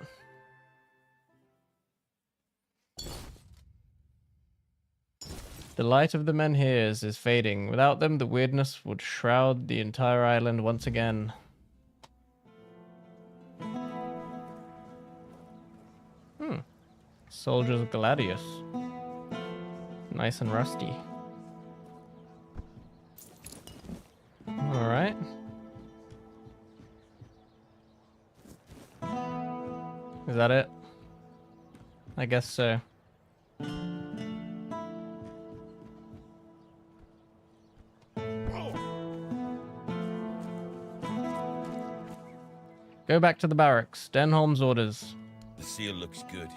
The light of the menhirs is fading. Without them, the weirdness would shroud the entire island once again. Soldiers Gladius. Nice and rusty. Alright. Is that it? I guess so. Go back to the barracks. Denholm's orders. The seal looks good.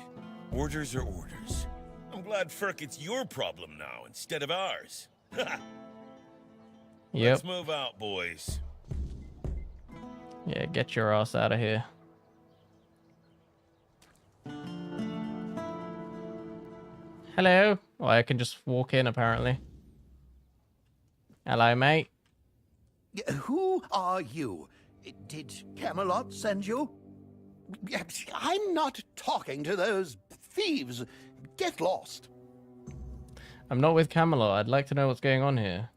Orders are orders. I'm glad, Ferk, it's your problem now instead of ours. Yep. Let's move out, boys. Yeah, get your ass out of here. Hello. Oh, I can just walk in, apparently. Hello, mate. Who are you? Did Camelot send you? I'm not talking to those thieves. Get lost. I'm not with Camelot. I'd like to know what's going on here.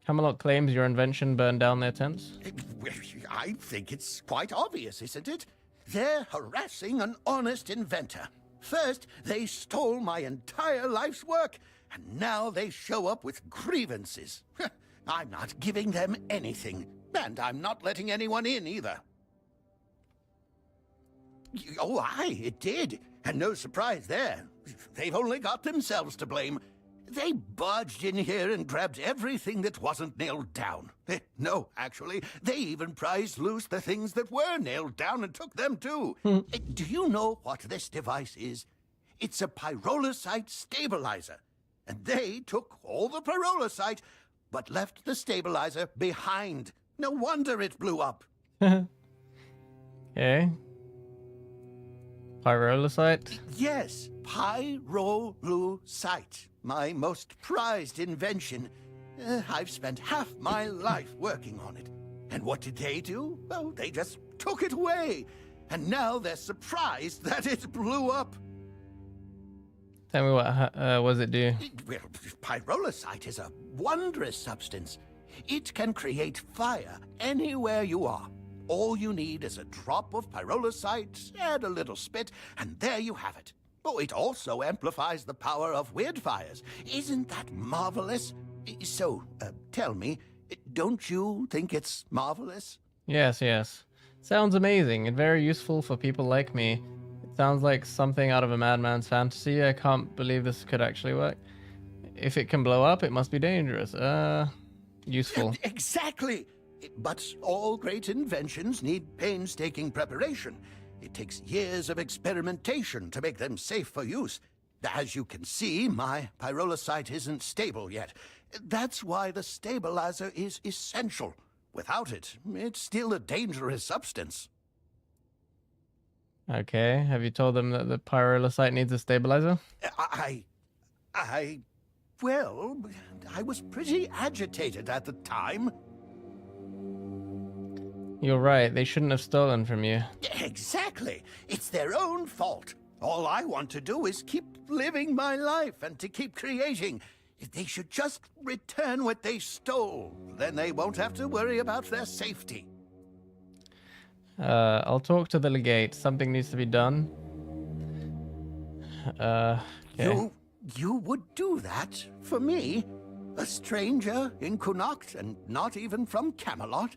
Camelot claims your invention burned down their tents? I think it's quite obvious, isn't it? They're harassing an honest inventor. First, they stole my entire life's work, and now they show up with grievances. I'm not giving them anything, and I'm not letting anyone in either. Oh, aye, it did. And no surprise there. They've only got themselves to blame. They barged in here and grabbed everything that wasn't nailed down. No, actually, they even prized loose the things that were nailed down and took them too. Do you know what this device is? It's a pyrolusite stabilizer. And they took all the pyrolusite, but left the stabilizer behind. No wonder it blew up. Okay. Pyrolusite? Yes, pyrolusite. My most prized invention. I've spent half my life working on it. And what did they do? Well, they just took it away. And now they're surprised that it blew up. Tell me what does it do? Well, pyrolusite is a wondrous substance. It can create fire anywhere you are. All you need is a drop of pyrolusite, add a little spit, and there you have it. Oh, it also amplifies the power of weird fires. Isn't that marvelous? So, tell me, don't you think it's marvelous? Yes, yes. Sounds amazing and very useful for people like me. It sounds like something out of a madman's fantasy. I can't believe this could actually work. If it can blow up, it must be dangerous. Useful. Exactly! But all great inventions need painstaking preparation. It takes years of experimentation to make them safe for use. As you can see, my pyrolusite isn't stable yet. That's why the stabilizer is essential. Without it, it's still a dangerous substance. Okay, have you told them that the pyrolusite needs a stabilizer? Well, I was pretty agitated at the time. You're right, they shouldn't have stolen from you. Exactly. It's their own fault. All I want to do is keep living my life and to keep creating. They should just return what they stole. Then they won't have to worry about their safety. I'll talk to the legate. Something needs to be done. Okay. You would do that for me? A stranger in Connacht and not even from Camelot?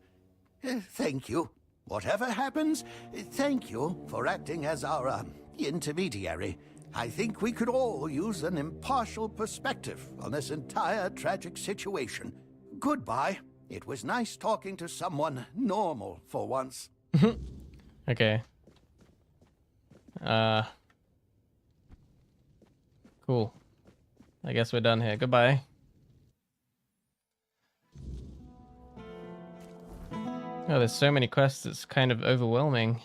Thank you. Whatever happens, thank you for acting as our intermediary. I think we could all use an impartial perspective on this entire tragic situation. Goodbye. It was nice talking to someone normal for once. Okay. Cool. I guess we're done here. Goodbye. Oh, there's so many quests, it's kind of overwhelming.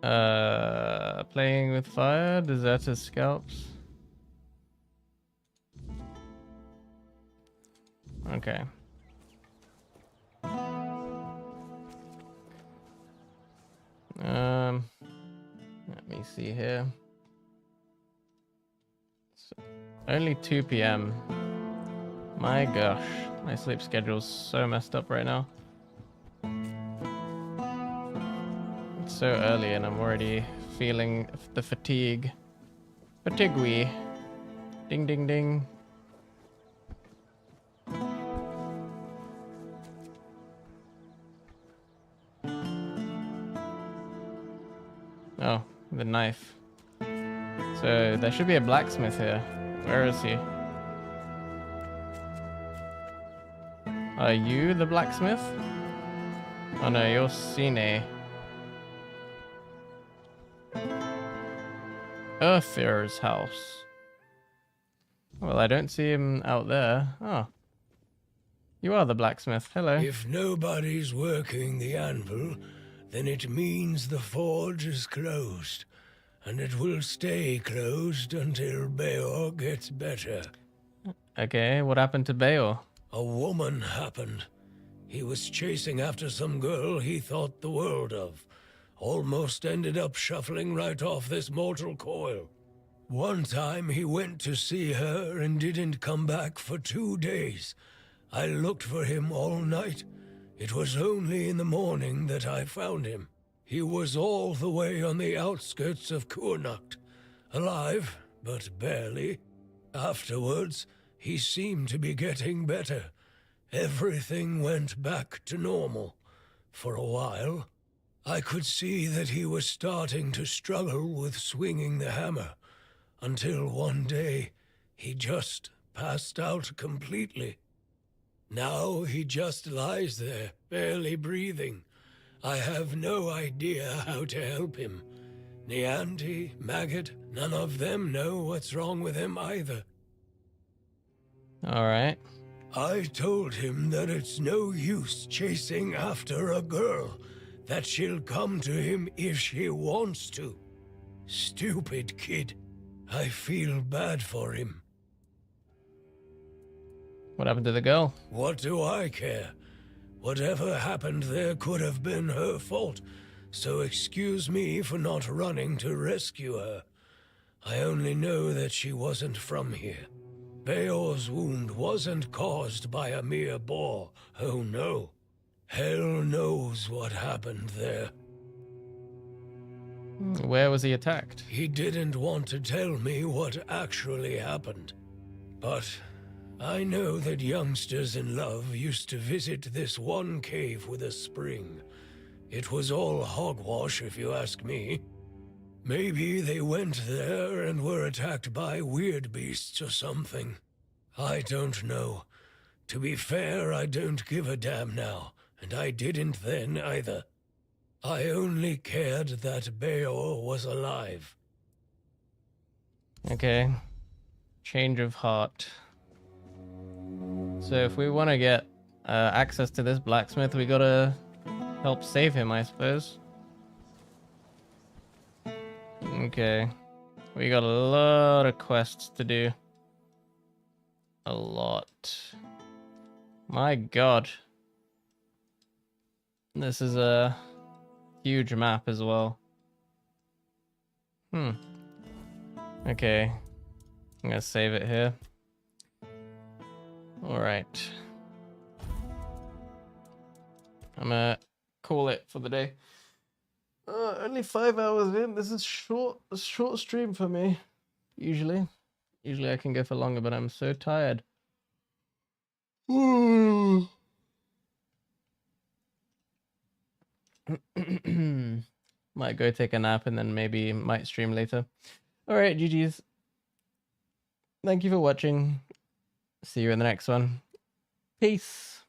Playing with fire, deserter scalps. Okay. Let me see here. So, only 2 p.m. My gosh, my sleep schedule's so messed up right now. It's so early and I'm already feeling the fatigue. Fatigue-wee. Ding ding ding. Oh, the knife. So there should be a blacksmith here. Where is he? Are you the blacksmith? Oh no, you're Cine. Earthfarer's house. Well, I don't see him out there. Oh. You are the blacksmith. Hello. If nobody's working the anvil, then it means the forge is closed. And it will stay closed until Beor gets better. Okay, what happened to Beor? A woman happened. He was chasing after some girl he thought the world of. Almost ended up shuffling right off this mortal coil. One time he went to see her and didn't come back for 2 days. I looked for him all night. It was only in the morning that I found him. He was all the way on the outskirts of Connacht. Alive, but barely. Afterwards, he seemed to be getting better. Everything went back to normal. For a while, I could see that he was starting to struggle with swinging the hammer, until one day he just passed out completely. Now he just lies there, barely breathing. I have no idea how to help him. Nianti, Maggot, none of them know what's wrong with him either. Alright. I told him that it's no use chasing after a girl, that she'll come to him if she wants to. Stupid kid. I feel bad for him. What happened to the girl? What do I care? Whatever happened there could have been her fault, so excuse me for not running to rescue her. I only know that she wasn't from here. Beor's wound wasn't caused by a mere boar, oh no. Hell knows what happened there. Where was he attacked? He didn't want to tell me what actually happened. But I know that youngsters in love used to visit this one cave with a spring. It was all hogwash, if you ask me. Maybe they went there and were attacked by weird beasts or something. I don't know. To be fair, I don't give a damn now, and I didn't then either. I only cared that Beor was alive. Okay. Change of heart. So if we want to get access to this blacksmith, we gotta help save him, I suppose. Okay. We got a lot of quests to do. A lot. My god. This is a huge map as well. Okay. I'm gonna save it here. Alright. I'm gonna call it for the day. Only 5 hours in. This is a short stream for me. Usually I can go for longer, but I'm so tired. Might go take a nap and then maybe might stream later. Alright, GG's. Thank you for watching. See you in the next one. Peace.